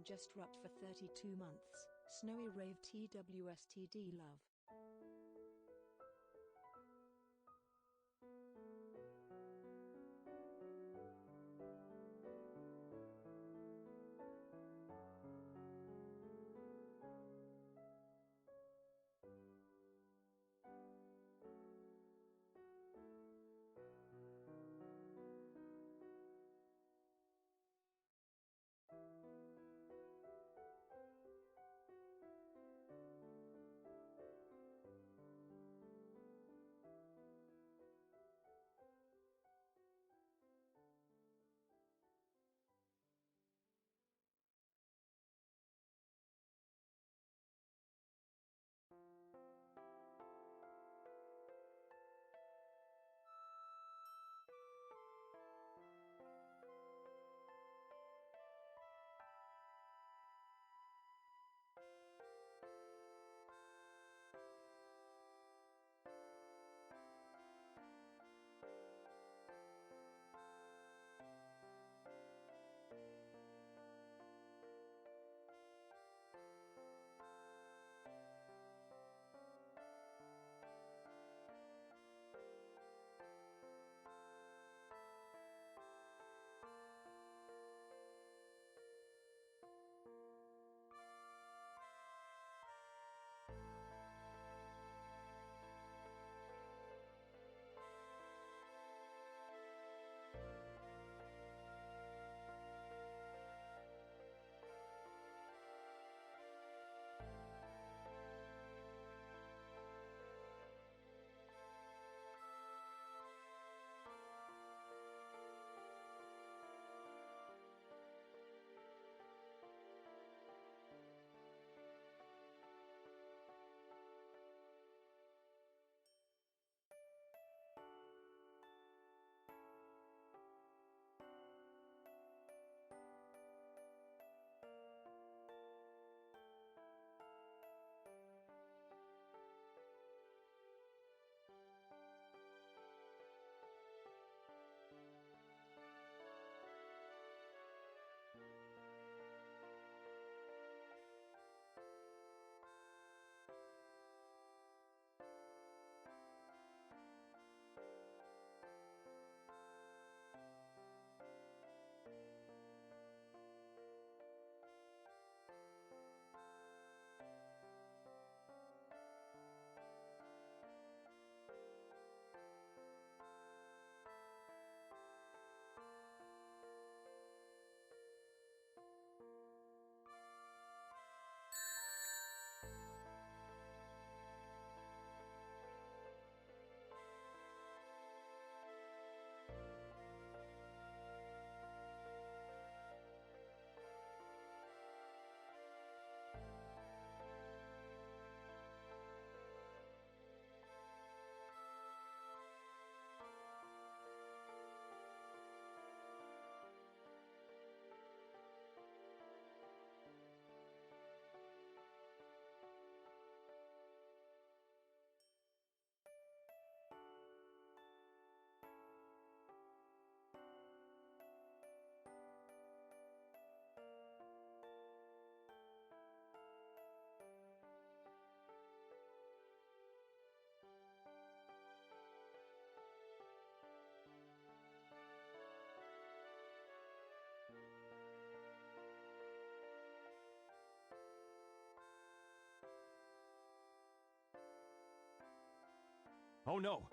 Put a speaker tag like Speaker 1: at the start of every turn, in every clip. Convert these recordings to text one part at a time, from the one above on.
Speaker 1: just rupt for 32 months. Snowy Rave TWSTD love.
Speaker 2: Oh no!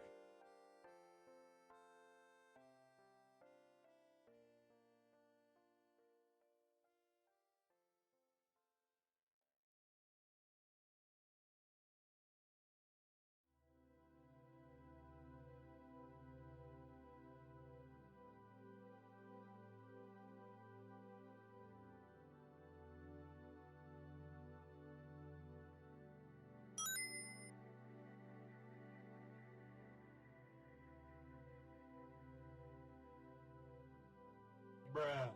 Speaker 2: Bruh.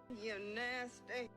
Speaker 2: You nasty.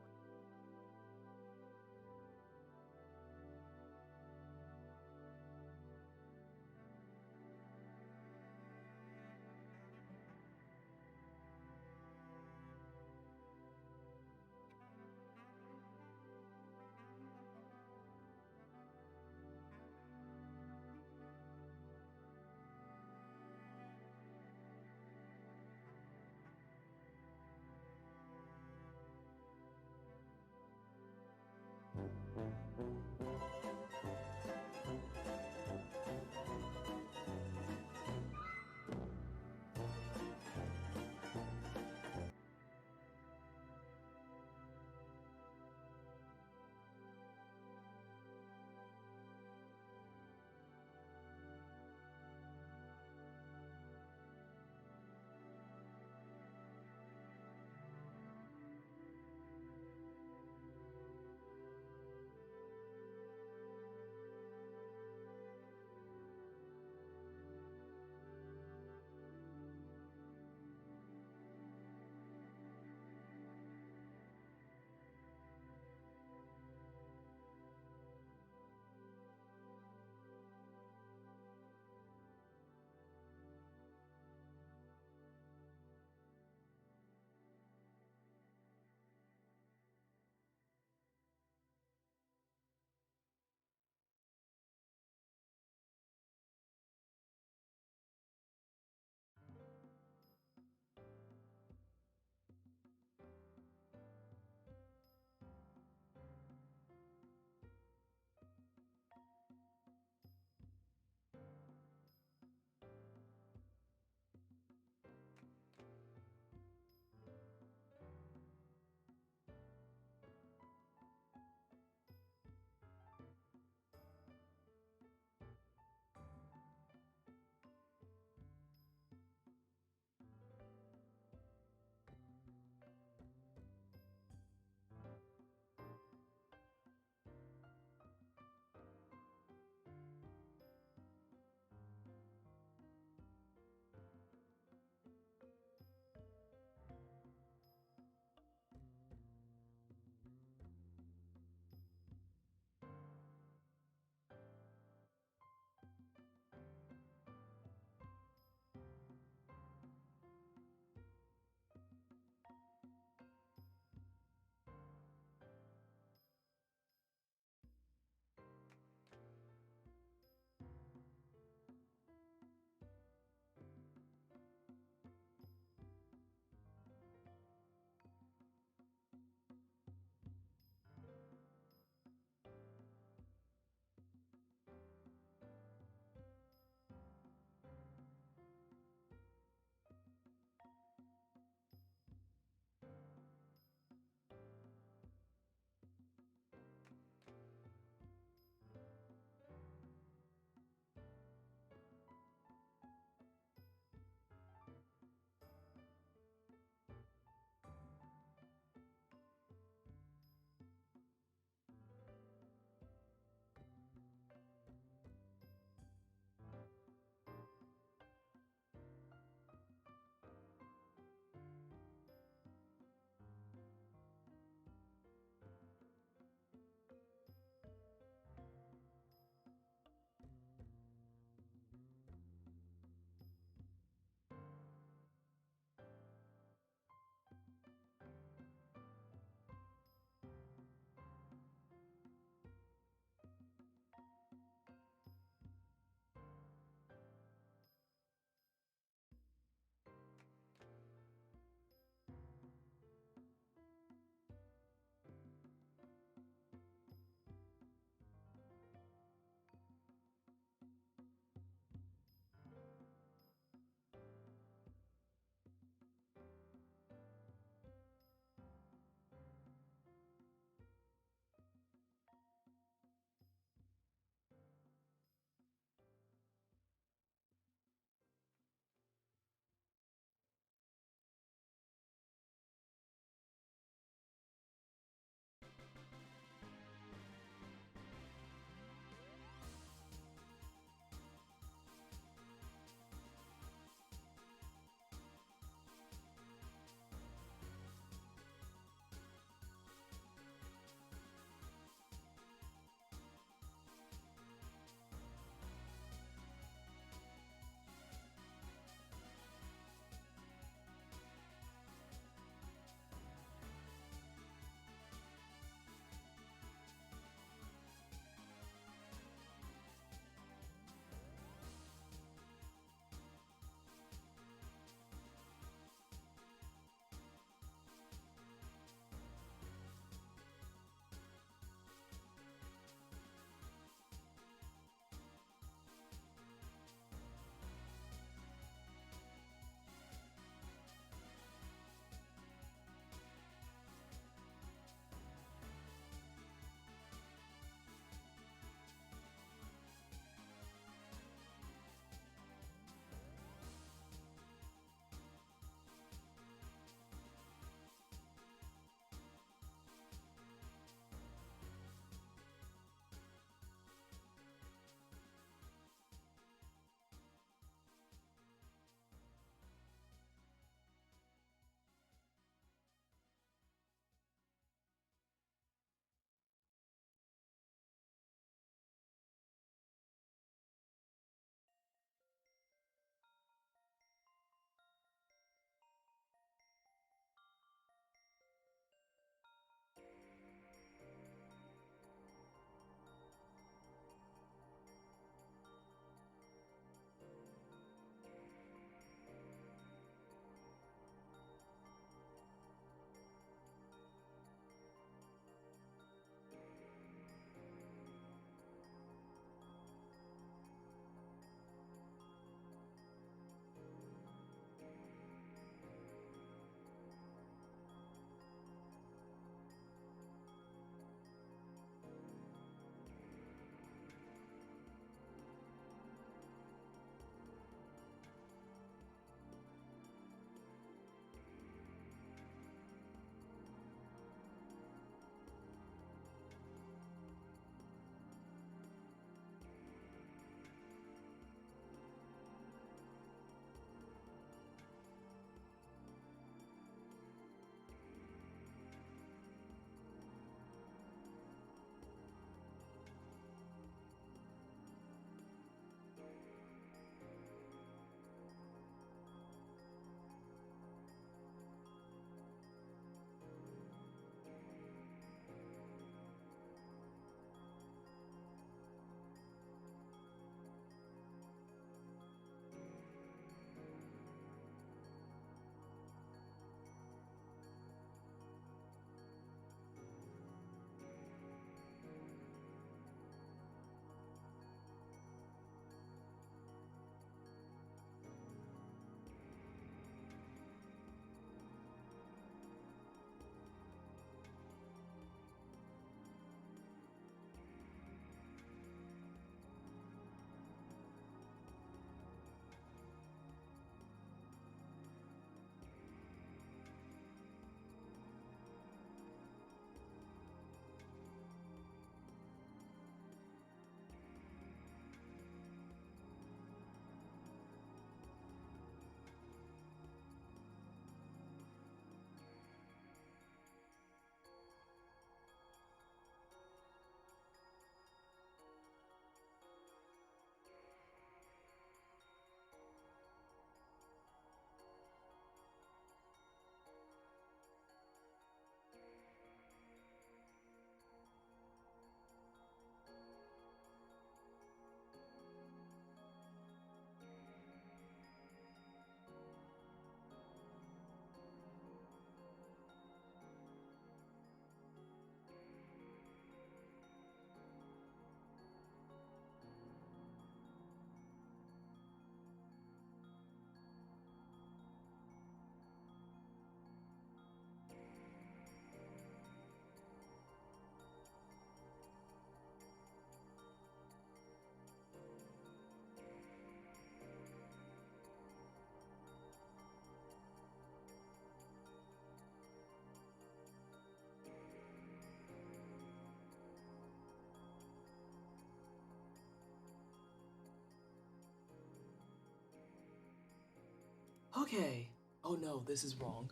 Speaker 2: Okay. Oh no, this is wrong.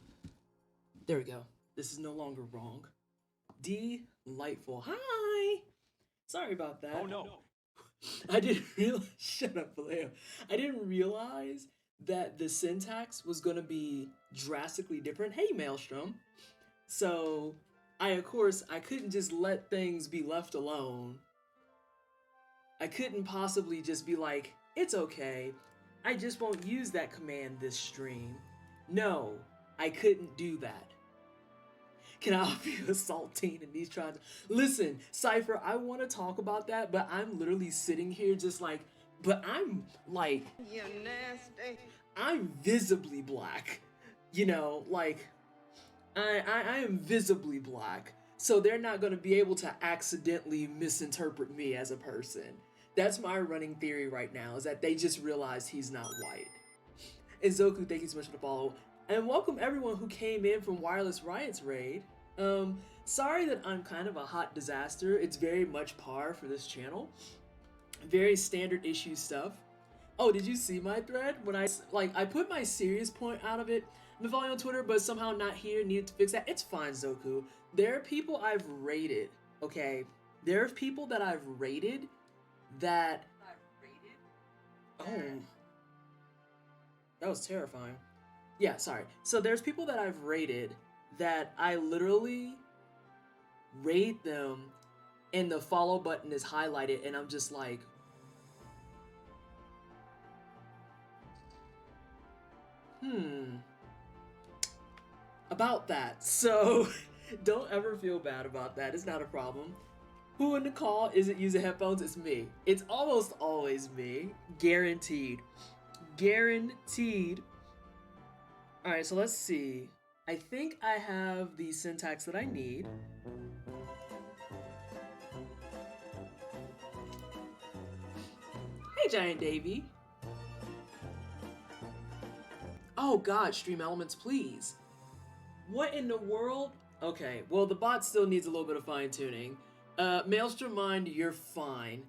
Speaker 2: There we go. This is no longer wrong. Delightful. Hi! Sorry about that.
Speaker 3: Oh no.
Speaker 2: I didn't realize. Shut up, Vallejo. I didn't realize that the syntax was gonna be drastically different. Hey, Maelstrom. So, of course, I couldn't just let things be left alone. I couldn't possibly just be like, it's okay. I just won't use that command this stream. No, I couldn't do that. Can I offer you a saltine in these tries? Listen, Cypher, I want to talk about that, but I'm literally sitting here just like, but I'm like,
Speaker 4: You nasty.
Speaker 2: I'm visibly black. You know, like, I am visibly black. So they're not going to be able to accidentally misinterpret me as a person. That's my running theory right now, is that they just realized he's not white. And Zoku, thank you so much for the follow. And welcome everyone who came in from Wireless Riot's raid. Sorry that I'm kind of a hot disaster. It's very much par for this channel. Very standard issue stuff. Oh, did you see my thread? When I put my serious point out of it. I've been following on Twitter, but somehow not here. Needed to fix that. It's fine, Zoku. There are people I've rated, okay? There are people that I've rated that... Oh. That was terrifying. Yeah, sorry. So there's people that I've rated that I literally rate them and the follow button is highlighted and I'm just like, about that. So don't ever feel bad about that. It's not a problem. Who in the call isn't using headphones? It's me. It's almost always me. Guaranteed. Guaranteed. Alright, so let's see. I think I have the syntax that I need. Hey, Giant Davy. Oh god, Stream Elements, please. What in the world? Okay, well, the bot still needs a little bit of fine-tuning. Maelstrom Mind, you're fine.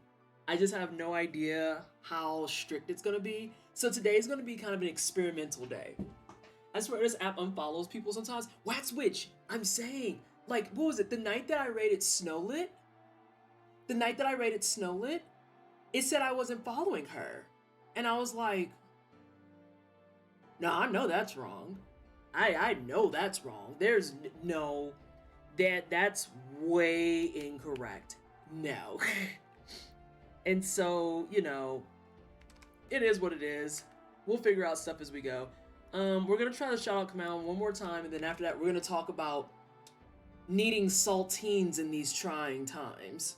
Speaker 2: I just have no idea how strict it's gonna be. So today's gonna be kind of an experimental day. I swear this app unfollows people sometimes. Wax Witch, I'm saying, like, what was it? The night that I rated Snowlit? The night that I rated Snowlit, it said I wasn't following her. And I was like, no, I know that's wrong. I know that's wrong. There's no, that's way incorrect. No. And so, you know, it is what it is. We'll figure out stuff as we go. We're gonna try the shout out command one more time, and then after that, we're gonna talk about needing saltines in these trying times.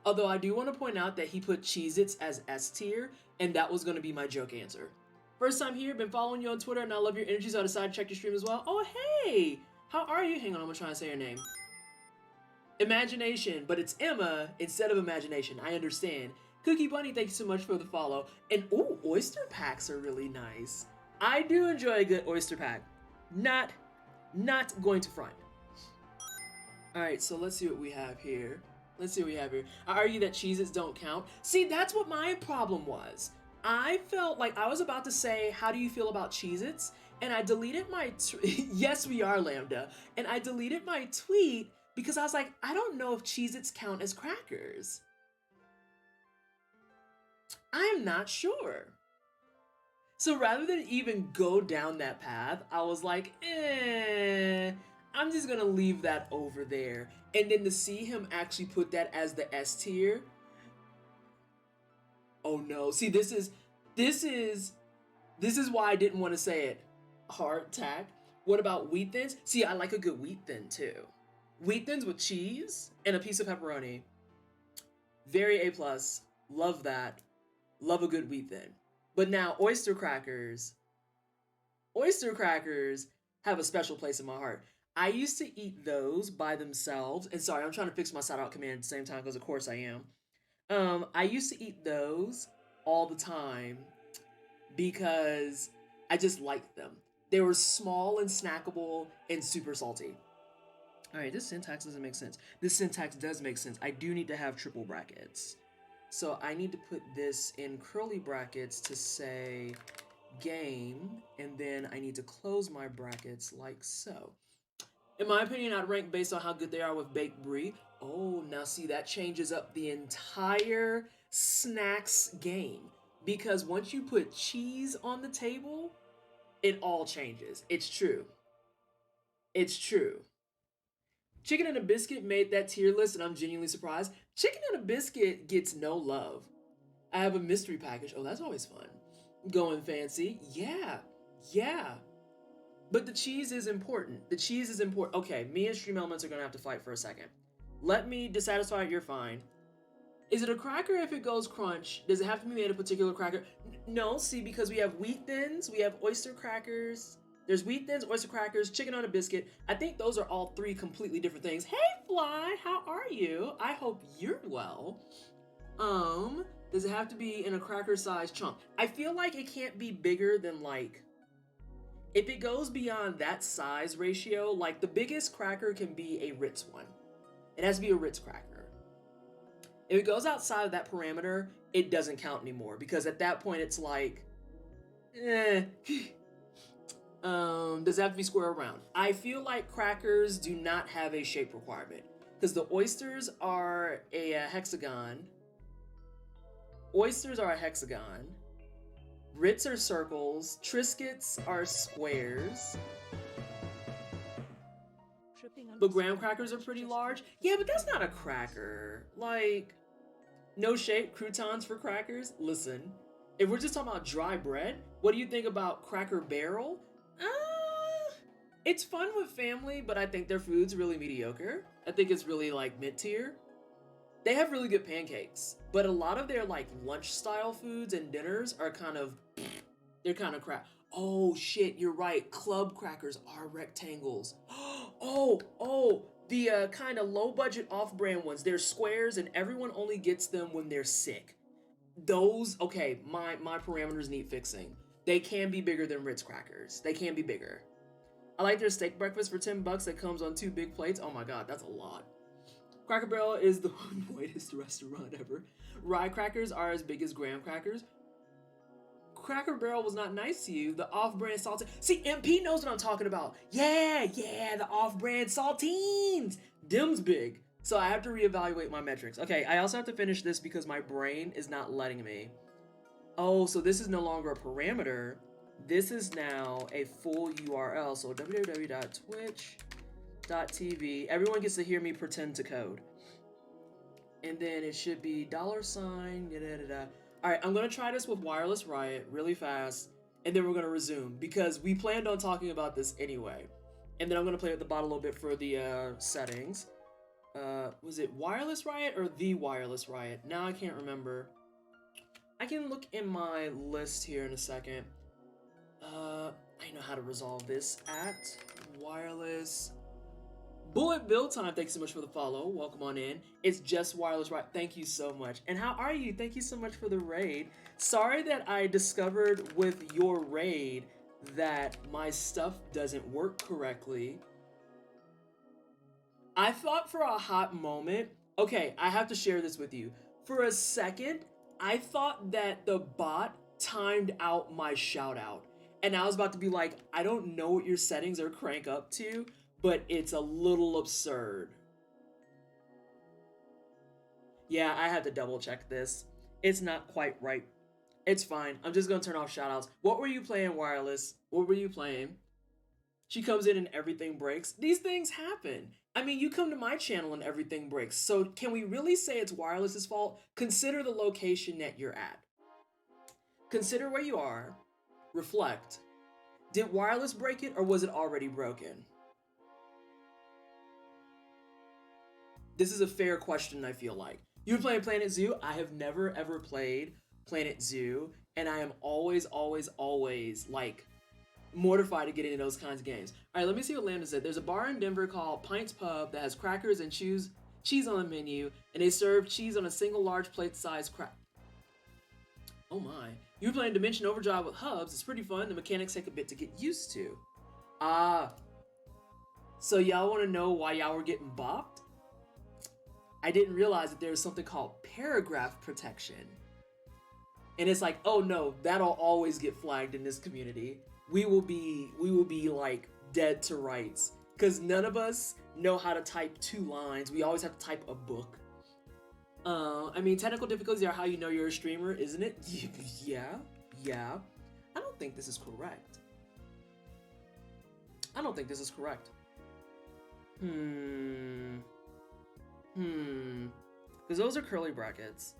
Speaker 2: Although I do want to point out that he put Cheez-Its as S tier, and that was gonna be my joke answer. First time here, been following you on Twitter, and I love your energy, so I decided to check your stream as well. Oh, hey! How are you? Hang on, I'm gonna try and say your name. Imagination, but it's Emma instead of Imagination. I understand. Cookie Bunny, thank you so much for the follow. And ooh, oyster packs are really nice. I do enjoy a good oyster pack. Not going to front. Alright, so let's see what we have here. Let's see what we have here. I argue that Cheez-Its don't count. See, that's what my problem was. I felt like I was about to say, how do you feel about Cheez-Its? And I deleted my yes, we are Lambda. And I deleted my tweet because I was like, I don't know if Cheez-Its count as crackers. I'm not sure. So rather than even go down that path, I was like, I'm just gonna leave that over there. And then to see him actually put that as the S tier. Oh no, see this is why I didn't want to say it. Hard tack. What about wheat thins? See, I like a good wheat thin too. Wheat thins with cheese and a piece of pepperoni. Very A+. Love that. Love a good wheat thin. But now oyster crackers have a special place in my heart. I used to eat those by themselves. And sorry, I'm trying to fix my shout out command at the same time because of course I am. I used to eat those all the time because I just liked them. They were small and snackable and super salty. All right, this syntax doesn't make sense. This syntax does make sense. I do need to have triple brackets. So I need to put this in curly brackets to say game, and then I need to close my brackets like so. In my opinion, I'd rank based on how good they are with baked brie. Oh, now see, that changes up the entire snacks game. Because once you put cheese on the table, it all changes. It's true. It's true. Chicken and a Biscuit made that tier list, and I'm genuinely surprised. Chicken and a Biscuit gets no love. I have a mystery package. Oh, that's always fun. Going fancy. Yeah. Yeah. But the cheese is important. The cheese is important. Okay, me and Stream Elements are going to have to fight for a second. Let me dissatisfied, you're fine. Is it a cracker if it goes crunch? Does it have to be made a particular cracker? No, see, because we have wheat thins, we have oyster crackers. There's wheat thins, oyster crackers, chicken on a biscuit. I think those are all three completely different things. Hey, Fly, how are you? I hope you're well. Does it have to be in a cracker-sized chunk? I feel like it can't be bigger than like... If it goes beyond that size ratio, like the biggest cracker can be a Ritz one. It has to be a Ritz cracker. If it goes outside of that parameter, it doesn't count anymore because at that point it's like, does it have to be square or round? I feel like crackers do not have a shape requirement because the oysters are a hexagon. Oysters are a hexagon. Ritz are circles. Triscuits are squares. But graham crackers are pretty large. Yeah, but that's not a cracker. Like, no shape, croutons for crackers? Listen, if we're just talking about dry bread, what do you think about Cracker Barrel? It's fun with family, but I think their food's really mediocre. I think it's really like mid-tier. They have really good pancakes, but a lot of their like lunch style foods and dinners are kind of, they're kind of crap. Oh shit, you're right. Club crackers are rectangles. The kind of low budget off-brand ones. They're squares and everyone only gets them when they're sick. Those, okay, my parameters need fixing. They can be bigger than Ritz crackers. They can be bigger. I like their steak breakfast for $10 that comes on 2 big plates. Oh my god, that's a lot. Cracker Barrel is the whitest restaurant ever. Rye crackers are as big as graham crackers. Cracker Barrel was not nice to you. The off-brand saltine. See, MP knows what I'm talking about. Yeah, the off-brand saltines. Dim's big. So I have to reevaluate my metrics. Okay, I also have to finish this because my brain is not letting me. Oh, so this is no longer a parameter. This is now a full URL. So www.twitch.tv. Everyone gets to hear me pretend to code. And then it should be $. Alright, I'm going to try this with Wireless Riot really fast, and then we're going to resume, because we planned on talking about this anyway. And then I'm going to play with the bot a little bit for the settings. Was it Wireless Riot or the Wireless Riot? Now I can't remember. I can look in my list here in a second. I know how to resolve this. At Wireless... Bullet Bill Time, thanks so much for the follow. Welcome on in. It's just Wireless Right. Thank you so much. And how are you? Thank you so much for the raid. Sorry that I discovered with your raid that my stuff doesn't work correctly. I thought for a hot moment, okay, I have to share this with you. For a second, I thought that the bot timed out my shout out. And I was about to be like, I don't know what your settings are crank up to, but it's a little absurd. Yeah, I had to double check this. It's not quite right. It's fine. I'm just gonna turn off shoutouts. What were you playing, Wireless? What were you playing? She comes in and everything breaks. These things happen. I mean, you come to my channel and everything breaks. So can we really say it's Wireless's fault? Consider the location that you're at. Consider where you are. Reflect. Did Wireless break it or was it already broken? This is a fair question, I feel like. You were playing Planet Zoo? I have never ever played Planet Zoo, and I am always, like, mortified to get into those kinds of games. Alright, let me see what Lambda said. There's a bar in Denver called Pint's Pub that has crackers and cheese on the menu, and they serve cheese on a single large plate-sized crack. Oh my. You were playing Dimension Overdrive with hubs. It's pretty fun. The mechanics take a bit to get used to. So y'all want to know why y'all were getting bopped? I didn't realize that there was something called paragraph protection. and it's like, oh no, that'll always get flagged in this community. We will be like dead to rights because none of us know how to type 2 lines. We always have to type a book. I mean, technical difficulties are how you know you're a streamer, isn't it? Yeah. I don't think this is correct. Because those are curly brackets.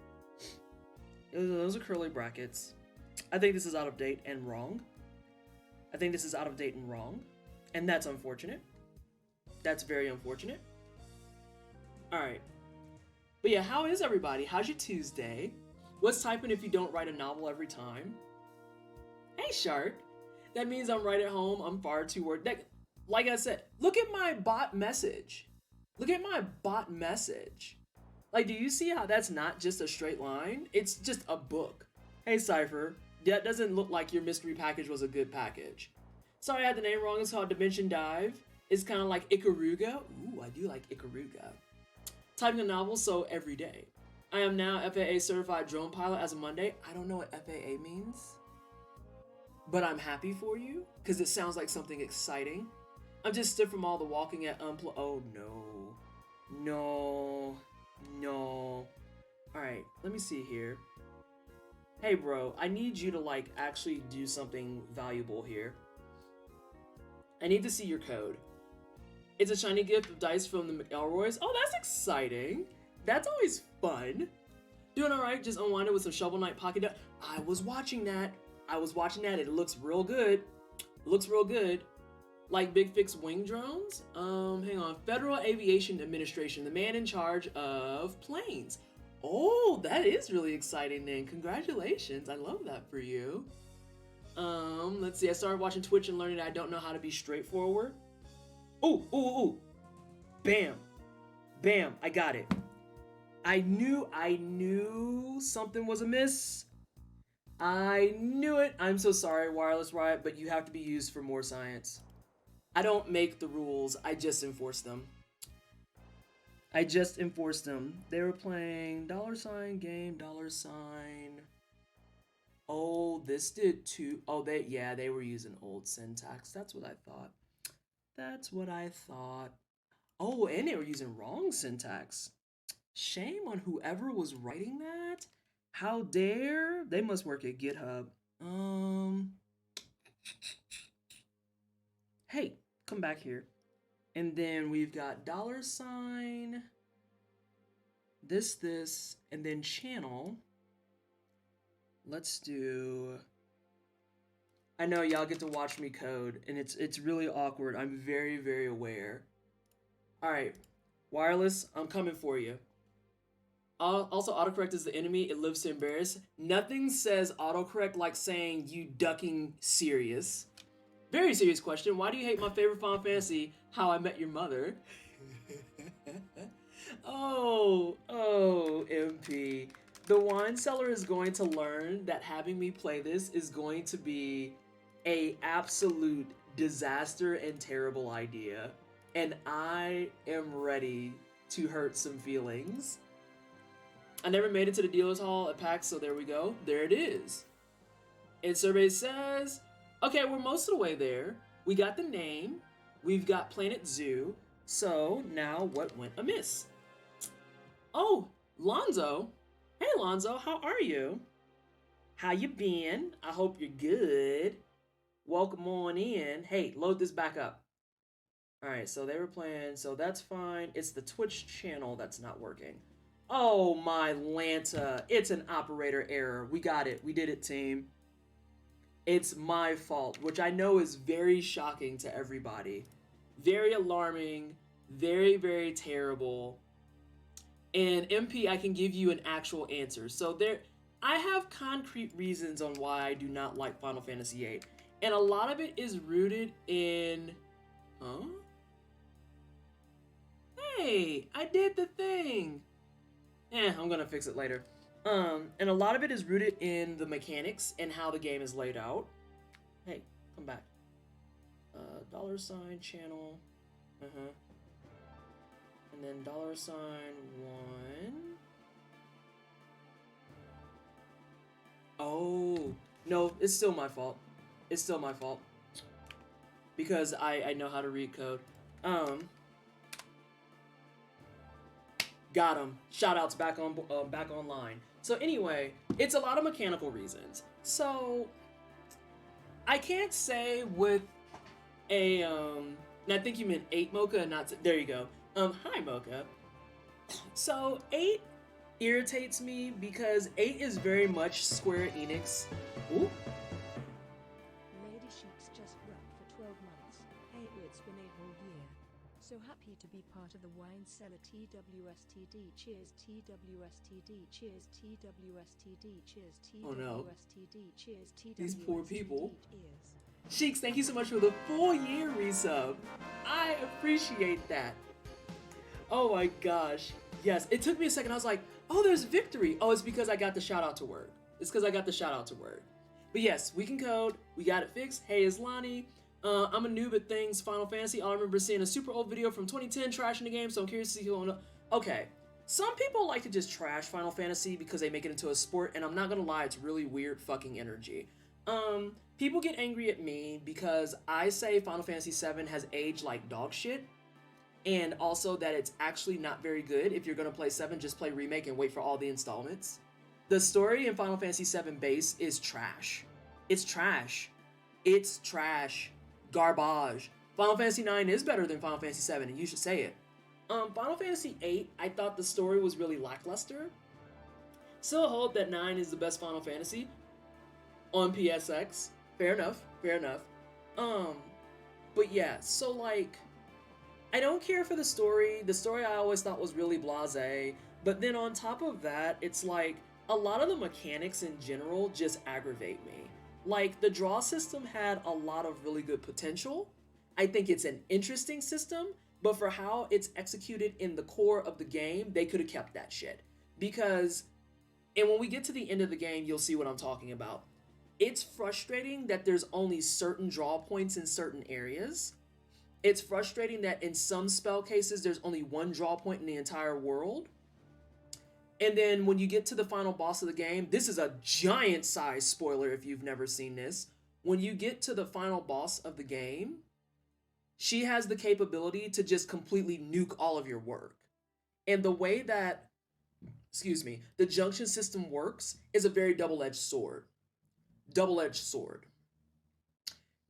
Speaker 2: I think this is out of date and wrong. And that's unfortunate. That's very unfortunate. Alright. But yeah, how is everybody? How's your Tuesday? What's typing if you don't write a novel every time? Hey, Shark. That means I'm right at home. I'm far too worried. Like I said, look at my bot message. Like, do you see how that's not just a straight line? It's just a book. Hey, Cypher. That doesn't look like your mystery package was a good package. Sorry I had the name wrong. It's called Dimension Dive. It's kind of like Ikaruga. Ooh, I do like Ikaruga. Typing a novel, so every day. I am now FAA certified drone pilot as of Monday. I don't know what FAA means, but I'm happy for you because it sounds like something exciting. I'm just stiff from all the walking at oh no. All right, let me see here. Hey bro, I need you to like actually do something valuable here. I need to see your code. It's a shiny gift of dice from the McElroys. Oh, that's exciting. That's always fun. Doing all right, just unwinded with some Shovel Knight Pocket Dust. I was watching that. It looks real good. Like Big Fix wing drones? Hang on. Federal Aviation Administration, the man in charge of planes. Oh, that is really exciting then. Congratulations. I love that for you. Let's see. I started watching Twitch and learning that I don't know how to be straightforward. Ooh. Bam. I got it. I knew something was amiss. I knew it. I'm so sorry, Wireless Riot, but you have to be used for more science. I don't make the rules. I just enforce them. They were playing $game. Oh, this did too. Oh, they were using old syntax. That's what I thought. Oh, and they were using wrong syntax. Shame on whoever was writing that. How dare? They must work at GitHub. Hey, come back here. And then we've got $, this, and then channel. Let's do... I know y'all get to watch me code, and it's really awkward. I'm very, very aware. Alright, Wireless, I'm coming for you. Also, autocorrect is the enemy. It lives to embarrass. Nothing says autocorrect like saying you ducking serious. Very serious question. Why do you hate my favorite Final Fantasy, How I Met Your Mother? Oh, MP. The wine cellar is going to learn that having me play this is going to be a absolute disaster and terrible idea. And I am ready to hurt some feelings. I never made it to the dealer's hall at PAX, so there we go. There it is. And survey says, okay, we're most of the way there. We got the name. We've got Planet Zoo. So now what went amiss? Oh, Lonzo. Hey, Lonzo, how are you? How you been? I hope you're good. Welcome on in. Hey, load this back up. All right, so they were playing, so that's fine. It's the Twitch channel that's not working. Oh, my Lanta. It's an operator error. We got it. We did it, team. It's my fault, which I know is very shocking to everybody. Very alarming. Very, very terrible. And MP, I can give you an actual answer. So I have concrete reasons on why I do not like Final Fantasy VIII. And a lot of it is rooted in... Huh? Hey, I did the thing. I'm gonna fix it later. And a lot of it is rooted in the mechanics and how the game is laid out. Hey, come back. $ channel. And then $1. Oh, no, it's still my fault. It's still my fault. Because I know how to read code. Got him. Shoutouts back online. So anyway, it's a lot of mechanical reasons. So I can't say with a and I think you meant 8 Mocha and not there you go. Hi Mocha. So 8 irritates me because 8 is very much Square Enix. Ooh.
Speaker 1: Lady Sheik's just worked for 12 months. Hey, it's been a whole year. So happy to be part of the wine cellar TWSTD. Cheers TWSTD. Cheers TWSTD. Cheers TWSTD.
Speaker 2: Oh no.
Speaker 1: Cheers TWSTD.
Speaker 2: These poor people.
Speaker 1: Cheers.
Speaker 2: Sheiks, thank you so much for the full year resub. I appreciate that. Oh my gosh. Yes, it took me a second. I was like, oh, there's victory. Oh, it's because I got the shout out to word. It's because I got the shout out to word. But yes, we can code. We got it fixed. Hey, it's Lonnie. I'm a noob at things Final Fantasy. I remember seeing a super old video from 2010 trashing the game, so I'm curious to see who. Okay, some people like to just trash Final Fantasy because they make it into a sport, and I'm not gonna lie, it's really weird fucking energy. People get angry at me because I say Final Fantasy VII has aged like dog shit, and also that it's actually not very good. If you're gonna play 7, just play Remake and wait for all the installments. The story in Final Fantasy VII Base is trash. It's trash. It's trash. Garbage. Final Fantasy IX is better than Final Fantasy VII, and you should say it. Final Fantasy VIII, I thought the story was really lackluster. Still hold that 9 is the best Final Fantasy on PSX. Fair enough, fair enough. But yeah, so like, I don't care for the story. The story I always thought was really blasé. But then on top of that, it's like, a lot of the mechanics in general just aggravate me. Like, the draw system had a lot of really good potential. I think it's an interesting system, but for how it's executed in the core of the game, they could have kept that shit. Because, and when we get to the end of the game, you'll see what I'm talking about. It's frustrating that there's only certain draw points in certain areas. It's frustrating that in some spell cases, there's only one draw point in the entire world. And then when you get to the final boss of the game, this is a giant size spoiler if you've never seen this. When you get to the final boss of the game, she has the capability to just completely nuke all of your work. And the way that, the junction system works is a very double-edged sword. Double-edged sword.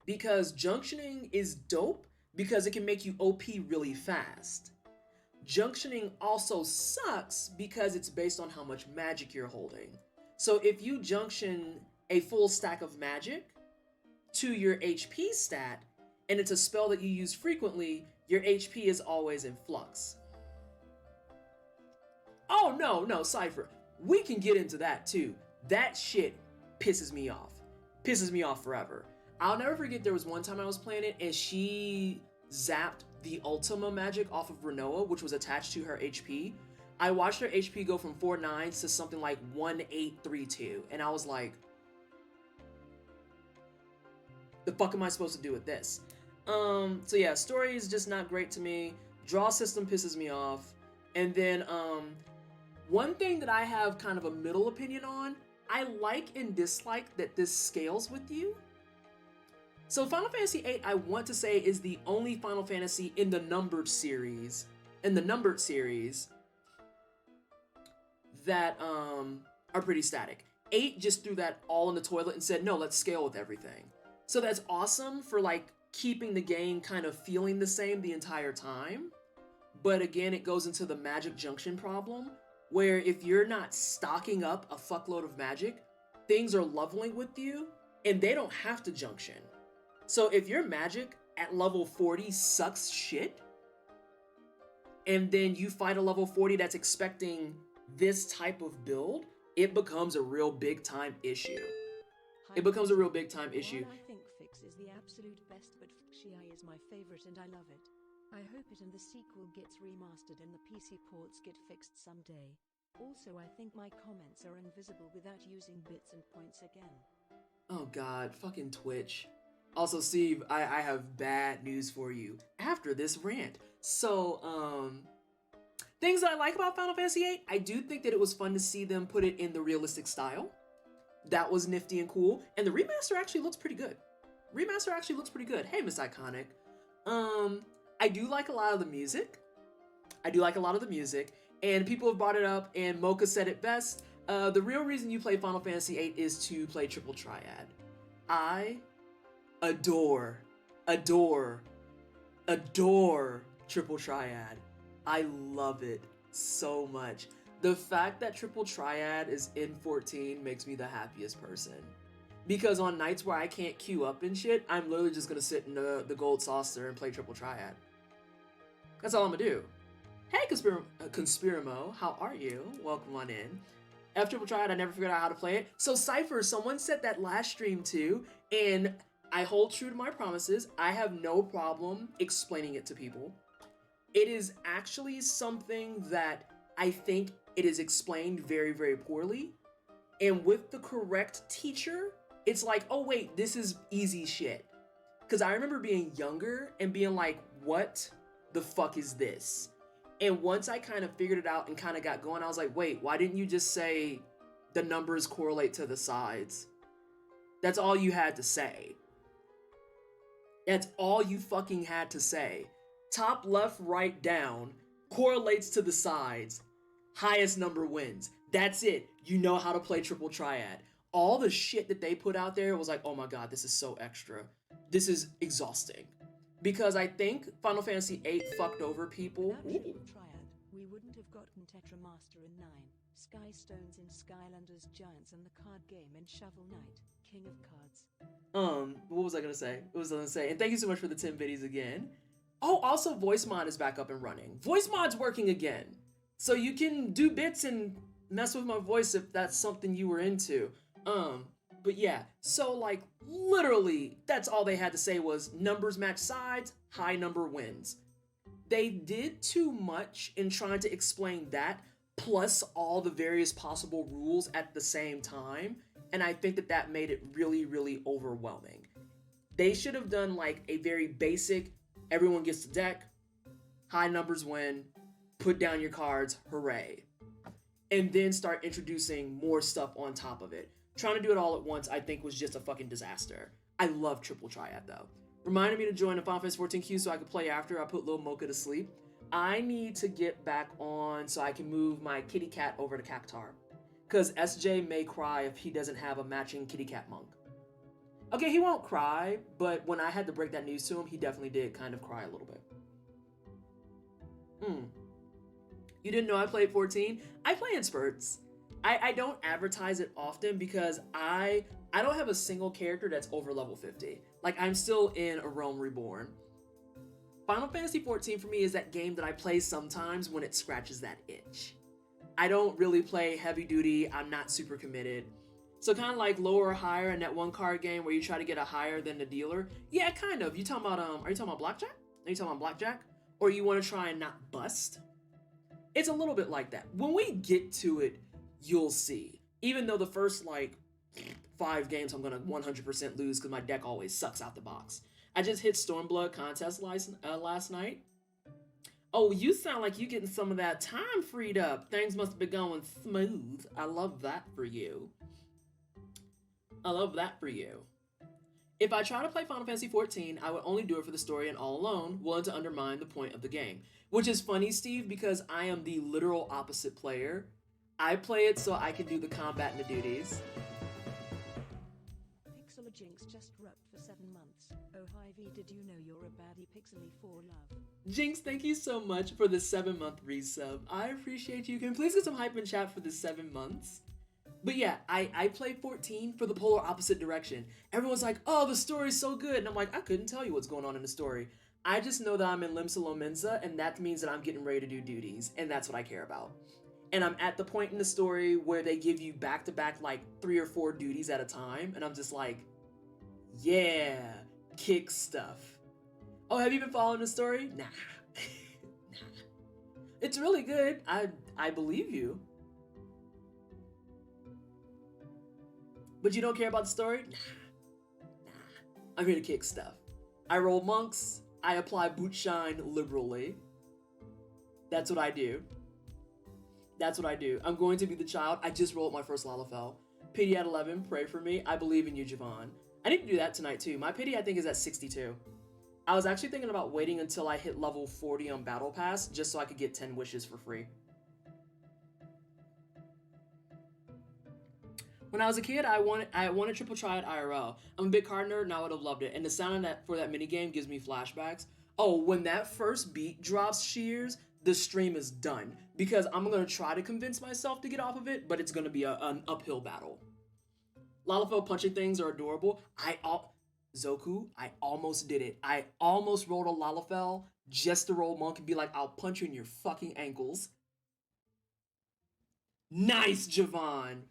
Speaker 2: Because junctioning is dope because it can make you OP really fast. Junctioning also sucks because it's based on how much magic you're holding. So if you junction a full stack of magic to your HP stat, and it's a spell that you use frequently, your HP is always in flux. Oh no, Cypher. We can get into that too. That shit pisses me off. Pisses me off forever. I'll never forget there was one time I was playing it and she zapped the Ultima magic off of Renoa, which was attached to her HP. I watched her HP go from 4.9 to something like 1.832, and I was like, the fuck am I supposed to do with this? So yeah, story is just not great to me. Draw system pisses me off. And then, one thing that I have kind of a middle opinion on, I like and dislike that this scales with you. So Final Fantasy VIII, I want to say, is the only Final Fantasy in the numbered series, that are pretty static. 8 just threw that all in the toilet and said, no, let's scale with everything. So that's awesome for like keeping the game kind of feeling the same the entire time. But again, it goes into the magic junction problem, where if you're not stocking up a fuckload of magic, things are leveling with you, and they don't have to junction. So if your magic at level 40 sucks shit, and then you fight a level 40 that's expecting this type of build, it becomes a real big time issue. It becomes a real big time issue.
Speaker 1: I think Fix is the absolute best, but Fixi is my favorite and I love it. I hope it and the sequel gets remastered and the PC ports get fixed someday. Also, I think my comments are invisible without using bits and points again.
Speaker 2: Oh god, fucking Twitch. Also, Steve, I have bad news for you after this rant. So, things that I like about Final Fantasy VIII, I do think that it was fun to see them put it in the realistic style. That was nifty and cool. And the remaster actually looks pretty good. Hey, Miss Iconic. I do like a lot of the music. And people have brought it up, and Mocha said it best. The real reason you play Final Fantasy VIII is to play Triple Triad. I adore Triple Triad. I love it so much. The fact that Triple Triad is in 14 makes me the happiest person. Because on nights where I can't queue up and shit, I'm literally just gonna sit in the gold saucer and play Triple Triad. That's all I'm gonna do. Hey, Conspiramo, how are you? Welcome on in. F Triple Triad, I never figured out how to play it. So Cypher, someone said that last stream too, and I hold true to my promises. I have no problem explaining it to people. It is actually something that I think it is explained very, very poorly. And with the correct teacher, it's like, oh wait, this is easy shit. Because I remember being younger and being like, what the fuck is this? And once I kind of figured it out and kind of got going, I was like, wait, why didn't you just say the numbers correlate to the sides? That's all you had to say. That's all you fucking had to say. Top, left, right, down correlates to the sides. Highest number wins. That's it. You know how to play Triple Triad. All the shit that they put out there was like, oh my god, this is so extra. This is exhausting. Because I think Final Fantasy VIII fucked over people.
Speaker 1: Without Triple Triad, we wouldn't have gotten Tetramaster in 9, Sky Stones in Skylanders Giants, and the card game in Shovel Knight, King of Cards.
Speaker 2: What was I gonna say? And thank you so much for the 10 biddies again. Oh, also Voice Mod is back up and running. Voice Mod's working again. So you can do bits and mess with my voice if that's something you were into. But yeah, so like literally that's all they had to say was numbers match sides, high number wins. They did too much in trying to explain that, plus all the various possible rules at the same time, and I think that made it really, really overwhelming. They should have done like a very basic, everyone gets the deck, high numbers win, put down your cards, hooray. And then start introducing more stuff on top of it. Trying to do it all at once, I think, was just a fucking disaster. I love Triple Triad, though. Reminded me to join the Final Fantasy 14 queue so I could play after I put Lil Mocha to sleep. I need to get back on so I can move my kitty cat over to Cactar. Because SJ may cry if he doesn't have a matching kitty cat monk. Okay, he won't cry, but when I had to break that news to him, he definitely did kind of cry a little bit. You didn't know I played 14? I play in spurts. I don't advertise it often because I don't have a single character that's over level 50. Like, I'm still in A Realm Reborn. Final Fantasy 14 for me is that game that I play sometimes when it scratches that itch. I don't really play heavy duty. I'm not super committed. So kind of like lower or higher in that one card game where you try to get a higher than the dealer. Yeah, kind of. You talking about are you talking about blackjack? Are you talking about blackjack? Or you want to try and not bust? It's a little bit like that. When we get to it, you'll see. Even though the first like 5 games I'm gonna 100% lose because my deck always sucks out the box. I just hit Stormblood contest last night. Oh, you sound like you getting some of that time freed up. Things must have been going smooth. I love that for you. If I try to play Final Fantasy XIV, I would only do it for the story and all alone, willing to undermine the point of the game. Which is funny, Steve, because I am the literal opposite player. I play it so I can do the combat and the duties.
Speaker 1: Pixel Jinx just rubbed for 7 months. Oh hi V, did you know you're a baddie Pixely for love?
Speaker 2: Jinx, thank you so much for the 7-month resub. I appreciate you. Can we please get some hype in chat for the 7 months? But yeah, I play 14 for the polar opposite direction. Everyone's like, oh, the story's so good. And I'm like, I couldn't tell you what's going on in the story. I just know that I'm in Limsa Lominsa, and that means that I'm getting ready to do duties, and that's what I care about. And I'm at the point in the story where they give you back-to-back like 3 or 4 duties at a time, and I'm just like, yeah, kick stuff. Oh, have you been following the story? Nah. Nah. It's really good. I believe you. But you don't care about the story? Nah. I'm here to kick stuff. I roll monks. I apply boot shine liberally. That's what I do. I'm going to be the child. I just rolled my first Lalafell. Pity at 11, pray for me. I believe in you, Javon. I need to do that tonight too. My pity, I think, is at 62. I was actually thinking about waiting until I hit level 40 on Battle Pass, just so I could get 10 wishes for free. When I was a kid, I wanted Triple Triad IRL. I'm a big card nerd, and I would have loved it. And the sound of that for that minigame gives me flashbacks. Oh, when that first beat drops, Shears, the stream is done. Because I'm going to try to convince myself to get off of it, but it's going to be an uphill battle. Lalafell punching things are adorable. Zoku, I almost did it. I almost rolled a Lalafell just to roll Monk and be like, I'll punch you in your fucking ankles. Nice, Javon.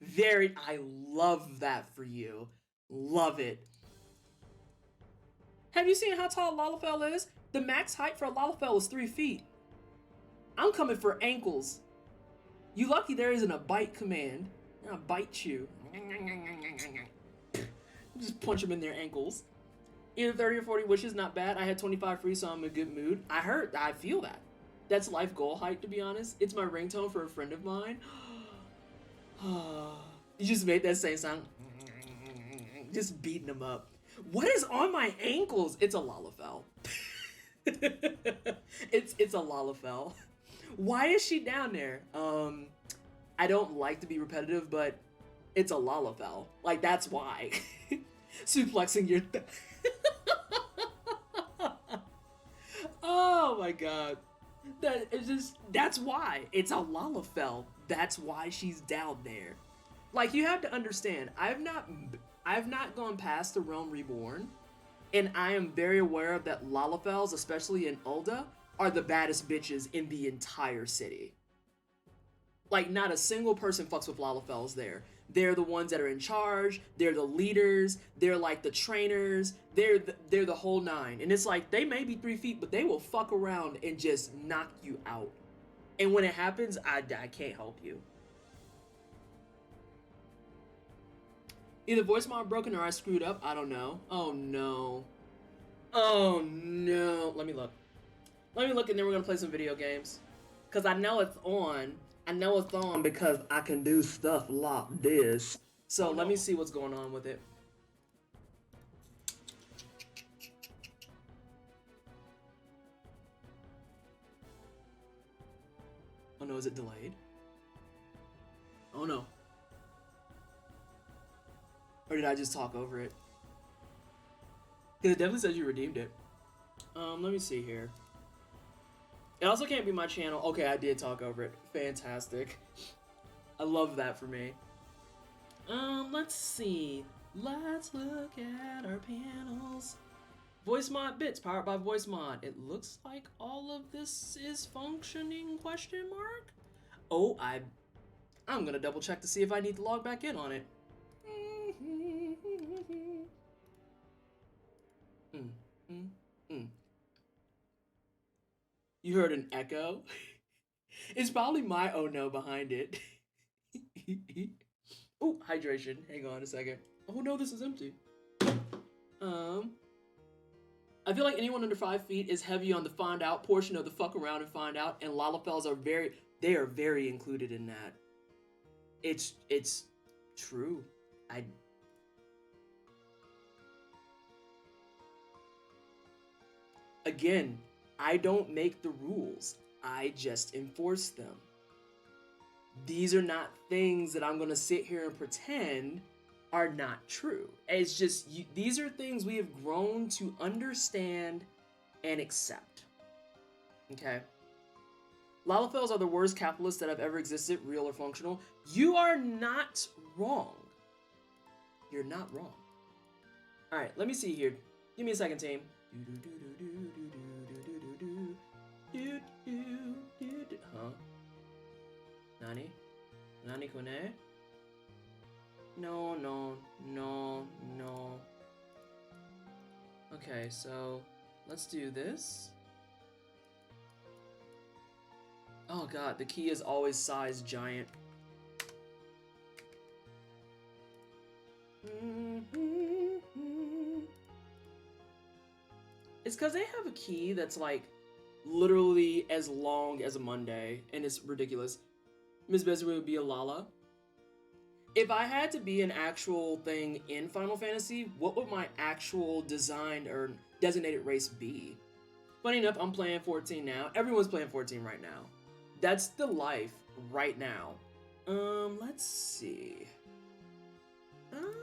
Speaker 2: I love that for you. Love it. Have you seen how tall Lalafell is? The max height for a Lalafell is 3 feet. I'm coming for ankles. You lucky there isn't a bite command. I'll bite you. Just punch them in their ankles. Either 30 or 40 wishes, not bad. I had 25 free, so I'm in a good mood. I feel that. That's life goal height, to be honest. It's my ringtone for a friend of mine. You just made that same sound. Just beating them up. What is on my ankles? It's a Lalafell. it's a Lalafell. Why is she down there? I don't like to be repetitive, but it's a Lalafell. Like, that's why. Suplexing your... Oh my god. That's why. It's a Lalafell. That's why she's down there. Like, you have to understand, I've not gone past the Realm Reborn, and I am very aware of that Lalafells, especially in Ul'dah, are the baddest bitches in the entire city. Like, not a single person fucks with Lalafells there. They're the ones that are in charge, they're the leaders, they're like the trainers, they're the whole nine. And it's like, they may be 3 feet, but they will fuck around and just knock you out. And when it happens, I can't help you. Either voice mod broken or I screwed up, I don't know. Oh no. Oh no. Let me look. Let me look and then we're gonna play some video games. Cause I know it's on. I know it's on because I can do stuff like this. So let me see what's going on with it. Oh no, is it delayed? Oh no. Or did I just talk over it? Because it definitely says you redeemed it. Let me see here. It also can't be my channel. Okay, I did talk over it. Fantastic. I love that for me. Let's see. Let's look at our panels. Voice mod bits powered by voice mod. It looks like all of this is functioning, question mark? Oh, I'm gonna double check to see if I need to log back in on it. You heard an echo? It's probably my oh no behind it. Oh, hydration. Hang on a second. Oh no, this is empty. I feel like anyone under 5 feet is heavy on the find out portion of the fuck around and find out, and Lalafells are very included in that. It's true. Again, I don't make the rules. I just enforce them. These are not things that I'm gonna sit here and pretend are not true. It's just, these are things we have grown to understand and accept. Okay? Lalafells are the worst capitalists that have ever existed, real or functional. You are not wrong. You're not wrong. Alright, let me see here. Give me a second, team. Huh? Nani? Nani kune? No. Okay, so let's do this. Oh god, the key is always size giant. It's because they have a key that's like literally as long as a Monday, and it's ridiculous. Miss Bessie would be a Lala. If I had to be an actual thing in Final Fantasy, what would my actual designed or designated race be? Funny enough, I'm playing 14 now. Everyone's playing 14 right now. That's the life right now. Let's see. Um,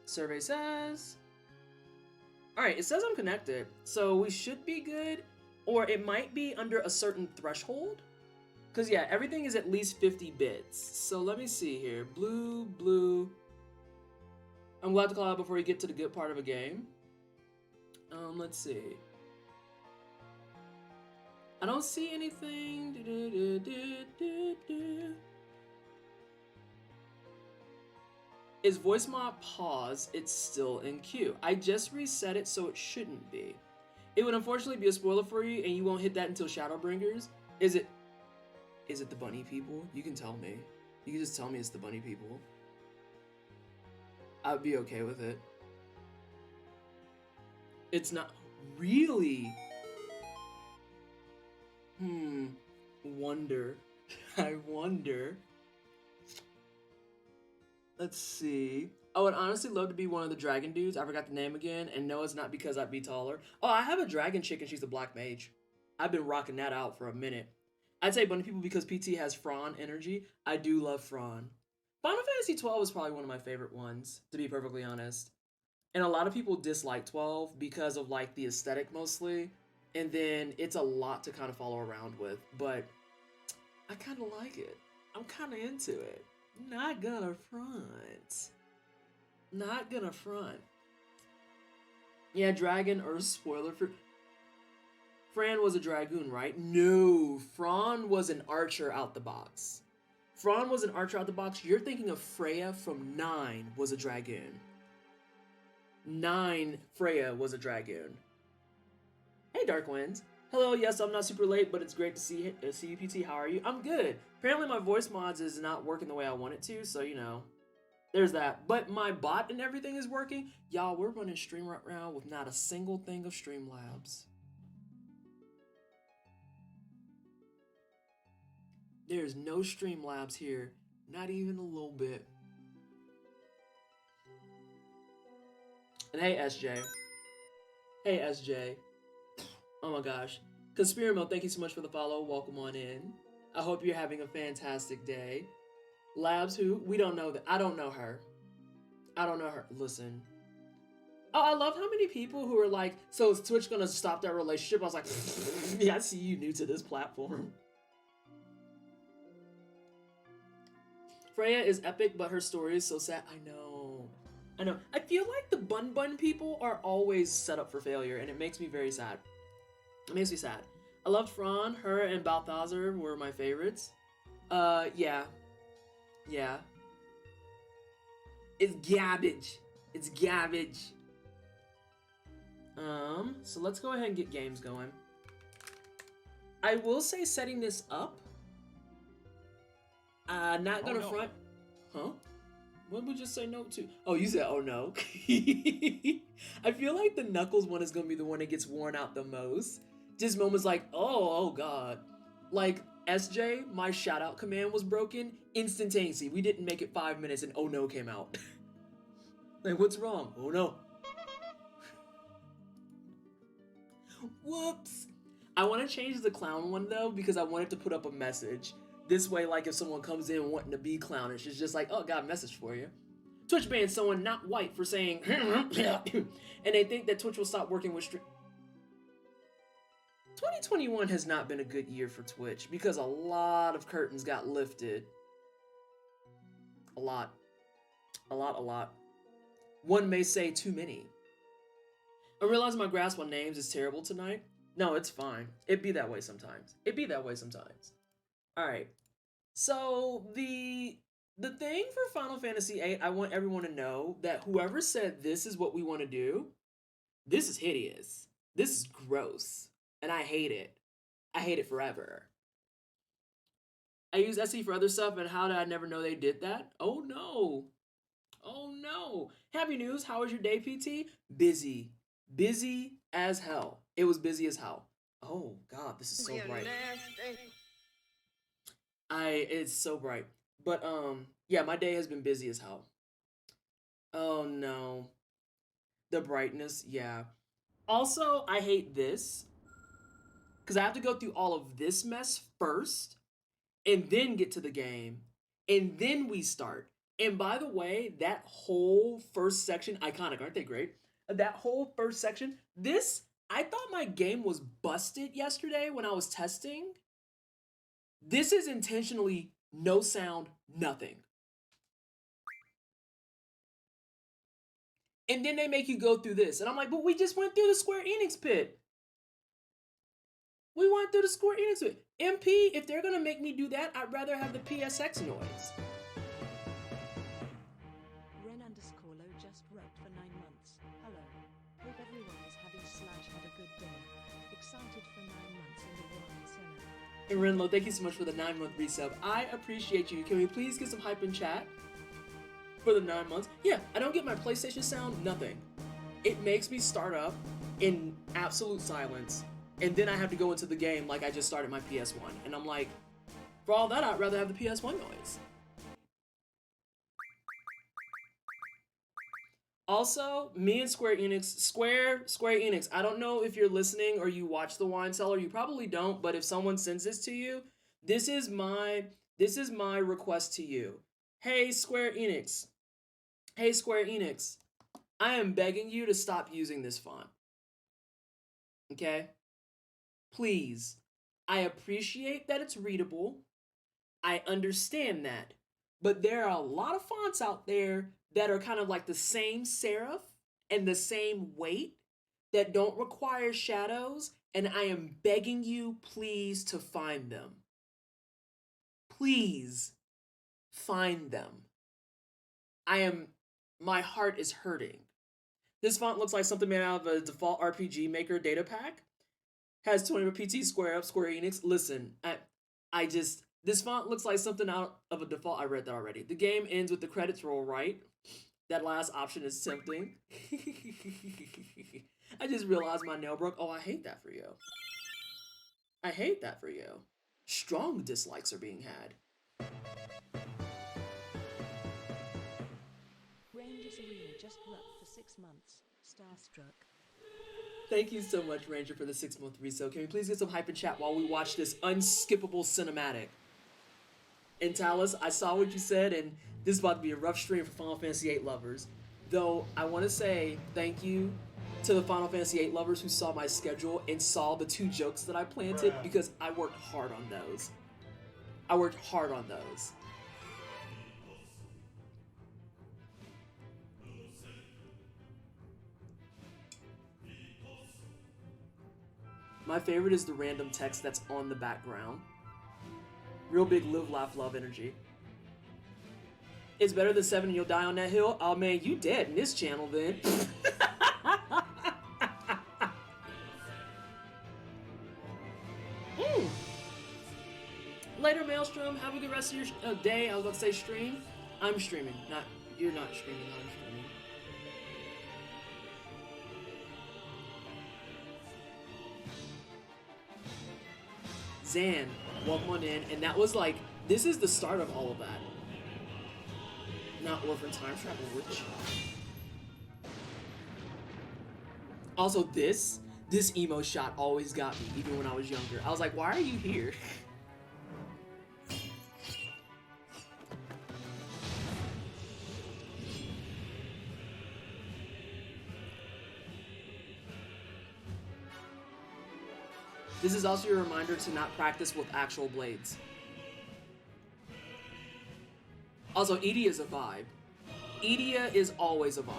Speaker 2: Survey says. Alright, it says I'm connected, so we should be good, or it might be under a certain threshold. Because, yeah, everything is at least 50 bits. So let me see here. Blue, blue. I'm glad to call out before you get to the good part of a game. Let's see. I don't see anything. Is voice mod pause? It's still in queue. I just reset it, so it shouldn't be. It would unfortunately be a spoiler for you, and you won't hit that until Shadowbringers. Is it the bunny people? You can tell me. You can just tell me it's the bunny people. I'd be okay with it. It's not really. Wonder. I wonder. Let's see. I would honestly love to be one of the dragon dudes. I forgot the name again. And no, it's not because I'd be taller. Oh, I have a dragon chick and she's a black mage. I've been rocking that out for a minute. I'd say bunny people because PT has Fran energy. I do love Fran. Final Fantasy 12 is probably one of my favorite ones, to be perfectly honest. And a lot of people dislike 12 because of like the aesthetic mostly. And then it's a lot to kind of follow around with. But I kind of like it. I'm kind of into it. Not gonna front. Not gonna front. Yeah, dragon or spoiler for... Fran was a dragoon, right? No, Fran was an archer out the box. Fran was an archer out the box. You're thinking of Freya from 9 was a dragoon. 9, Freya was a dragoon. Hey, Dark Winds. Hello, yes, I'm not super late, but it's great to see you, PT. How are you? I'm good. Apparently my voice mods is not working the way I want it to, so, you know, there's that. But my bot and everything is working. Y'all, we're running stream right now with not a single thing of Streamlabs. There's no Streamlabs here, not even a little bit. And hey, SJ. Hey, SJ. Oh my gosh. Conspiramo, thank you so much for the follow. Welcome on in. I hope you're having a fantastic day. Labs, who? We don't know that. I don't know her. I don't know her. Listen. Oh, I love how many people who are like, so is Twitch gonna stop that relationship? I was like, yeah, I see you new to this platform. Freya is epic, but her story is so sad. I know. I know. I feel like the Bun Bun people are always set up for failure, and it makes me very sad. It makes me sad. I loved Fran, her, and Balthazar were my favorites. Yeah. Yeah. It's garbage. It's garbage. So let's go ahead and get games going. I will say setting this up. Not gonna front. Huh? What did we just say no to? Oh, you said, oh no. I feel like the Knuckles one is gonna be the one that gets worn out the most. Just moments like, oh god. Like, SJ, my shout out command was broken instantaneously. We didn't make it 5 minutes and oh no came out. Like, what's wrong? Oh no. Whoops. I want to change the clown one though because I wanted to put up a message. This way, like, if someone comes in wanting to be clownish, it's just like, oh, got a message for you. Twitch banned someone not white for saying, and they think that Twitch will stop working with 2021 has not been a good year for Twitch because a lot of curtains got lifted. A lot. A lot. One may say too many. I realize my grasp on names is terrible tonight. No, it's fine. It be that way sometimes. Alright. So, the thing for Final Fantasy VIII, I want everyone to know that whoever said this is what we want to do, this is hideous. This is gross. And I hate it. I hate it forever. I use SE for other stuff, and how did I never know they did that? Oh no. Oh no. Happy news. How was your day, PT? Busy. Busy as hell. It was busy as hell. Oh God, this is so
Speaker 3: You're
Speaker 2: bright.
Speaker 3: nasty.
Speaker 2: It's so bright. But yeah, my day has been busy as hell. Oh no. The brightness, yeah. Also, I hate this because I have to go through all of this mess first and then get to the game and then we start. And by the way, that whole first section, iconic, aren't they great? That whole first section, this, I thought my game was busted yesterday when I was testing. This is intentionally no sound, nothing. And then they make you go through this. And I'm like, but we just went through the Square Enix pit. We went through the Square Enix pit. MP, if they're gonna make me do that, I'd rather have the PSX noise.
Speaker 1: Ren_Lo just wrote for 9 months. Hello. Hope everyone is having / had a good day. Excited for 9 months in the wine cellar.
Speaker 2: And Renlo, thank you so much for the 9-month resub. I appreciate you. Can we please get some hype in chat for the 9 months? Yeah, I don't get my PlayStation sound, nothing. It makes me start up in absolute silence, and then I have to go into the game like I just started my PS1. And I'm like, for all that, I'd rather have the PS1 noise. Also, me and Square Enix, I don't know if you're listening or you watch the wine cellar. You probably don't, but if someone sends this to you, this is my request to you. Hey Square Enix. Hey Square Enix. I am begging you to stop using this font. Okay? Please. I appreciate that it's readable. I understand that. But there are a lot of fonts out there that are kind of like the same serif and the same weight that don't require shadows, and I am begging you, please, to find them. Please find them. My heart is hurting. This font looks like something made out of a default RPG Maker data pack. Has 20 PT Square up, Square Enix. Listen, this font looks like something out of a default. I read that already. The game ends with the credits roll, right? That last option is tempting. I just realized my nail broke. Oh, I hate that for you. I hate that for you. Strong dislikes are being had.
Speaker 1: Rangers Arena just wrote for 6 months. Starstruck.
Speaker 2: Thank you so much, Ranger, for the 6-month resale. Can we please get some hype in chat while we watch this unskippable cinematic? And Talus, I saw what you said, and this is about to be a rough stream for Final Fantasy VIII lovers. Though, I want to say thank you to the Final Fantasy VIII lovers who saw my schedule and saw the 2 jokes that I planted, because I worked hard on those. My favorite is the random text that's on the background. Real big live, laugh, love energy. It's better than 7 and you'll die on that hill? Oh man, you dead in this channel then. Later, Maelstrom. Have a good rest of your day. I was about to say stream. I'm streaming. You're not streaming. I'm streaming. Zan, welcome on in. And that was like, this is the start of all of that. Not Orphan Time Travel, which... Also, this emo shot always got me, even when I was younger. I was like, why are you here? This is also your reminder to not practice with actual blades. Also, Edea is a vibe. Edea is always a vibe.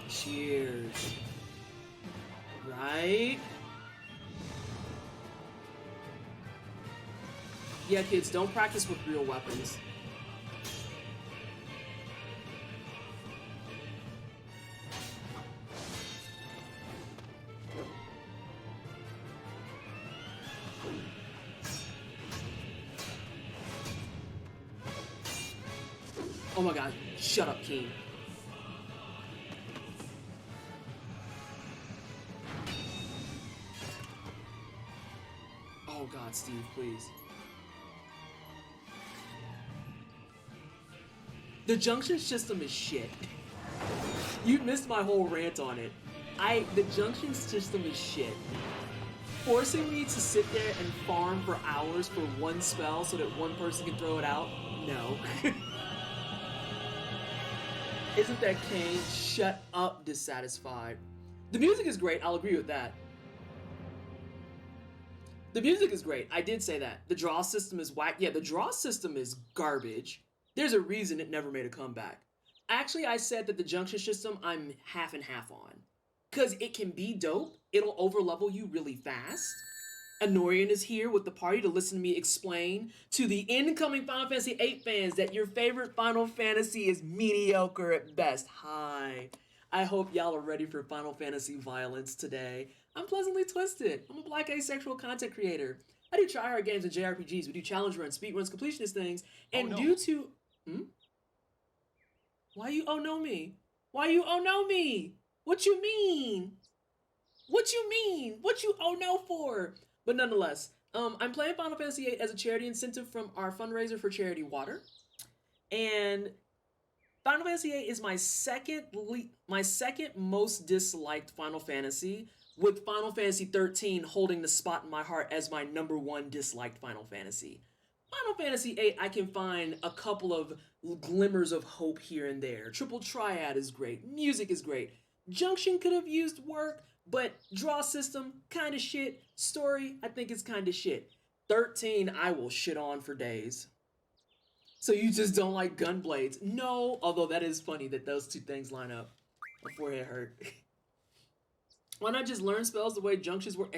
Speaker 2: Cheers. Right? Yeah, kids, don't practice with real weapons. Oh my god, shut up, Keen. Oh god, Steve, please. The junction system is shit. You missed my whole rant on it. The junction system is shit. Forcing me to sit there and farm for hours for one spell so that one person can throw it out? No. Isn't that Kane? Shut up, dissatisfied. The music is great, I'll agree with that. The music is great, I did say that. The draw system is whack. Yeah, the draw system is garbage. There's a reason it never made a comeback. Actually, I said that the junction system I'm half and half on. Because it can be dope, it'll overlevel you really fast. Anorian is here with the party to listen to me explain to the incoming Final Fantasy VIII fans that your favorite Final Fantasy is mediocre at best. Hi. I hope y'all are ready for Final Fantasy violence today. I'm pleasantly twisted. I'm a black asexual content creator. I do tryhard games and JRPGs. We do challenge runs, speedruns, completionist things, and due to... Why you oh no me? Why you oh no me? What you mean? What you mean? What you oh no for? But nonetheless, I'm playing Final Fantasy VIII as a charity incentive from our fundraiser for Charity Water. And Final Fantasy VIII is my second most disliked Final Fantasy, with Final Fantasy XIII holding the spot in my heart as my #1 disliked Final Fantasy. Final Fantasy VIII, I can find a couple of glimmers of hope here and there. Triple Triad is great. Music is great. Junction could have used work, but draw system, kind of shit. Story, I think it's kind of shit. 13, I will shit on for days. So you just don't like Gunblades? No, although that is funny that those two things line up. My forehead hurt. Why not just learn spells the way junctions work?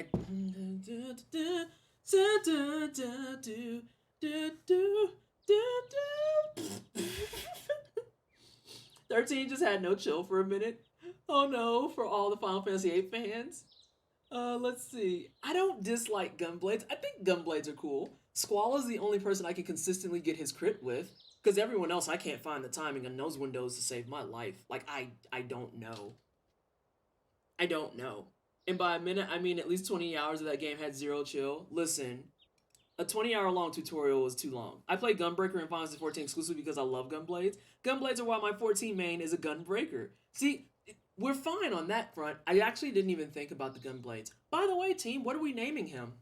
Speaker 2: 13 just had no chill for a minute. Oh no, for all the Final Fantasy VIII fans. Let's see. I don't dislike Gunblades. I think Gunblades are cool. Squall is the only person I can consistently get his crit with, because everyone else I can't find the timing on those windows to save my life. Like, I don't know. I don't know. And by a minute, I mean at least 20 hours of that game had zero chill. Listen, a 20-hour long tutorial was too long. I play Gunbreaker in Final Fantasy 14 exclusively because I love Gunblades. Gunblades are why my 14 main is a Gunbreaker. See, we're fine on that front. I actually didn't even think about the Gunblades. By the way, team, what are we naming him?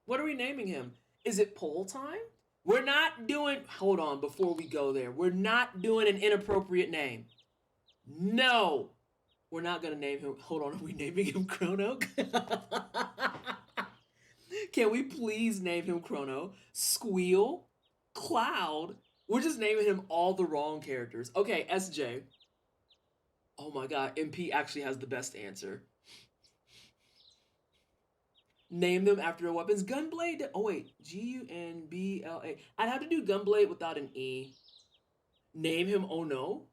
Speaker 2: What are we naming him? Is it poll time? We're not doing... Hold on, before we go there. We're not doing an inappropriate name. No! We're not going to name him... Hold on, are we naming him Chrono? Can we please name him Chrono? Squeal? Cloud? We're just naming him all the wrong characters. Okay, SJ. Oh my god, MP actually has the best answer. Name them after their weapons. Gunblade. Oh wait, Gunbla. I'd have to do Gunblade without an E. Name him Oh No.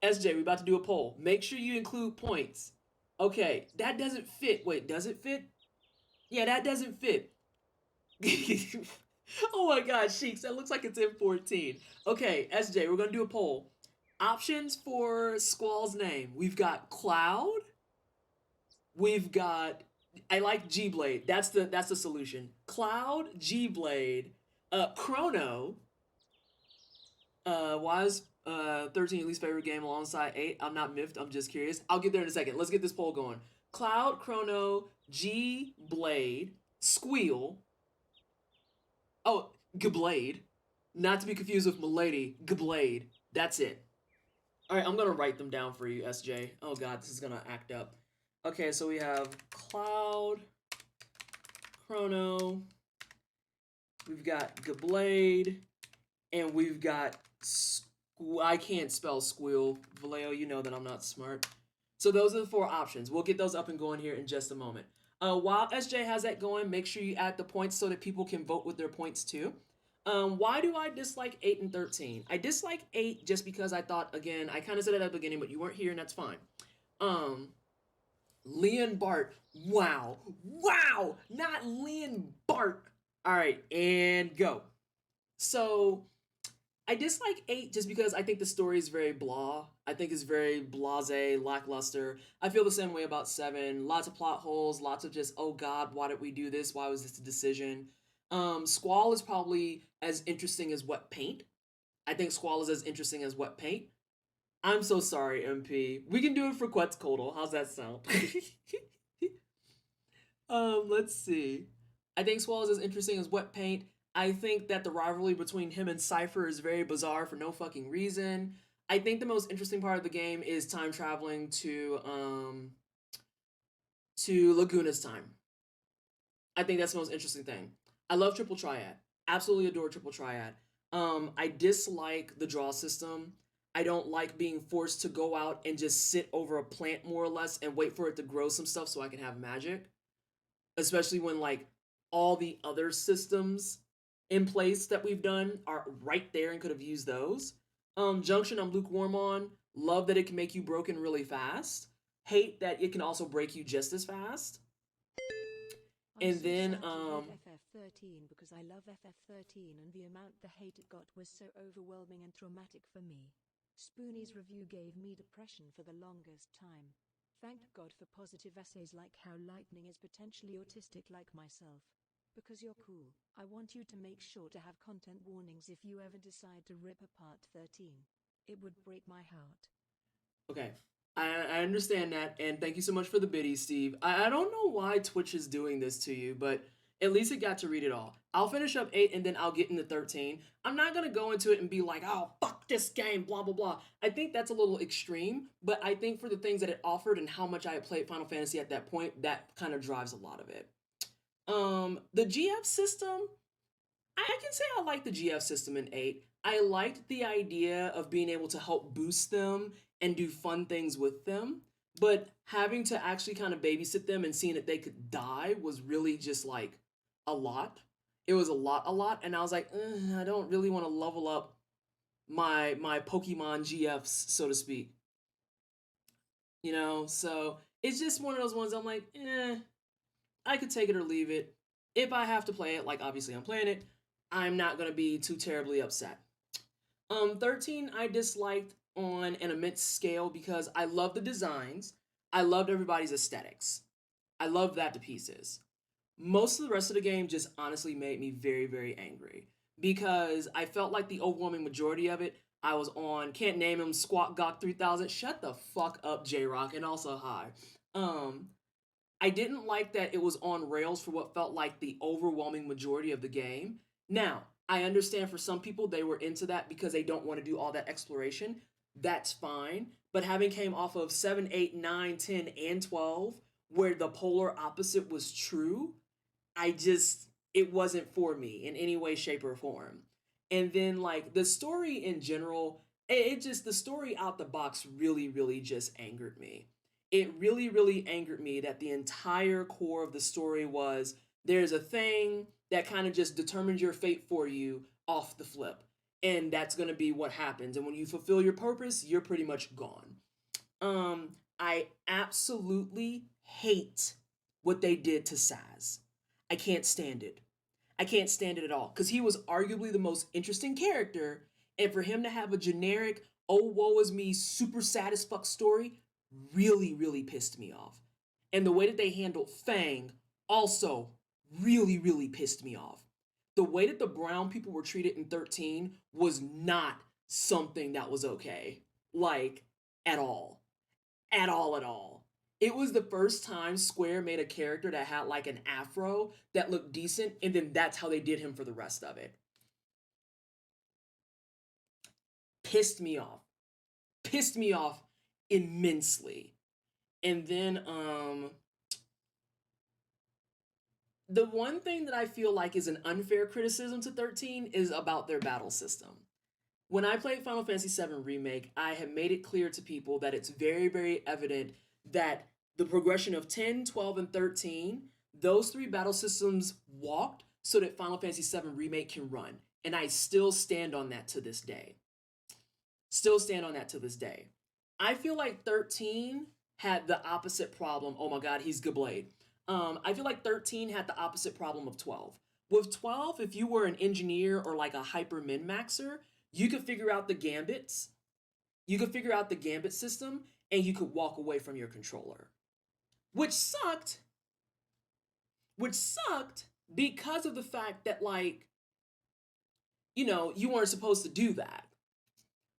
Speaker 2: SJ, we're about to do a poll. Make sure you include points. Okay, that doesn't fit. Wait, does it fit? Yeah, that doesn't fit. Oh my god, Sheiks, that looks like it's in 14. Okay, SJ, we're gonna do a poll. Options for Squall's name. We've got Cloud. We've got... I like G-Blade. That's the solution. Cloud, G-Blade, Chrono. Why is 13 your least favorite game alongside 8? I'm not miffed. I'm just curious. I'll get there in a second. Let's get this poll going. Cloud, Chrono, G-Blade, Squeal. Oh, G-Blade. Not to be confused with Milady. G-Blade. That's it. All right, I'm going to write them down for you, SJ. Oh, God, this is going to act up. Okay, so we have Cloud, Chrono, we've got G-Blade, and we've got... I can't spell Squeal. Vallejo, you know that I'm not smart. So those are the 4 options. We'll get those up and going here in just a moment. While SJ has that going, make sure you add the points so that people can vote with their points too. Why do I dislike 8 and 13? I dislike 8 just because I thought, again, I kind of said it at the beginning, but you weren't here and that's fine. Leon Bart. Wow. Wow! Not Leon Bart. All right, and go. So, I dislike 8 just because I think the story is very blah. I think it's very blasé, lackluster. I feel the same way about 7. Lots of plot holes, lots of just, oh god, why did we do this? Why was this a decision? Squall is probably as interesting as Wet Paint. I think Squall is as interesting as Wet Paint. I'm so sorry, MP. We can do it for Quetzalcoatl. How's that sound? Let's see. I think Squall is as interesting as Wet Paint. I think that the rivalry between him and Cypher is very bizarre for no fucking reason. I think the most interesting part of the game is time traveling to Laguna's time. I think that's the most interesting thing. I love Triple Triad. Absolutely adore Triple Triad. I dislike the draw system. I don't like being forced to go out and just sit over a plant more or less and wait for it to grow some stuff so I can have magic. Especially when like all the other systems in place that we've done are right there and could have used those. Junction I'm lukewarm on. Love that it can make you broken really fast. Hate that it can also break you just as fast. And then
Speaker 1: FF13 because I love FF13 and the amount the hate it got was so overwhelming and traumatic for me. Spoonie's review gave me depression for the longest time. Thank God for positive essays like how Lightning is potentially autistic like myself. Because you're cool, I want you to make sure to have content warnings if you ever decide to rip apart 13. It would break my heart.
Speaker 2: Okay, I understand that, and thank you so much for the biddy, Steve. I don't know why Twitch is doing this to you, but at least it got to read it all. I'll finish up 8 and then I'll get into 13. I'm not going to go into it and be like, oh, fuck this game, blah, blah, blah. I think that's a little extreme, but I think for the things that it offered and how much I had played Final Fantasy at that point, that kind of drives a lot of it. The GF system, I can say I like the GF system in 8. I liked the idea of being able to help boost them and do fun things with them, but having to actually kind of babysit them and seeing that they could die was really just like a lot. It was a lot, and I was like, I don't really want to level up my Pokemon GFs, so to speak. You know, so it's just one of those ones I'm like, I could take it or leave it. If I have to play it, like obviously I'm playing it, I'm not gonna be too terribly upset. 13 I disliked on an immense scale because I love the designs. I loved everybody's aesthetics. I love that to pieces. Most of the rest of the game just honestly made me very, very angry because I felt like the overwhelming majority of it I was on. Can't name him. Squat Gawk 3000. Shut the fuck up, J Rock, and also hi. I didn't like that it was on rails for what felt like the overwhelming majority of the game. Now, I understand for some people they were into that because they don't want to do all that exploration. That's fine. But having came off of 7, 8, 9, 10, and 12, where the polar opposite was true, it wasn't for me in any way, shape, or form. And then, like, the story in general, the story out the box really, really just angered me. It really, really angered me that the entire core of the story was there's a thing that kind of just determines your fate for you off the flip. And that's going to be what happens. And when you fulfill your purpose, you're pretty much gone. I absolutely hate what they did to Saz. I can't stand it. I can't stand it at all. Because he was arguably the most interesting character. And for him to have a generic, oh, woe is me, super sad as fuck story really, really pissed me off. And the way that they handled Fang also really, really pissed me off. The way that the brown people were treated in 13 was not something that was okay. Like, at all. At all, at all. It was the first time Square made a character that had like an afro that looked decent, and then that's how they did him for the rest of it. Pissed me off. Pissed me off immensely. And then the one thing that I feel like is an unfair criticism to 13 is about their battle system. When I played Final Fantasy VII Remake, I have made it clear to people that it's very, very evident that the progression of 10, 12, and 13, those three battle systems walked so that Final Fantasy VII Remake can run. And I still stand on that to this day. Still stand on that to this day. I feel like 13 had the opposite problem. Oh my god, he's Gablade. I feel like 13 had the opposite problem of 12. With 12, if you were an engineer or like a hyper min-maxer, You could figure out the gambits. You could figure out the gambit system, and you could walk away from your controller, which sucked. Which sucked because of the fact that, like, you know, you weren't supposed to do that.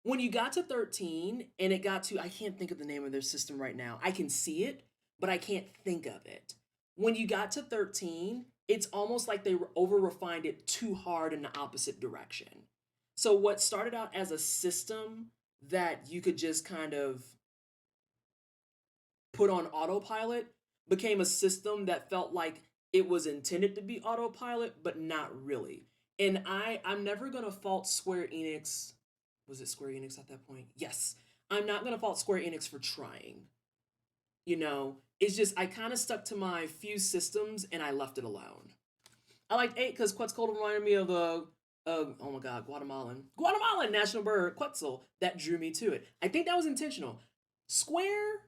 Speaker 2: When you got to 13 and it got to, I can't think of the name of their system right now. I can see it, but I can't think of it. When you got to 13, it's almost like they over refined it too hard in the opposite direction. So what started out as a system that you could just kind of put on autopilot became a system that felt like it was intended to be autopilot, but not really. And I'm never gonna fault Square Enix. Was it Square Enix at that point? Yes. I'm not gonna fault Square Enix for trying. You know, it's just I kind of stuck to my few systems and I left it alone. I liked 8 because Quetzalcoatl reminded me of the oh my god, Guatemalan national bird Quetzal. That drew me to it. I think that was intentional. Square,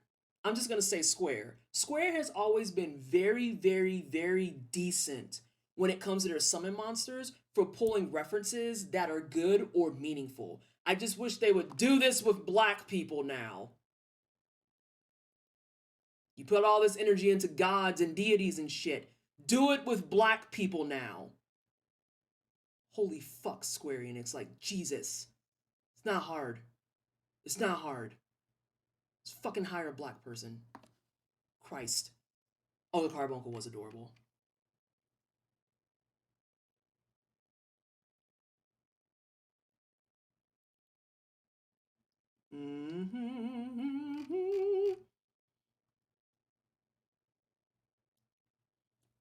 Speaker 2: I'm just gonna say Square. Square has always been very, very, very decent when it comes to their summon monsters for pulling references that are good or meaningful. I just wish they would do this with black people now. You put all this energy into gods and deities and shit. Do it with black people now. Holy fuck, Square Enix. Like, Jesus. It's not hard. It's not hard. Just fucking hire a black person. Christ. Oh, the carbuncle was adorable.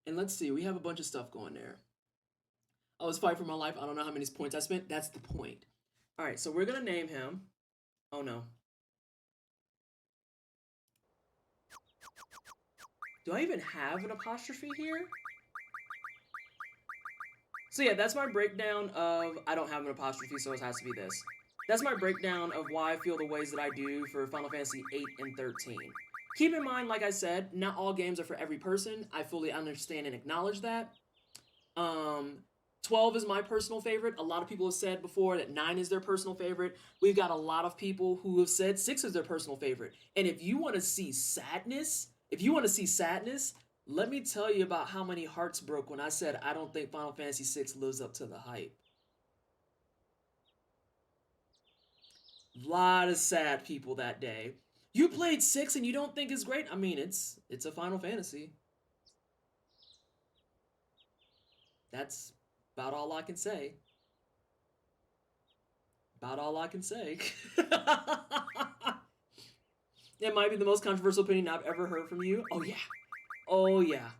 Speaker 2: And let's see, we have a bunch of stuff going there. I was fighting for my life. I don't know how many points I spent. That's the point. All right, so we're gonna name him. Oh no. Do I even have an apostrophe here? So yeah, that's my breakdown of, I don't have an apostrophe, so it has to be this. That's my breakdown of why I feel the ways that I do for Final Fantasy 8 and 13. Keep in mind, like I said, not all games are for every person. I fully understand and acknowledge that. 12 is my personal favorite. A lot of people have said before that 9 is their personal favorite. We've got a lot of people who have said 6 is their personal favorite. And if you want to see sadness, let me tell you about how many hearts broke when I said I don't think Final Fantasy VI lives up to the hype. A lot of sad people that day. You played 6 and you don't think it's great? I mean, it's a Final Fantasy. That's about all I can say. About all I can say. It might be the most controversial opinion I've ever heard from you. Oh yeah. Oh yeah.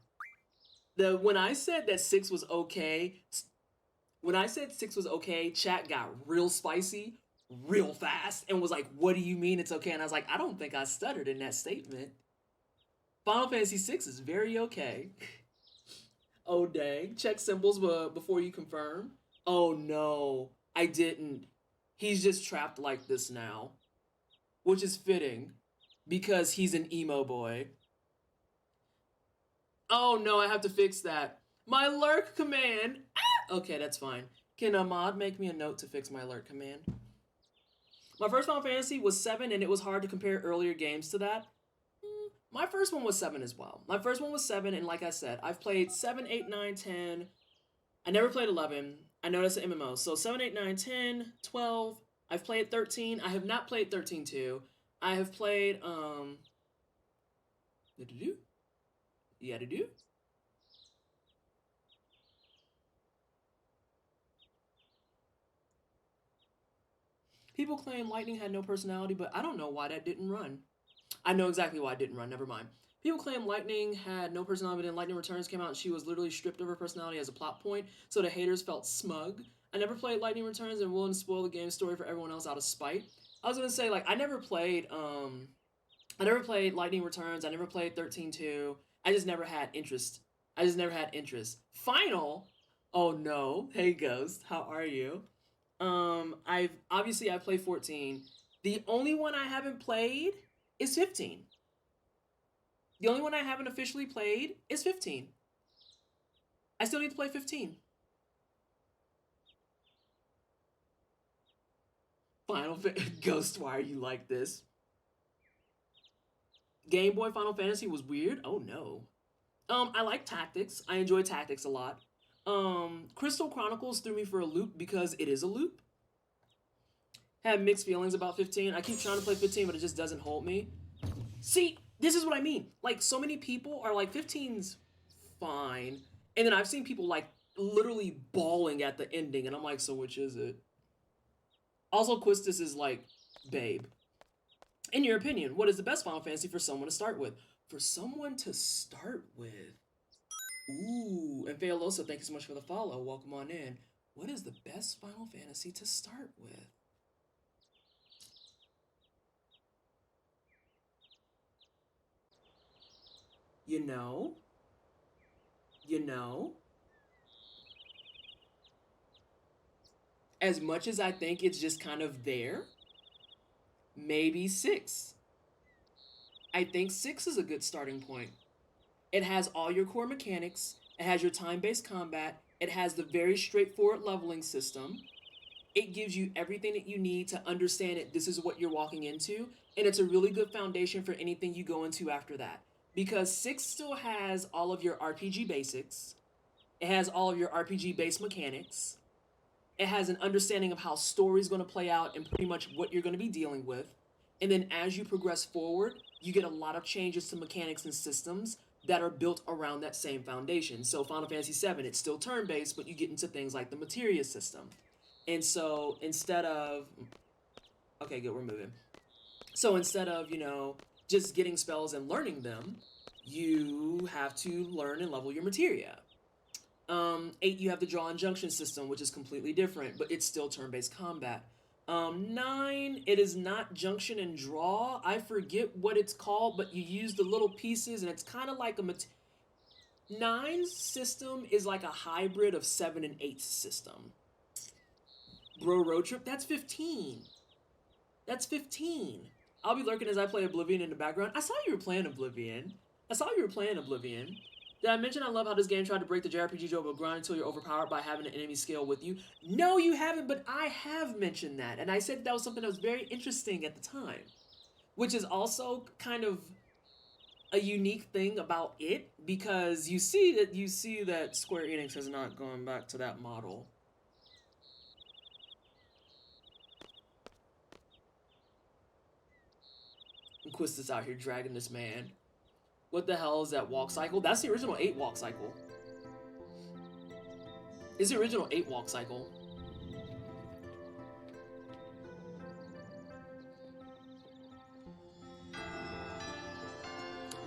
Speaker 2: When I said that 6 was okay, chat got real spicy real fast and was like, what do you mean it's okay? And I was like, I don't think I stuttered in that statement. Final Fantasy VI is very okay. Oh dang. Check symbols before you confirm. Oh no, I didn't. He's just trapped like this now. Which is fitting, because he's an emo boy. Oh no, I have to fix that. My lurk command! Ah! Okay, that's fine. Can a mod make me a note to fix my lurk command? My first Final Fantasy was 7, and it was hard to compare earlier games to that. My first one was 7 as well. My first one was 7, and like I said, I've played 7, 8, 9, 10. I never played 11. I know that's an MMO. So 7, 8, 9, 10, 12. I've played 13. I have not played 13-2. I have played, Yeah, People claim Lightning had no personality, but I don't know why that didn't run. I know exactly why it didn't run, never mind. People claim Lightning had no personality, but then Lightning Returns came out and she was literally stripped of her personality as a plot point, so the haters felt smug. I never played Lightning Returns and willing to spoil the game story for everyone else out of spite. I was gonna say, like, I never played Lightning Returns, I never played 13-2. I just never had interest. Final? Oh no. Hey Ghost, how are you? I played 14. The only one I haven't played is 15. The only one I haven't officially played is 15. I still need to play 15. Ghost, why are you like this? Game Boy Final Fantasy was weird? Oh no. I like tactics. I enjoy tactics a lot. Crystal Chronicles threw me for a loop because it is a loop. Have mixed feelings about 15. I keep trying to play 15, but it just doesn't hold me. See, this is what I mean. Like, so many people are like, 15's fine. And then I've seen people, like, literally bawling at the ending, and I'm like, so which is it? Also, Quistis is like, babe. In your opinion, what is the best Final Fantasy for someone to start with? For someone to start with? Ooh, and Feoloso, thank you so much for the follow. Welcome on in. What is the best Final Fantasy to start with? You know? As much as I think it's just kind of there, maybe 6. I think 6 is a good starting point. It has all your core mechanics. It has your time-based combat. It has the very straightforward leveling system. It gives you everything that you need to understand it. This is what you're walking into. And it's a really good foundation for anything you go into after that. Because 6 still has all of your RPG basics. It has all of your RPG-based mechanics. It has an understanding of how story's going to play out and pretty much what you're going to be dealing with. And then as you progress forward, you get a lot of changes to mechanics and systems that are built around that same foundation. So Final Fantasy VII, it's still turn-based, but you get into things like the materia system. And so instead of... Okay, good, we're moving. So instead of, just getting spells and learning them, you have to learn and level your materia. 8, you have the draw and junction system, which is completely different, but it's still turn-based combat. 9, it is not junction and draw. I forget what it's called, but you use the little pieces, and it's kind of like a... 9's system is like a hybrid of 7 and 8's system. Bro Road Trip, that's 15. That's 15. I'll be lurking as I play Oblivion in the background. I saw you were playing Oblivion. Did I mention I love how this game tried to break the JRPG joke of grind until you're overpowered by having an enemy scale with you? No, you haven't, but I have mentioned that. And I said that was something that was very interesting at the time. Which is also kind of a unique thing about it, because you see that Square Enix has not gone back to that model. And Quistis out here dragging this man. What the hell is that walk cycle? That's the original 8 walk cycle. It's the original 8 walk cycle.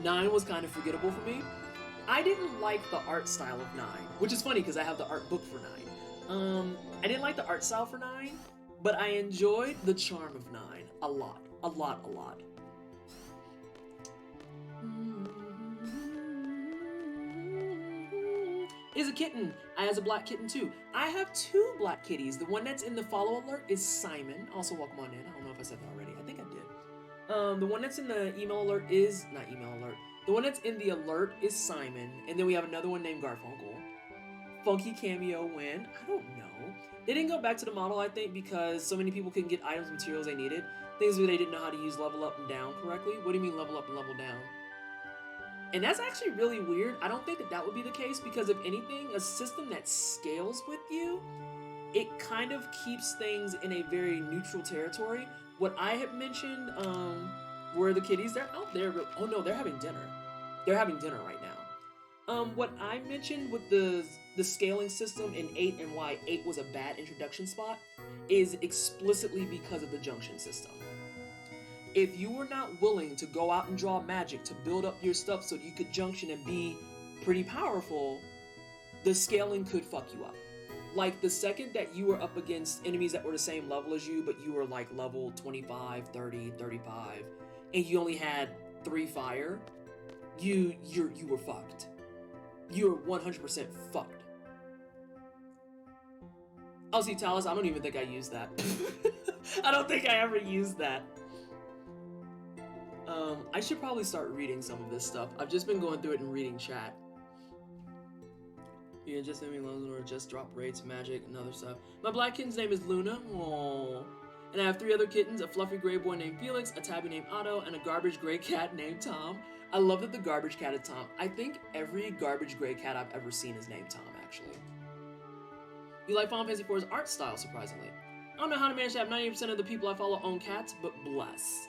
Speaker 2: Nine was kind of forgettable for me. I didn't like the art style of 9, which is funny because I have the art book for 9. I didn't like the art style for 9, but I enjoyed the charm of 9 a lot. Is a kitten. I has a black kitten too. I have 2 black kitties. The one that's in the follow alert is Simon. Also, welcome on in. I don't know if I said that already. I think I did. The one that's in the email alert is not email alert. The one that's in the alert is Simon, and then we have another one named Garfunkel. Funky cameo win. I don't know. They didn't go back to the model, I think, because so many people couldn't get items and materials they needed. Things where they didn't know how to use level up and down correctly. What do you mean level up and level down? And that's actually really weird. I don't think that would be the case, because if anything, a system that scales with you, it kind of keeps things in a very neutral territory. What I had mentioned were the kitties. They're out there. Oh no, they're having dinner. They're having dinner right now. What I mentioned with the scaling system in 8 and why 8 was a bad introduction spot is explicitly because of the junction system. If you were not willing to go out and draw magic to build up your stuff so you could junction and be pretty powerful, the scaling could fuck you up. Like, the second that you were up against enemies that were the same level as you, but you were like level 25, 30, 35, and you only had 3 fire, you were fucked. You were 100% fucked. Oh, see, Talos, I don't even think I used that. I don't think I ever used that. I should probably start reading some of this stuff. I've just been going through it and reading chat. Yeah, just enemy loans or just drop rates, magic, and other stuff. My black kitten's name is Luna. Aww. And I have 3 other kittens, a fluffy gray boy named Felix, a tabby named Otto, and a garbage gray cat named Tom. I love that the garbage cat is Tom. I think every garbage gray cat I've ever seen is named Tom, actually. You like Final Fantasy IV's art style, surprisingly. I don't know how to manage to have 90% of the people I follow own cats, but bless.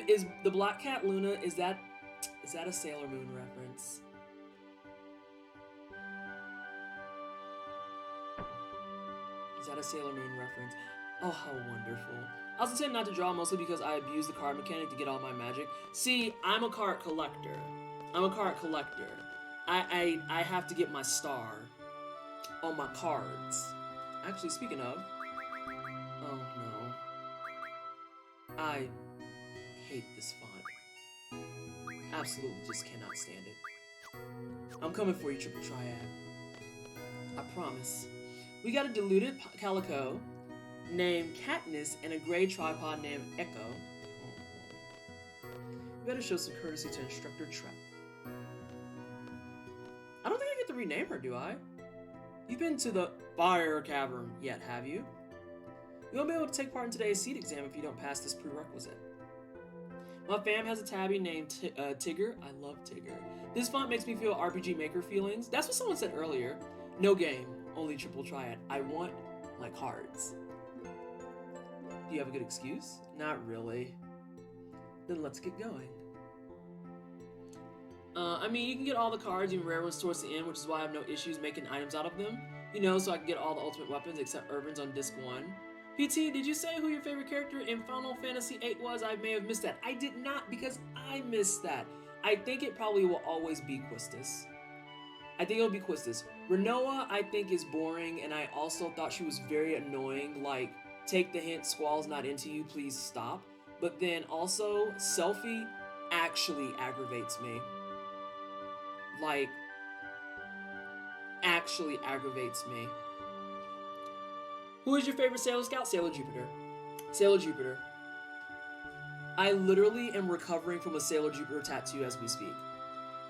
Speaker 2: Is the black cat Luna, is that a Sailor Moon reference? Is that a Sailor Moon reference? Oh, how wonderful. I also tend not to draw mostly because I abuse the card mechanic to get all my magic. See, I'm a card collector. I have to get my star on my cards. Actually, speaking of... Oh, no. I hate this font. Absolutely just cannot stand it. I'm coming for you, Triple Triad. I promise. We got a diluted calico named Katniss and a gray tripod named Echo. You better show some courtesy to Instructor Trap. I don't think I get to rename her, do I? You've been to the Fire Cavern yet, have you? You won't be able to take part in today's seed exam if you don't pass this prerequisite. My fam has a tabby named Tigger. I love Tigger. This font makes me feel RPG Maker feelings. That's what someone said earlier. No game, only Triple Triad. I want my cards. Do you have a good excuse? Not really. Then let's get going. I mean, you can get all the cards, even rare ones, towards the end, which is why I have no issues making items out of them. You know, so I can get all the ultimate weapons except Irvin's on disc 1. PT, did you say who your favorite character in Final Fantasy VIII was? I may have missed that. I did not, because I missed that. I think it probably will always be Quistis. I think it'll be Quistis. Renoa, I think, is boring, and I also thought she was very annoying. Like, take the hint, Squall's not into you, please stop. But then also, Selphie actually aggravates me. Like, actually aggravates me. Who is your favorite Sailor Scout? Sailor Jupiter. Sailor Jupiter. I literally am recovering from a Sailor Jupiter tattoo as we speak.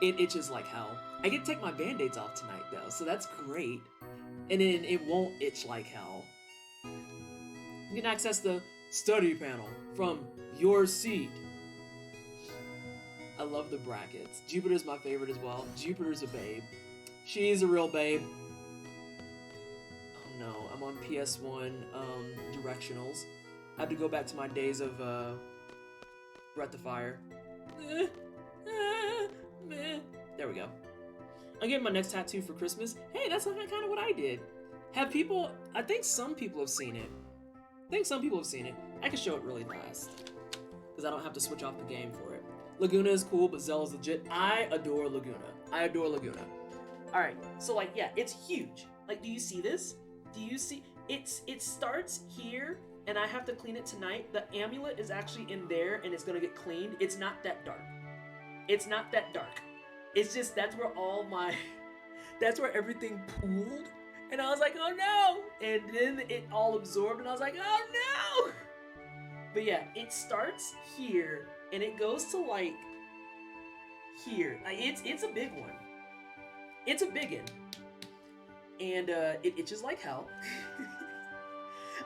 Speaker 2: It itches like hell. I get to take my band-aids off tonight though, so that's great. And then it won't itch like hell. You can access the study panel from your seat. I love the brackets. Jupiter's my favorite as well. Jupiter's a babe. She's a real babe. Oh no, I'm on PS1 directionals. I have to go back to my days of Breath of Fire. There we go. I'm getting my next tattoo for Christmas. Hey, that's kind of what I did. Have people... I think some people have seen it. I can show it really fast. Because I don't have to switch off the game for it. Laguna is cool, but Zella's legit. I adore Laguna. Alright, so like, yeah, it's huge. Like, do you see this? Do you see? It starts here, and I have to clean it tonight. The amulet is actually in there, and it's gonna get cleaned. It's not that dark. It's just, that's where everything pooled. And I was like, oh no! And then it all absorbed, and I was like, oh no! But yeah, it starts here, and it goes to like here. It's a big one. It's a biggin. And it itches like hell.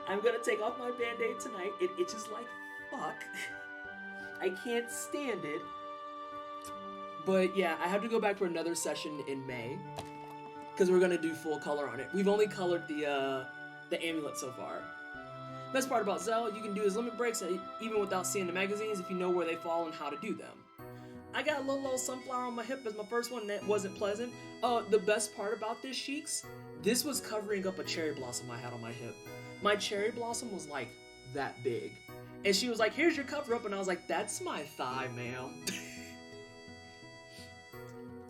Speaker 2: I'm gonna take off my band-aid tonight. It itches like fuck. I can't stand it. But yeah, I have to go back for another session in May. Because we're gonna do full color on it. We've only colored the amulet so far. Best part about Zell, you can do his limit breaks even without seeing the magazines if you know where they fall and how to do them. I got a little sunflower on my hip as my first one, and that wasn't pleasant. The best part about this, Sheiks, this was covering up a cherry blossom I had on my hip. My cherry blossom was like that big. And she was like, here's your cover up, and I was like, that's my thigh, ma'am.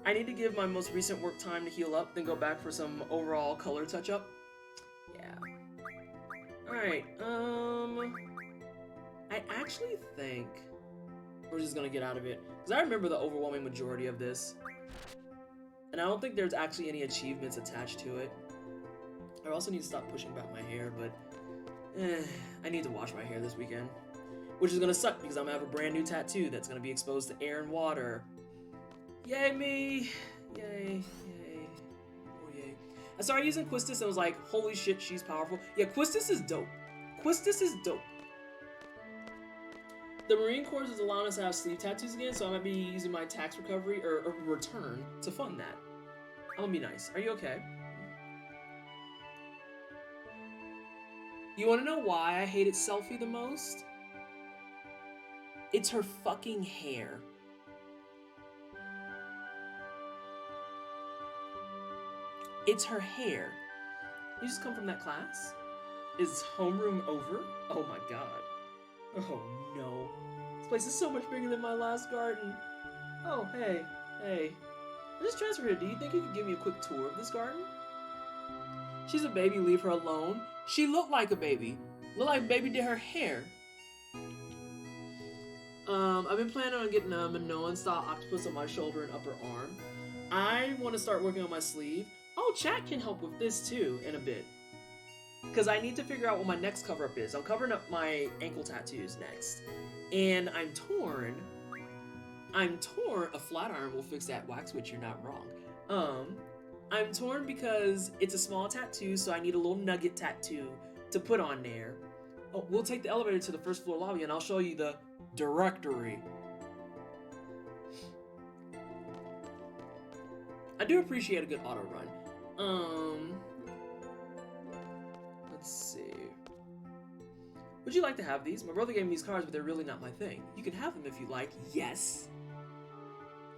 Speaker 2: I need to give my most recent work time to heal up, then go back for some overall color touch-up. Yeah. Alright, I actually think we're just gonna get out of it. Because I remember the overwhelming majority of this. And I don't think there's actually any achievements attached to it. I also need to stop pushing back my hair, but I need to wash my hair this weekend. Which is gonna suck because I'm gonna have a brand new tattoo that's gonna be exposed to air and water. Yay me! Yay, yay, oh yay. I started using Quistis and was like, holy shit, she's powerful. Yeah, Quistis is dope. Quistis is dope. The Marine Corps is allowing us to have sleeve tattoos again, so I might be using my tax recovery or return to fund that. I'm gonna be nice. Are you okay? You wanna know why I hated Selfie the most? It's her fucking hair. It's her hair. You just come from that class? Is homeroom over? Oh my god. Oh no. This place is so much bigger than my last garden. Oh, hey. Hey. I just transferred here. Do you think you could give me a quick tour of this garden? She's a baby. Leave her alone. She looked like a baby. Looked like baby did her hair. I've been planning on getting a Minoan-style octopus on my shoulder and upper arm. I want to start working on my sleeve. Oh, chat can help with this too in a bit. Because I need to figure out what my next cover-up is. I'm covering up my ankle tattoos next. And I'm torn. A flat iron will fix that wax switch, you're not wrong. I'm torn because it's a small tattoo, so I need a little nugget tattoo to put on there. Oh, we'll take the elevator to the first floor lobby and I'll show you the directory. I do appreciate a good auto run. Let's see. Would you like to have these? My brother gave me these cards, but they're really not my thing. You can have them if you like. Yes.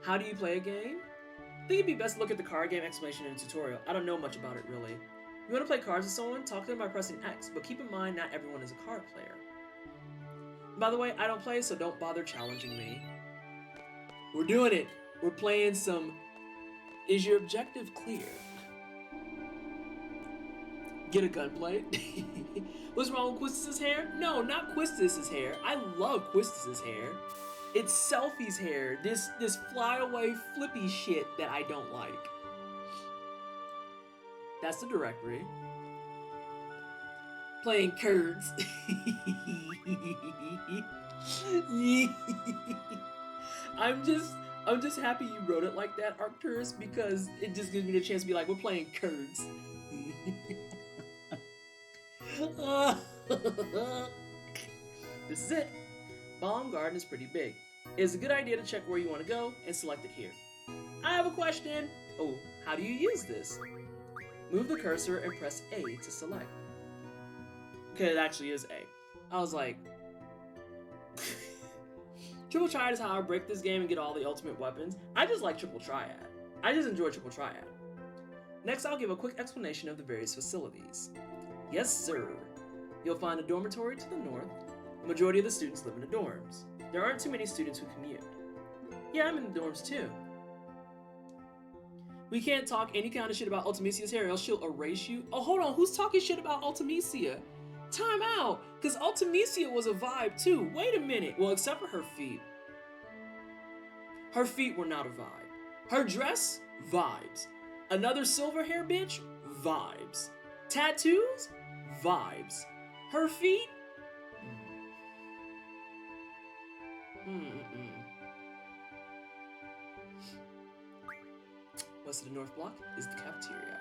Speaker 2: How do you play a game? I think it'd be best to look at the card game explanation in a tutorial. I don't know much about it, really. You want to play cards with someone? Talk to them by pressing X, but keep in mind not everyone is a card player. By the way, I don't play, so don't bother challenging me. We're doing it. We're playing some... Is your objective clear? Get a gunblade? What's wrong with Quistis's hair? No, not Quistis's hair. I love Quistis's hair. It's Selfie's hair. This flyaway flippy shit that I don't like. That's the directory. Playing curds. I'm just happy you wrote it like that, Arcturus, because it just gives me the chance to be like, we're playing curds. This is it. Bomb Garden is pretty big. It's a good idea to check where you want to go and select it here. I have a question. Oh, how do you use this? Move the cursor and press A to select. Okay, it actually is A. I was like... Triple Triad is how I break this game and get all the ultimate weapons. I just like Triple Triad. I just enjoy Triple Triad. Next, I'll give a quick explanation of the various facilities. Yes, sir. You'll find a dormitory to the north. The majority of the students live in the dorms. There aren't too many students who commute. Yeah, I'm in the dorms too. We can't talk any kind of shit about Ultimecia's hair, else she'll erase you. Oh, hold on, who's talking shit about Ultimecia? Time out, because Ultimecia was a vibe too. Wait a minute. Well, except for her feet. Her feet were not a vibe. Her dress? Vibes. Another silver hair bitch? Vibes. Tattoos? Vibes. Her feet? West of the North Block is the cafeteria.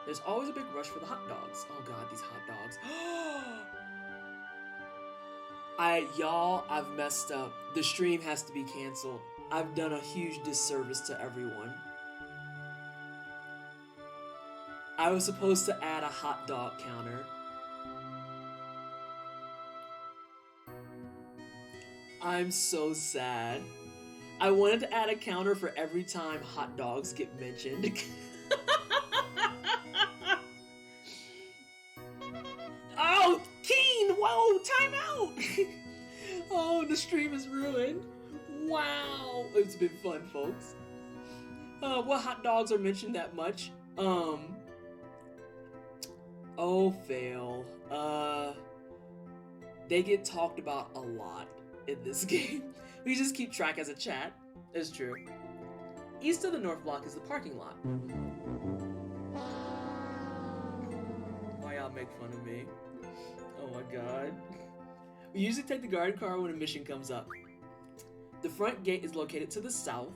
Speaker 2: There's always a big rush for the hot dogs. Oh god, these hot dogs. I've messed up. The stream has to be canceled. I've done a huge disservice to everyone. I was supposed to add a hot dog counter. I'm so sad. I wanted to add a counter for every time hot dogs get mentioned. Oh, Keen! Whoa, time out! Oh, the stream is ruined. Wow. It's been fun, folks. What hot dogs are mentioned that much? Oh, fail. They get talked about a lot in this game. We just keep track as a chat. It's true. East of the North Block is the parking lot. Why y'all make fun of me? Oh my god. We usually take the guard car when a mission comes up. The front gate is located to the south.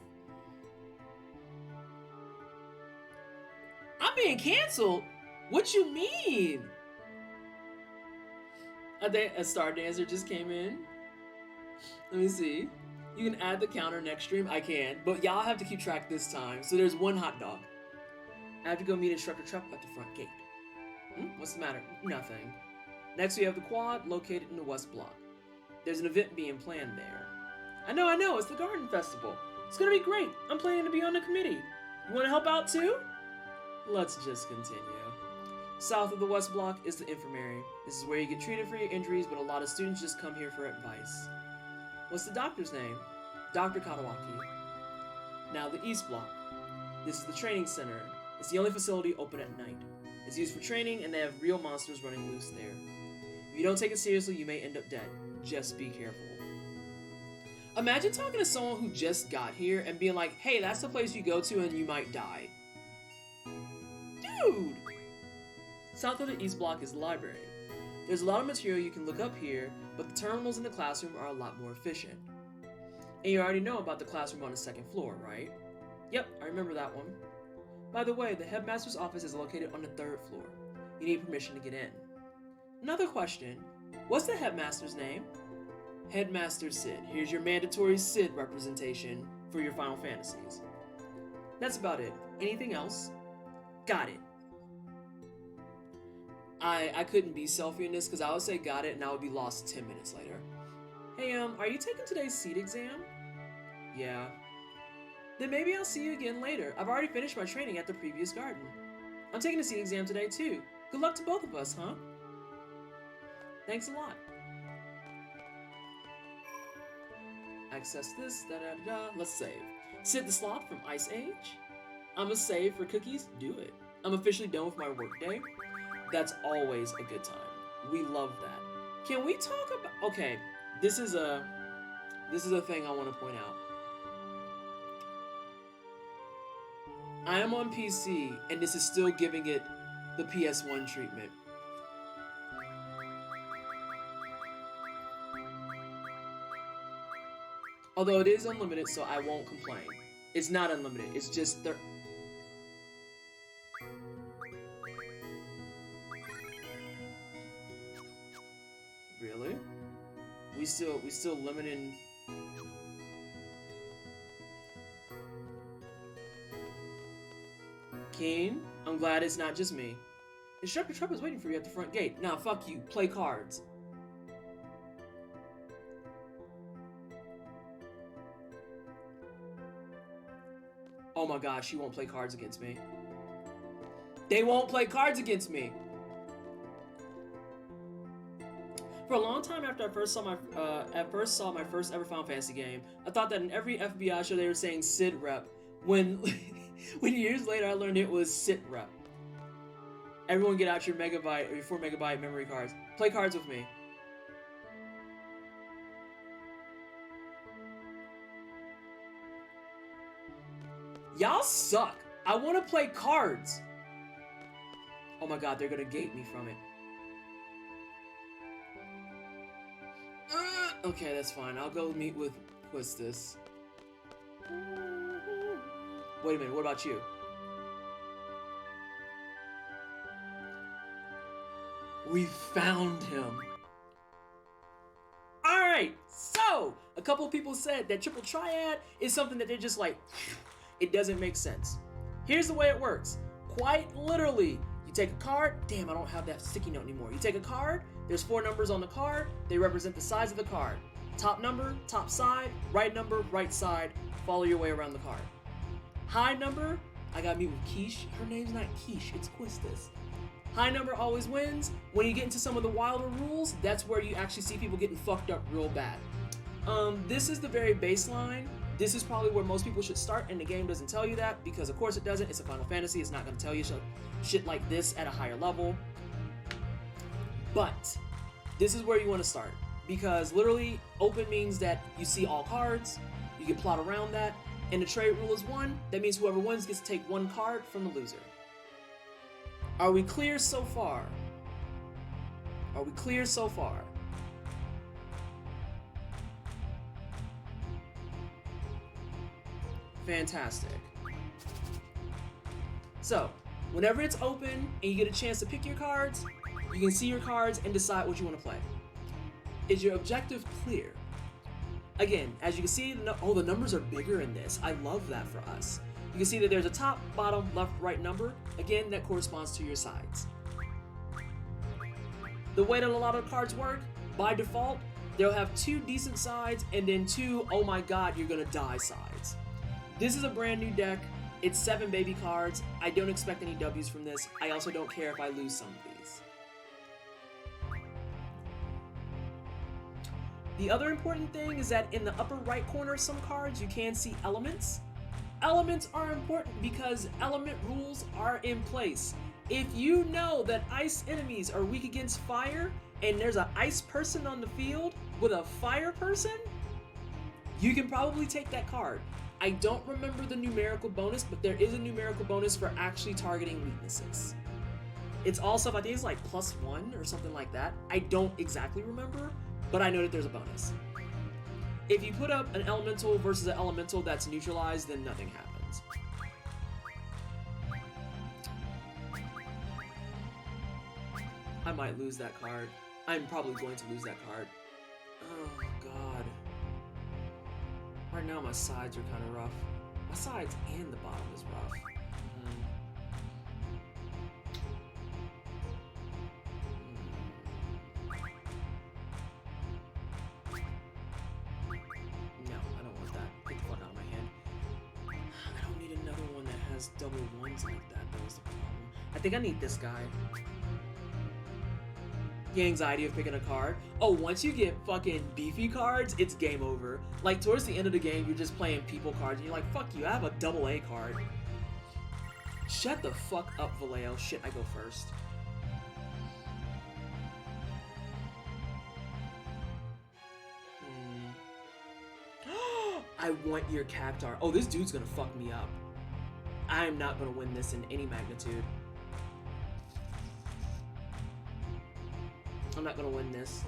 Speaker 2: I'm being canceled? What you mean? I think a Star Dancer just came in. Let me see. You can add the counter next stream. I can, but y'all have to keep track this time. So there's one hot dog. I have to go meet Instructor Trupp at the front gate. What's the matter? Nothing. Next we have the quad located in the West Block. There's an event being planned there. I know, it's the Garden Festival. It's gonna be great. I'm planning to be on the committee. You wanna help out too? Let's just continue. South of the West Block is the infirmary. This is where you get treated for your injuries, but a lot of students just come here for advice. What's the doctor's name? Dr. Katawaki. Now the East Block. This is the training center. It's the only facility open at night. It's used for training, and they have real monsters running loose there. If you don't take it seriously, you may end up dead. Just be careful. Imagine talking to someone who just got here and being like, hey, that's the place you go to and you might die. Dude! South of the East Block is the library. There's a lot of material you can look up here, but the terminals in the classroom are a lot more efficient. And you already know about the classroom on the second floor, right? Yep, I remember that one. By the way, the headmaster's office is located on the third floor. You need permission to get in. Another question, what's the headmaster's name? Headmaster Sid. Here's your mandatory Sid representation for your Final Fantasies. That's about it. Anything else? Got it. I couldn't be selfie in this because I would say got it and I would be lost 10 minutes later. Hey, are you taking today's seat exam? Yeah. Then maybe I'll see you again later. I've already finished my training at the previous garden. I'm taking the seat exam today too. Good luck to both of us, huh? Thanks a lot. Access this, da-da-da-da. Let's save. Sid the Sloth from Ice Age. I'm a save for cookies. Do it. I'm officially done with my workday. That's always a good time. We love that. Can we talk about... Okay, this is a thing I want to point out. I am on PC, and this is still giving it the PS1 treatment. Although it is unlimited, so I won't complain. It's not unlimited, it's just Really? We still limiting... Keen, I'm glad it's not just me. Instructor Trupp is waiting for you at the front gate. Nah, fuck you. Play cards. Oh my gosh, she won't play cards against me. They won't play cards against me. For a long time after I first saw my first ever Final Fantasy game, I thought that in every FBI show they were saying Sid Rep, when years later I learned it was Sit Rep. Everyone get out your megabyte or your 4 megabyte memory cards. Play cards with me. Y'all suck. I want to play cards. Oh my god, they're gonna gate me from it. Okay, that's fine. I'll go meet with Quistis. Wait a minute, what about you? We found him. Alright, so a couple of people said that triple triad is something that they're just like, it doesn't make sense. Here's the way it works. Quite literally, you take a card. Damn, I don't have that sticky note anymore. You take a card, there's 4 numbers on the card, they represent the size of the card. Top number, top side, right number, right side, follow your way around the card. High number, I gotta meet with Quiche. Her name's not Quiche, it's Quistis. High number always wins. When you get into some of the wilder rules, that's where you actually see people getting fucked up real bad. This is the very baseline. This is probably where most people should start, and the game doesn't tell you that, because of course it doesn't. It's a Final Fantasy, it's not gonna tell you shit like this at a higher level. But this is where you wanna start, because literally, open means that you see all cards, you can plot around that, and the trade rule is 1, that means whoever wins gets to take 1 card from the loser. Are we clear so far? Are we clear so far? Fantastic. So, whenever it's open and you get a chance to pick your cards, you can see your cards and decide what you want to play. Is your objective clear? Again, as you can see, the numbers are bigger in this. I love that for us. You can see that there's a top, bottom, left, right number. Again, that corresponds to your sides. The way that a lot of cards work, by default, they'll have 2 decent sides and then 2, oh my god, you're gonna die sides. This is a brand new deck. It's 7 baby cards. I don't expect any W's from this. I also don't care if I lose some of these. The other important thing is that in the upper right corner of some cards, you can see elements. Elements are important because element rules are in place. If you know that ice enemies are weak against fire, and there's an ice person on the field with a fire person, you can probably take that card. I don't remember the numerical bonus, but there is a numerical bonus for actually targeting weaknesses. It's also, I think it's like +1 or something like that. I don't exactly remember, but I know that there's a bonus. If you put up an elemental versus an elemental that's neutralized, then nothing happens. I might lose that card. I'm probably going to lose that card. Oh god. Right now my sides are kind of rough. My sides and the bottom is rough. No, I don't want that. Get the fuck out of my hand. I don't need another one that has double ones like that. That was the problem. I think I need this guy. The anxiety of picking a card. Oh, once you get fucking beefy cards, it's game over. Like, towards the end of the game, you're just playing people cards, and you're like, fuck you, I have a AA card. Shut the fuck up, Vallejo. Shit, I go first. I want your Cactar. Oh, this dude's gonna fuck me up. I'm not gonna win this in any magnitude. I'm not gonna win this.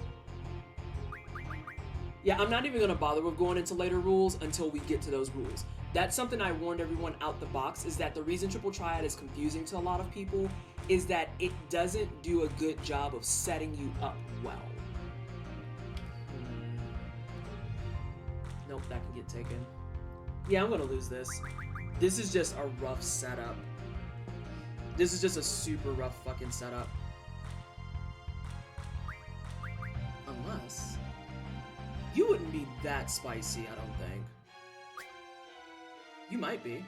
Speaker 2: Yeah, I'm not even gonna bother with going into later rules until we get to those rules. That's something I warned everyone out the box, is that the reason Triple Triad is confusing to a lot of people is that it doesn't do a good job of setting you up well. Nope, that can get taken. Yeah, I'm gonna lose this. This is just a rough setup. This is just a super rough fucking setup. Unless... You wouldn't be that spicy, I don't think. You might be.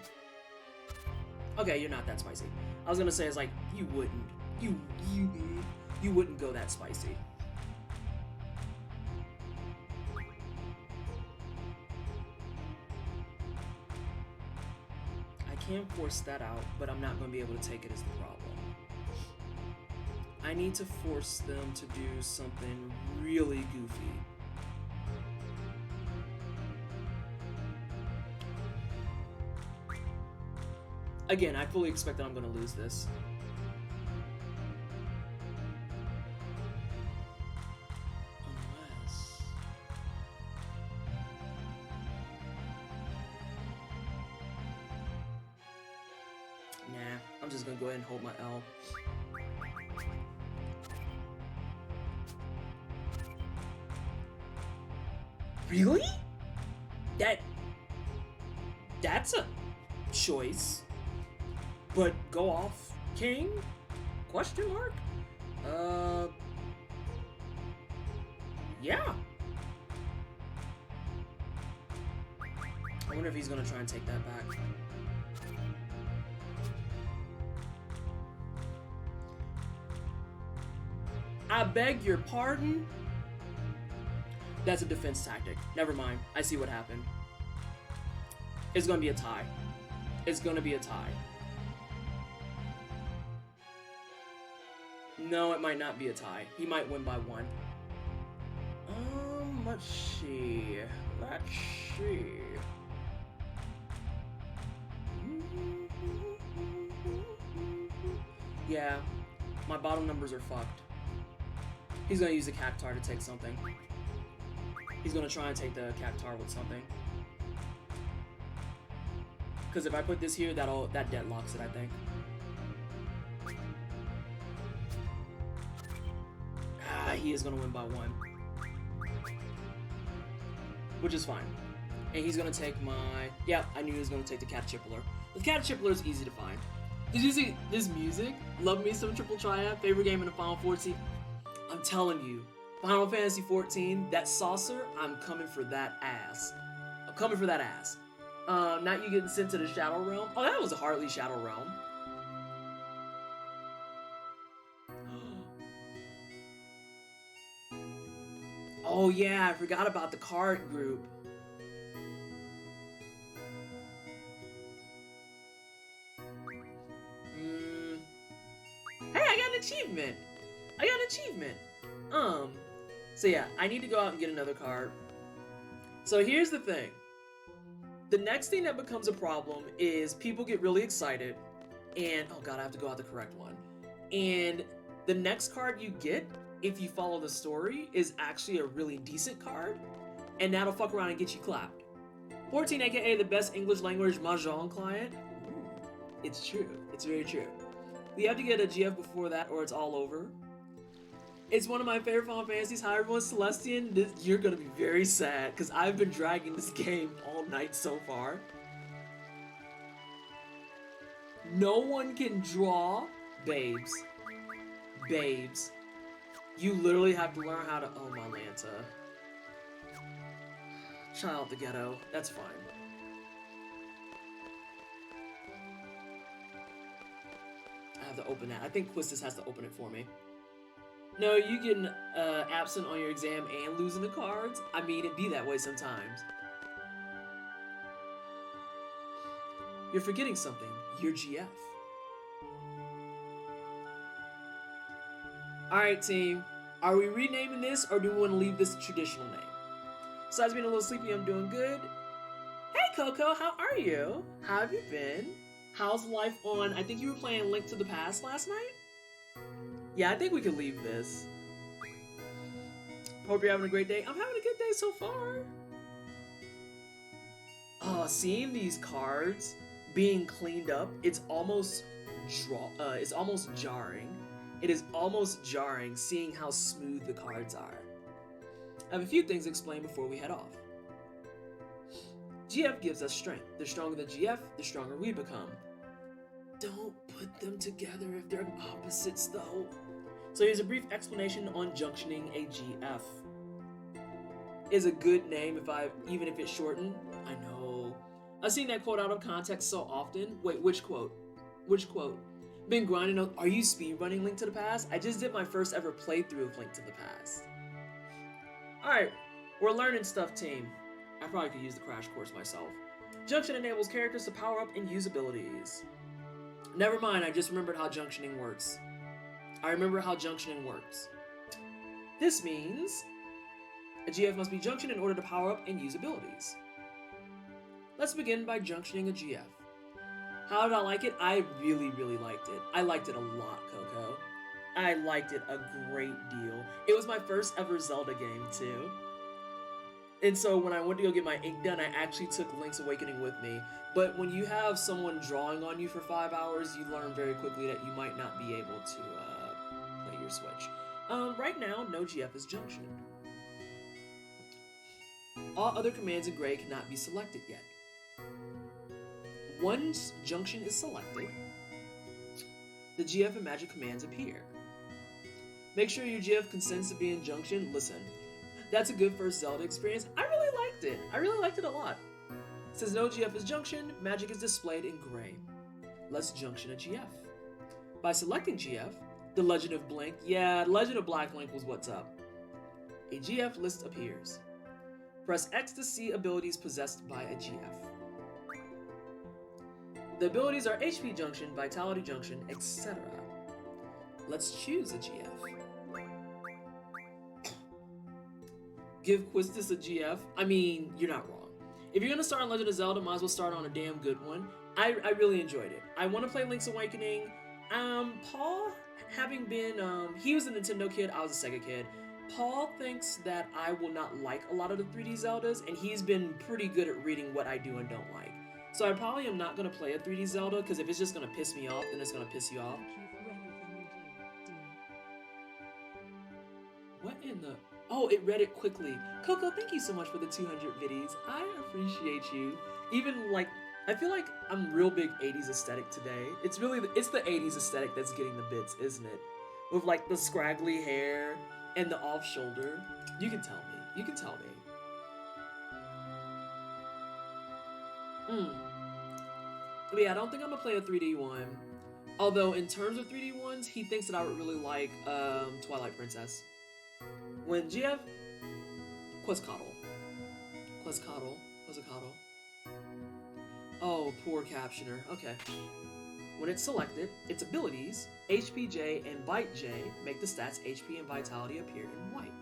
Speaker 2: Okay, you're not that spicy. I was gonna say, it's like, you wouldn't. You wouldn't go that spicy. I can force that out, but I'm not gonna be able to take it as the problem. I need to force them to do something really goofy. Again, I fully expect that I'm gonna lose this. Unless... Nah, I'm just gonna go ahead and hold my L. Really? That's a choice. But go off king? Question mark? Yeah. I wonder if he's gonna try and take that back. I beg your pardon? That's a defense tactic. Never mind. I see what happened. It's gonna be a tie. It's gonna be a tie. No, it might not be a tie. He might win by 1. Let's see. Let's see. Yeah, my bottom numbers are fucked. He's gonna use the Cactar to take something. He's gonna try and take the Cactar with something. Because if I put this here, that deadlocks it, I think. He is gonna win by 1. which is fine. And he's gonna take my... Yeah, I knew he was gonna take the Caterpillar. The Caterpillar is easy to find. Did you see this music? Love me some Triple Triad, favorite game in the Final 14. I'm telling you, Final Fantasy 14, that saucer, I'm coming for that ass. I'm coming for that ass. Now you getting sent to the Shadow Realm. Oh, that was a Hartley Shadow Realm. Oh yeah, I forgot about the card group. Hey, I got an achievement. So yeah, I need to go out and get another card. So here's the thing. The next thing that becomes a problem is people get really excited and, oh god, I have to go out the correct one. And the next card you get, if you follow the story, is actually a really decent card, and that'll fuck around and get you clapped. 14, aka the best English language Mahjong client. It's true. It's very true. We have to get a GF before that or it's all over. It's one of my favorite Final Fantasies. Hi everyone, Celestian. You're gonna be very sad because I've been dragging this game all night so far. No one can draw, babes. Babes. You literally have to learn how to... Oh, my Lanta. Child the ghetto. That's fine. I have to open that. I think Quistis has to open it for me. No, you getting absent on your exam and losing the cards? I mean, it be that way sometimes. You're forgetting something. Your GF. Alright, team. Are we renaming this, or do we want to leave this a traditional name? Besides being a little sleepy, I'm doing good. Hey, Coco, how are you? How have you been? How's life on... I think you were playing Link to the Past last night? Yeah, I think we could leave this. Hope you're having a great day. I'm having a good day so far. Oh, seeing these cards being cleaned up, it's almost jarring. It is almost jarring seeing how smooth the cards are. I have a few things to explain before we head off. GF gives us strength. The stronger the GF, the stronger we become. Don't put them together if they're opposites though. So here's a brief explanation on junctioning a GF. Is a good name even if it's shortened. I know. I've seen that quote out of context so often. Wait, which quote? Which quote? Been grinding on... Are you speedrunning Link to the Past? I just did my first ever playthrough of Link to the Past. Alright, we're learning stuff, team. I probably could use the crash course myself. Junction enables characters to power up and use abilities. Never mind, I just remembered how junctioning works. This means a GF must be junctioned in order to power up and use abilities. Let's begin by junctioning a GF. How did I like it? I really, really liked it. I liked it a lot, Coco. I liked it a great deal. It was my first ever Zelda game, too. And so when I went to go get my ink done, I actually took Link's Awakening with me. But when you have someone drawing on you for 5 hours, you learn very quickly that you might not be able to play your Switch. Right now, no GF is junctioned. All other commands in gray cannot be selected yet. Once junction is selected, the GF and magic commands appear. Make sure your GF consents to be in junction. Listen, that's a good first Zelda experience. I really liked it. I really liked it a lot. Since no GF is junction, magic is displayed in gray. Let's junction a GF. By selecting GF, the Legend of Blink, yeah, Legend of Black Link was what's up. A GF list appears. Press X to see abilities possessed by a GF. The abilities are HP Junction, Vitality Junction, etc. Let's choose a GF. Give Quistis a GF? I mean, you're not wrong. If you're gonna start on Legend of Zelda, might as well start on a damn good one. I really enjoyed it. I want to play Link's Awakening. Paul, having been, he was a Nintendo kid, I was a Sega kid. Paul thinks that I will not like a lot of the 3D Zeldas, and he's been pretty good at reading what I do and don't like. So I probably am not going to play a 3D Zelda, because if it's just going to piss me off, then it's going to piss you off.
Speaker 1: Thank you for everything you do, dear.
Speaker 2: What in the... Oh, it read it quickly. Coco, thank you so much for the 200 biddies. I appreciate you. Even, like, I feel like I'm real big 80s aesthetic today. It's the 80s aesthetic that's getting the bits, isn't it? With, like, the scraggly hair and the off-shoulder. You can tell me. You can tell me. But yeah, I don't think I'm gonna play a 3D one. Although, in terms of 3D ones, he thinks that I would really like Twilight Princess. When GF... Quetzalcoatl. Oh, poor captioner. Okay. When it's selected, its abilities, HPJ and VIII make the stats HP and Vitality appear in white.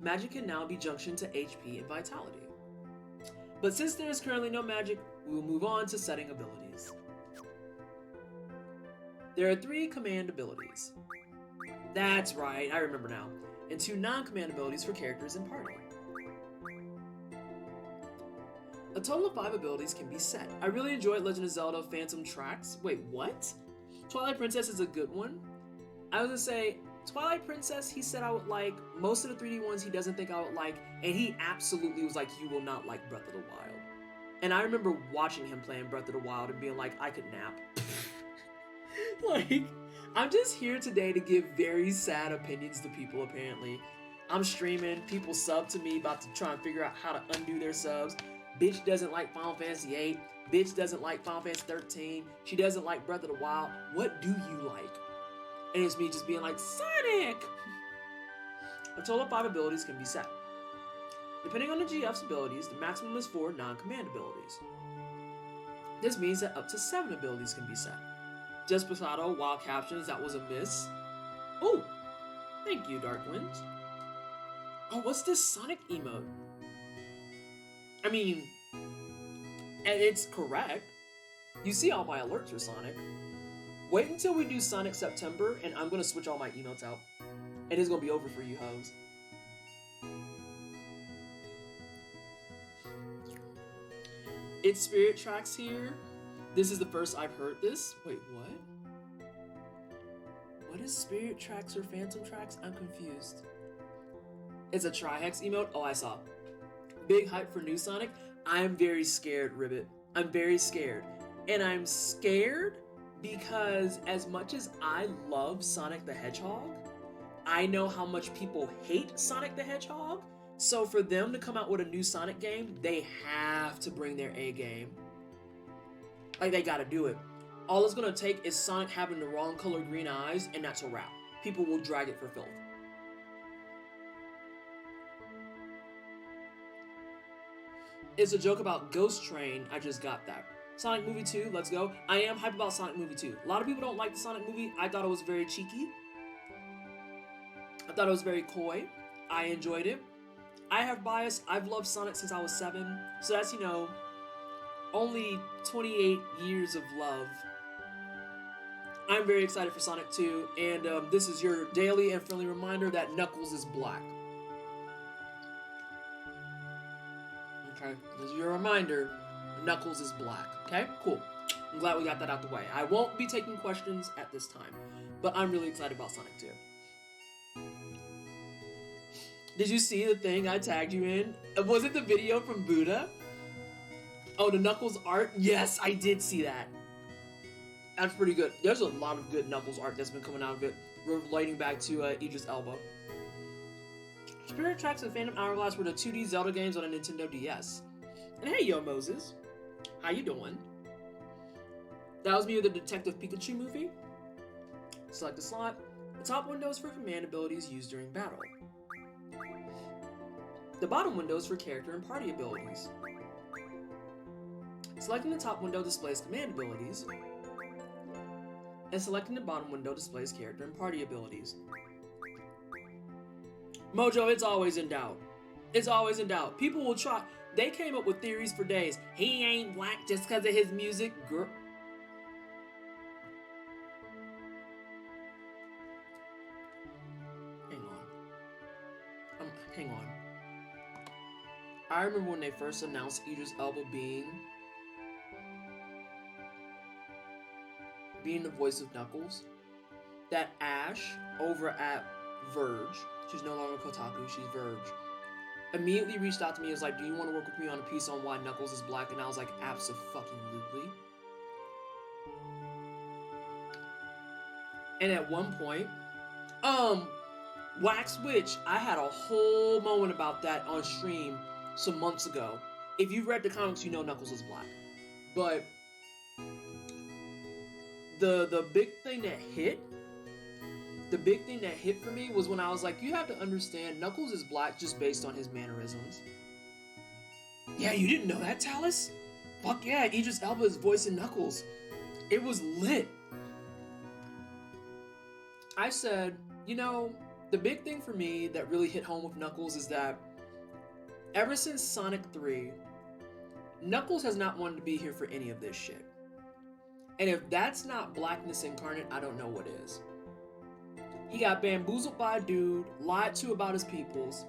Speaker 2: Magic can now be junctioned to HP and Vitality. But since there is currently no magic, we will move on to setting abilities. There are 3 command abilities. That's right, I remember now. And 2 non-command abilities for characters and party. A total of 5 abilities can be set. I really enjoyed Legend of Zelda Phantom Tracks. Wait, what? Twilight Princess is a good one. I was gonna say, Twilight Princess, he said I would like. Most of the 3D ones he doesn't think I would like. And he absolutely was like, you will not like Breath of the Wild. And I remember watching him playing Breath of the Wild and being like, I could nap. Like, I'm just here today to give very sad opinions to people, apparently. I'm streaming, people sub to me, about to try and figure out how to undo their subs. Bitch doesn't like Final Fantasy VIII. Bitch doesn't like Final Fantasy 13. She doesn't like Breath of the Wild. What do you like? And it's me just being like, Sonic! A total of 5 abilities can be set. Depending on the GF's abilities, the maximum is 4 non-command abilities. This means that up to 7 abilities can be set. Despacito, Wild Captions, that was a miss. Oh! Thank you, Dark Winds. Oh, what's this Sonic emote? I mean, and it's correct. You see all my alerts for Sonic. Wait until we do Sonic September, and I'm gonna switch all my emotes out. And it's gonna be over for you hoes. It's Spirit Tracks here. This is the first I've heard this. Wait, what? What is Spirit Tracks or Phantom Tracks? I'm confused. It's a Trihex emote? Oh, I saw. Big hype for new Sonic. I'm very scared, Ribbit. I'm very scared. And I'm scared because as much as I love Sonic the Hedgehog, I know how much people hate Sonic the Hedgehog. So for them to come out with a new Sonic game, they have to bring their A game. Like, they gotta do it. All it's gonna take is Sonic having the wrong color green eyes, and that's a wrap. People will drag it for filth. It's a joke about Ghost Train. I just got that. Sonic Movie 2, let's go. I am hype about Sonic Movie 2. A lot of people don't like the Sonic movie. I thought it was very cheeky. I thought it was very coy. I enjoyed it. I have bias. I've loved Sonic since I was 7. So that's, you know, only 28 years of love. I'm very excited for Sonic 2. And this is your daily and friendly reminder that Knuckles is black. Okay, this is your reminder, Knuckles is black. Okay, cool. I'm glad we got that out the way. I won't be taking questions at this time, but I'm really excited about Sonic 2. Did you see the thing I tagged you in? Was it the video from Buddha? Oh, the Knuckles art? Yes, I did see that. That's pretty good. There's a lot of good Knuckles art that's been coming out of it, relating back to Idris Elba. Spirit Tracks and Phantom Hourglass were the 2D Zelda games on a Nintendo DS. And hey, yo, Moses. How you doing? That was me with the Detective Pikachu movie. Select a slot. The top window is for command abilities used during battle. The bottom window is for character and party abilities. Selecting the top window displays command abilities. And selecting the bottom window displays character and party abilities. Mojo, it's always in doubt. It's always in doubt. People will try. They came up with theories for days. He ain't black just because of his music. Girl. Hang on. I remember when they first announced Idris Elba being the voice of Knuckles. That Ash over at Verge. She's no longer Kotaku, she's Verge. Immediately reached out to me and was like, do you want to work with me on a piece on why Knuckles is black? And I was like, abso-fucking-lutely. And at one point, Wax Witch, I had a whole moment about that on stream some months ago. If you've read the comics, you know Knuckles is black. But the big thing that hit for me was when I was like, you have to understand, Knuckles is black just based on his mannerisms. Yeah, you didn't know that, Talus? Fuck yeah, Idris Elba is voicing Knuckles. It was lit. I said, you know, the big thing for me that really hit home with Knuckles is that ever since Sonic 3, Knuckles has not wanted to be here for any of this shit. And if that's not blackness incarnate, I don't know what is. He got bamboozled by a dude, lied to about his peoples,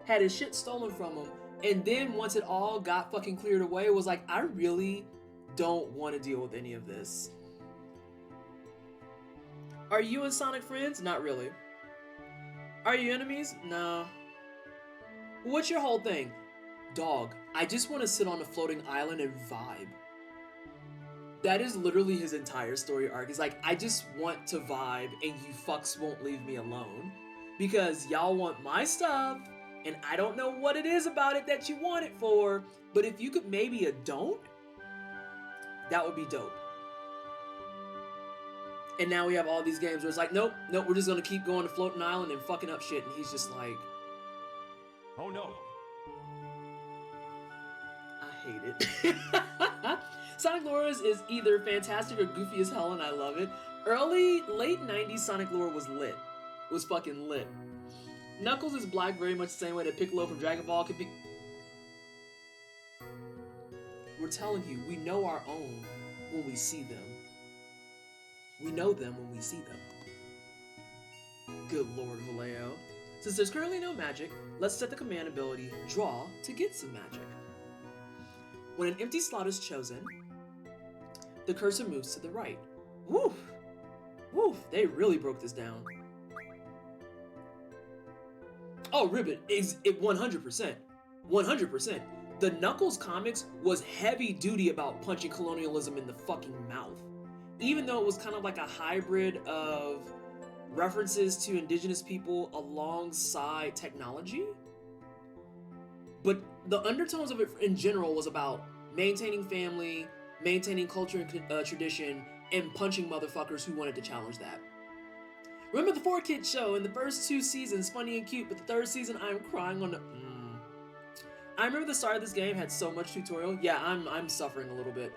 Speaker 2: had his shit stolen from him, and then once it all got fucking cleared away, was like, I really don't want to deal with any of this. Are you and Sonic friends? Not really. Are you enemies? No. What's your whole thing? Dog, I just want to sit on a floating island and vibe. That is literally his entire story arc. He's like, I just want to vibe and you fucks won't leave me alone. Because y'all want my stuff and I don't know what it is about it that you want it for. But if you could maybe a don't, that would be dope. And now we have all these games where it's like, nope, we're just gonna keep going to floating island and fucking up shit. And he's just like,
Speaker 3: oh no.
Speaker 2: I hate it. Sonic lore is either fantastic or goofy as hell, and I love it. Late 90s Sonic lore was lit. It was fucking lit. Knuckles is black very much the same way that Piccolo from Dragon Ball could be. We're telling you, we know our own when we see them. We know them when we see them. Good Lord, Vallejo. Since there's currently no magic, let's set the command ability Draw to get some magic. When an empty slot is chosen, the cursor moves to the right. Woof! Woof! They really broke this down. Oh, Ribbit, is it 100%. 100%. The Knuckles comics was heavy duty about punching colonialism in the fucking mouth. Even though it was kind of like a hybrid of references to indigenous people alongside technology. But the undertones of it in general was about maintaining family, maintaining culture and tradition, and punching motherfuckers who wanted to challenge that. Remember the 4-Kid show in the first 2 seasons, funny and cute, but the 3rd season I'm crying on the... I remember the start of this game had so much tutorial. Yeah, I'm suffering a little bit.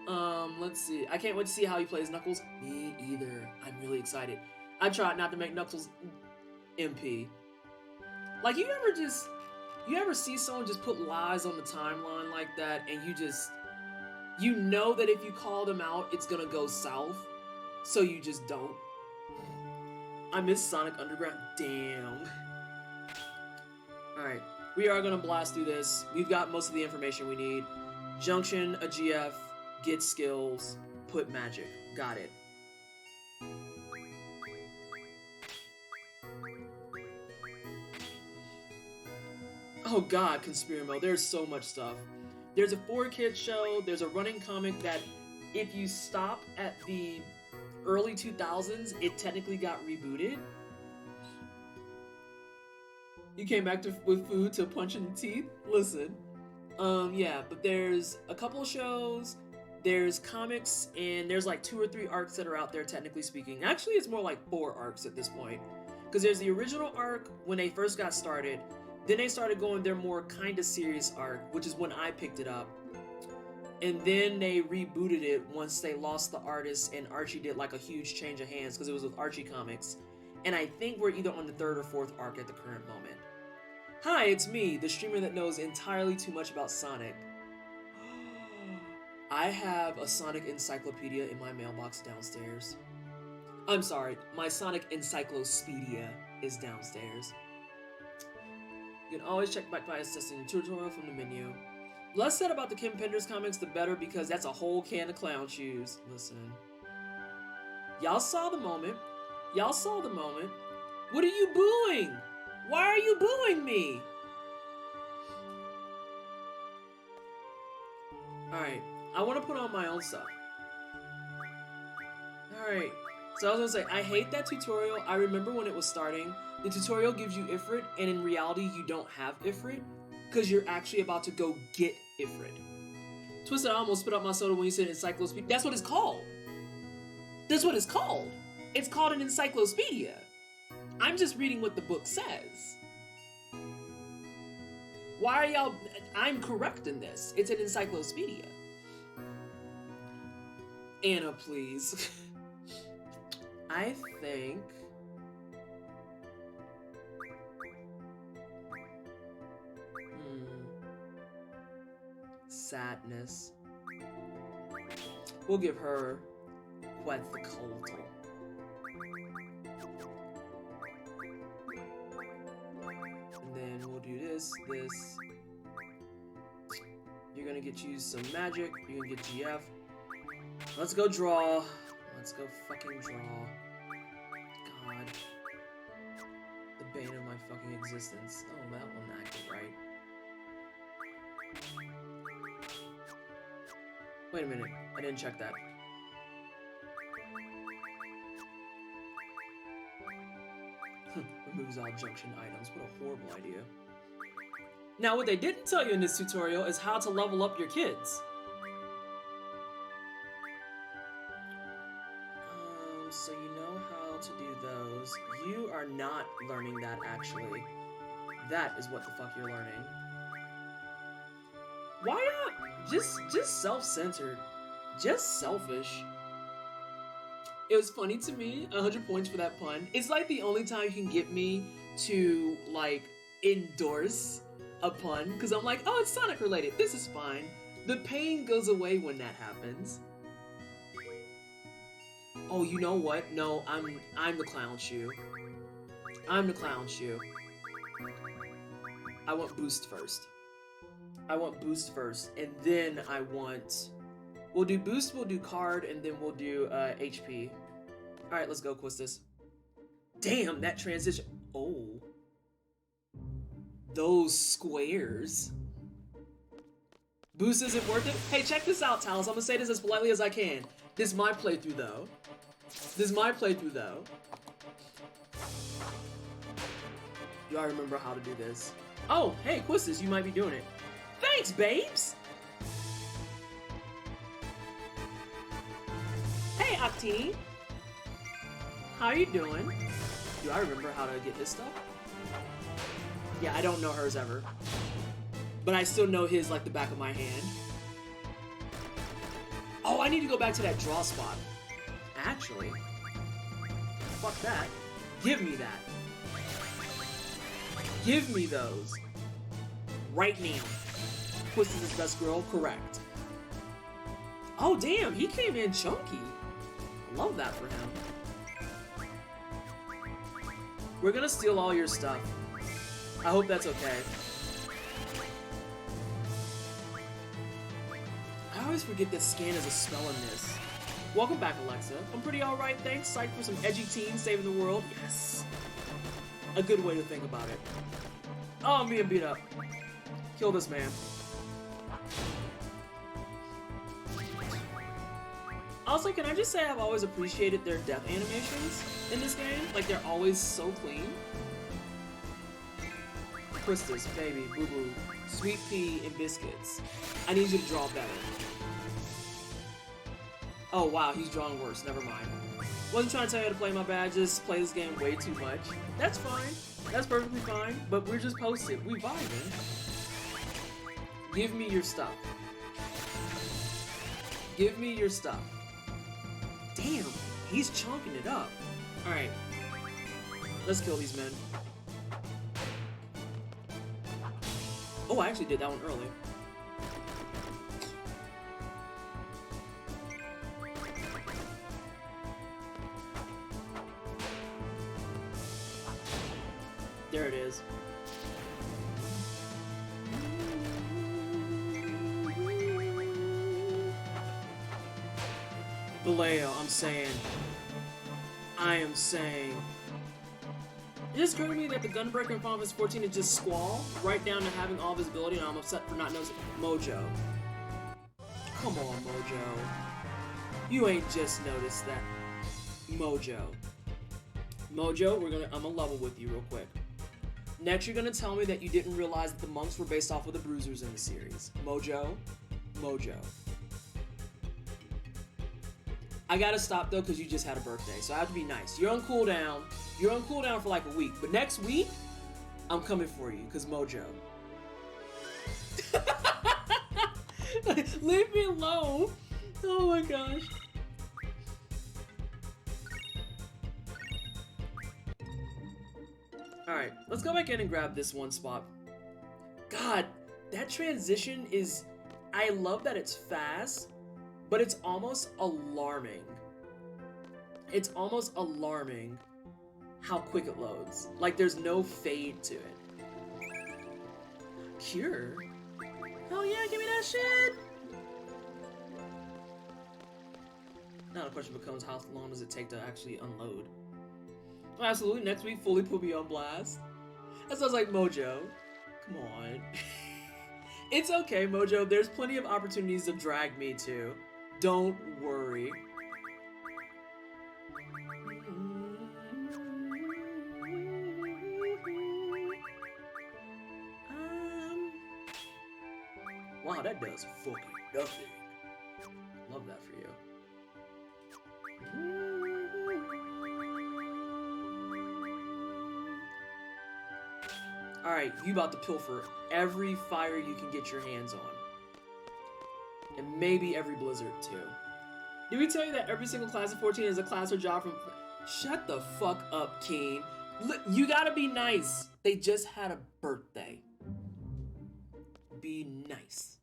Speaker 2: Let's see. I can't wait to see how he plays Knuckles. Me either. I'm really excited. I tried not to make Knuckles MP. Like, you ever see someone just put lies on the timeline like that, and you know that if you call them out, it's gonna go south, so you just don't. I miss Sonic Underground. Damn. Alright, we are gonna blast through this. We've got most of the information we need. Junction, a GF, get skills, put magic. Got it. Oh god, Conspiramo, there's so much stuff. There's a 4-Kid show, there's a running comic that if you stop at the early 2000s, it technically got rebooted. You came back with food to punch in the teeth? Listen. Yeah, but there's a couple shows, there's comics, and there's like 2 or 3 arcs that are out there, technically speaking. Actually, it's more like 4 arcs at this point. Because there's the original arc when they first got started, then they started going their more kind of serious arc, which is when I picked it up. And then they rebooted it once they lost the artist and Archie did like a huge change of hands because it was with Archie Comics. And I think we're either on the 3rd or 4th arc at the current moment. Hi, it's me, the streamer that knows entirely too much about Sonic. I have a Sonic encyclopedia in my mailbox downstairs. I'm sorry, my Sonic encyclopedia is downstairs. You can always check back by assessing tutorial from the menu. Less said about the Kim Penders comics, the better, because that's a whole can of clown shoes. Listen. Y'all saw the moment. Y'all saw the moment. What are you booing? Why are you booing me? Alright, I want to put on my own stuff. Alright, so I was gonna say, I hate that tutorial. I remember when it was starting, the tutorial gives you Ifrit, and in reality, you don't have Ifrit, because you're actually about to go get Ifrit. Twisted, I almost spit out my soda when you said encyclopedia. That's what it's called. That's what it's called. It's called an encyclopedia. I'm just reading what the book says. Why are y'all... I'm correct in this. It's an encyclopedia. Anna, please. I think... Sadness. We'll give her Quetzalcoatl. And then we'll do this. You're gonna get you some magic. You're gonna get GF. Let's go draw. Let's go fucking draw. God. The bane of my fucking existence. Oh, that one acted right. Wait a minute. I didn't check that. Removes all junction items. What a horrible idea. Now, what they didn't tell you in this tutorial is how to level up your kids. So you know how to do those. You are not learning that, actually. That is what the fuck you're learning. Why not? Just self-centered. Just selfish. It was funny to me, 100 points for that pun. It's like the only time you can get me to, like, endorse a pun, because I'm like, oh, it's Sonic related, this is fine. The pain goes away when that happens. Oh, you know what? No, I'm the clown shoe. I'm the clown shoe. I want boost first. I want boost first, and then I want... We'll do boost, we'll do card, and then we'll do HP. Alright, let's go, Quistis. Damn, that transition... Oh. Those squares. Boost isn't worth it? Hey, check this out, Talos. I'm gonna say this as politely as I can. This is my playthrough, though. This is my playthrough, though. Y'all remember how to do this. Oh, hey, Quistis, you might be doing it. Thanks, babes! Hey, Octine! How you doing? Do I remember how to get this stuff? Yeah, I don't know hers ever. But I still know his like the back of my hand. Oh, I need to go back to that draw spot. Actually, fuck that. Give me that. Give me those. Right now. Quistis is best girl, correct. Oh damn, he came in chunky. I love that for him. We're gonna steal all your stuff. I hope that's okay. I always forget that scan is a spell in this. Welcome back, Alexa. I'm pretty alright, thanks. Psyched for some edgy teens saving the world. Yes. A good way to think about it. Oh, I'm being beat up. Kill this man. Also, can I just say I've always appreciated their death animations in this game? Like, they're always so clean. Quistis, baby, boo-boo, sweet pea, and biscuits. I need you to draw better. Oh, wow, he's drawing worse. Never mind. Wasn't trying to tell you how to play, my bad. Just play this game way too much. That's fine. That's perfectly fine. But we're just posted. We vibing. Give me your stuff. Give me your stuff. Damn, he's chunking it up. Alright. Let's kill these men. Oh, I actually did that one early. There it is. Vallejo, I am saying. It just occurred to me that the Gunbreaker in Final Fantasy 14 is just Squall, right down to having all visibility, and I'm upset for not noticing. Mojo. Come on, Mojo. You ain't just noticed that. Mojo. Mojo, I'm gonna level with you real quick. Next, you're gonna tell me that you didn't realize that the monks were based off of the Bruisers in the series. Mojo. Mojo. I gotta stop though, because you just had a birthday, so I have to be nice. You're on cooldown. You're on cooldown for like a week, but next week, I'm coming for you, because Mojo. Leave me alone. Oh my gosh. Alright, let's go back in and grab this one spot. God, that transition is... I love that it's fast, but it's almost alarming. It's almost alarming how quick it loads. Like, there's no fade to it. Cure? Hell yeah, give me that shit! Now the question becomes, how long does it take to actually unload? Oh, absolutely, next week, fully put me on blast. That sounds like Mojo. Come on. It's okay, Mojo. There's plenty of opportunities to drag me to. Don't worry. Wow, that does fucking nothing. Love that for you. Alright, you about to pilfer every fire you can get your hands on. And maybe every blizzard, too. Did we tell you that every single class of 14 is a class or job from... Shut the fuck up, Keen. Look, you gotta be nice. They just had a birthday. Be nice.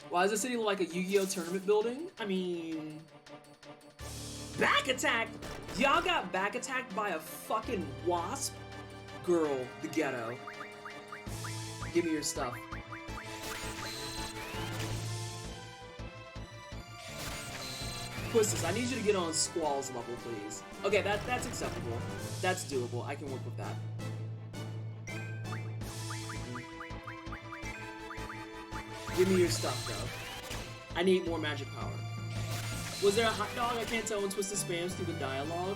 Speaker 2: Why does the city look like a Yu-Gi-Oh tournament building? I mean... Back attack! Y'all got back attacked by a fucking wasp? Girl, the ghetto. Give me your stuff. Quistis, I need you to get on Squall's level, please. Okay, that's acceptable. That's doable. I can work with that. Give me your stuff, though. I need more magic power. Was there a hot dog? I can't tell when Twisted spams through the dialogue.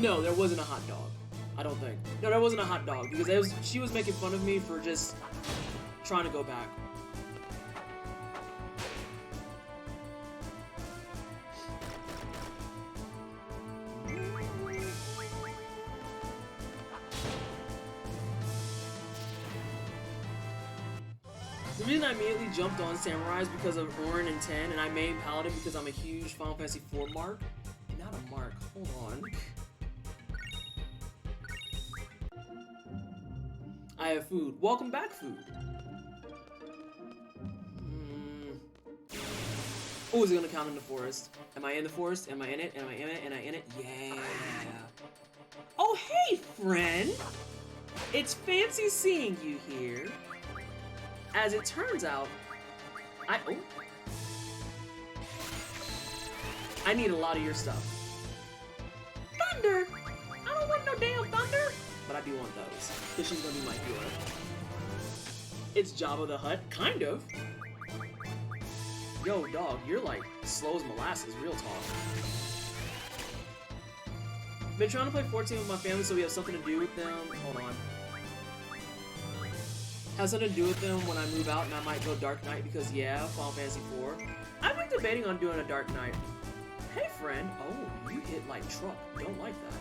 Speaker 2: No, there wasn't a hot dog. I don't think. No, there wasn't a hot dog, because she was making fun of me for just trying to go back. The reason I immediately jumped on Samurai is because of Orin and 10, and I made Paladin because I'm a huge Final Fantasy IV mark. Not a mark, hold on. I have food. Welcome back, food. Oh, is it gonna count in the forest? Am I in the forest? Am I in it? Am I in it? Am I in it? Yeah. Oh, hey, friend! It's fancy seeing you here. As it turns out, I need a lot of your stuff. Thunder! I don't want no damn thunder! But I do want those, because she's gonna be my healer. It's Jabba the Hutt, kind of. Yo, dog, you're like slow as molasses, real talk. Been trying to play 14 with my family so we have something to do with them. Hold on. Has something to do with them when I move out, and I might go Dark Knight because, yeah, Final Fantasy IV. I've been debating on doing a Dark Knight. Hey, friend. Oh, you hit like truck. Don't like that.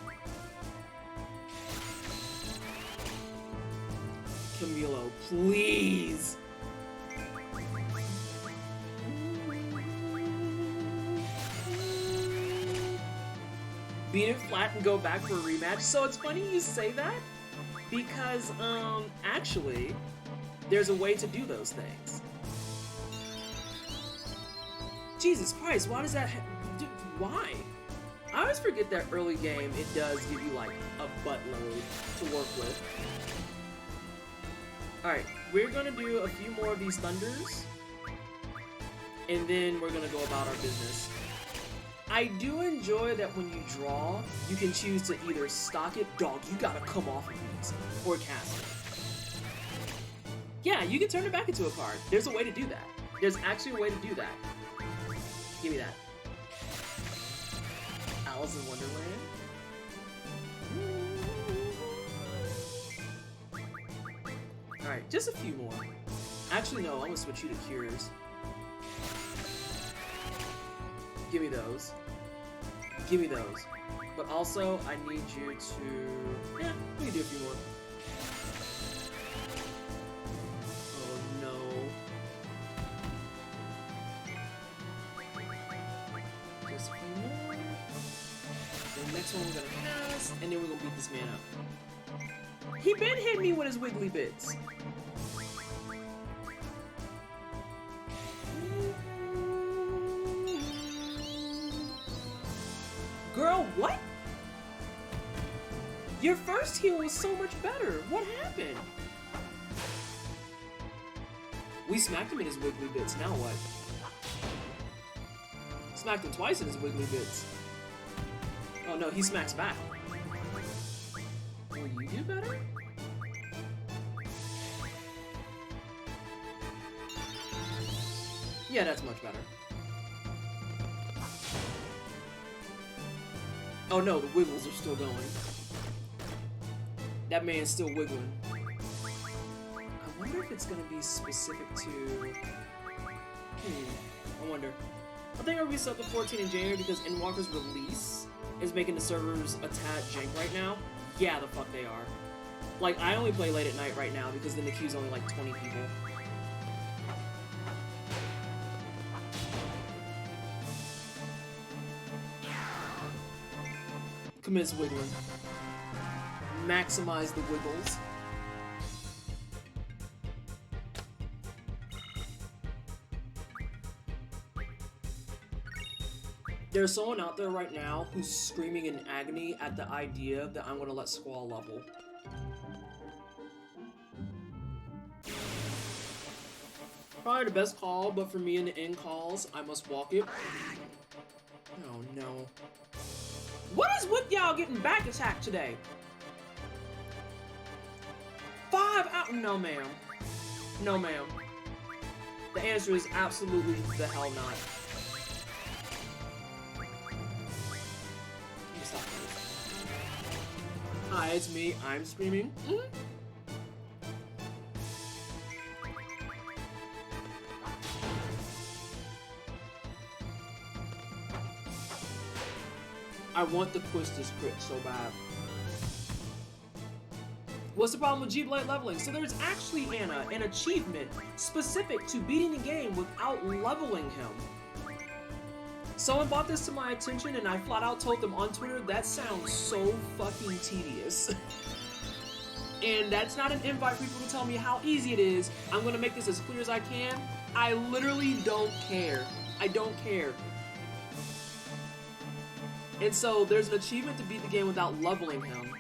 Speaker 2: Camilo, please. Beat it flat and go back for a rematch. So it's funny you say that because, actually, there's a way to do those things. Jesus Christ, why does that why? I always forget that early game, it does give you, like, a buttload to work with. Alright, we're gonna do a few more of these thunders. and then we're gonna go about our business. I do enjoy that when you draw, you can choose to either stock it, dog, you gotta come off of these, or cast it. Yeah, you can turn it back into a card. There's a way to do that. There's actually a way to do that. Give me that. Alice in Wonderland. Alright, just a few more. Actually, no, I'm gonna switch you to Cures. Give me those. Give me those. But also, I need you to... Yeah, we can do a few more. Oh no. Just a few more. The next one we're gonna cast, and then we're gonna beat this man up. He been hitting me with his wiggly bits. Girl, what? Your first heal was so much better. What happened? We smacked him in his wiggly bits. Now what? Smacked him twice in his wiggly bits. Oh no, he smacks back. Will you do better? Yeah, that's much better. Oh no, the wiggles are still going. That man's still wiggling. I wonder if it's gonna be specific to... I wonder. I think I'll reset to 14 in January because Endwalker's release is making the servers a tad jank right now. Yeah, the fuck they are. Like, I only play late at night right now because then the queue's only like 20 people. Commence wiggling. Maximize the wiggles. There's someone out there right now who's screaming in agony at the idea that I'm gonna let Squall level. Probably the best call, but for me in the end calls, I must walk it. Oh no. What is with y'all getting back attacked today? 5 out. No, ma'am. No, ma'am. The answer is absolutely the hell not. Let me stop this. Hi, it's me. I'm screaming. I want to push this crit so bad. What's the problem with G-Blade leveling? So there's actually, Anna, an achievement specific to beating the game without leveling him. Someone brought this to my attention and I flat out told them on Twitter, that sounds so fucking tedious. And that's not an invite for people to tell me how easy it is. I'm gonna make this as clear as I can. I literally don't care. I don't care. And so there's an achievement to beat the game without leveling him.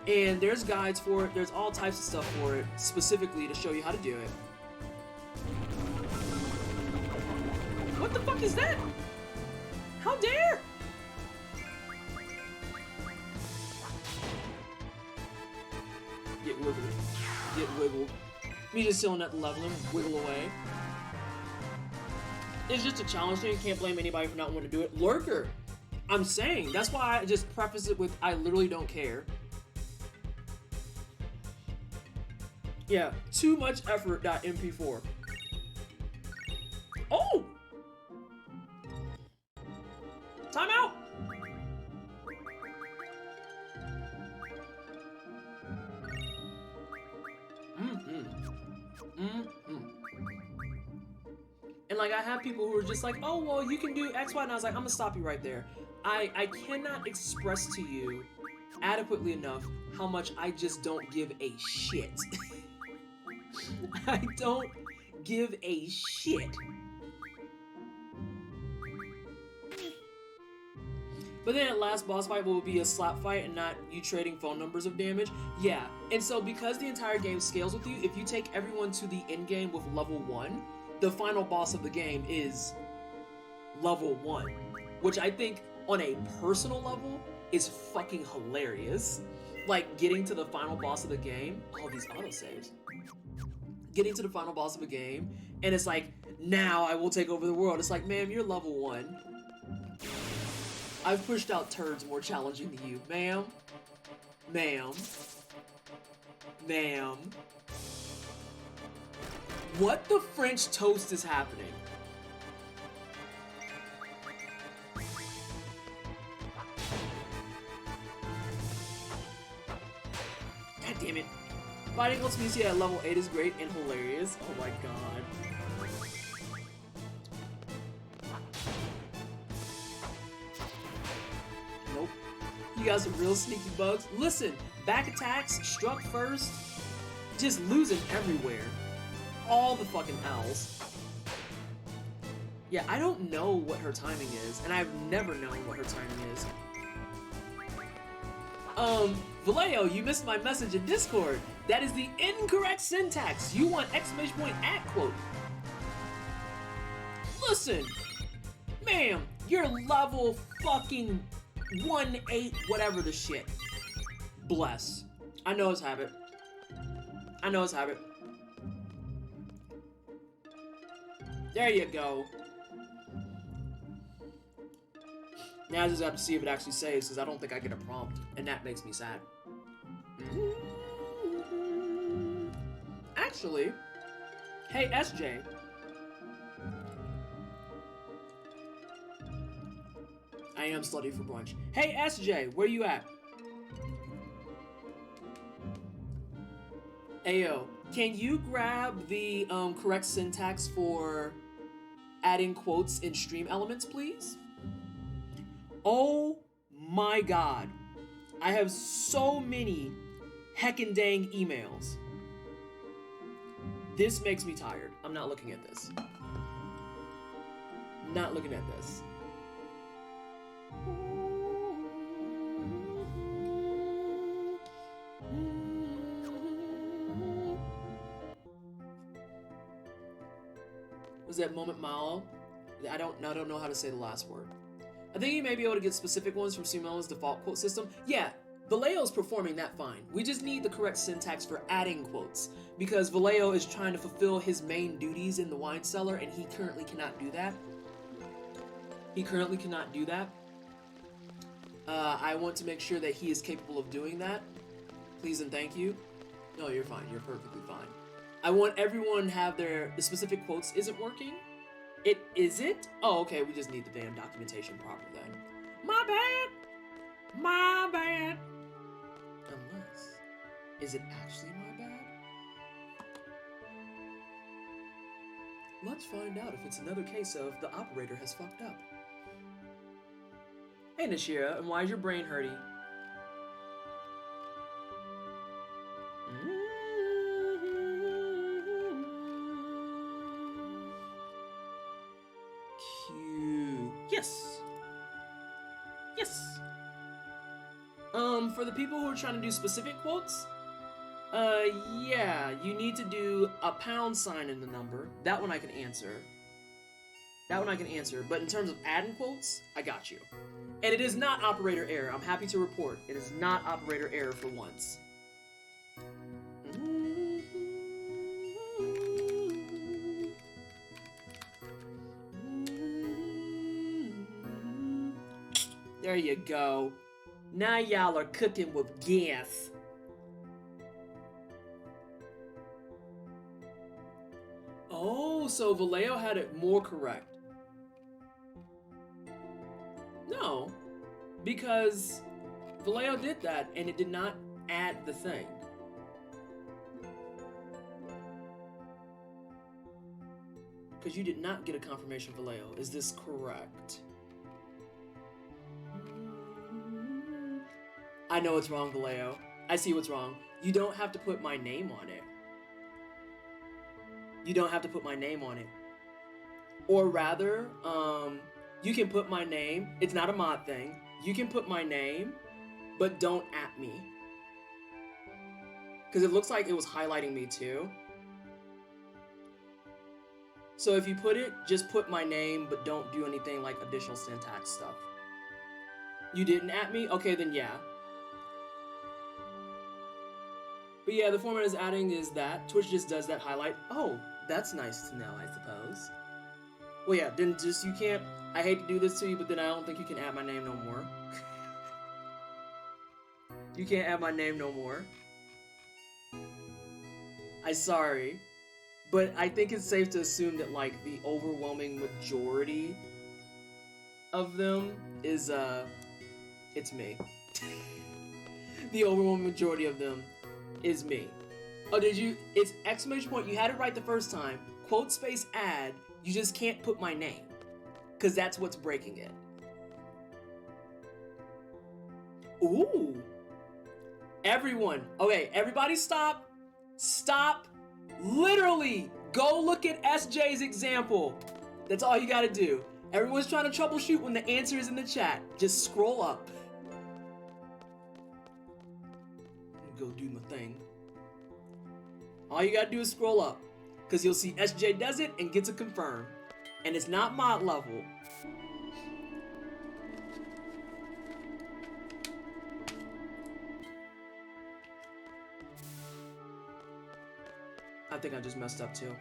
Speaker 2: And there's guides for it, there's all types of stuff for it, specifically to show you how to do it. What the fuck is that? How dare? Get wiggled. Get wiggled. Me just still not leveling, wiggle away. It's just a challenge thing, can't blame anybody for not wanting to do it. Lurker! I'm saying, that's why I just preface it with, I literally don't care. Yeah, too much effort. MP4. Oh! Time out! And like, I have people who are just like, oh, well, you can do X, Y, and I was like, I'm gonna stop you right there. I cannot express to you adequately enough how much I just don't give a shit. I don't give a shit. But then at last boss fight will be a slap fight and not you trading phone numbers of damage. Yeah, and so because the entire game scales with you, if you take everyone to the end game with level 1, the final boss of the game is level 1. Which I think, on a personal level, is fucking hilarious. Like, getting to the final boss of the game, all these autosaves. Getting to the final boss of a game, and it's like, now I will take over the world. It's like, ma'am, you're level 1. I've pushed out turds more challenging than you, ma'am. Ma'am. Ma'am. What the French toast is happening? God damn it. Fighting Ultimate at level 8 is great and hilarious. Oh my god. Nope. You got some real sneaky bugs. Listen, back attacks, struck first, just losing everywhere. All the fucking owls. Yeah, I don't know what her timing is, and I've never known what her timing is. Vallejo, you missed my message in Discord. That is the incorrect syntax. You want exclamation point at quote. Listen, ma'am, you're level fucking 1-8, whatever the shit. Bless. I know his habit. I know his habit. There you go. Now I just have to see if it actually saves, because I don't think I get a prompt, and that makes me sad. Actually, hey SJ. I am slutty for brunch. Hey SJ, where you at? Ayo, can you grab the correct syntax for adding quotes in stream elements, please? Oh my god. I have so many heckin' dang emails. This makes me tired. I'm not looking at this. Not looking at this. Was that moment Mao? I don't know how to say the last word. I think you may be able to get specific ones from Sumo's default quote system. Yeah, Vallejo's performing that fine. We just need the correct syntax for adding quotes, because Vallejo is trying to fulfill his main duties in the wine cellar, and he currently cannot do that. He currently cannot do that. I want to make sure that he is capable of doing that. Please and thank you. No, you're fine. You're perfectly fine. I want everyone to have the specific quotes isn't working. Is it? Oh, okay, we just need the damn documentation proper then. My bad! My bad! Unless, is it actually my bad? Let's find out if it's another case of the operator has fucked up. Hey Nashira, and why is your brain hurting? Yes. Yes. For the people who are trying to do specific quotes, yeah, you need to do a £sign in the number. That one I can answer. But in terms of adding quotes, I got you. And it is not operator error. I'm happy to report. It is not operator error for once. There you go. Now y'all are cooking with gas. Oh, so Vallejo had it more correct. No, because Vallejo did that and it did not add the thing. Because you did not get a confirmation, Vallejo. Is this correct? I know what's wrong, Vallejo. I see what's wrong. You don't have to put my name on it. You don't have to put my name on it. Or rather, you can put my name. It's not a mod thing. you can put my name, but don't at me. Because it looks like it was highlighting me too. So if you put it, just put my name, but don't do anything like additional syntax stuff. You didn't at me? Okay, then yeah. But yeah, the format is adding is that. Twitch just does that highlight. Oh, that's nice to know, I suppose. Well, yeah, then just, you can't, I hate to do this to you, but then I don't think you can add my name no more. You can't add my name no more. I'm sorry. But I think it's safe to assume that, like, the overwhelming majority of them is, it's me. The overwhelming majority of them is me. Oh, did you? It's exclamation point. You had it right the first time. Quote space add. You just can't put my name. Because that's what's breaking it. Ooh. Everyone. Okay, everybody stop. Stop. Literally, go look at SJ's example. That's all you gotta do. Everyone's trying to troubleshoot when the answer is in the chat. Just scroll up. Go do my thing. All you gotta do is scroll up. Because you'll see SJ does it and gets a confirm. And it's not mod level. I think I just messed up too.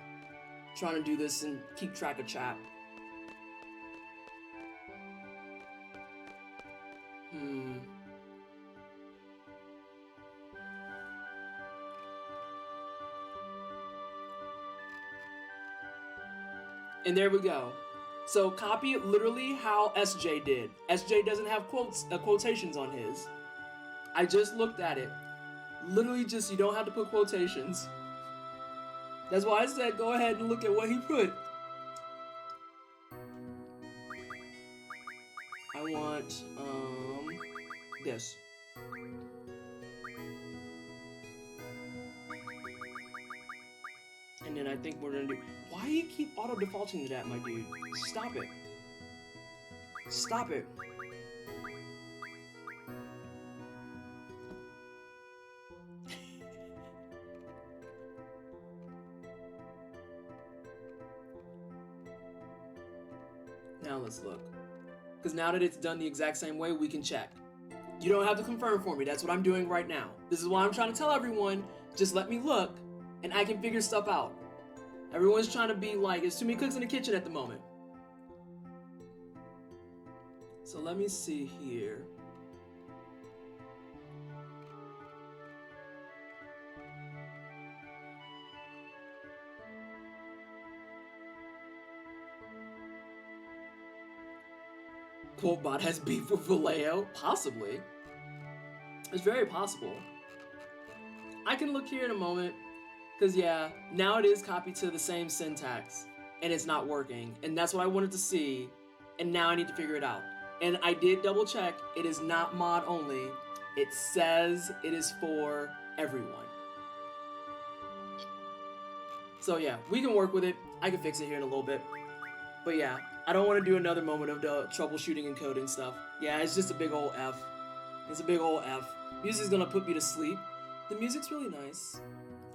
Speaker 2: Trying to do this and keep track of chat. And there we go. So copy it literally how SJ did. SJ doesn't have quotations on his. I just looked at it. Literally just, you don't have to put quotations. That's why I said go ahead and look at what he put. I want, this. And then I think we're gonna do, why do you keep auto-defaulting to that, my dude? Stop it. Stop it. Now let's look. Because now that it's done the exact same way, we can check. You don't have to confirm for me. That's what I'm doing right now. This is why I'm trying to tell everyone, just let me look, and I can figure stuff out. Everyone's trying to be like, there's too many cooks in the kitchen at the moment. So let me see here. Quotebot has beef with Vallejo? Possibly. It's very possible. I can look here in a moment. Because yeah, now it is copied to the same syntax. And it's not working. And that's what I wanted to see. And now I need to figure it out. And I did double check. It is not mod only. It says it is for everyone. So yeah, we can work with it. I can fix it here in a little bit. But yeah, I don't want to do another moment of the troubleshooting and coding stuff. Yeah, it's just a big old F. It's a big old F. Music's gonna put me to sleep. The music's really nice.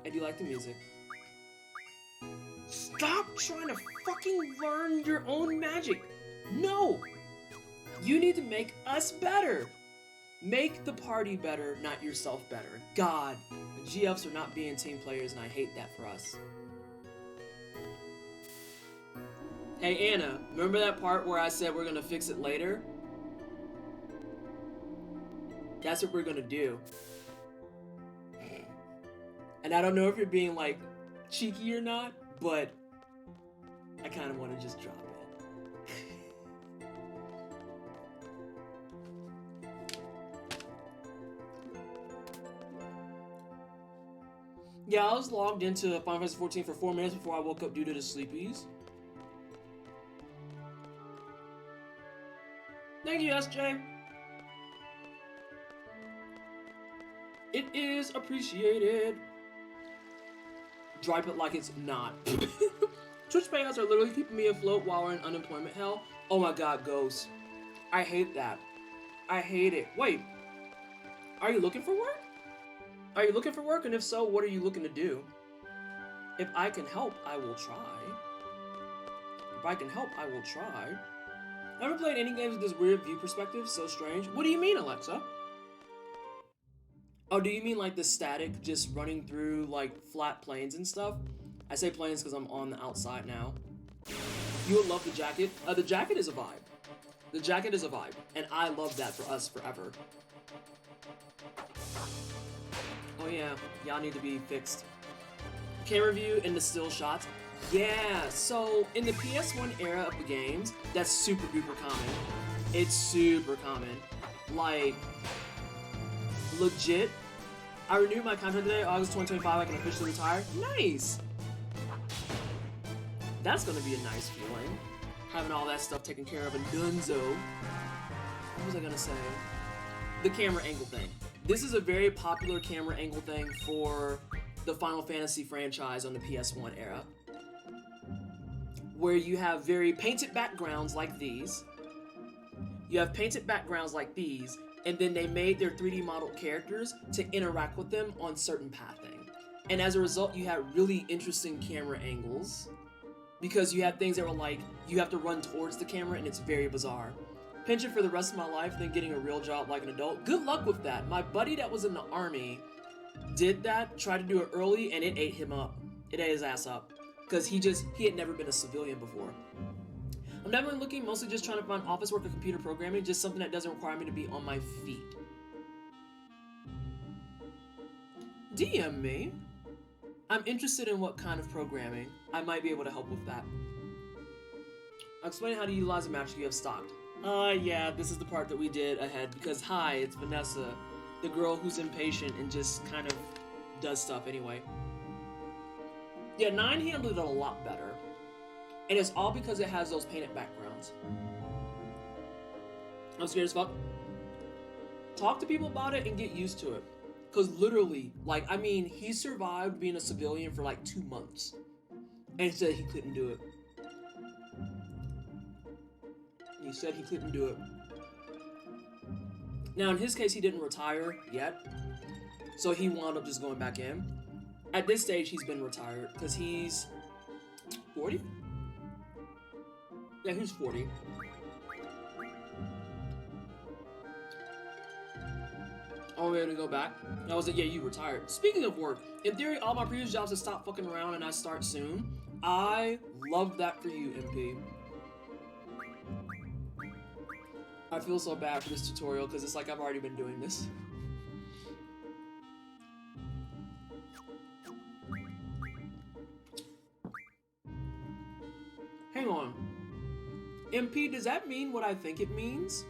Speaker 2: I do like the music. Stop trying to fucking learn your own magic. No! You need to make us better. Make the party better, not yourself better. God, GFs are not being team players, and I hate that for us. Hey Anna, remember that part where I said we're gonna fix it later? That's what we're gonna do. And I don't know if you're being like cheeky or not, but I kind of want to just drop it. Yeah, I was logged into Final Fantasy 14 for 4 minutes before I woke up due to the sleepies. Thank you, SJ. It is appreciated. Drive it like it's not. Twitch payouts are literally keeping me afloat while we're in unemployment hell. Oh my god, Ghost. I hate that. I hate it. Wait, are you looking for work? Are you looking for work? And if so, what are you looking to do? If I can help, I will try. If I can help, I will try. Ever played any games with this weird view perspective? So strange. What do you mean, Alexa? Oh, do you mean like the static just running through like flat planes and stuff? I say planes because I'm on the outside now. You would love the jacket. The jacket is a vibe. The jacket is a vibe, and I love that for us forever. Oh yeah, y'all need to be fixed. Camera view in the still shots. Yeah, so in the PS1 era of the games, that's super duper common. It's super common. Like, legit, I renewed my contract today, August 2025, I can officially retire. Nice! That's gonna be a nice feeling. Having all that stuff taken care of in Dunzo. What was I gonna say? The camera angle thing. This is a very popular camera angle thing for the Final Fantasy franchise on the PS1 era. Where you have very painted backgrounds like these. You have painted backgrounds like these, and then they made their 3D modeled characters to interact with them on certain pathing. And as a result, you have really interesting camera angles. Because you have things that were like, you have to run towards the camera, and it's very bizarre. Pension for the rest of my life, then getting a real job like an adult. Good luck with that. My buddy that was in the army did that, tried to do it early, and it ate him up. It ate his ass up. Because he had never been a civilian before. I'm definitely looking, mostly just trying to find office work or computer programming, just something that doesn't require me to be on my feet. DM me. I'm interested in what kind of programming. I might be able to help with that. I'll explain how to utilize a magic you have stocked. Yeah, this is the part that we did ahead, because hi, it's Vanessa, the girl who's impatient and just kind of does stuff anyway. Yeah, 9 handled it a lot better. And it's all because it has those painted backgrounds. I'm scared as fuck. Talk to people about it and get used to it. Because literally, like, I mean, he survived being a civilian for like 2 months. And he said he couldn't do it. He said he couldn't do it. Now, in his case, he didn't retire yet. So he wound up just going back in. At this stage, he's been retired because he's 40? Yeah, he's 40. Oh, we had to go back? I was like, yeah, you retired. Speaking of work, in theory, all my previous jobs have stopped fucking around and I start soon. I love that for you, MP. I feel so bad for this tutorial because it's like I've already been doing this. Hang on. MP, does that mean what I think it means?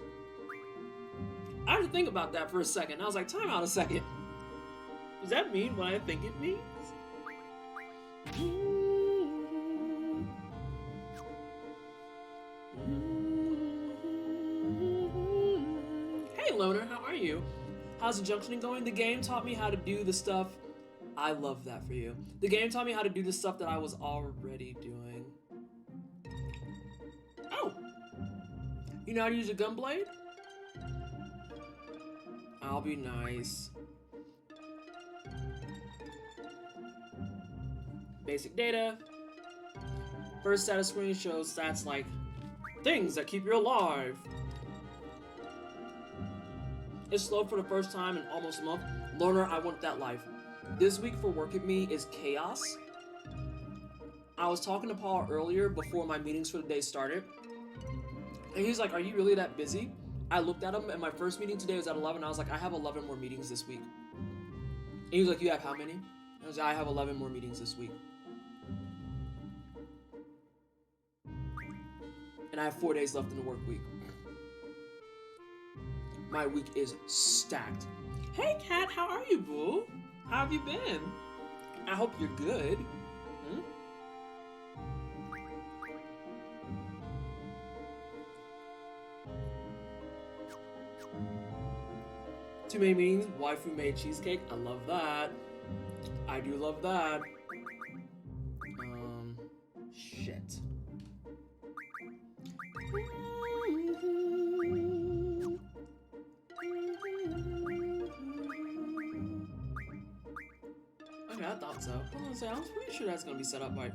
Speaker 2: I had to think about that for a second. I was like, time out a second. Does that mean what I think it means? Hey, Loner, how are you? How's the junctioning going? The game taught me how to do the stuff. I love that for you. The game taught me how to do the stuff that I was already doing. Oh! You know how to use a gun blade? I'll be nice. Basic data. First status screen shows stats like things that keep you alive. It's slow for the first time in almost a month. Learner, I want that life. This week for Work At Me is chaos. I was talking to Paul earlier before my meetings for the day started. And he's like, are you really that busy? I looked at him and my first meeting today was at 11. I was like, I have 11 more meetings this week. And he was like, you have how many? I was like, I have 11 more meetings this week. And I have 4 days left in the work week. My week is stacked. Hey, Kat, how are you, boo? How have you been? I hope you're good. Hmm? Too many meetings, waifu made cheesecake. I love that. I do love that. Shit. thought so. I was gonna say, I was pretty sure that's gonna be set up right.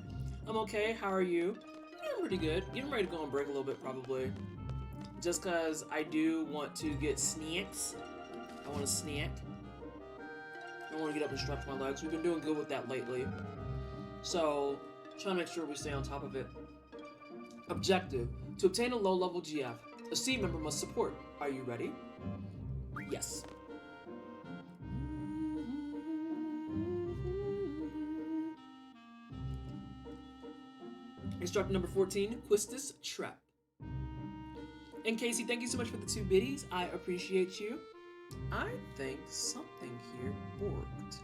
Speaker 2: I'm okay, how are you? Yeah, I'm pretty good. Getting ready to go on break a little bit, probably. Just cause I do want to get snacks. I want a snack. I want to get up and stretch my legs. We've been doing good with that lately. So, trying to make sure we stay on top of it. Objective: to obtain a low-level GF, a C member must support. Are you ready? Yes. Instructor number 14, Quistis Trap. And Casey, thank you so much for the 2 biddies. I appreciate you. I think something here worked.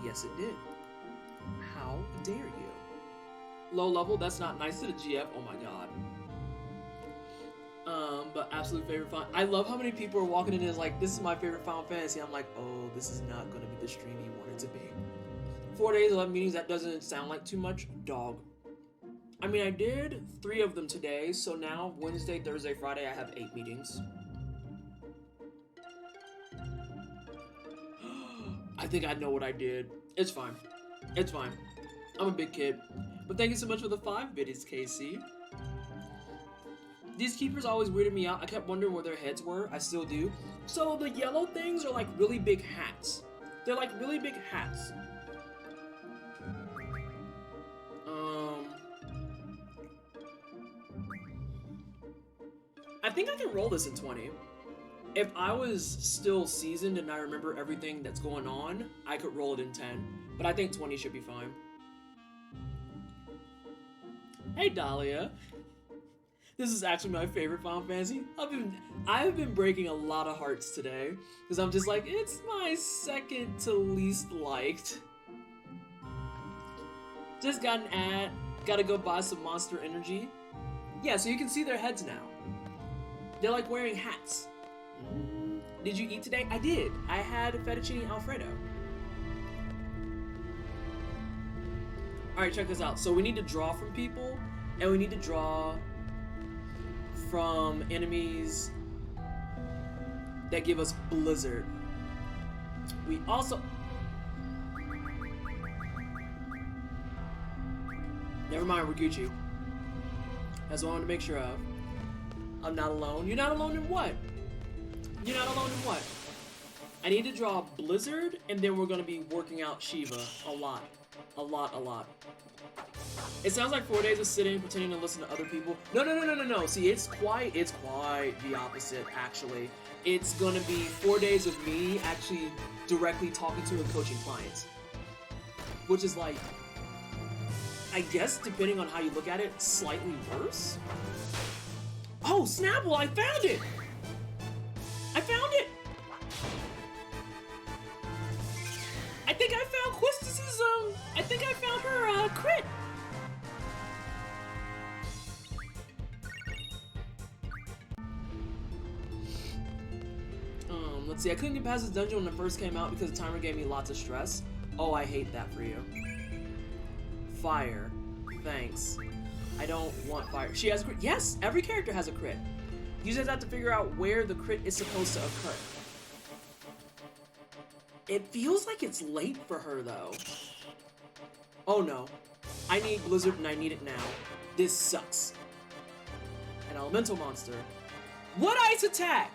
Speaker 2: Yes, it did. How dare you? Low level, that's not nice to the GF. Oh my god. But absolute favorite Final. I love how many people are walking in and is like, this is my favorite Final Fantasy. I'm like, oh, this is not going to be the stream you want it to be. 4 days, 11 meetings, that doesn't sound like too much. Dog. I mean, I did 3 of them today, so now Wednesday, Thursday, Friday, I have 8 meetings. I think I know what I did. It's fine. It's fine. I'm a big kid. But thank you so much for the 5 biddies, Casey. These keepers always weirded me out. I kept wondering where their heads were. I still do. So the yellow things are like really big hats. They're like really big hats. I think I can roll this in 20. If I was still seasoned and I remember everything that's going on, I could roll it in 10. But I think 20 should be fine. Hey, Dahlia. This is actually my favorite Final Fantasy. I've been breaking a lot of hearts today because I'm just like, it's my second to least liked. Just got an ad. Gotta go buy some Monster Energy. Yeah, so you can see their heads now. They're like wearing hats. Did you eat today? I did. I had fettuccine alfredo. Alright, check this out. So we need to draw from people, and we need to draw from enemies that give us Blizzard. We also... Never mind, we're Gucci. That's what I wanted to make sure of. I'm not alone. You're not alone in what? You're not alone in what? I need to draw Blizzard, and then we're going to be working out Shiva a lot. A lot. It sounds like 4 days of sitting, pretending to listen to other people. No. See, it's quite the opposite, actually. It's going to be 4 days of me actually directly talking to and coaching clients. Which is like, I guess, depending on how you look at it, slightly worse. Oh, Snapple, I found it! I found it! I think I found Quistis's, I think I found her, crit! Let's see, I couldn't get past this dungeon when it first came out because the timer gave me lots of stress. Oh, I hate that for you. Fire. Thanks. I don't want fire. She has a crit. Yes, every character has a crit. You just have to figure out where the crit is supposed to occur. It feels like it's late for her, though. Oh, no. I need Blizzard, and I need it now. This sucks. An elemental monster. What ice attack?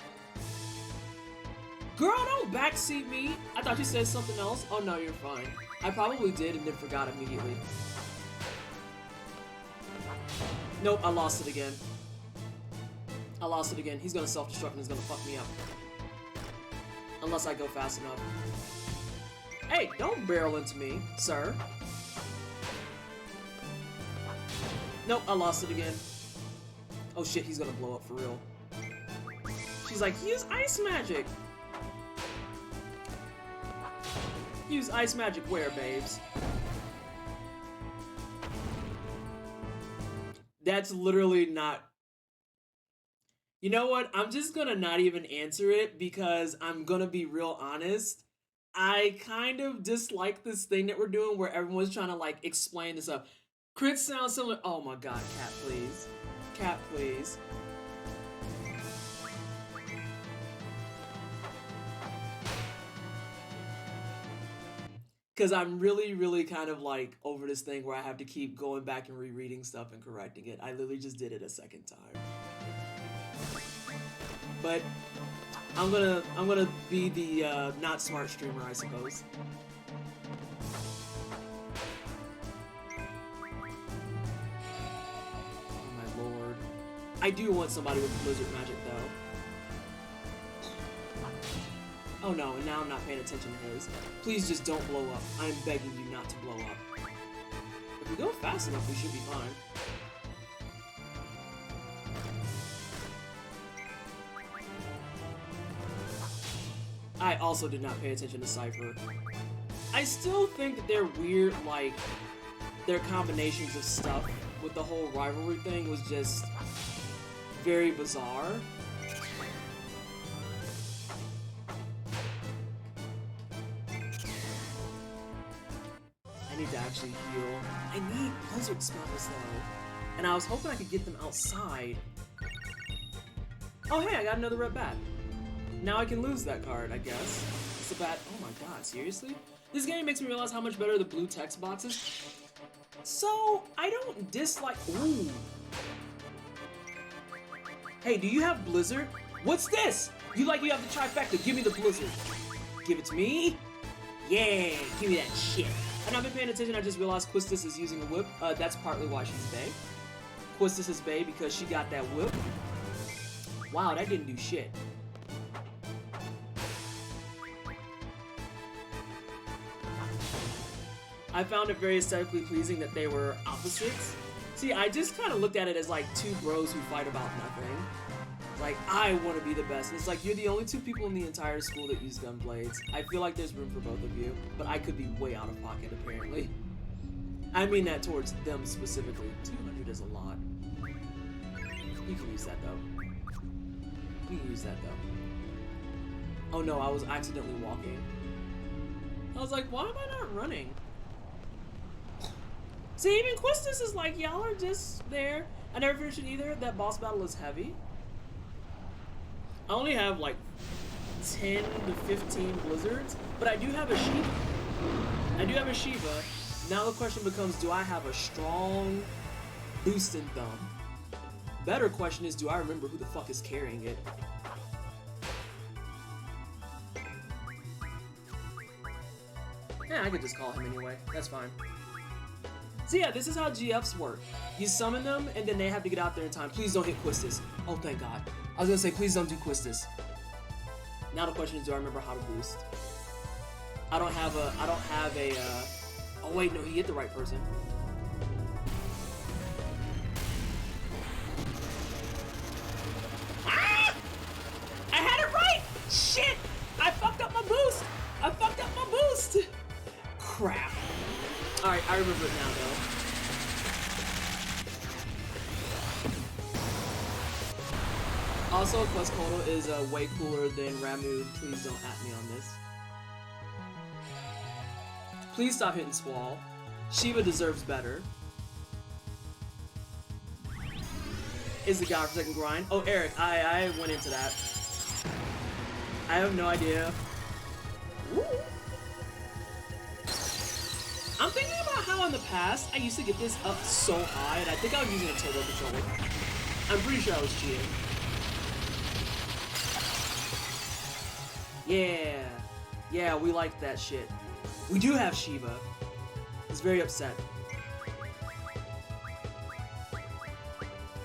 Speaker 2: Girl, don't backseat me. I thought you said something else. Oh, no, you're fine. I probably did and then forgot immediately. Nope, I lost it again. I lost it again. He's gonna self-destruct and he's gonna fuck me up. Unless I go fast enough. Hey, don't barrel into me, sir. Nope, I lost it again. Oh shit, he's gonna blow up for real. She's like, use ice magic! Use ice magic where, babes? That's literally not... You know what? I'm just gonna not even answer it because I'm gonna be real honest. I kind of dislike this thing that we're doing where everyone's trying to like explain this up. Crit sounds similar. Oh my god, cat please. Cat please. Because I'm really kind of like over this thing where I have to keep going back and rereading stuff and correcting it. I literally just did it a second time. But I'm gonna be the not smart streamer, I suppose. Oh my lord. I do want somebody with blizzard magic though. Oh no, and now I'm not paying attention to his. Please just don't blow up. I'm begging you not to blow up. If we go fast enough, we should be fine. I also did not pay attention to Cypher. I still think that they're weird, like, their combinations of stuff with the whole rivalry thing was just very bizarre. I need to actually heal. I need blizzard spells though. And I was hoping I could get them outside. Oh hey, I got another red bat. Now I can lose that card, I guess. It's a bat. Oh my god, seriously? This game makes me realize how much better the blue text box is. So, I don't dislike. Ooh. Hey, do you have Blizzard? What's this? You have the trifecta. Give me the Blizzard. Give it to me. Yeah, give me that shit. I've not been paying attention. I just realized Quistis is using a whip. That's partly why she's bae. Quistis is bae because she got that whip. Wow, that didn't do shit. I found it very aesthetically pleasing that they were opposites. See, I just kind of looked at it as like two bros who fight about nothing. Like, I want to be the best. And it's like, you're the only two people in the entire school that use gun blades. I feel like there's room for both of you, but I could be way out of pocket, apparently. I mean that towards them specifically. 200 is a lot. You can use that, though. You can use that, though. Oh no, I was accidentally walking. I was like, why am I not running? See, even Quistis is like, y'all are just there. I never finished it either. That boss battle is heavy. I only have like 10 to 15 blizzards, but I do have a Shiva. I do have a Shiva. Now the question becomes, do I have a strong boosted thumb? Better question is, do I remember who the fuck is carrying it? Yeah, I could just call him anyway. That's fine. So yeah, this is how GFs work. You summon them, and then they have to get out there in time. Please don't hit Quistis. Oh, thank God. I was gonna say, please don't do Quistis. Now the question is, do I remember how to boost? I don't have a, oh wait, no, he hit the right person. Ah! I had it right! Shit! I fucked up my boost! I fucked up my boost! Crap. Alright, I remember it now, though. Also, Questcoda is way cooler than Ramu. Please don't at me on this. Please stop hitting Squall. Shiva deserves better. Is the godforsaken grind? Oh, Eric, I went into that. I have no idea. Woo. I'm thinking about how in the past I used to get this up so high, and I think I was using a turbo controller. I'm pretty sure I was cheating. Yeah. Yeah, we like that shit. We do have Shiva. He's very upset.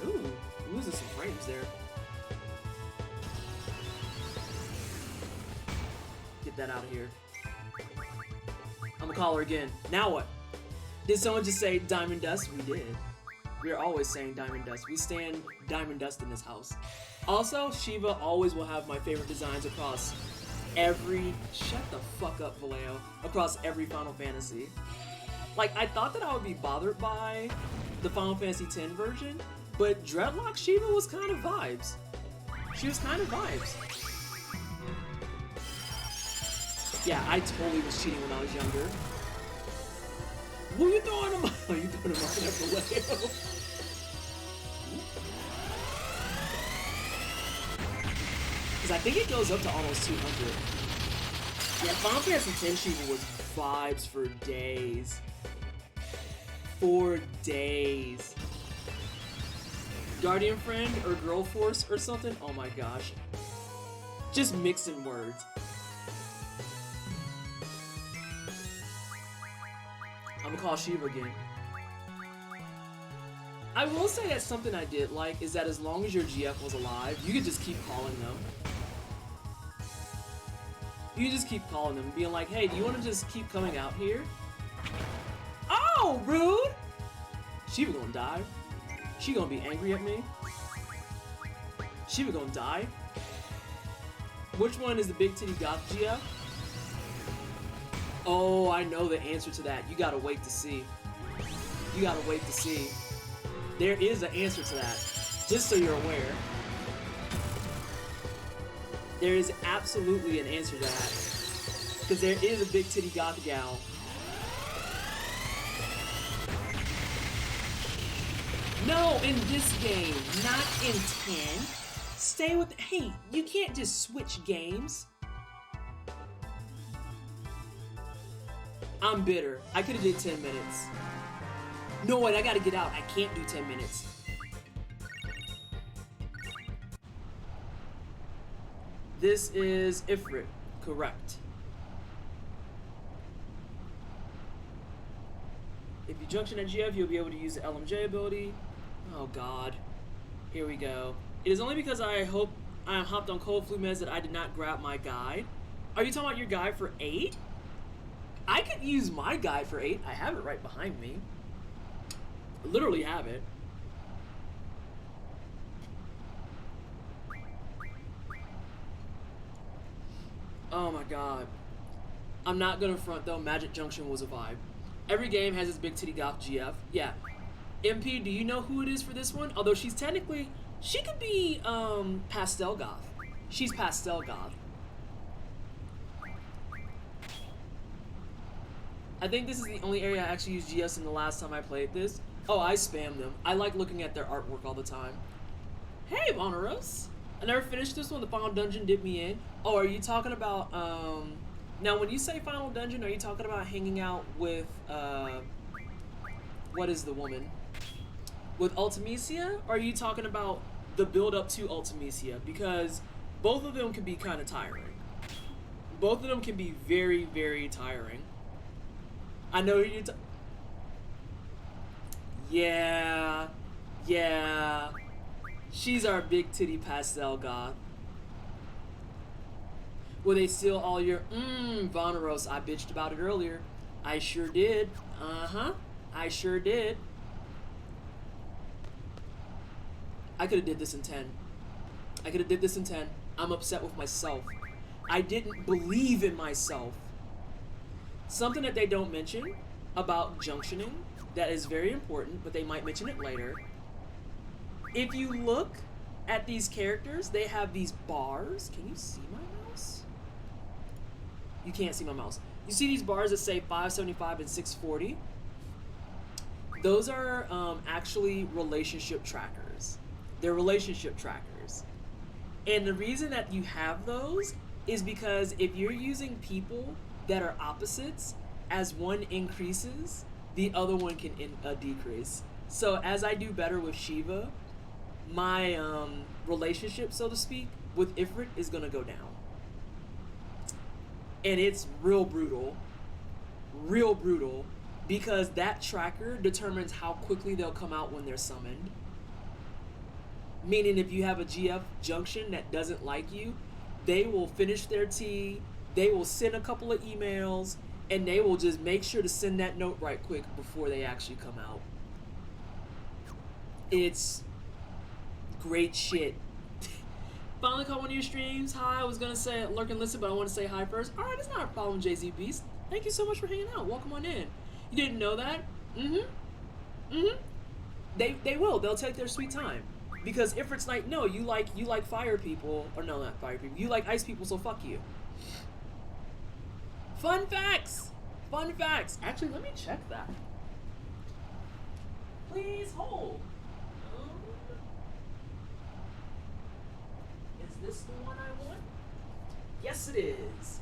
Speaker 2: Ooh, losing some frames there. Get that out of here. I'm gonna call her again. Now what? Did someone just say Diamond Dust? We did. We're always saying Diamond Dust. We stand Diamond Dust in this house. Also, Shiva always will have my favorite designs across every... Shut the fuck up, Vallejo. Across every Final Fantasy. Like, I thought that I would be bothered by the Final Fantasy X version, but Dreadlock Shiva was kind of vibes. She was kind of vibes. Yeah, I totally was cheating when I was younger. What are you throwing him? Oh, you throwing him off that Vallejo. Because I think it goes up to almost 200. Yeah, Final Fantasy X Shiva was vibes for days. For days. Guardian friend or girl force or something? Oh my gosh. Just mixing words. I'm gonna call Shiva again. I will say that something I did like is that as long as your GF was alive, you could just keep calling them. You just keep calling them, being like, hey, do you want to just keep coming out here? Oh, rude! Shiva gonna die. She gonna be angry at me. Shiva gonna die. Which one is the big titty goth GF? Oh, I know the answer to that. You gotta wait to see. You gotta wait to see. There is an answer to that. Just so you're aware. There is absolutely an answer to that. Because there is a big titty goth gal. No, in this game, not in 10. Stay with, hey, you can't just switch games. I'm bitter. I could have did 10 minutes. No, wait, I gotta get out. I can't do 10 minutes. This is Ifrit, correct. If you junction at GF, you'll be able to use the LMJ ability. Oh god. Here we go. It is only because I hopped on cold flu meds that I did not grab my guide. Are you talking about your guide for 8? I could use my guide for 8. I have it right behind me. I literally have it. Oh my god. I'm not gonna front though, Magic Junction was a vibe. Every game has its big titty goth GF. Yeah. MP, do you know who it is for this one? Although she's technically, she could be pastel goth. She's pastel goth. I think this is the only area I actually used GS in the last time I played this. Oh, I spam them. I like looking at their artwork all the time. Hey, Voneros. I never finished this one. The final dungeon did me in. Oh, are you talking about, now when you say final dungeon, are you talking about hanging out with, what is the woman? With Ultimecia? Or are you talking about the build up to Ultimecia? Because both of them can be kind of tiring. Both of them can be very, very tiring. I know you're yeah. She's our big titty pastel goth. Will they steal all your Voneros? I bitched about it earlier. I sure did. I sure did. I could have did this in 10. I could have did this in 10. I'm upset with myself. I didn't believe in myself. Something that they don't mention about junctioning that is very important, but they might mention it later. If you look at these characters, they have these bars. Can you see my mouse? You can't see my mouse. You see these bars that say 575 and 640? Those are actually relationship trackers. They're relationship trackers. And the reason that you have those is because if you're using people that are opposites, as one increases, the other one can decrease. So as I do better with Shiva, my relationship, so to speak, with Ifrit is gonna go down. And it's real brutal, because that tracker determines how quickly they'll come out when they're summoned. Meaning if you have a GF junction that doesn't like you, they will finish their tea, they will send a couple of emails, and they will just make sure to send that note right quick before they actually come out. It's great shit. Finally caught one of your streams. Hi, I was gonna say lurk and listen, but I want to say hi first. Alright, it's not a problem, JZ Beast. Thank you so much for hanging out. Welcome on in. You didn't know that? They will. They'll take their sweet time. Because Ifrit's like, no, you like fire people, or no, not fire people. You like ice people, so fuck you. Fun facts! Fun facts! Actually, let me check that. Please hold. Is this the one I want? Yes, it is.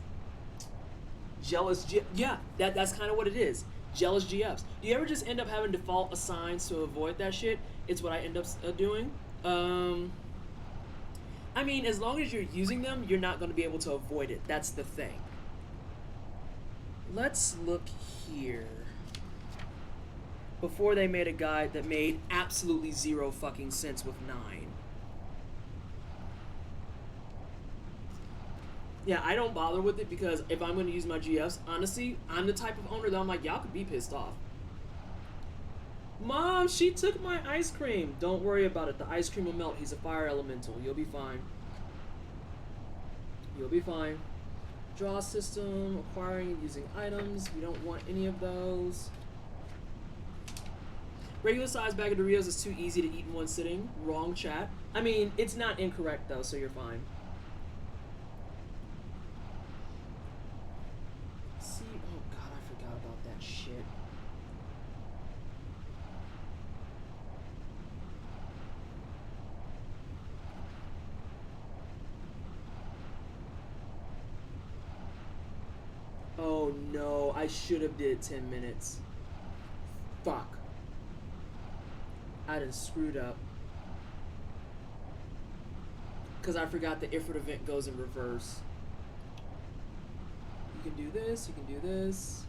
Speaker 2: Jealous yeah, that's kind of what it is. Jealous GFs. Do you ever just end up having default assigns to avoid that shit? It's what I end up doing. I mean, as long as you're using them, you're not going to be able to avoid it. That's the thing. Let's look here. Before they made a guide that made absolutely zero fucking sense with 9. Yeah, I don't bother with it because if I'm going to use my GFs, honestly, I'm the type of owner that I'm like, y'all could be pissed off. Mom, she took my ice cream. Don't worry about it. The ice cream will melt. He's a fire elemental. You'll be fine. You'll be fine. Draw system, acquiring and using items. We don't want any of those. Regular size bag of Doritos is too easy to eat in one sitting. Wrong, chat. I mean, it's not incorrect though, so you're fine. See, oh god, I forgot about that shit. Oh no, I should have did 10 minutes. Fuck. I done screwed up. Because I forgot the Ifrit event goes in reverse. You can do this, you can do this.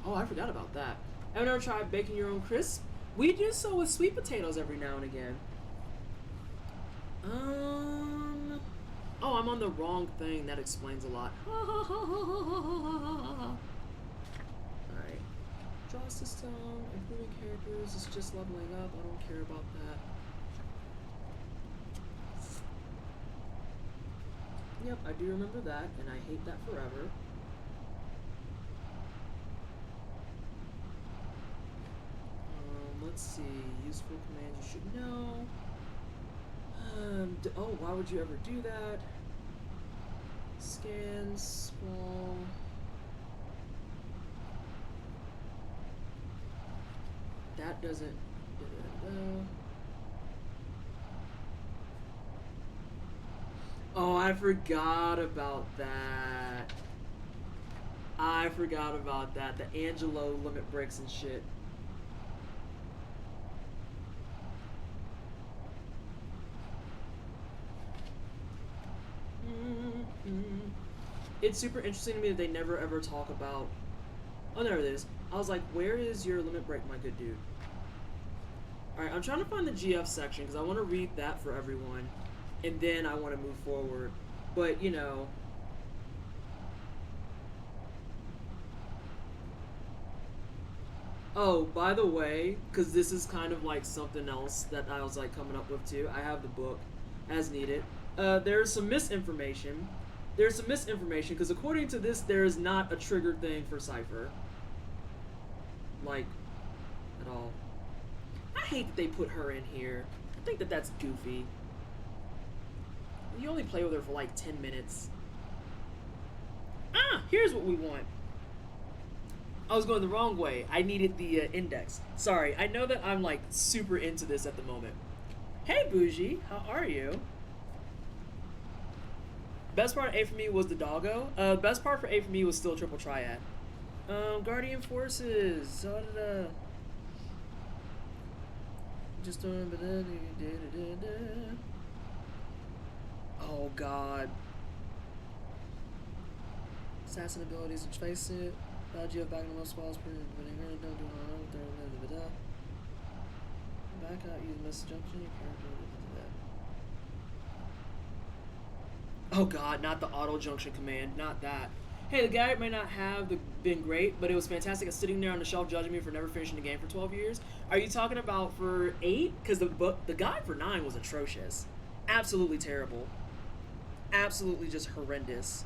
Speaker 2: Oh, I forgot about that. Have you ever tried baking your own crisp? We do so with sweet potatoes every now and again. Oh, I'm on the wrong thing. That explains a lot. Alright. Draw system, improving characters, it's just leveling up. I don't care about that. Yep, I do remember that, and I hate that forever. Let's see. Useful commands you should know. Oh, why would you ever do that? Scan, small. That doesn't. Oh, I forgot about that. I forgot about that. The Angelo limit breaks and shit. It's super interesting to me that they never ever talk about. Oh, there it is. I was like, where is your limit break, my good dude? Alright, I'm trying to find the GF section because I want to read that for everyone. And then I want to move forward. But, you know. Oh, by the way, because this is kind of like something else that I was like coming up with too. I have the book as needed. There's some misinformation. There's some misinformation because according to this, there is not a triggered thing for Cypher. Like, at all. I hate that they put her in here. I think that that's goofy. You only play with her for like 10 minutes. Ah, here's what we want. I was going the wrong way. I needed the index. Sorry, I know that I'm like super into this at the moment. Hey, Bougie, how are you? Best part of A for me was the doggo. Best part for A for me was still triple triad. Guardian Forces. Just oh god. Assassin abilities and face it. You have back in the most spells. Back out, use message junction, your character. Oh god, not the auto junction command, not that. Hey, the guy may not have been great, but it was fantastic at sitting there on the shelf judging me for never finishing the game for 12 years. Are you talking about for 8? Because the guide for 9 was atrocious. Absolutely terrible. Absolutely just horrendous.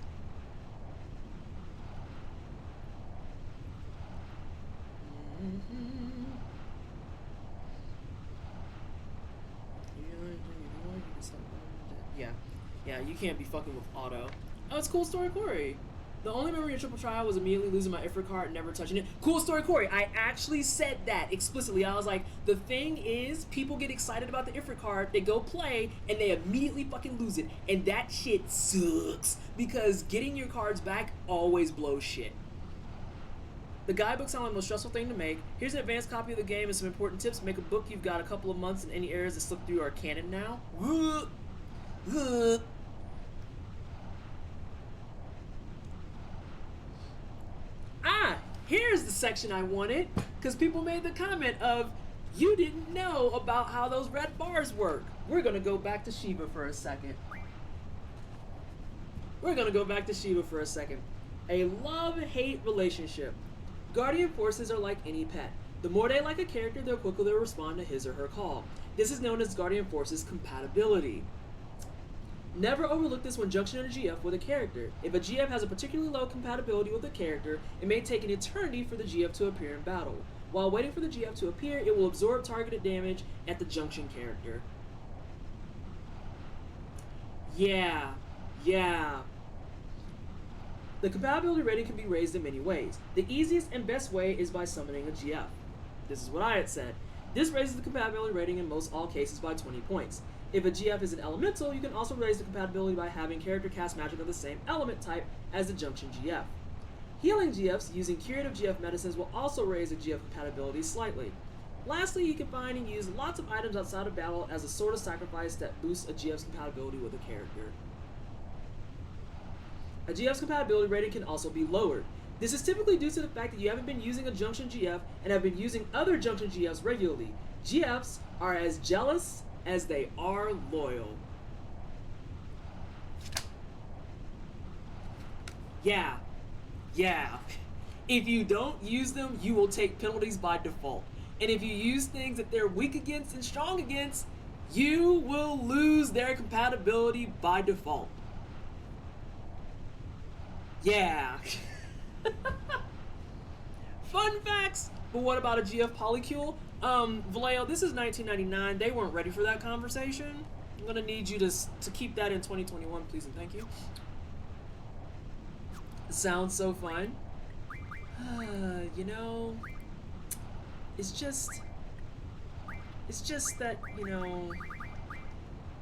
Speaker 2: Yeah, you can't be fucking with auto. Oh, it's cool story, Corey. The only memory of Triple Trial was immediately losing my Ifrit card and never touching it. Cool story, Corey. I actually said that explicitly. I was like, the thing is, people get excited about the Ifrit card, they go play, and they immediately fucking lose it. And that shit sucks, because getting your cards back always blows shit. The guidebook sounds like the most stressful thing to make. Here's an advanced copy of the game and some important tips. Make a book you've got a couple of months, and any errors that slip through are canon now. Here's the section I wanted, because people made the comment of, you didn't know about how those red bars work. We're going to go back to Shiva for a second. A love-hate relationship. Guardian forces are like any pet. The more they like a character, the quicker they'll respond to his or her call. This is known as Guardian Forces compatibility. Never overlook this when junctioning a GF with a character. If a GF has a particularly low compatibility with a character, it may take an eternity for the GF to appear in battle. While waiting for the GF to appear, it will absorb targeted damage at the junction character. Yeah. The compatibility rating can be raised in many ways. The easiest and best way is by summoning a GF. This is what I had said. This raises the compatibility rating in most all cases by 20 points. If a GF is an elemental, you can also raise the compatibility by having character cast magic of the same element type as the junction GF. Healing GFs using curative GF medicines will also raise the GF compatibility slightly. Lastly, you can find and use lots of items outside of battle as a sort of sacrifice that boosts a GF's compatibility with a character. A GF's compatibility rating can also be lowered. This is typically due to the fact that you haven't been using a junction GF and have been using other junction GFs regularly. GFs are as jealous as they are loyal. Yeah. If you don't use them, you will take penalties by default. And if you use things that they're weak against and strong against, you will lose their compatibility by default. Yeah. Fun facts! But what about a GF Polycule? Vallejo, this is 1999. They weren't ready for that conversation. I'm gonna need you to keep that in 2021, please and thank you. It sounds so fun. You know, it's just that, you know,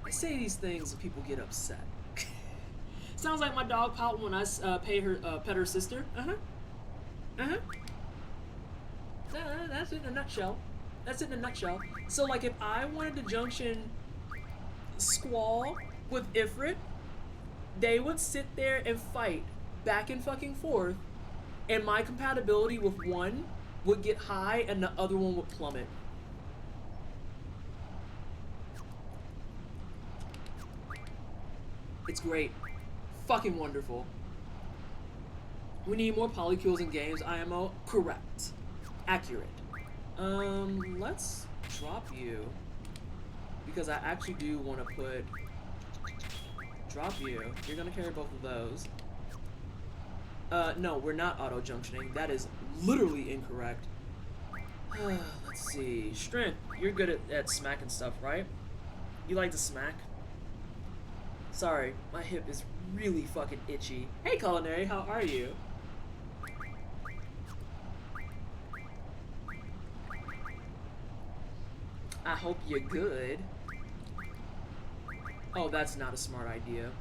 Speaker 2: I say these things and people get upset. Sounds like my dog pouting when I pet her sister. That's it in a nutshell. So, like, if I wanted to junction Squall with Ifrit, they would sit there and fight back and fucking forth, and my compatibility with one would get high and the other one would plummet. It's great. Fucking wonderful. We need more polycules in games, IMO. Correct. Accurate. Let's drop you, because I actually do want to put drop you. You're gonna carry both of those. No, we're not auto junctioning. That is literally incorrect. Let's see. Strength. You're good at smacking stuff, right? You like to smack? Sorry, my hip is really fucking itchy. Hey, Culinary, how are you? I hope you're good. Oh, that's not a smart idea.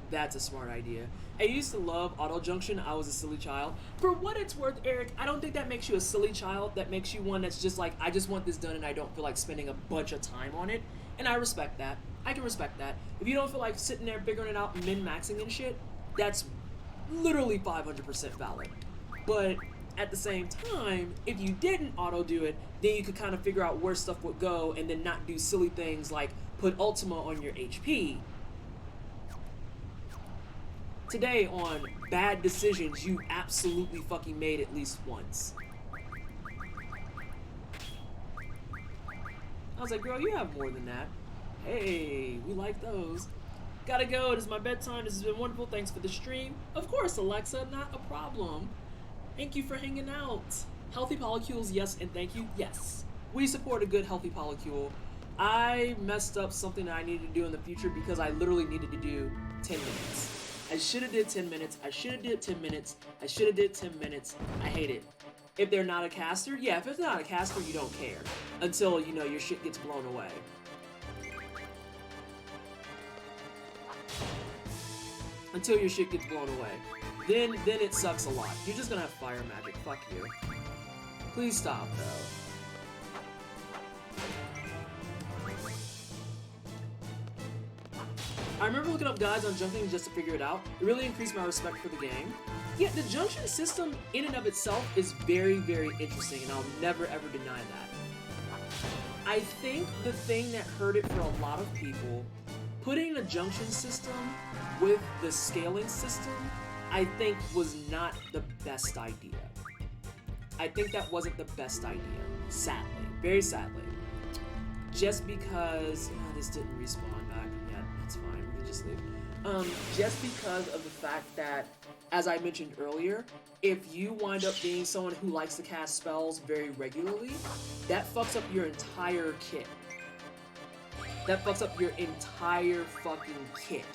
Speaker 2: That's a smart idea. I used to love auto junction. I was a silly child. For what it's worth, Eric, I don't think that makes you a silly child. That makes you one that's just like, I just want this done and I don't feel like spending a bunch of time on it. And I respect that. I can respect that. If you don't feel like sitting there figuring it out and min-maxing and shit, that's literally 500% valid. But at the same time, if you didn't auto do it, then you could kind of figure out where stuff would go and then not do silly things like put Ultima on your HP. Today on bad decisions you absolutely fucking made at least once. I was like, girl, you have more than that. Hey, we like those. Gotta go, it is my bedtime. This has been wonderful. Thanks for the stream. Of course, Alexa, not a problem. Thank you for hanging out. Healthy polycules, yes, and thank you, yes. We support a good healthy polycule. I messed up something that I needed to do in the future because I literally needed to do 10 minutes. I should have did 10 minutes. I should have did 10 minutes. I should have did 10 minutes. I hate it. If they're not a caster, yeah, if it's not a caster, you don't care. Until, you know, your shit gets blown away. Until your shit gets blown away. Then it sucks a lot. You're just gonna have fire magic. Fuck you. Please stop, though. I remember looking up guides on jumping just to figure it out. It really increased my respect for the game. Yeah, the junction system in and of itself is very, very interesting, and I'll never ever deny that. I think the thing that hurt it for a lot of people, putting a junction system with the scaling system, I think was not the best idea. I think that wasn't the best idea, sadly, very sadly. Just because, this didn't respawn back yet, it's fine, we can just leave. Just because of the fact that, as I mentioned earlier, if you wind up being someone who likes to cast spells very regularly, that fucks up your entire kit. That fucks up your entire fucking kit.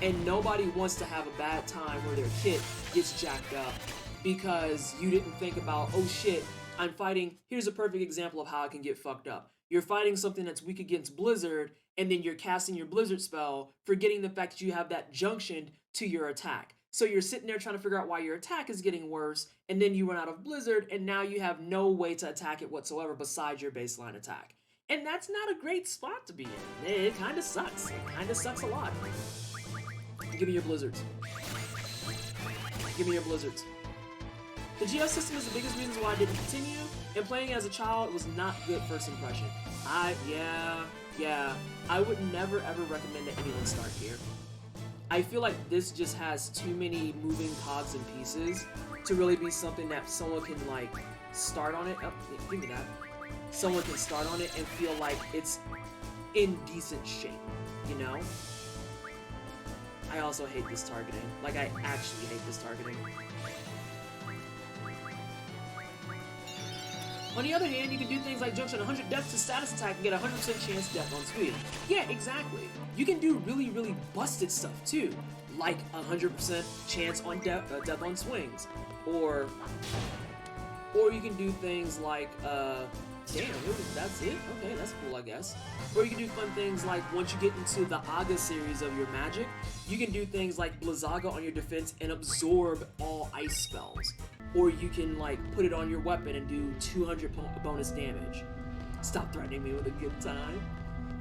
Speaker 2: And nobody wants to have a bad time where their kit gets jacked up because you didn't think about, oh shit, I'm fighting, here's a perfect example of how I can get fucked up. You're fighting something that's weak against Blizzard, and then you're casting your Blizzard spell, forgetting the fact that you have that junctioned to your attack. So you're sitting there trying to figure out why your attack is getting worse, and then you run out of Blizzard, and now you have no way to attack it whatsoever besides your baseline attack. And that's not a great spot to be in. It kind of sucks. It kind of sucks a lot. Give me your Blizzards. Give me your Blizzards. The GS system is the biggest reason why I didn't continue, and playing as a child was not good first impression. I would never ever recommend that anyone start here. I feel like this just has too many moving cogs and pieces to really be something that someone can like start on it. Oh, give me that. Someone can start on it and feel like it's in decent shape, you know? I also hate this targeting. Like, I actually hate this targeting. On the other hand, you can do things like junction 100 death to status attack and get a 100% chance death on speed. Yeah, exactly. You can do really, really busted stuff too, like 100% chance on death on swings, or you can do things like damn, that's it? Okay, that's cool, I guess. Or you can do fun things like, once you get into the Aga series of your magic, you can do things like Blizzaga on your defense and absorb all ice spells. Or you can, like, put it on your weapon and do 200 bonus damage. Stop threatening me with a good time.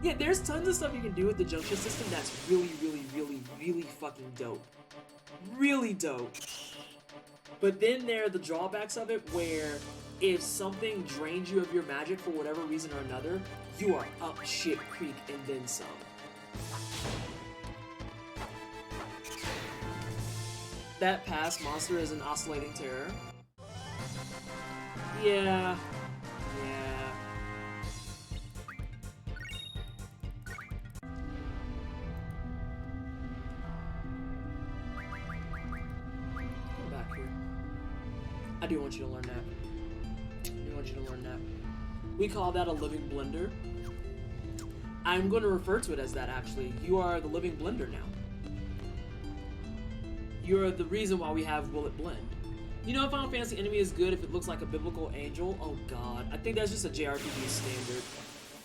Speaker 2: Yeah, there's tons of stuff you can do with the junction system that's really, really, really, really fucking dope. Really dope. But then there are the drawbacks of it, where if something drains you of your magic for whatever reason or another, you are up shit creek and then some. That past monster is an oscillating terror. Yeah. Come back here. I do want you to learn that. We call that a living blender. I'm going to refer to it as that, actually. You are the living blender now. You're the reason why we have Will It Blend. You know, a Final Fantasy enemy is good if it looks like a biblical angel. Oh god, I think that's just a JRPG standard.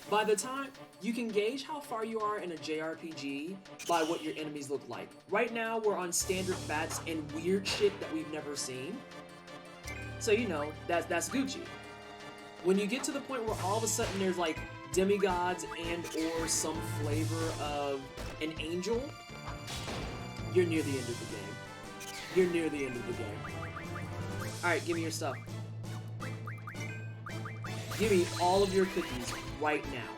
Speaker 2: By the time, you can gauge how far you are in a JRPG by what your enemies look like. Right now, we're on standard bats and weird shit that we've never seen. So, you know, that's Gucci. When you get to the point where all of a sudden there's like demigods and or some flavor of an angel, you're near the end of the game. You're near the end of the game. Alright, give me your stuff. Give me all of your cookies right now.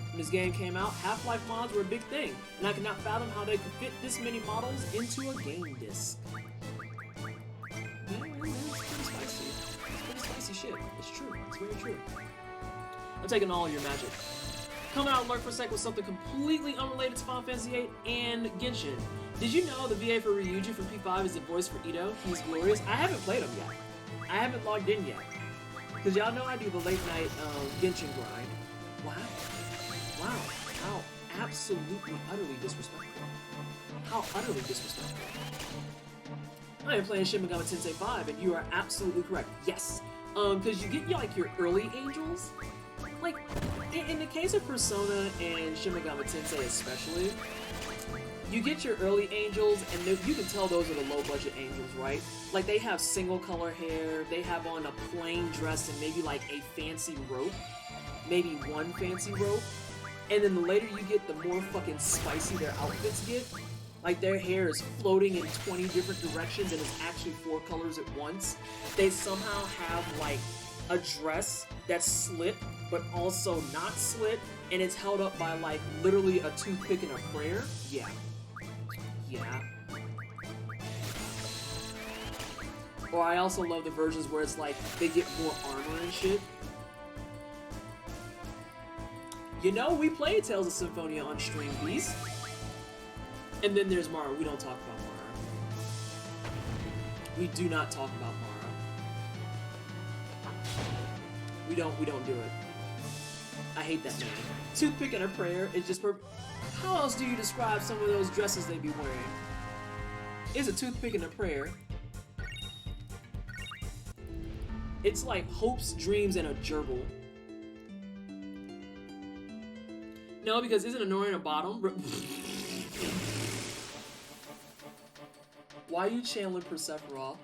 Speaker 2: When this game came out, Half-Life mods were a big thing, and I could not fathom how they could fit this many models into a game disc. Yeah, it's pretty spicy. It's pretty spicy shit. It's true. It's very true. I'm taking all of your magic. Coming out lurk for a sec with something completely unrelated to Final Fantasy VIII and Genshin. Did you know the VA for Ryuji from P5 is the voice for Ito? He's glorious. I haven't played him yet. I haven't logged in yet. Because y'all know I do the late night Genshin grind. Wow. How absolutely, utterly disrespectful. How utterly disrespectful. I am playing Shin Megami Tensei 5, and you are absolutely correct. Yes. Because you get like your early angels. Like, in the case of Persona and Shin Megami Tensei especially, you get your early angels, and you can tell those are the low-budget angels, right? Like, they have single-color hair, they have on a plain dress and maybe, like, a fancy rope. Maybe one fancy rope. And then the later you get, the more fucking spicy their outfits get. Like, their hair is floating in 20 different directions and it's actually 4 colors at once. They somehow have, like, a dress that's slit, but also not slit, and it's held up by, like, literally a toothpick and a prayer. Yeah. Yeah. Or I also love the versions where it's like, they get more armor and shit. You know, we played Tales of Symphonia on stream, Beast. And then there's Mara. We don't talk about Mara. We do not talk about Mara. We don't do it. I hate that name. Toothpick and a prayer is just perfect. How else do you describe some of those dresses they be wearing? It's a toothpick and a prayer. It's like hopes, dreams, and a gerbil. No, because isn't Annoying a bottom? Why are you channeling Persephone?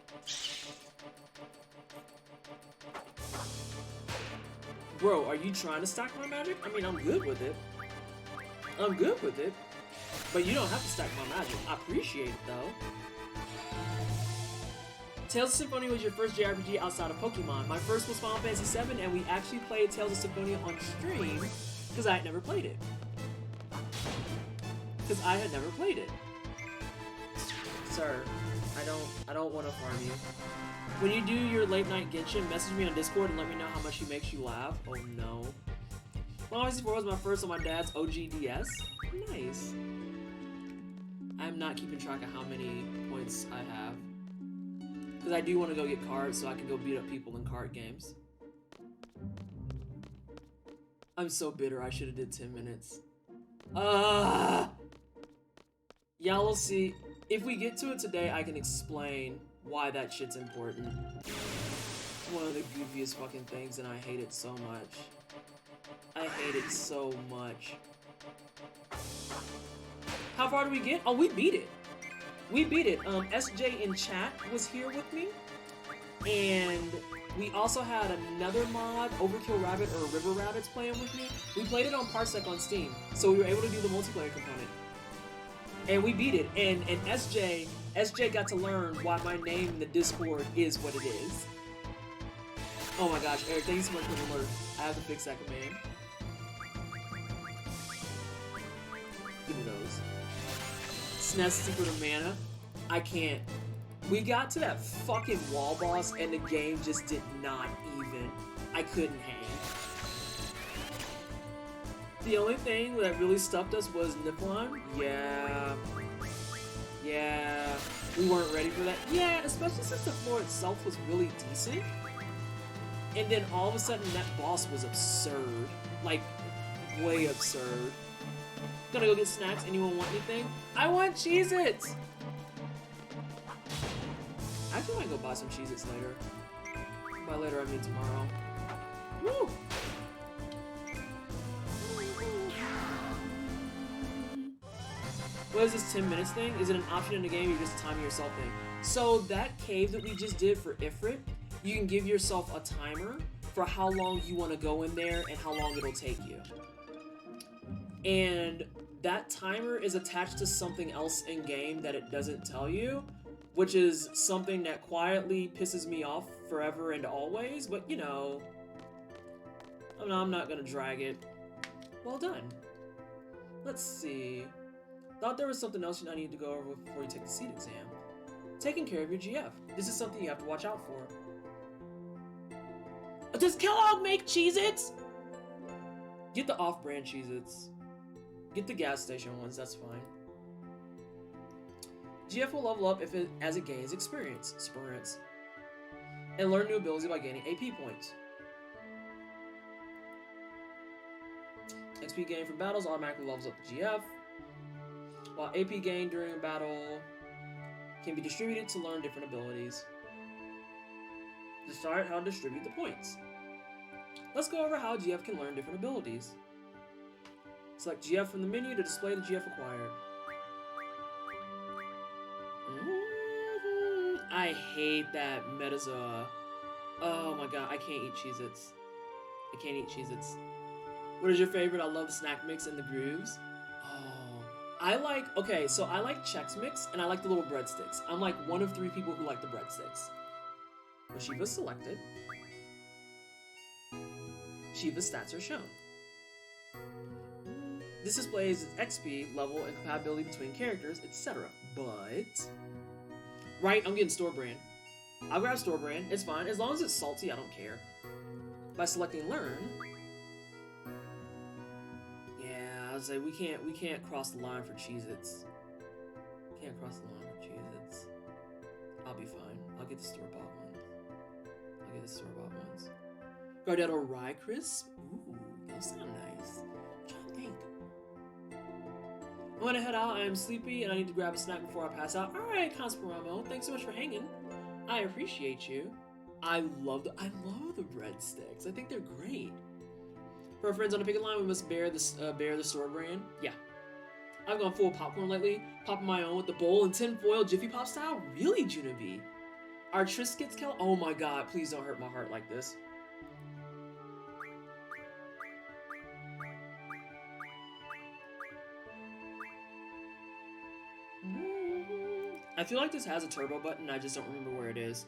Speaker 2: Bro, are you trying to stack my magic? I mean, I'm good with it. I'm good with it. But you don't have to stack my magic. I appreciate it, though. Tales of Symphonia was your first JRPG outside of Pokemon. My first was Final Fantasy VII, and we actually played Tales of Symphonia on stream because I had never played it. Sir, I don't want to farm you. When you do your late night Genshin, message me on Discord and let me know how much he makes you laugh. Oh no. Final Fantasy IV was my first on my dad's OGDS. Nice. I'm not keeping track of how many points I have. Because I do want to go get cards so I can go beat up people in card games. I'm so bitter, I should have did 10 minutes. Y'all will see. If we get to it today, I can explain why that shit's important. It's one of the goofiest fucking things and I hate it so much. I hate it so much. How far do we get? Oh, we beat it. We beat it. SJ in chat was here with me. And we also had another mod, Overkill Rabbit or River Rabbits, playing with me. We played it on Parsec on Steam. So we were able to do the multiplayer component. And we beat it. And SJ got to learn why my name in the Discord is what it is. Oh my gosh, Eric, thank you so much for the alert. I have to fix that command. Give me those. SNES Secret of Mana. I can't. We got to that fucking wall boss and the game just did not even. I couldn't hang. The only thing that really stuffed us was Nippon. Yeah. We weren't ready for that. Yeah, especially since the floor itself was really decent. And then all of a sudden that boss was absurd. Like, way absurd. Gonna go get snacks. Anyone want anything? I want Cheez-Its! I actually might go buy some Cheez-Its later. By later, I mean tomorrow. Woo! What is this 10 minutes thing? Is it an option in the game or just a time yourself thing? So that cave that we just did for Ifrit, you can give yourself a timer for how long you want to go in there and how long it'll take you. And that timer is attached to something else in game that it doesn't tell you, which is something that quietly pisses me off forever and always, but you know, I'm not gonna drag it. Well done. Let's see. Thought there was something else I needed to go over before you take the seat exam. Taking care of your GF. This is something you have to watch out for. Does Kellogg make Cheez-Its? Get the off-brand Cheez-Its. Get the gas station ones, that's fine. GF will level up as it gains experience, and learn new abilities by gaining AP points. XP gained from battles automatically levels up the GF, while AP gained during a battle can be distributed to learn different abilities. Decide how to distribute the points. Let's go over how GF can learn different abilities. Select GF from the menu to display the GF acquired. I hate that Metazoa. Oh my god, I can't eat Cheez-Its. I can't eat Cheez-Its. What is your favorite? I love the snack mix and the grooves. Oh, I like Chex Mix and I like the little breadsticks. I'm like one of 3 people who like the breadsticks. But Shiva's selected. Shiva's stats are shown. This displays its XP level and compatibility between characters, etc. But right, I'm getting store brand. I'll grab store brand. It's fine as long as it's salty. I don't care. By selecting learn. Yeah, I was like, we can't cross the line for Cheez-Its. Can't cross the line for Cheez-Its. I'll be fine. I'll get the store-bought ones. Gardetto Rye Crisp. Ooh, those sound nice. I'm trying to think. I'm gonna head out. I am sleepy and I need to grab a snack before I pass out. Alright, Conspiramo, thanks so much for hanging. I appreciate you. I love the breadsticks. I think they're great. For our friends on the picket line, we must bear the store brand. Yeah. I've gone full popcorn lately, popping my own with the bowl and tinfoil Jiffy Pop style. Really, Junavi? Our Triscuits count? Oh my god, please don't hurt my heart like this. I feel like this has a turbo button, I just don't remember where it is.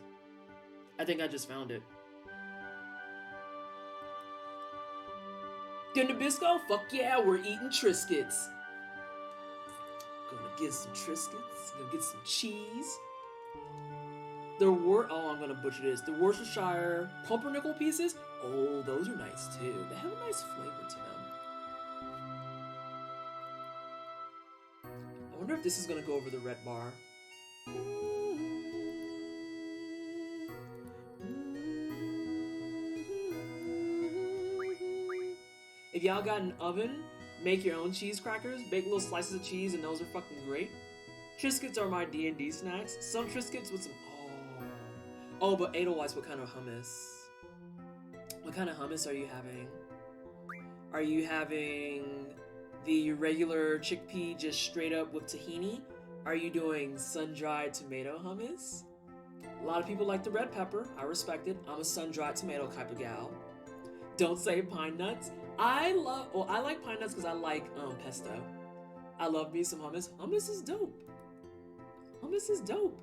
Speaker 2: I think I just found it. Get Nabisco? Fuck yeah, we're eating Triscuits. Gonna get some Triscuits, gonna get some cheese. I'm gonna butcher this. The Worcestershire pumpernickel pieces? Oh, those are nice too. They have a nice flavor to them. I wonder if this is gonna go over the red bar. If y'all got an oven, make your own cheese crackers, bake little slices of cheese, and those are fucking great. Triscuits are my D&D snacks. Some Triscuits with some... Oh, but Edelweiss, what kind of hummus? What kind of hummus are you having? Are you having the regular chickpea just straight up with tahini? Are you doing sun-dried tomato hummus? A lot of people like the red pepper. I respect it. I'm a sun-dried tomato type of gal. Don't say pine nuts. I like pine nuts because I like pesto. I love me some hummus. Hummus is dope. Hummus is dope.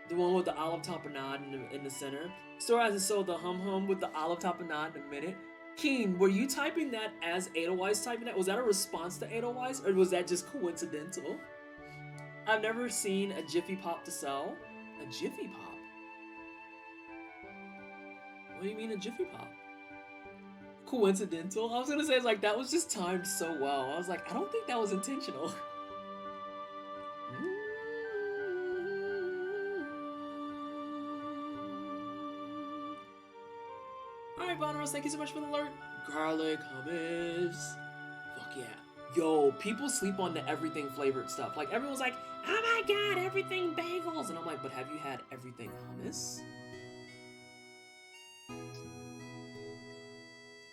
Speaker 2: The one with the olive tapenade in the center. Store hasn't sold the hum with the olive tapenade in a minute. Keen, were you typing that as Edelweiss typing that? Was that a response to Edelweiss, or was that just coincidental? I've never seen a Jiffy Pop to sell. A Jiffy Pop? What do you mean a Jiffy Pop? Coincidental? I was gonna say, it's like, that was just timed so well. I was like, I don't think that was intentional. Alright, Bonaros, thank you so much for the alert. Garlic hummus. Fuck yeah. Yo, people sleep on the everything flavored stuff. Like, everyone's like, oh my god, everything bagels. And I'm like, but have you had everything hummus?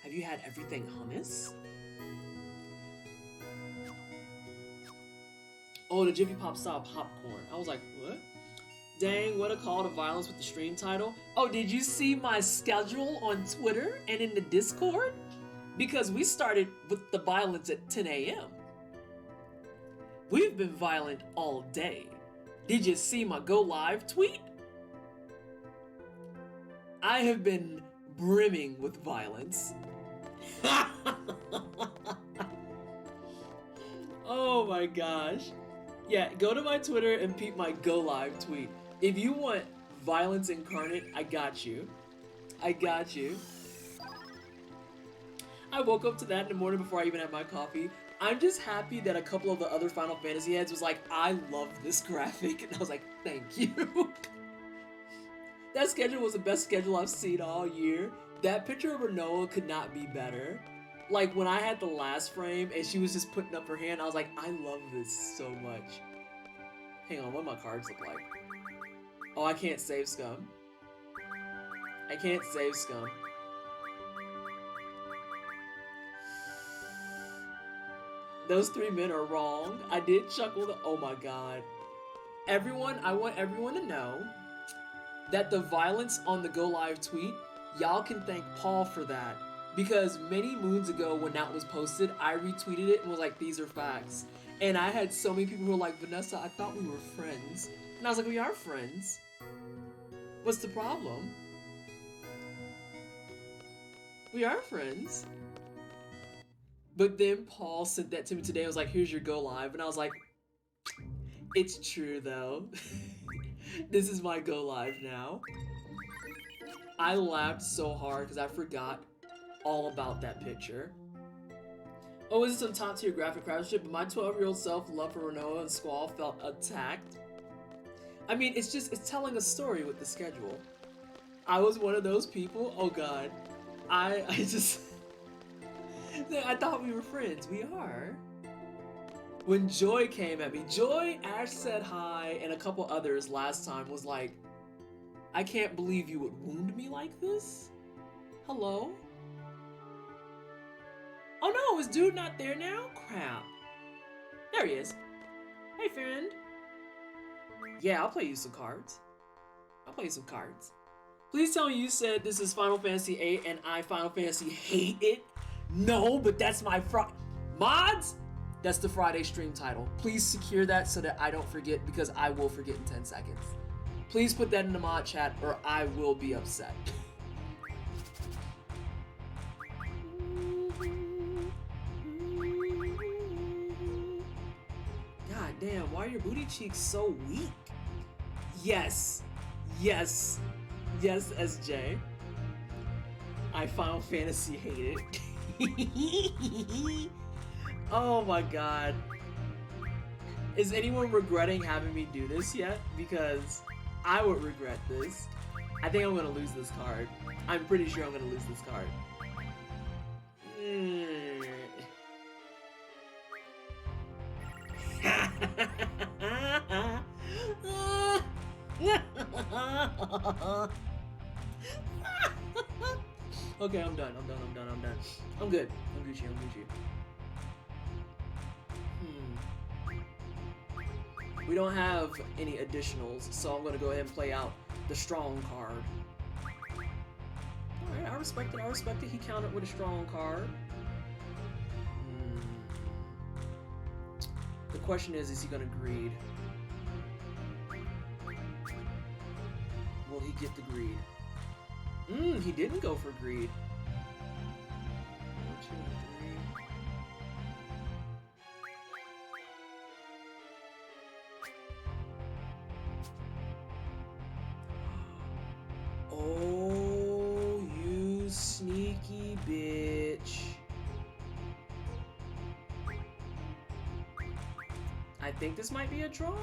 Speaker 2: Have you had everything hummus? Oh, the Jiffy Pop style popcorn. I was like, what? Dang, what a call to violence with the stream title. Oh, did you see my schedule on Twitter and in the Discord? Because we started with the violence at 10 a.m. We've been violent all day. Did you see my go live tweet? I have been brimming with violence. Oh my gosh. Yeah, go to my Twitter and peep my go live tweet. If you want violence incarnate, I got you. I got you. I woke up to that in the morning before I even had my coffee. I'm just happy that a couple of the other Final Fantasy heads was like, I love this graphic. And I was like, thank you. That schedule was the best schedule I've seen all year. That picture of Renoa could not be better. Like, when I had the last frame and she was just putting up her hand, I was like, I love this so much. Hang on, what do my cards look like? Oh, I can't save scum. I can't save scum. Those 3 men are wrong. I did chuckle. Oh my god. Everyone, I want everyone to know that the violence on the Go Live tweet, y'all can thank Paul for that. Because many moons ago when that was posted, I retweeted it and was like, these are facts. And I had so many people who were like, Vanessa, I thought we were friends. And I was like, we are friends. What's the problem? We are friends. But then Paul sent that to me today. I was like, here's your Go Live. And I was like, it's true though. This is my Go Live now. I laughed so hard because I forgot all about that picture. Oh, is it some top tier graphic craftsmanship? But my 12-year-old self love for Renoa and Squall felt attacked. I mean, it's telling a story with the schedule. I was one of those people. Oh god. I just I thought we were friends. We are. When Joy came at me, Joy, Ash said hi, and a couple others last time was like, I can't believe you would wound me like this? Hello? Oh no, is dude not there now? Crap. There he is. Hey friend. Yeah, I'll play you some cards. I'll play you some cards. Please tell me you said this is Final Fantasy VIII and I Final Fantasy hate it. No, but that's my mods? That's the Friday stream title. Please secure that so that I don't forget, because I will forget in 10 seconds. Please put that in the mod chat or I will be upset. God damn, why are your booty cheeks so weak? Yes. Yes. Yes, SJ. I Final Fantasy hate it. Oh my god. Is anyone regretting having me do this yet? Because I would regret this. I think I'm gonna lose this card. I'm pretty sure I'm gonna lose this card. Okay, I'm done. I'm good. I'm Gucci. We don't have any additionals, so I'm gonna go ahead and play out the strong card. Alright, I respect it. He countered with a strong card. The question is he gonna greed? Will he get the greed? He didn't go for greed. 1, 2, 3. Oh, you sneaky bitch. I think this might be a draw.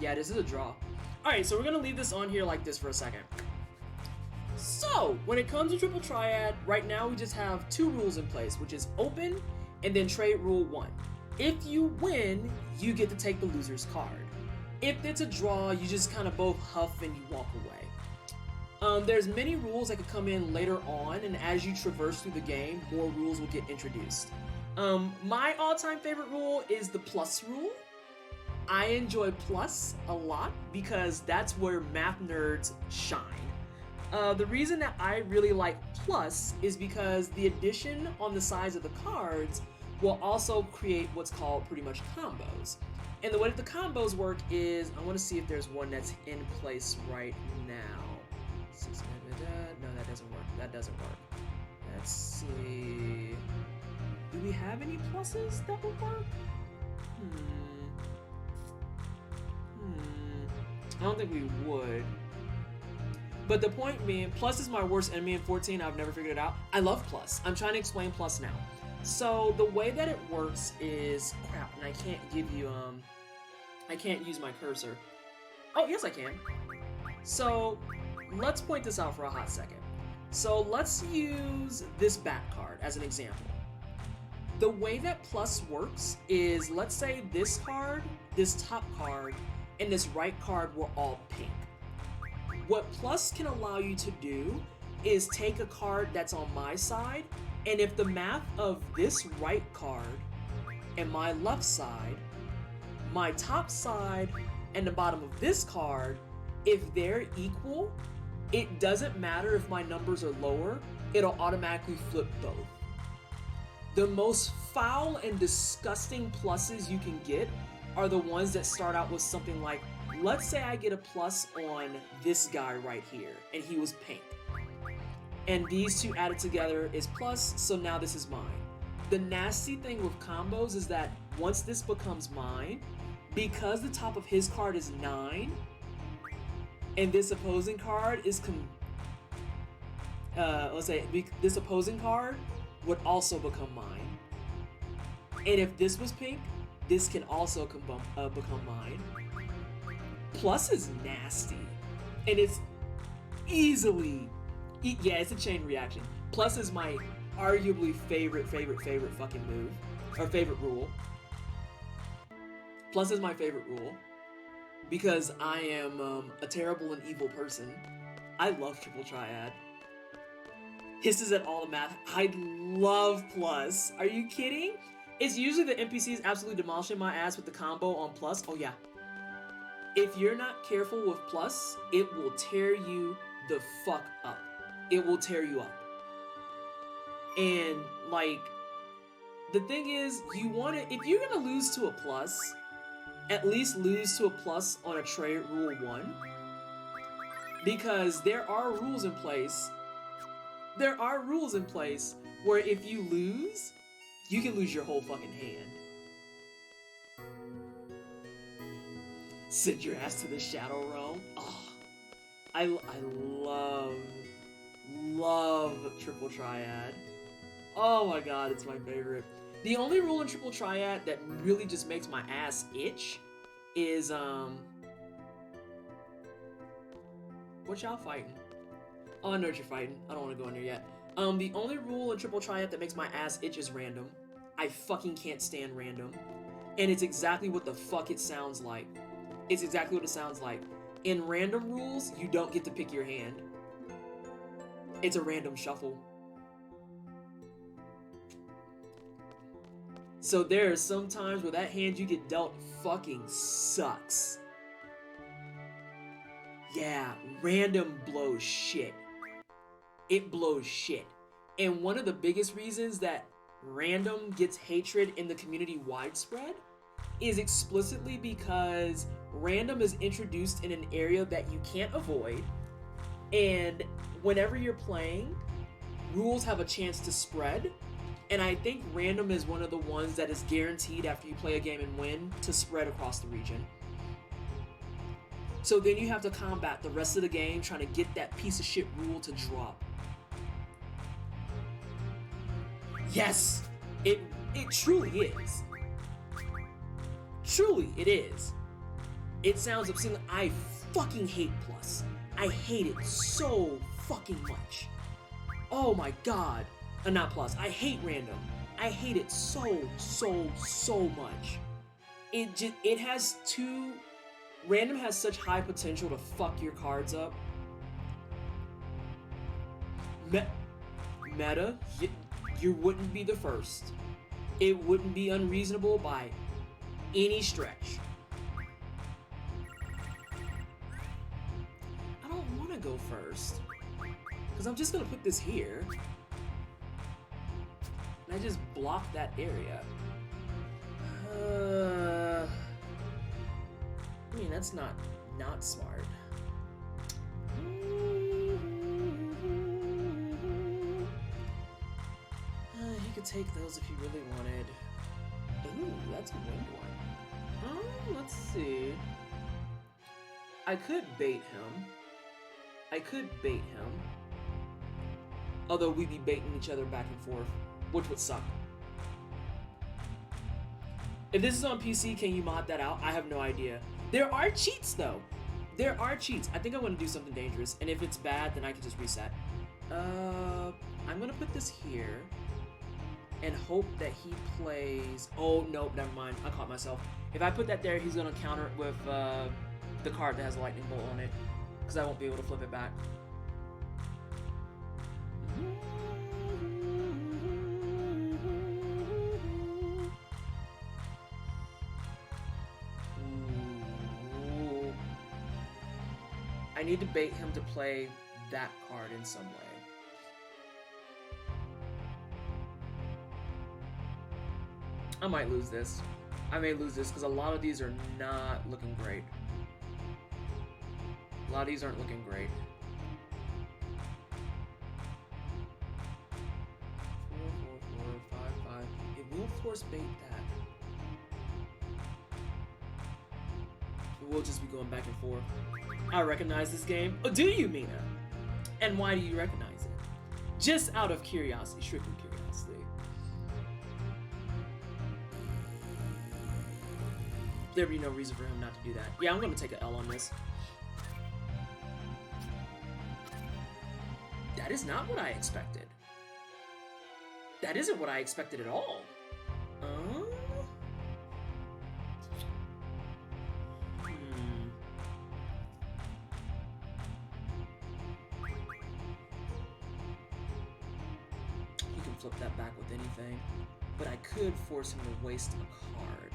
Speaker 2: Yeah, this is a draw. Alright, so we're gonna leave this on here like this for a second. So, when it comes to Triple Triad, right now we just have 2 rules in place, which is open and then trade rule 1. If you win, you get to take the loser's card. If it's a draw, you just kind of both huff and you walk away. There's many rules that could come in later on, and as you traverse through the game, more rules will get introduced. My all-time favorite rule is the plus rule. I enjoy plus a lot because that's where math nerds shine. The reason that I really like plus is because the addition on the sides of the cards will also create what's called pretty much combos. And the way that the combos work is, I want to see if there's one that's in place right now. No, that doesn't work. Let's see. Do we have any pluses that will work? I don't think we would. But the point being, plus is my worst enemy in 14. I've never figured it out. I love plus. I'm trying to explain plus now. So the way that it works is, crap, and I can't give you I can't use my cursor. Oh, yes I can. So, let's point this out for a hot second. So, let's use this back card as an example. The way that plus works is, let's say this card, this top card, and this right card were all pink. What plus can allow you to do is take a card that's on my side, and if the math of this right card and my left side, my top side, and the bottom of this card, if they're equal, it doesn't matter if my numbers are lower, it'll automatically flip both. The most foul and disgusting pluses you can get are the ones that start out with something like, let's say I get a plus on this guy right here, and he was pink. And these two added together is plus, so now this is mine. The nasty thing with combos is that once this becomes mine, because the top of his card is 9, and this opposing card is this opposing card would also become mine. And if this was pink, this can also become mine. Plus is nasty, and it's easily, yeah, it's a chain reaction. Plus is my arguably favorite fucking move, or favorite rule. Plus is my favorite rule, because I am a terrible and evil person. I love triple triad. Hisses at all the math. I love plus. Are you kidding? It's usually the NPCs absolutely demolishing my ass with the combo on plus. Oh yeah. If you're not careful with plus, it will tear you the fuck up. It will tear you up. And like, the thing is, you want to, if you're gonna lose to a plus, at least lose to a plus on a trade rule 1. Because there are rules in place. There are rules in place where if you lose, you can lose your whole fucking hand. Send your ass to the Shadow Realm. Oh, I love Triple Triad. Oh my god, it's my favorite. The only rule in Triple Triad that really just makes my ass itch is, what y'all fighting? Oh, I know what you're fighting. I don't want to go in there yet. The only rule in Triple Triad that makes my ass itch is random. I fucking can't stand random. And it's exactly what the fuck it sounds like. It's exactly what it sounds like. In random rules, you don't get to pick your hand. It's a random shuffle. So there are some times where that hand you get dealt fucking sucks. Yeah, random blows shit. It blows shit. And one of the biggest reasons that random gets hatred in the community widespread is explicitly because random is introduced in an area that you can't avoid, and whenever you're playing, rules have a chance to spread, and I think random is one of the ones that is guaranteed after you play a game and win to spread across the region. So then you have to combat the rest of the game trying to get that piece of shit rule to drop. Yes! It truly is. Truly, it is. It sounds obscene. I fucking hate plus. I hate it so fucking much. Oh my god. Not plus. I hate random. I hate it so much. It has two... Random has such high potential to fuck your cards up. Meta, you wouldn't be the first. It wouldn't be unreasonable by any stretch. I don't want to go first, because I'm just going to put this here. And I just block that area. I mean, that's not smart. He could take those if he really wanted. Ooh, that's a wind one. Let's see. I could bait him. Although we'd be baiting each other back and forth, which would suck. If this is on PC, can you mod that out? I have no idea. There are cheats though. There are cheats. I think I want to do something dangerous, and if it's bad, then I can just reset. I'm gonna put this here and hope that he plays. Oh no, never mind. I caught myself. If I put that there, he's gonna counter it with the card that has a lightning bolt on it, because I won't be able to flip it back. I need to bait him to play that card in some way. I might lose this. I may lose this because a lot of these are not looking great. A lot of these aren't looking great. 4, 4, 4, 5, 5. It will force bait that. We'll just be going back and forth. I recognize this game. Oh, do you, Mina? And why do you recognize it? Just out of curiosity, strictly curiosity. There'd be no reason for him not to do that. Yeah, I'm gonna take an L on this. That is not what I expected. That isn't what I expected at all. Flip that back with anything, but I could force him to waste a card.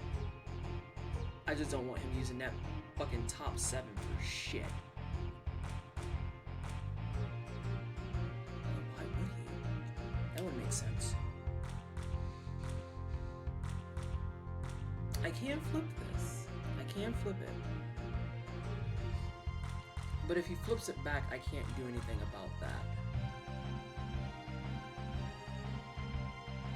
Speaker 2: I just don't want him using that fucking top 7 for shit. Why would he? That would make sense. I can flip this. I can flip it. But if he flips it back, I can't do anything about that.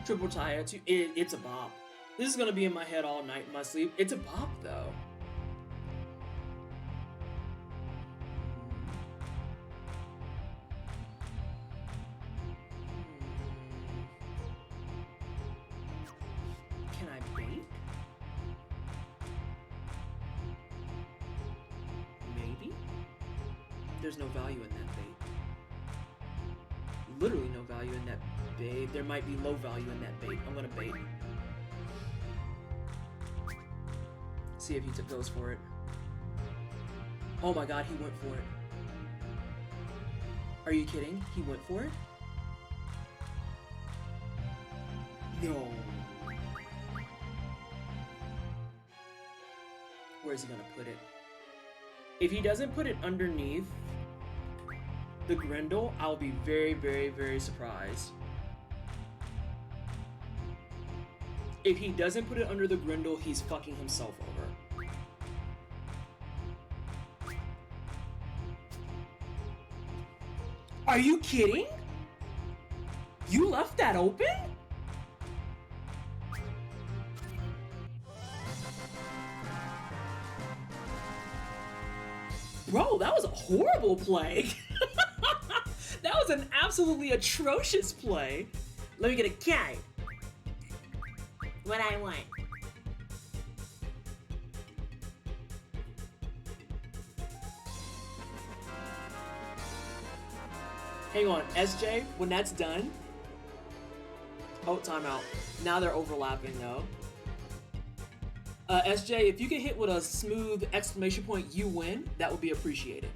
Speaker 2: Triple tie, it's a bop. This is gonna be in my head all night in my sleep. It's a bop though. Can I bait? Maybe? There's no value in that bait. Literally no value in that bait. There might be low value in that bait. I'm gonna bait. See if he goes for it. Oh my god, he went for it. Are you kidding? He went for it? No. Where's he gonna put it? If he doesn't put it underneath the Grendel, I'll be very, very, very surprised. If he doesn't put it under the Grendel, he's fucking himself over. Are you kidding? You left that open? Bro, that was a horrible play. That was an absolutely atrocious play. Let me get a card. What I want. Hang on, SJ, when that's done. Oh, timeout. Now they're overlapping though. SJ, if you can hit with a smooth exclamation point, you win, that would be appreciated.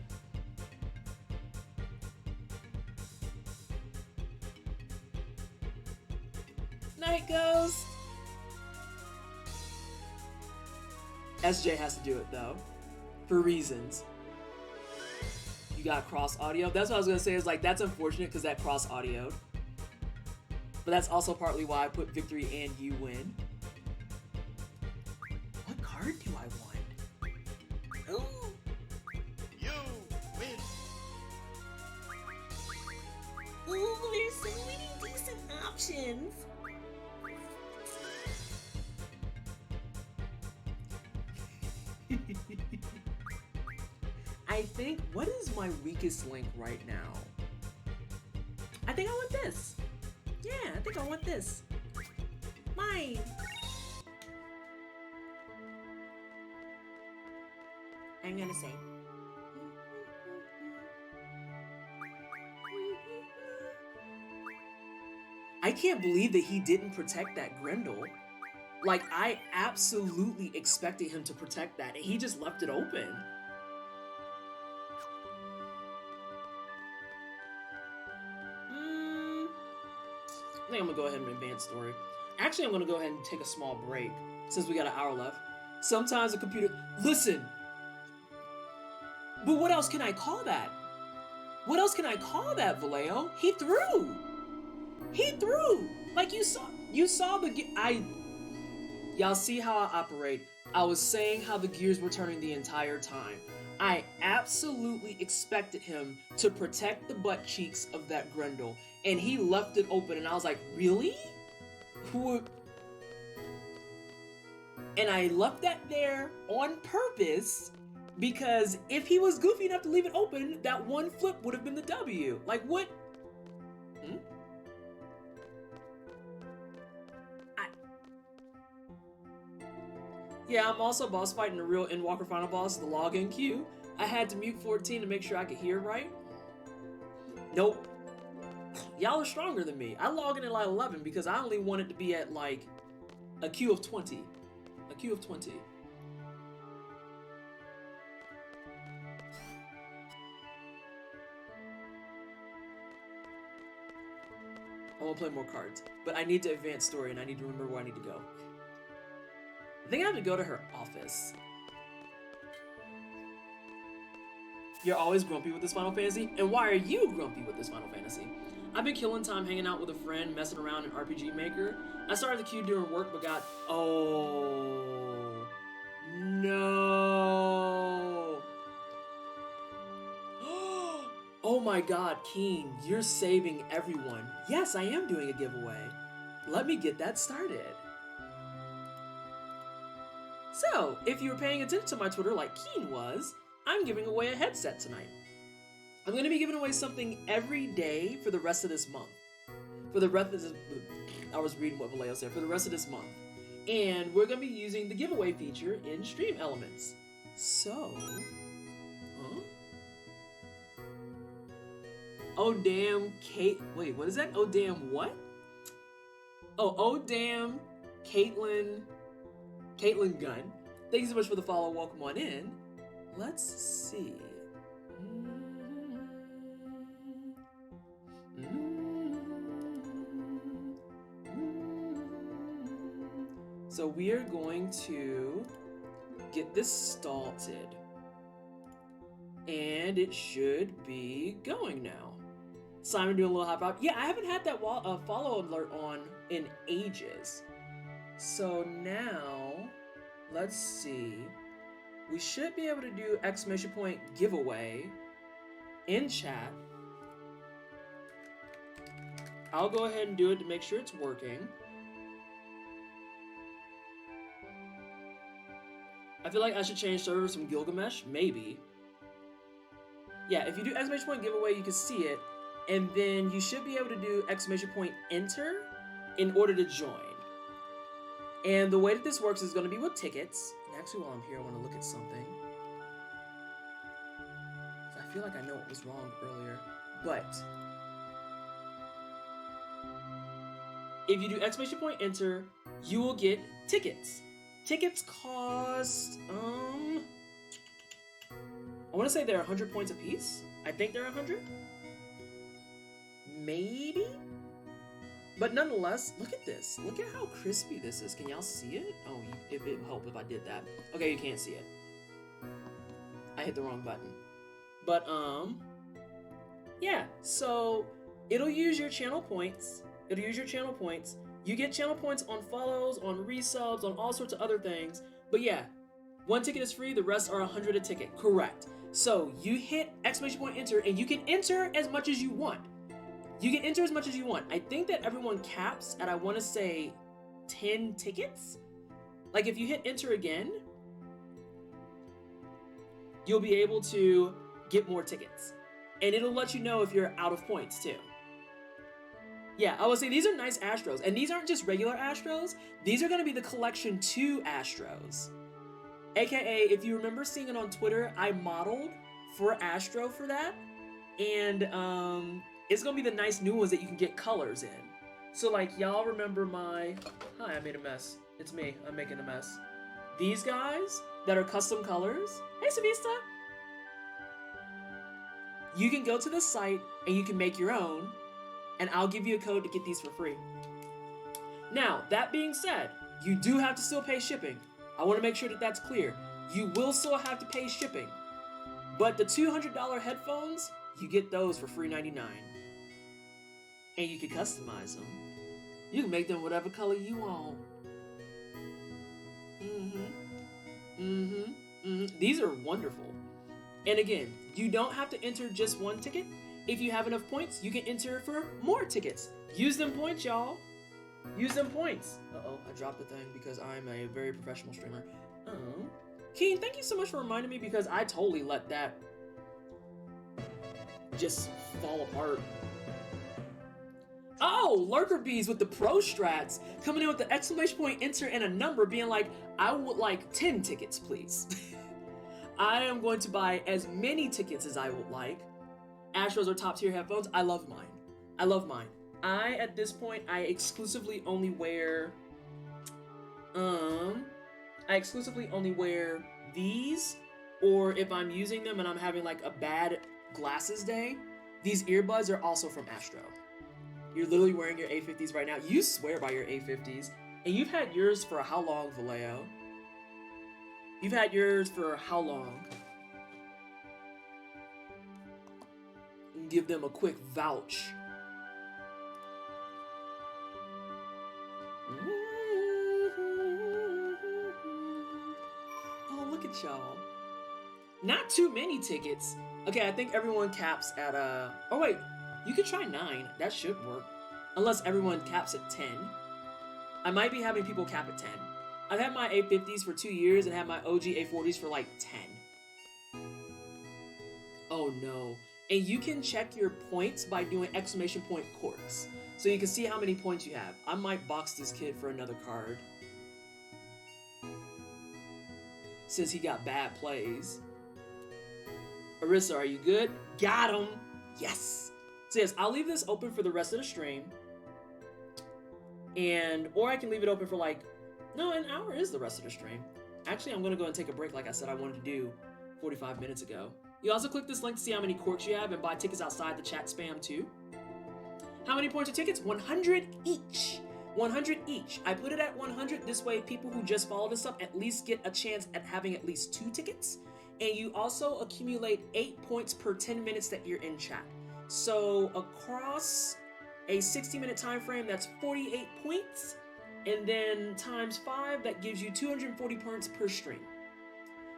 Speaker 2: Night Ghost! SJ has to do it though, for reasons. You got cross audio. That's what I was gonna say, is like, that's unfortunate because that cross audioed. But that's also partly why I put victory and you win. What card do I want? Ooh.
Speaker 3: You win.
Speaker 2: Ooh, there's so many decent options. I think, what is my weakest link right now? I think I want this. Yeah, I think I want this. Mine.
Speaker 4: I'm gonna say.
Speaker 2: I can't believe that he didn't protect that Grendel. Like, I absolutely expected him to protect that, and he just left it open. I think I'm gonna go ahead and advance story. Actually, I'm gonna go ahead and take a small break since we got an hour left. Sometimes the computer. Listen! But what else can I call that? What else can I call that, Vallejo? He threw! He threw! Like you saw the. Y'all see how I operate. I was saying how the gears were turning the entire time. I absolutely expected him to protect the butt cheeks of that Grendel, and he left it open, and I was like, really? And I left that there on purpose, because if he was goofy enough to leave it open, that one flip would have been the W. Like, what? Yeah, I'm also boss fighting a real Endwalker final boss, the login queue. I had to mute 14 to make sure I could hear right. Nope. Y'all are stronger than me. I log in at like 11 because I only wanted to be at like a queue of 20. A queue of 20. I want to play more cards, but I need to advance story and I need to remember where I need to go. I think I have to go to her office. You're always grumpy with this Final Fantasy? And why are you grumpy with this Final Fantasy? I've been killing time hanging out with a friend, messing around in RPG Maker. I started the queue during work, but got... Oh... No... Oh my god, Keen, you're saving everyone. Yes, I am doing a giveaway. Let me get that started. So, if you were paying attention to my Twitter like Keen was, I'm giving away a headset tonight. I'm going to be giving away something every day for the rest of this month. For the rest of this... I was reading what Vallejo said. For the rest of this month. And we're going to be using the giveaway feature in Stream Elements. So... Huh? Oh, damn, Kate... Wait, what is that? Oh, damn what? Oh, damn, Caitlin Gunn. Thank you so much for the follow. Welcome on in. Let's see. So we are going to get this started. And it should be going now. Simon doing a little high five. Yeah, I haven't had that follow alert on in ages. So now, let's see. We should be able to do exclamation point giveaway in chat. I'll go ahead and do it to make sure it's working. I feel like I should change servers from Gilgamesh, maybe. Yeah, if you do exclamation point giveaway, you can see it, and then you should be able to do exclamation point enter in order to join. And the way that this works is going to be with tickets. And actually, while I'm here, I want to look at something. I feel like I know what was wrong earlier, but if you do exclamation point enter, you will get tickets. Tickets cost, I want to say they're 100 points a piece. I think they're 100. Maybe? But nonetheless, look at this. Look at how crispy this is. Can y'all see it? Oh, it would help if I did that. Okay, you can't see it. I hit the wrong button. But, yeah. So, it'll use your channel points. It'll use your channel points. You get channel points on follows, on resubs, on all sorts of other things. But yeah, one ticket is free, the rest are 100 a ticket. Correct. So you hit exclamation point enter, and you can enter as much as you want. You can enter as much as you want. I think that everyone caps at, I want to say, 10 tickets. Like if you hit enter again, you'll be able to get more tickets. And it'll let you know if you're out of points too. Yeah, I would say these are nice Astros. And these aren't just regular Astros. These are going to be the Collection 2 Astros. AKA, if you remember seeing it on Twitter, I modeled for Astro for that. And it's gonna be the nice new ones that you can get colors in. So like y'all remember my, hi, I made a mess. It's me, I'm making a mess. These guys that are custom colors, hey Savista! You can go to the site and you can make your own, and I'll give you a code to get these for free. Now, that being said, you do have to still pay shipping. I want to make sure that that's clear. You will still have to pay shipping. But the $200 headphones, you get those for free $99. And you can customize them. You can make them whatever color you want. These are wonderful. And again, you don't have to enter just one ticket. If you have enough points, you can enter for more tickets. Use them points, y'all. Use them points. Uh-oh, I dropped the thing because I'm a very professional streamer. Oh. Keen, thank you so much for reminding me because I totally let that just fall apart. Oh, Lurker Bees with the pro strats coming in with the exclamation point enter and a number being like, I would like 10 tickets, please. I am going to buy as many tickets as I would like. Astros are top tier headphones. I love mine. I love mine. At this point, I exclusively only wear these, or if I'm using them and I'm having like a bad glasses day, these earbuds are also from Astro. You're literally wearing your A50s right now. You swear by your A50s. And you've had yours for how long, Vallejo? You've had yours for how long? Give them a quick vouch. Oh, look at y'all. Not too many tickets. Okay, I think everyone caps at oh wait, you could try 9. That should work. Unless everyone caps at 10. I might be having people cap at 10. I've had my A50s for 2 years and had my OG A40s for like 10. Oh no. And you can check your points by doing exclamation point corks. So you can see how many points you have. I might box this kid for another card. Since he got bad plays. Arissa, are you good? Got him! Yes! So yes, I'll leave this open for the rest of the stream. Or I can leave it open for like, no, an hour is the rest of the stream. Actually, I'm gonna go and take a break like I said I wanted to do 45 minutes ago. You also click this link to see how many corks you have and buy tickets outside the chat spam too. How many points are tickets? 100 each. 100 each. I put it at 100. This way, people who just follow this up at least get a chance at having at least 2 tickets. And you also accumulate 8 points per 10 minutes that you're in chat. So across a 60-minute time frame, that's 48 points. And then times 5, that gives you 240 points per stream.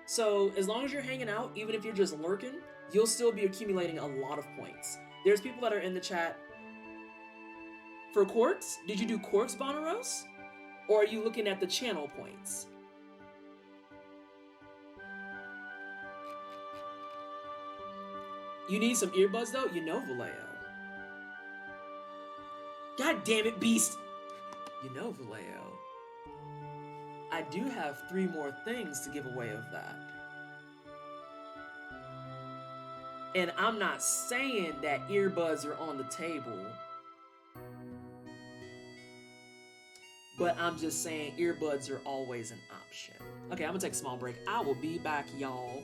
Speaker 2: So as long as you're hanging out, even if you're just lurking, you'll still be accumulating a lot of points. There's people that are in the chat. For Quarks, did you do Quarks, Bonaros? Or are you looking at the channel points? You need some earbuds though? You know Vallejo. God damn it, Beast! You know Vallejo. I do have 3 more things to give away of that. And I'm not saying that earbuds are on the table. But I'm just saying earbuds are always an option. Okay, I'm gonna take a small break. I will be back, y'all.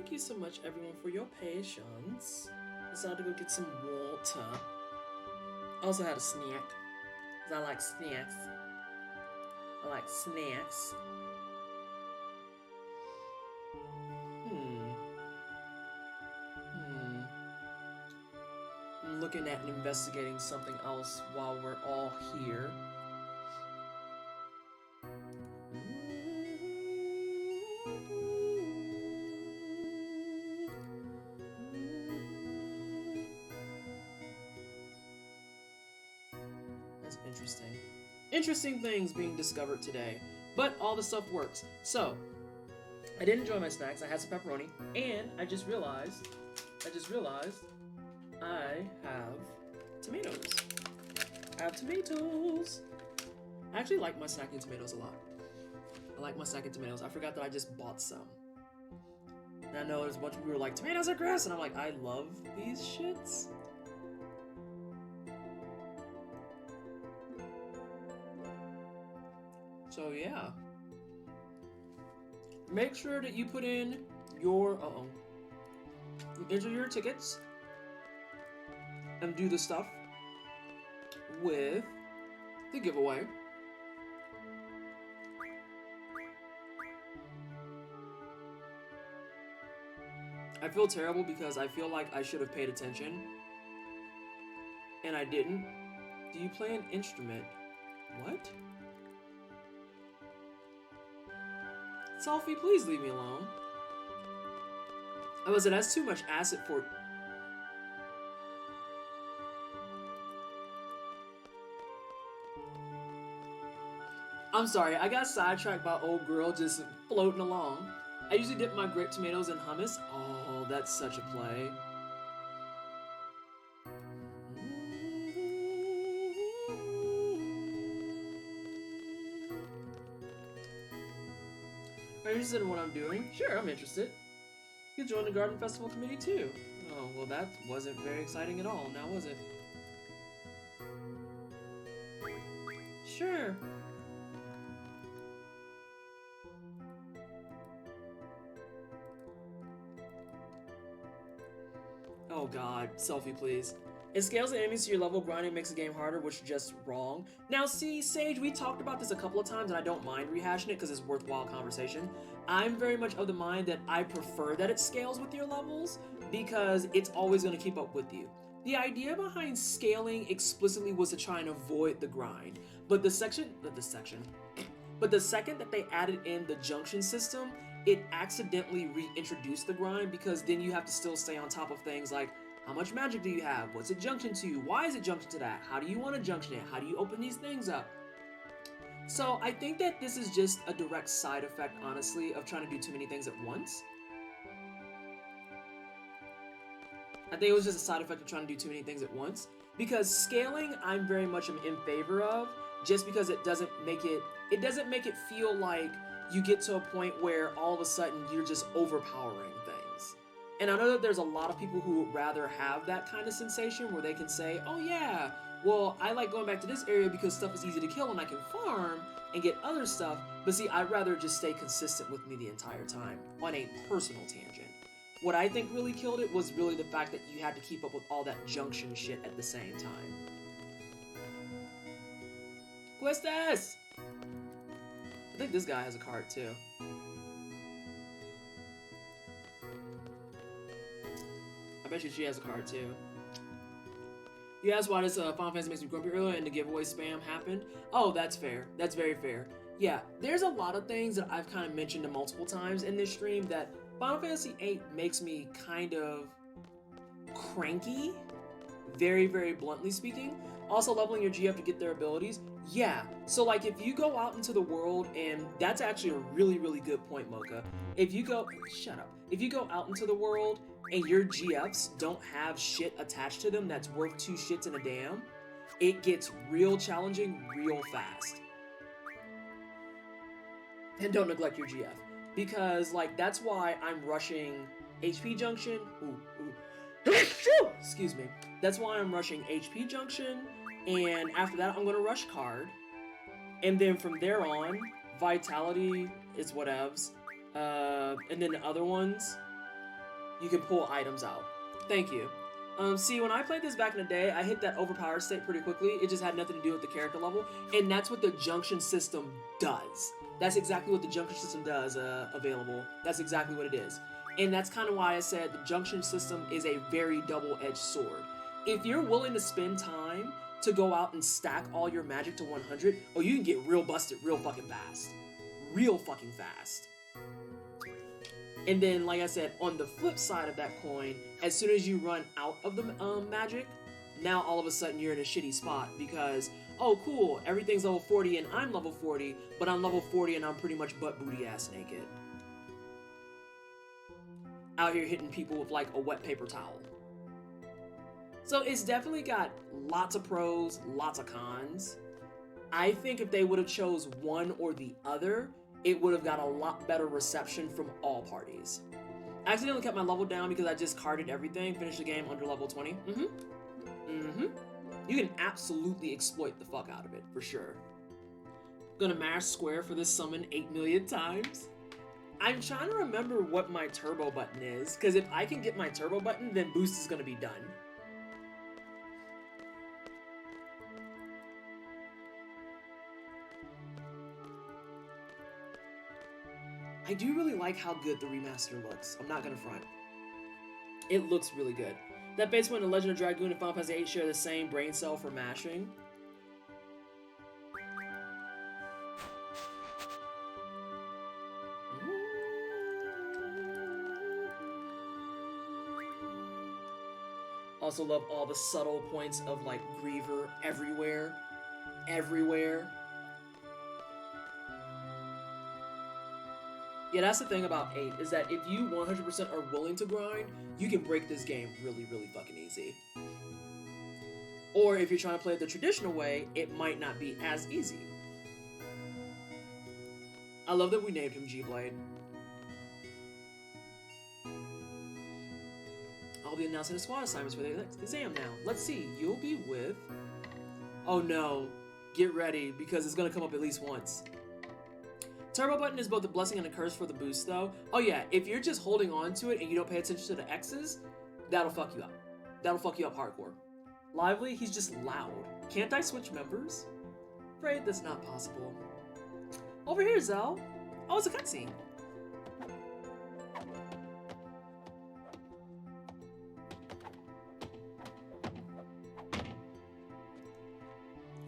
Speaker 2: Thank you so much, everyone, for your patience. Decided to go get some water. Also had a snack, because I like snacks. I like snacks. I'm looking at and investigating something else while we're all here. That's interesting. Interesting things being discovered today, but all the stuff works. So, I did enjoy my snacks. I had some pepperoni, and I just realized I have tomatoes. I have tomatoes. I actually like my snacking tomatoes a lot. I like my snacking tomatoes. I forgot that I just bought some. And I know there's a bunch of people who are like, tomatoes are gross, and I'm like, I love these shits. So yeah. Make sure that you put in your, you enter your tickets and do the stuff with the giveaway. I feel terrible because I feel like I should have paid attention and I didn't. Do you play an instrument? What? Sophie, please leave me alone. I was like, that's too much acid for... I'm sorry, I got sidetracked by old girl just floating along. I usually dip my grape tomatoes in hummus. Oh, that's such a play. Are you interested in what I'm doing? Sure, I'm interested. You can join the Garden Festival Committee too. Oh, well that wasn't very exciting at all, now was it? Sure. Oh god, selfie please. It scales the enemies to your level, grinding makes the game harder, which is just wrong. Now see, Sage, we talked about this a couple of times and I don't mind rehashing it because it's worthwhile conversation. I'm very much of the mind that I prefer that it scales with your levels because it's always going to keep up with you. The idea behind scaling explicitly was to try and avoid the grind, but the second that they added in the junction system, it accidentally reintroduced the grind because then you have to still stay on top of things like how much magic do you have? What's it junction to? Why is it junction to that? How do you want to junction it? How do you open these things up? So I think that this is just a direct side effect, honestly, of trying to do too many things at once. I think it was just a side effect of trying to do too many things at once. Because scaling, I'm very much in favor of, just because it doesn't make it feel like you get to a point where all of a sudden you're just overpowering things. And I know that there's a lot of people who would rather have that kind of sensation where they can say, oh yeah, well, I like going back to this area because stuff is easy to kill and I can farm and get other stuff. But see, I'd rather just stay consistent with me the entire time on a personal tangent. What I think really killed it was really the fact that you had to keep up with all that junction shit at the same time. Questas! I think this guy has a card too. I bet you she has a card too. You asked why this Final Fantasy makes me grumpy earlier and the giveaway spam happened. Oh, that's fair. That's very fair. Yeah, there's a lot of things that I've kind of mentioned multiple times in this stream that Final Fantasy VIII makes me kind of cranky, very, very bluntly speaking. Also leveling your GF to get their abilities. Yeah, so like if you go out into the world, and that's actually a really, really good point, Mocha. If you go, shut up. If you go out into the world and your GFs don't have shit attached to them that's worth 2 shits and a damn, it gets real challenging real fast. And don't neglect your GF. Because, like, that's why I'm rushing HP Junction. Excuse me. That's why I'm rushing HP Junction. And after that, I'm going to rush Card. And then from there on, Vitality is whatevs. And then the other ones, you can pull items out. Thank you. See, when I played this back in the day, I hit that overpowered state pretty quickly. It just had nothing to do with the character level, and that's what the junction system does. That's exactly what the junction system does, available. That's exactly what it is. And that's kind of why I said the junction system is a very double-edged sword. If you're willing to spend time to go out and stack all your magic to 100, oh, you can get real busted real fucking fast. Real fucking fast. And then, like I said, on the flip side of that coin, as soon as you run out of the magic, now all of a sudden you're in a shitty spot because, oh cool, everything's level 40 and I'm level 40, but I'm level 40 and I'm pretty much butt booty ass naked. Out here hitting people with like a wet paper towel. So it's definitely got lots of pros, lots of cons. I think if they would have chose one or the other, it would have got a lot better reception from all parties. I accidentally kept my level down because I just carded everything, finished the game under level 20. You can absolutely exploit the fuck out of it, for sure. Gonna mash square for this summon 8 million times. I'm trying to remember what my turbo button is, because if I can get my turbo button, then boost is gonna be done. I do really like how good the remaster looks. I'm not gonna front. It looks really good. That base one in Legend of Dragoon and Final Fantasy VIII share the same brain cell for mashing. Also love all the subtle points of like Griever everywhere. Everywhere. Yeah, that's the thing about 8, is that if you 100% are willing to grind, you can break this game really, really fucking easy. Or if you're trying to play it the traditional way, it might not be as easy. I love that we named him G-Blade. I'll be announcing the squad assignments for the exam now. Let's see, you'll be with... Oh no, get ready, because it's gonna come up at least once. Turbo button is both a blessing and a curse for the boost though. Oh yeah, if you're just holding on to it and you don't pay attention to the X's, that'll fuck you up. That'll fuck you up hardcore. Lively, he's just loud. Can't I switch members? Afraid that's not possible. Over here, Zell. Oh, it's a cutscene.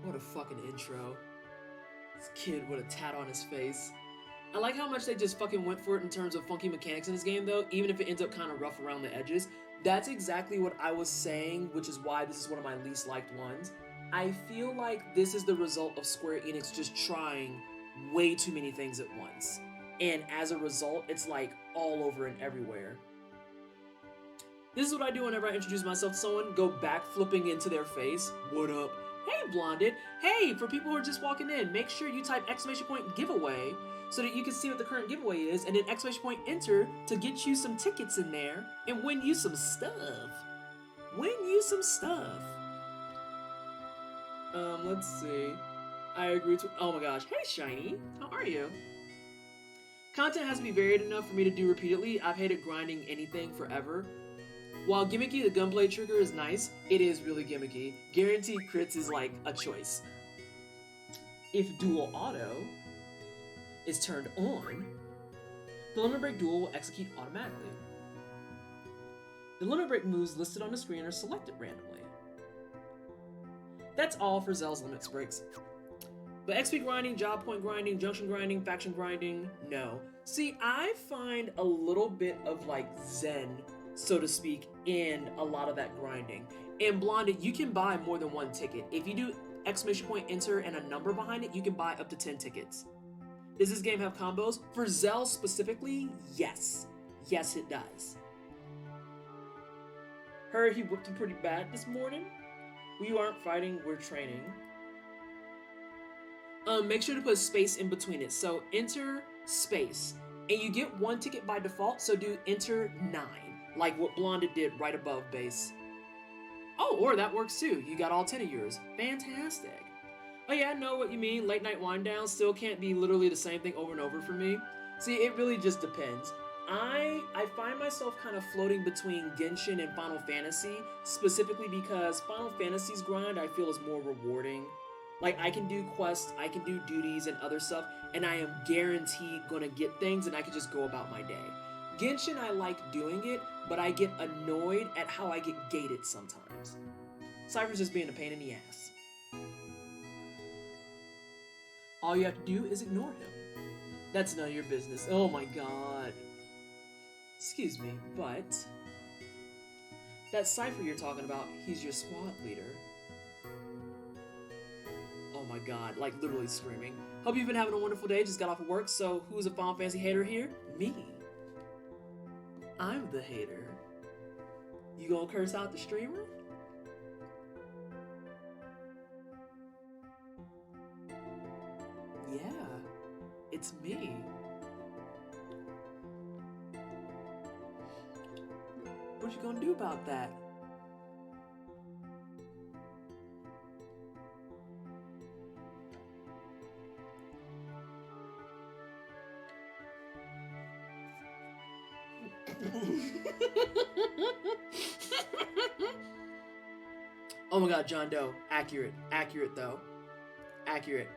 Speaker 2: What a fucking intro. This kid with a tat on his face. I like how much they just fucking went for it in terms of funky mechanics in this game though, even if it ends up kind of rough around the edges. That's exactly what I was saying, which is why this is one of my least liked ones. I feel like this is the result of Square Enix just trying way too many things at once. And as a result, it's like all over and everywhere. This is what I do whenever I introduce myself to someone, go back flipping into their face. What up? Hey, Blonded. Hey, for people who are just walking in, make sure you type ! giveaway so that you can see what the current giveaway is, and then ! enter to get you some tickets in there and win you some stuff. Win you some stuff. Let's see. I agree to... Oh my gosh. Hey, Shiny. How are you? Content has to be varied enough for me to do repeatedly. I've hated grinding anything forever. While gimmicky, the gunblade trigger is nice, it is really gimmicky. Guaranteed crits is like a choice. If dual auto is turned on, the limit break duel will execute automatically. The limit break moves listed on the screen are selected randomly. That's all for Zell's limits breaks. But XP grinding, job point grinding, junction grinding, faction grinding, no. See, I find a little bit of like zen, so to speak, in a lot of that grinding. In Blonded, you can buy more than one ticket. If you do ! enter and a number behind it, you can buy up to 10 tickets. Does this game have combos? For Zell specifically, yes. Yes, it does. Heard he whooped him pretty bad this morning. We aren't fighting, we're training. Make sure to put a space in between it. So enter space. And you get one ticket by default, so do enter 9. Like what Blonded did right above base. Oh, or that works too. You got all 10 of yours. Fantastic. Oh yeah, I know what you mean. Late night wind down still can't be literally the same thing over and over for me. See, it really just depends. I find myself kind of floating between Genshin and Final Fantasy, specifically because Final Fantasy's grind I feel is more rewarding. Like, I can do quests, I can do duties and other stuff, and I am guaranteed gonna get things, and I can just go about my day. Genshin, I like doing it, but I get annoyed at how I get gated sometimes. Cypher's just being a pain in the ass. All you have to do is ignore him. That's none of your business. Oh my god. Excuse me, but that Cypher you're talking about, he's your squad leader. Oh my god, like literally screaming. Hope you've been having a wonderful day, just got off of work, so who's a Final Fantasy hater here? Me. I'm the hater. You gonna curse out the streamer? Yeah, it's me. What you gonna do about that? Oh my god, John Doe. Accurate. Accurate though. Accurate.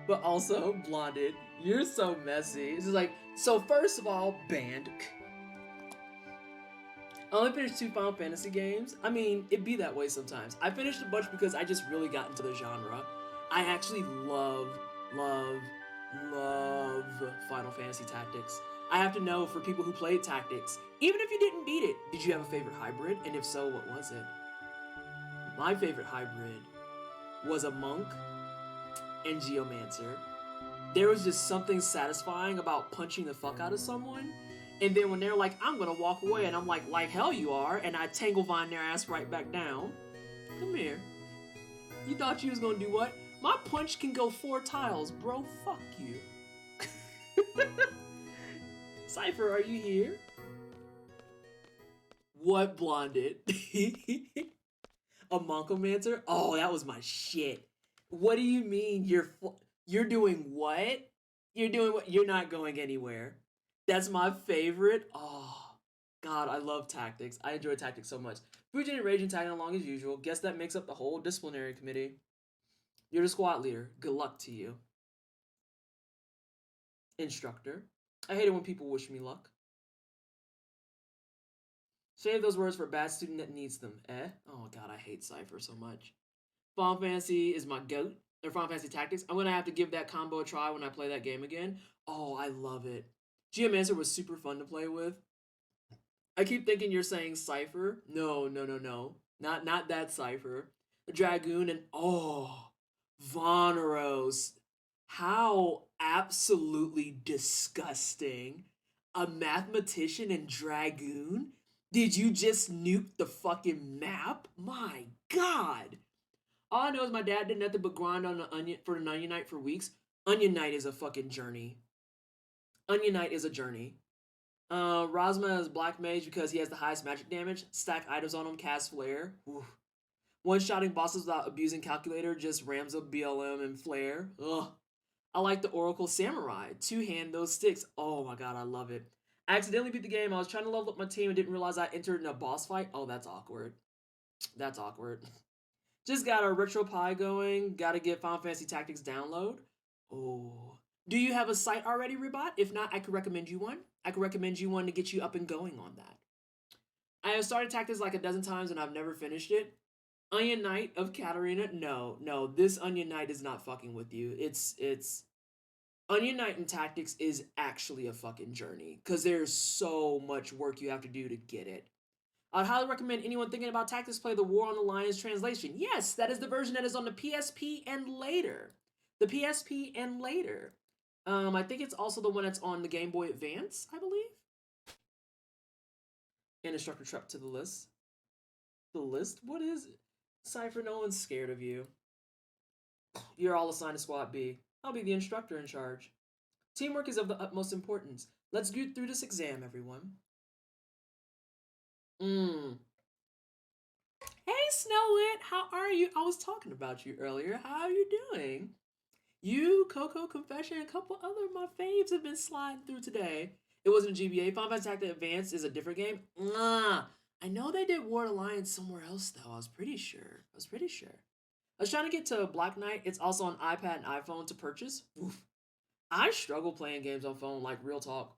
Speaker 2: But also blonded. You're so messy. This is like, so first of all, banned. I only finished 2 Final Fantasy games. I mean, it be that way sometimes. I finished a bunch because I just really got into the genre. I actually love Final Fantasy Tactics. I have to know, for people who played Tactics, even if you didn't beat it, did you have a favorite hybrid? And if so, what was it? My favorite hybrid was a monk and geomancer. There was just something satisfying about punching the fuck out of someone. And then when they're like, I'm gonna walk away, and I'm like hell you are, and I tangle vine their ass right back down. Come here. You thought you was gonna do what? My punch can go 4 tiles, bro. Fuck you. Cypher, are you here? What blonded? A monkomancer? Oh, that was my shit. What do you mean you're doing what? You're doing what? You're not going anywhere. That's my favorite. Oh, God, I love Tactics. I enjoy Tactics so much. Fujin and Raging tagging along as usual. Guess that makes up the whole disciplinary committee. You're the squad leader. Good luck to you. Instructor. I hate it when people wish me luck. Save those words for a bad student that needs them. Eh? Oh god, I hate Cypher so much. Final Fantasy is my goat. Or Final Fantasy Tactics. I'm gonna have to give that combo a try when I play that game again. Oh, I love it. Geomancer was super fun to play with. I keep thinking you're saying Cypher. No. Not that Cypher. The Dragoon and Voneros. How absolutely disgusting. A mathematician and Dragoon? Did you just nuke the fucking map? My god. All I know is my dad did nothing but grind on an Onion Knight for weeks. Onion Knight is a fucking journey. Onion Knight is a journey. Rosma is Black Mage because he has the highest magic damage. Stack items on him, cast Flare. Oof. One-shotting bosses without abusing Calculator, just rams up BLM and Flare. Ugh. I like the Oracle Samurai. 2-hand those sticks. Oh my god, I love it. I accidentally beat the game. I was trying to level up my team and didn't realize I entered in a boss fight. Oh, that's awkward. That's awkward. Just got a RetroPie going. Gotta get Final Fantasy Tactics download. Oh. Do you have a site already, Rebot? If not, I could recommend you one. I could recommend you one to get you up and going on that. I have started Tactics like a dozen times and I've never finished it. Onion Knight of Katarina? No. This Onion Knight is not fucking with you. It's Onion Knight and Tactics is actually a fucking journey because there's so much work you have to do to get it. I'd highly recommend anyone thinking about Tactics play the War on the Lions translation. Yes, that is the version that is on the PSP and later. The PSP and later. I think it's also the one that's on the Game Boy Advance, I believe. And instructor trap to the list. The list? What is it? Cypher, no one's scared of you. You're all assigned to Squad B. I'll be the instructor in charge. Teamwork is of the utmost importance. Let's get through this exam, everyone. Hey, Snowit, how are you? I was talking about you earlier. How are you doing? You, Coco, Confession, and a couple other of my faves have been sliding through today. It wasn't a GBA. Final Fantasy Tactics Advance is a different game. I know they did War Alliance somewhere else though. I was pretty sure. I was trying to get to Black Knight. It's also on iPad and iPhone to purchase. Oof. I struggle playing games on phone, like real talk.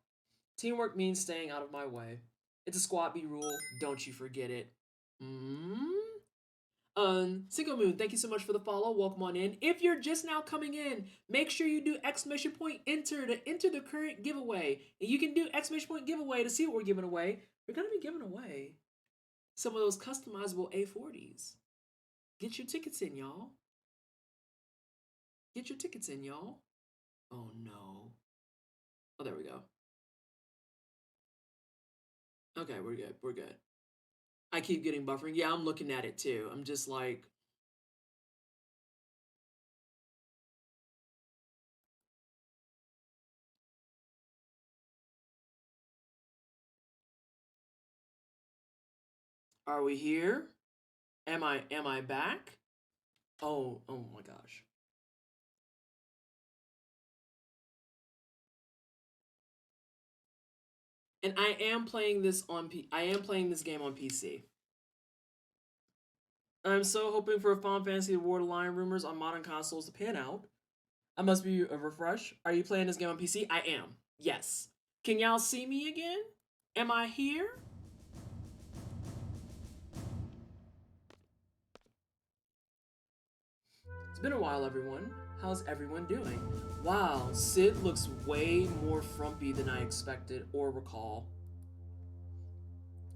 Speaker 2: Teamwork means staying out of my way. It's a squad B rule. Don't you forget it. Single Moon, thank you so much for the follow. Welcome on in. If you're just now coming in, make sure you do exclamation point enter to enter the current giveaway. And you can do exclamation point giveaway to see what we're giving away. We're gonna be giving away some of those customizable A40s. Get your tickets in, y'all. Get your tickets in, y'all. Oh no. Oh, there we go. Okay, we're good. We're good. I keep getting buffering. Yeah, I'm looking at it too. I'm just like, are we here? Am I back? Oh my gosh. And I am playing this game on PC. I'm so hoping for Final Fantasy Award Lion rumors on modern consoles to pan out. I must be a refresh. Are you playing this game on PC? I am. Yes. Can y'all see me again? Am I here? It's been a while, everyone. How's everyone doing? Wow, Sid looks way more frumpy than I expected or recall.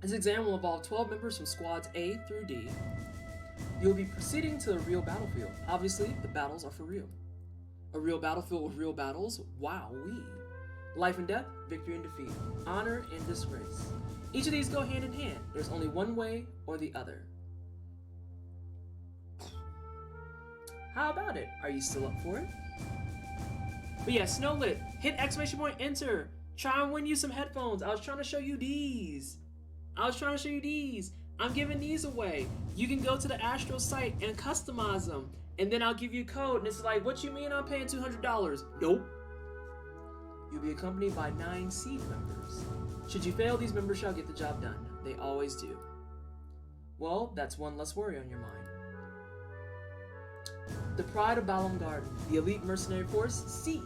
Speaker 2: This exam will involve 12 members from squads A through D. You'll be proceeding to the real battlefield. Obviously, the battles are for real. A real battlefield with real battles? Wowee. Life and death, victory and defeat, honor and disgrace. Each of these go hand in hand. There's only one way or the other. How about it? Are you still up for it? But yeah, Snowlit, hit exclamation point enter. Try and win you some headphones. I was trying to show you these. I'm giving these away. You can go to the Astro site and customize them. And then I'll give you a code. And it's like, what you mean I'm paying $200? Nope. You'll be accompanied by 9 seed members. Should you fail, these members shall get the job done. They always do. Well, that's one less worry on your mind. The Pride of Balam Garden, the elite mercenary force, C.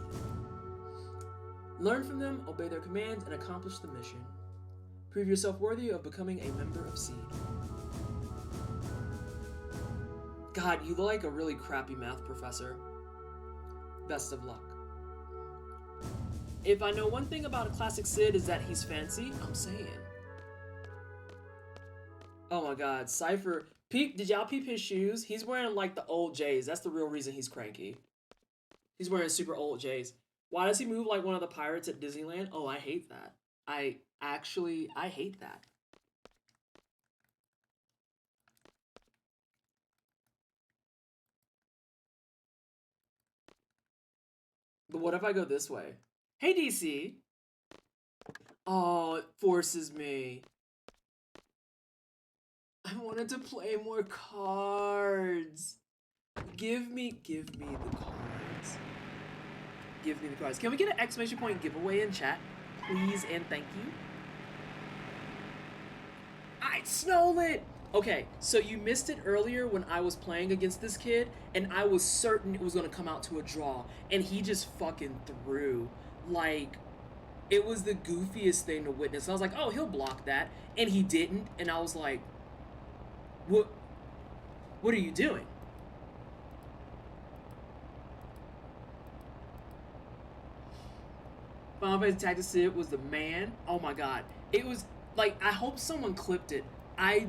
Speaker 2: Learn from them, obey their commands, and accomplish the mission. Prove yourself worthy of becoming a member of Seed. God, you look like a really crappy math professor. Best of luck. If I know one thing about a classic Sid is that he's fancy, I'm saying. Oh my god, Cypher. Did y'all peep his shoes? He's wearing like the old J's. That's the real reason he's cranky. He's wearing super old J's. Why does he move like one of the pirates at Disneyland? Oh, I hate that. I hate that. But what if I go this way? Hey, DC. Oh, it forces me. I wanted to play more cards. Give me the cards. Give me the cards. Can we get an exclamation point giveaway in chat? Please and thank you. I Snowlit! Okay, so you missed it earlier when I was playing against this kid, and I was certain it was gonna come out to a draw, and he just fucking threw. Like, it was the goofiest thing to witness. I was like, oh, he'll block that, and he didn't, and I was like, what are you doing? Final Fantasy Tactics Sid was the man. Oh my god. It was like, I hope someone clipped it. I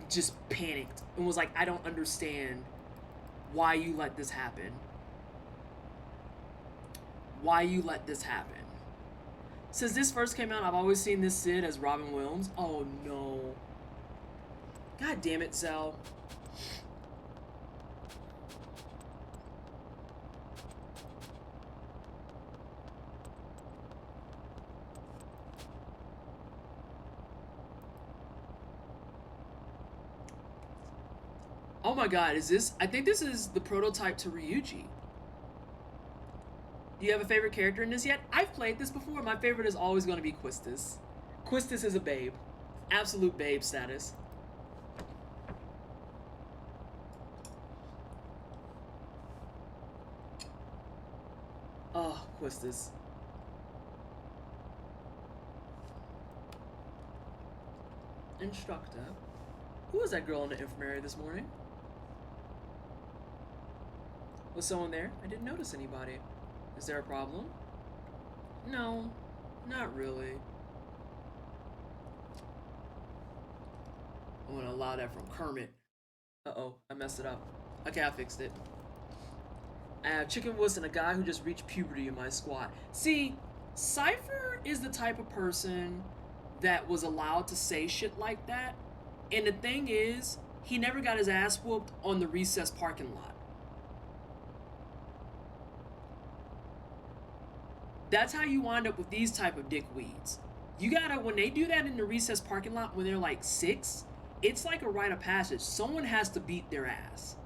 Speaker 2: just panicked and was like, I don't understand why you let this happen. Why you let this happen. Since this first came out, I've always seen this Sid as Robin Williams. Oh no. God damn it, Zell. Oh my god, is this? I think this is the prototype to Ryuji. Do you have a favorite character in this yet? I've played this before. My favorite is always going to be Quistis. Quistis is a babe. Absolute babe status. Oh, Quistis. Instructor. Who was that girl in the infirmary this morning? Was someone there? I didn't notice anybody. Is there a problem? No, not really. I'm gonna allow that from Kermit. Uh-oh, I messed it up. Okay, I fixed it. I have Chicken Wuss and a guy who just reached puberty in my squad. See, Cypher is the type of person that was allowed to say shit like that. And the thing is, he never got his ass whooped on the recess parking lot. That's how you wind up with these type of dickweeds. You gotta, when they do that in the recess parking lot when they're like 6, it's like a rite of passage. Someone has to beat their ass.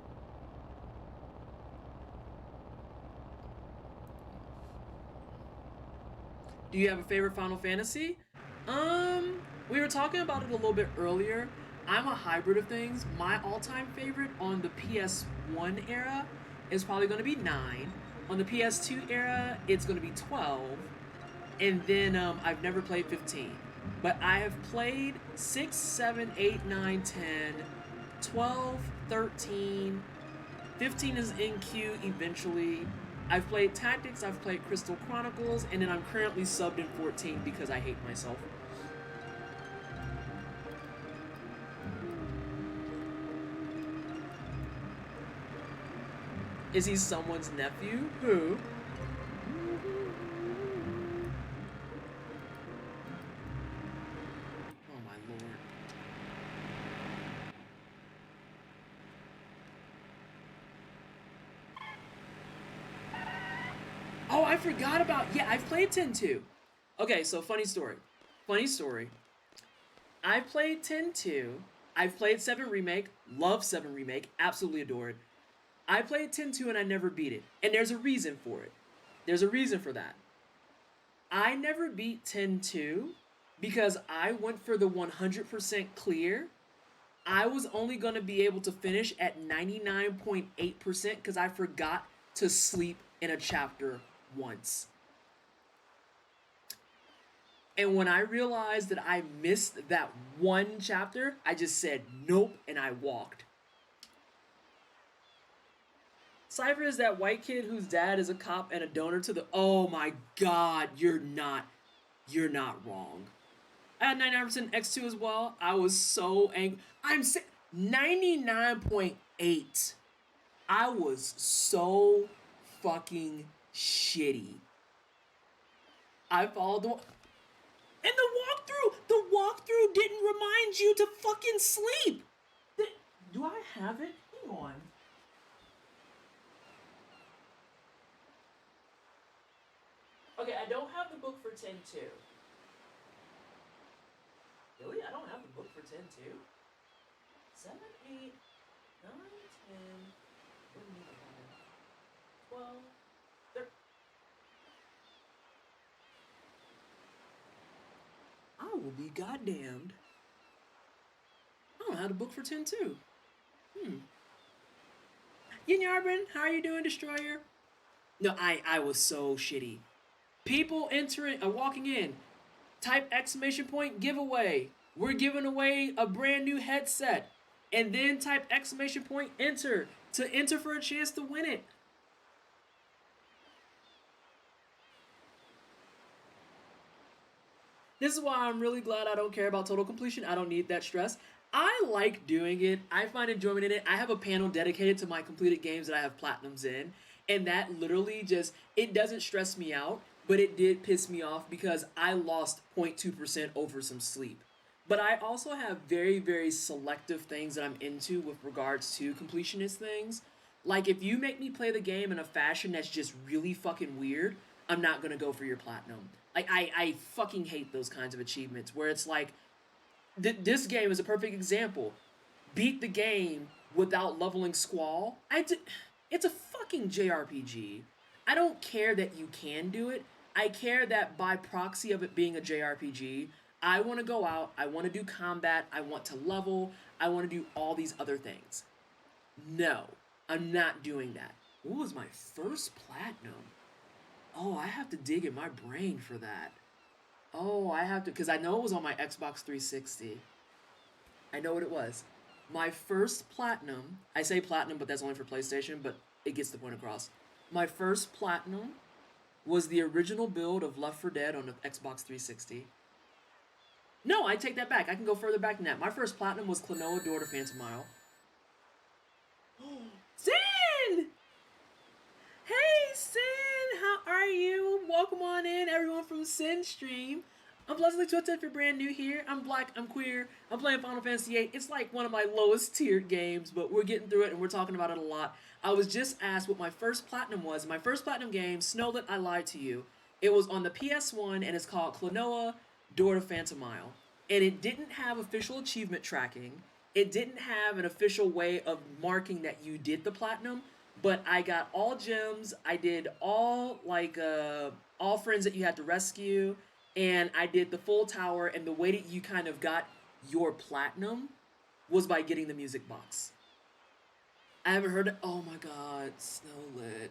Speaker 2: Do you have a favorite Final Fantasy? We were talking about it a little bit earlier. I'm a hybrid of things. My all-time favorite on the PS1 era is probably going to be 9. On the PS2 era, it's going to be 12. And then I've never played 15. But I have played 6, 7, 8, 9, 10, 12, 13. 15 is in queue eventually. I've played Tactics, I've played Crystal Chronicles, and then I'm currently subbed in 14 because I hate myself. Is he someone's nephew? Who? Oh my lord. Oh, I forgot about... Yeah, I've played 10-2. Okay, so funny story. Funny story. I played 10-2. I've played 7 Remake. Love 7 Remake. Absolutely adore it. I played 10-2 and I never beat it. And there's a reason for it. There's a reason for that. I never beat 10-2 because I went for the 100% clear. I was only going to be able to finish at 99.8% because I forgot to sleep in a chapter once. And when I realized that I missed that one chapter, I just said nope and I walked. Cypher is that white kid whose dad is a cop and a donor to the... Oh my god, you're not wrong. I had 99% X2 as well. I was so angry. 99.8. I was so fucking shitty. I followed the... And the walkthrough didn't remind you to fucking sleep. Do I have it? Hang on. Okay, I don't have the book for 10-2. Really? I don't have the book for 10-2? 7, 8, 9, 10... What do you mean I have it? 12... 13... I will be goddamned. I don't have the book for 10-2. Yin Yarbin, how are you doing, Destroyer? No, I was so shitty. People entering, walking in, type exclamation point giveaway. We're giving away a brand new headset. And then type exclamation point enter to enter for a chance to win it. This is why I'm really glad I don't care about total completion. I don't need that stress. I like doing it. I find enjoyment in it. I have a panel dedicated to my completed games that I have platinums in. And that literally just, it doesn't stress me out. But it did piss me off because I lost 0.2% over some sleep. But I also have very, very selective things that I'm into with regards to completionist things. Like, if you make me play the game in a fashion that's just really fucking weird, I'm not gonna go for your platinum. Like, I fucking hate those kinds of achievements where it's like, this game is a perfect example. Beat the game without leveling Squall. It's a fucking JRPG. I don't care that you can do it. I care that by proxy of it being a JRPG, I want to go out, I want to do combat, I want to level, I want to do all these other things. No, I'm not doing that. What was my first platinum? Oh, I have to dig in my brain for that. Oh, I have to, because I know it was on my Xbox 360. I know what it was. My first platinum, I say platinum, but that's only for PlayStation, but it gets the point across. My first platinum was the original build of Left 4 Dead on the Xbox 360. No, I take that back. I can go further back than that. My first platinum was Klonoa Door to Phantom Isle. Sin! Hey, Sin! How are you? Welcome on in, everyone from Sin Stream. I'm pleasantly tilted if you're brand new here. I'm black, I'm queer, I'm playing Final Fantasy VIII. It's like one of my lowest tiered games, but we're getting through it and we're talking about it a lot. I was just asked what my first platinum was. My first platinum game, Snowlet, I lied to you. It was on the PS1 and it's called Klonoa Door to Phantom Isle. And it didn't have official achievement tracking. It didn't have an official way of marking that you did the platinum, but I got all gems. I did all friends that you had to rescue, and I did the full tower, and the way that you kind of got your platinum was by getting the music box. I haven't heard it. Oh my god, Snowlit.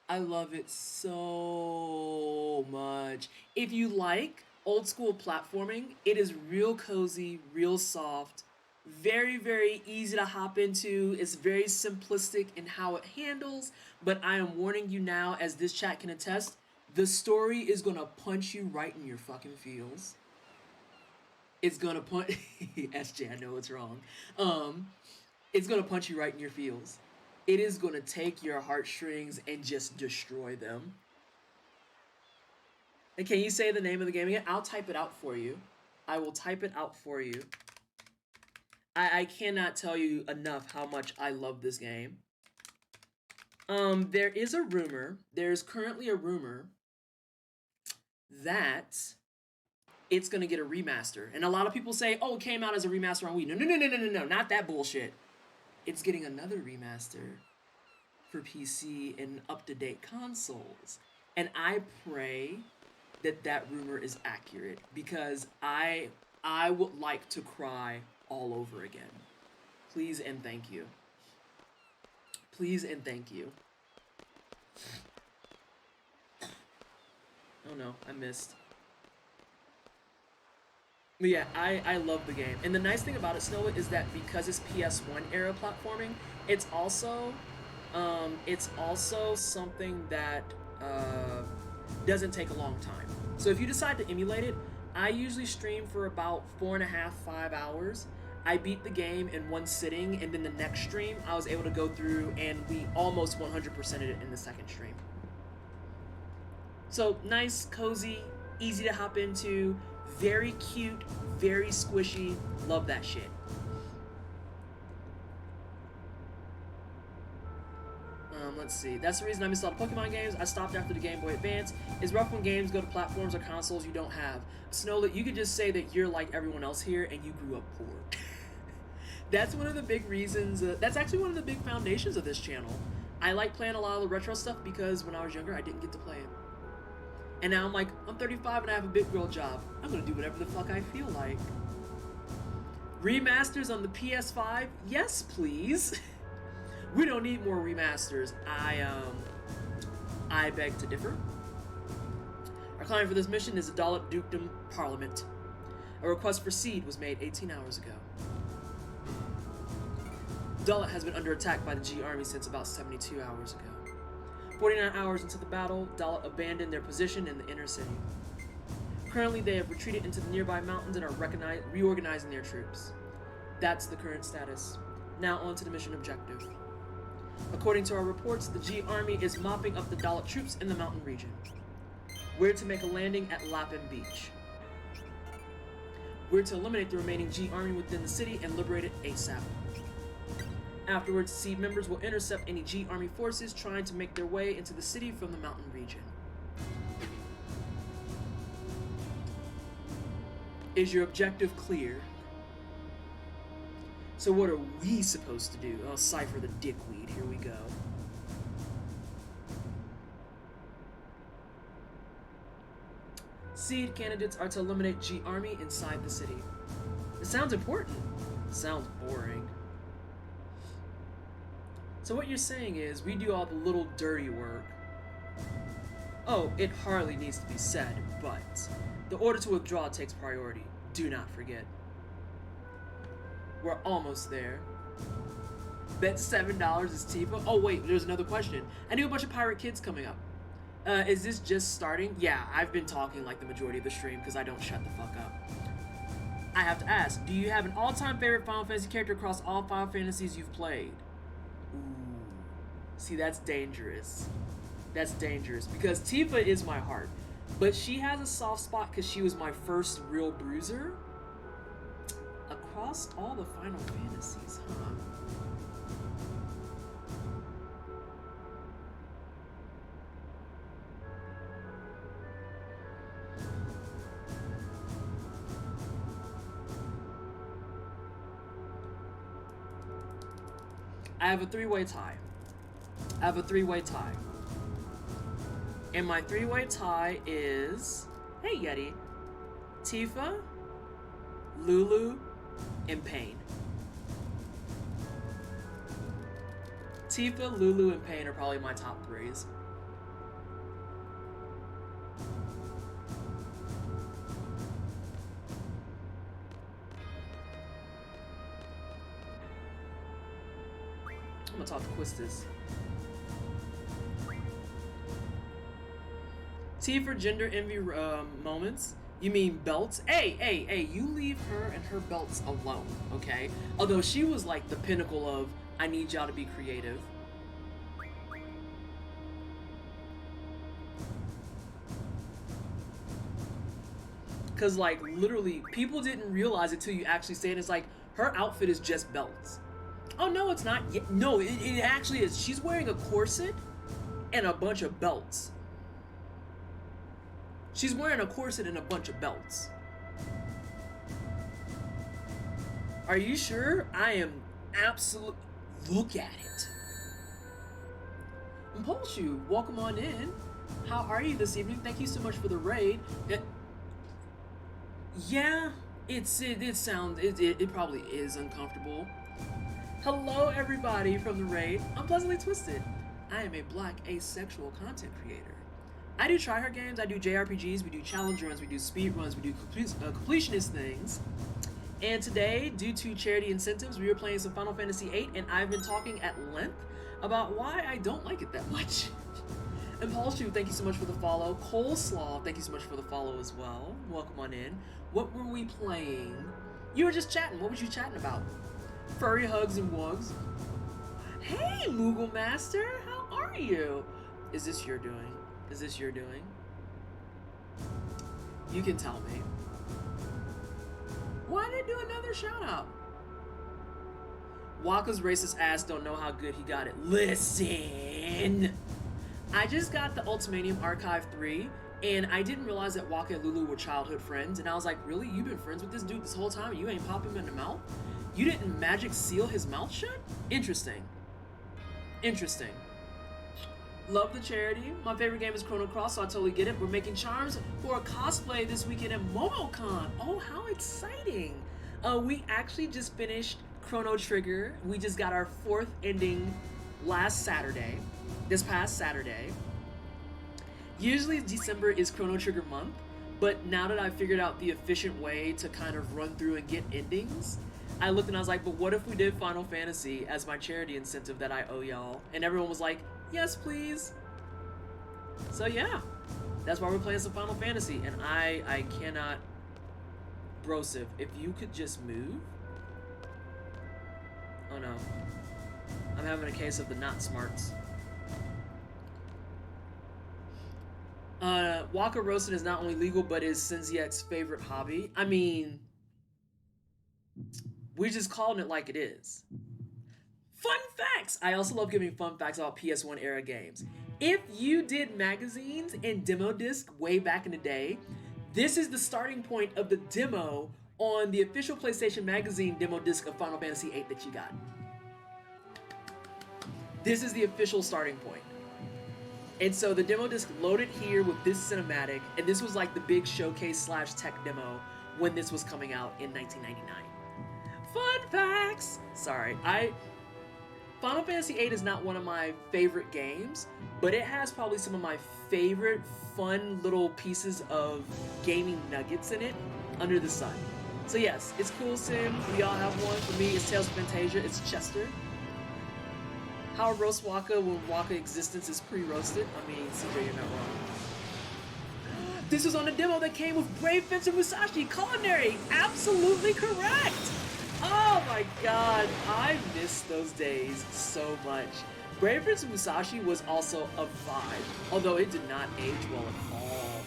Speaker 2: I love it so much. If you like old school platforming, it is real cozy, real soft, very, very easy to hop into. It's very simplistic in how it handles, but I am warning you now, as this chat can attest, the story is gonna punch you right in your fucking feels. It's gonna punch... SJ, I know it's wrong. It's gonna punch you right in your feels. It is gonna take your heartstrings and just destroy them. And can you say the name of the game again? I'll type it out for you. I will type it out for you. I cannot tell you enough how much I love this game. There is a rumor, there's currently a rumor that it's gonna get a remaster. And a lot of people say, oh, it came out as a remaster on Wii. No, not that bullshit. It's getting another remaster for PC and up-to-date consoles. And I pray that that rumor is accurate, because I would like to cry all over again. Please and thank you. Please and thank you. Oh no, I missed. But yeah, I love the game. And the nice thing about it, Snowlit, is that because it's PS1 era platforming, it's also something that doesn't take a long time. So if you decide to emulate it, I usually stream for about 4.5, 5 hours. I beat the game in one sitting, and then the next stream, I was able to go through and we almost 100%ed it in the second stream. So nice, cozy, easy to hop into, very cute, very squishy. Love that shit. Let's see. That's the reason I missed all the Pokemon games. I stopped after the Game Boy Advance. It's rough when games go to platforms or consoles you don't have. Snowlit, you could just say that you're like everyone else here and you grew up poor. That's one of the big reasons. That's actually one of the big foundations of this channel. I like playing a lot of the retro stuff because when I was younger, I didn't get to play it. And now I'm like, I'm 35 and I have a big girl job. I'm gonna do whatever the fuck I feel like. Remasters on the PS5? Yes, please. We don't need more remasters. I beg to differ. Our client for this mission is the Dalit Dukedom Parliament. A request for seed was made 18 hours ago. Dalit has been under attack by the G army since about 72 hours ago. 49 hours into the battle, Dalit abandoned their position in the inner city. Currently, they have retreated into the nearby mountains and are reorganizing their troops. That's the current status. Now on to the mission objective. According to our reports, the G army is mopping up the Dalit troops in the mountain region. We're to make a landing at Lapin Beach. We're to eliminate the remaining G army within the city and liberate it ASAP. Afterwards, Seed members will intercept any G army forces trying to make their way into the city from the mountain region. Is your objective clear? So what are we supposed to do? Oh, Cypher the dickweed, here we go. Seed candidates are to eliminate G Army inside the city. It sounds important. It sounds boring. So what you're saying is we do all the little dirty work. Oh, it hardly needs to be said, but the order to withdraw takes priority. Do not forget. We're almost there. Bet $7 is Tifa. Oh wait, there's another question. I knew a bunch of pirate kids coming up. Is this just starting? Yeah, I've been talking like the majority of the stream because I don't shut the fuck up. I have to ask, do you have an all-time favorite Final Fantasy character across all Final Fantasies you've played? Ooh. See, that's dangerous. That's dangerous because Tifa is my heart. But she has a soft spot because she was my first real bruiser. Across all the Final Fantasies, huh? I have a three-way tie. And my three-way tie is... Hey, Yeti. Tifa, Lulu, and Pain. Tifa, Lulu, and Pain are probably my top threes. I'm gonna talk to Quistis. T for gender envy moments. You mean belts? Hey, you leave her and her belts alone, okay? Although she was like the pinnacle of, I need y'all to be creative. Cause like literally, people didn't realize it till you actually say it. It's like, her outfit is just belts. Oh no, it's not. No, it actually is. She's wearing a corset and a bunch of belts. She's wearing a corset and a bunch of belts. Are you sure? I am absolute. Look at it. Impulshu, welcome on in. How are you this evening? Thank you so much for the raid. Yeah, it probably is uncomfortable. Hello everybody from the raid. I'm Pleasantly Twisted. I am a black asexual content creator. I do tryhard games, I do JRPGs, we do challenge runs, we do speed runs, we do completionist things. And today, due to charity incentives, we were playing some Final Fantasy VIII, and I've been talking at length about why I don't like it that much. Impulshu, thank you so much for the follow. Coleslaw, thank you so much for the follow as well. Welcome on in. What were we playing? You were just chatting. What was you chatting about? Furry hugs and wugs. Hey, Moogle Master, how are you? Is this your doing? Is this your doing? You can tell me. Why did I do another shout out? Waka's racist ass don't know how good he got it. Listen! I just got the Ultimanium Archive 3, and I didn't realize that Waka and Lulu were childhood friends, and I was like, really? You've been friends with this dude this whole time and you ain't pop him in the mouth? You didn't magic seal his mouth shut? Interesting. Interesting. Love the charity. My favorite game is Chrono Cross, so I totally get it. We're making charms for a cosplay this weekend at MomoCon. Oh, how exciting. We actually just finished Chrono Trigger. We just got our 4th ending this past Saturday. Usually December is Chrono Trigger month, but now that I've figured out the efficient way to kind of run through and get endings, I looked and I was like, but what if we did Final Fantasy as my charity incentive that I owe y'all? And everyone was like, yes, please. So yeah, that's why we're playing some Final Fantasy. And I cannot... Brosiv, if you could just move... Oh no. I'm having a case of the not smarts. Waka roasting is not only legal, but is Senziek's favorite hobby. I mean... We're just calling it like it is. Fun facts! I also love giving fun facts about PS1 era games. If you did magazines and demo disc way back in the day, this is the starting point of the demo on the official PlayStation Magazine demo disc of Final Fantasy VIII that you got. This is the official starting point. And so the demo disc loaded here with this cinematic, and this was like the big showcase slash tech demo when this was coming out in 1999. Fun facts! Sorry, Final Fantasy VIII is not one of my favorite games, but it has probably some of my favorite fun little pieces of gaming nuggets in it under the sun. So yes, it's Cool Sim. We all have one. For me, it's Tales of Fantasia. It's Chester. How roast Waka when Waka existence is pre-roasted? I mean, CJ, you're not wrong. This was on the demo that came with Brave Fencer Musashi Culinary. Absolutely correct. Oh my god, I miss those days so much. Brave Fencer Musashi was also a vibe, although it did not age well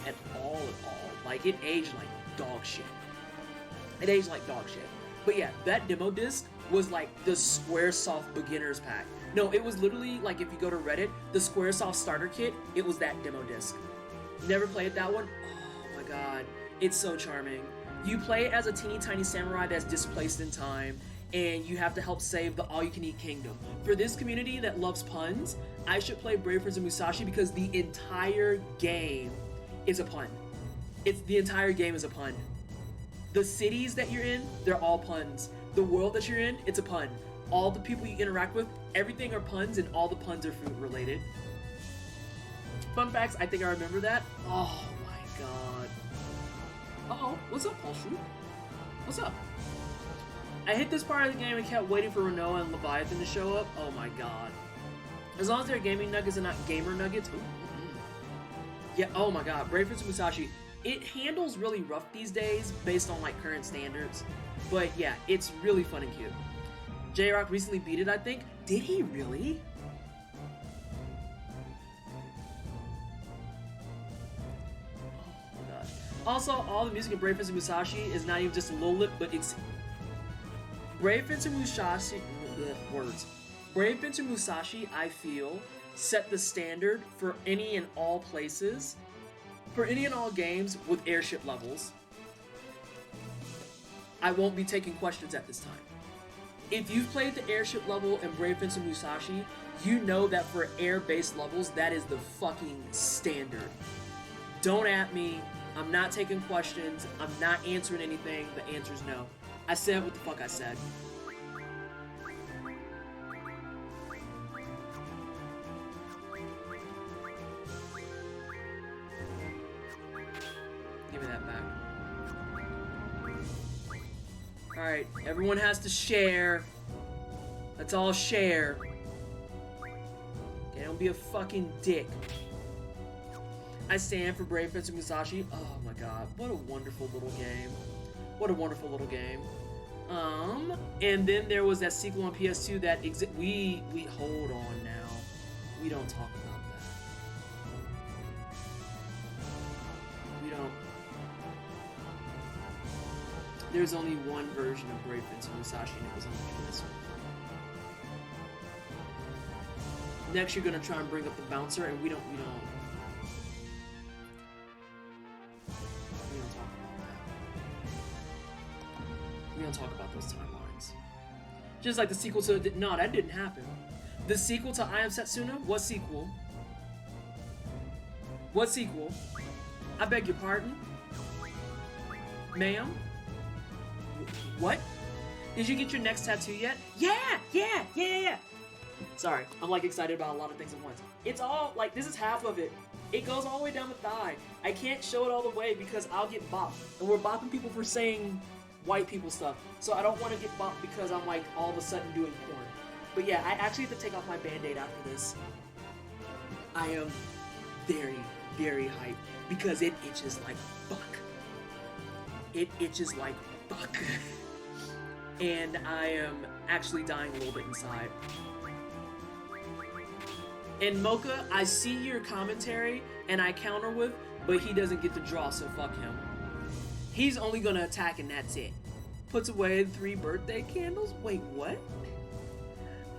Speaker 2: at all. Like, it aged like dog shit. It aged like dog shit. But yeah, that demo disc was like the Squaresoft beginners pack. No, it was literally like, if you go to Reddit, the Squaresoft starter kit, it was that demo disc. Never played that one? Oh my god, it's so charming. You play it as a teeny tiny samurai that's displaced in time, and you have to help save the all-you-can-eat kingdom. For this community that loves puns, I should play Brave Fencer Musashi because the entire game is a pun. The entire game is a pun. The cities that you're in, they're all puns. The world that you're in, it's a pun. All the people you interact with, everything are puns, and all the puns are food related. Fun facts, I think I remember that. Oh my god. Uh-oh, what's up, Paul Shrew? What's up? I hit this part of the game and kept waiting for Renoa and Leviathan to show up. Oh my god. As long as they're gaming nuggets and not gamer nuggets. Ooh. Yeah, oh my god. Brave Fencer Musashi. It handles really rough these days based on like current standards. But yeah, it's really fun and cute. J-Rock recently beat it, I think. Did he really? Oh my gosh. Also, all the music in Brave Fencer Musashi is not even just a little lip, but it's... Brave Fencer Musashi... words. Brave Fencer Musashi, I feel, set the standard for any and all places, for any and all games with airship levels. I won't be taking questions at this time. If you've played the airship level in Brave Fencer Musashi, you know that for air-based levels, that is the fucking standard. Don't at me. I'm not taking questions. I'm not answering anything. The answer's no. I said what the fuck I said. Give me that back. Alright, everyone has to share. Let's all share. Okay, don't be a fucking dick. I stand for Brave Fencer Musashi. Oh my god, what a wonderful little game. What a wonderful little game. And then there was that sequel on PS2 that we hold on now. We don't talk about that. We don't. There's only one version of Brave Fencer Musashi, and it was on the PS1. Next, you're gonna try and bring up the bouncer, and we don't talk about that. We don't talk about those timelines. Just like the sequel to no, that didn't happen. The sequel to I Am Setsuna? What sequel? What sequel? I beg your pardon? Ma'am? What? Did you get your next tattoo yet? Yeah! Sorry, I'm like excited about a lot of things at once. It's all, like, this is half of it. It goes all the way down the thigh. I can't show it all the way because I'll get bopped. And we're bopping people for saying white people stuff. So I don't want to get bopped because I'm like all of a sudden doing porn. But yeah, I actually have to take off my band-aid after this. I am very, very hyped because it itches like fuck. It itches like fuck. And I am actually dying a little bit inside. And Mocha, I see your commentary and I counter with, but he doesn't get to draw, so fuck him. He's only gonna attack and that's it. Puts away 3 birthday candles? Wait, what?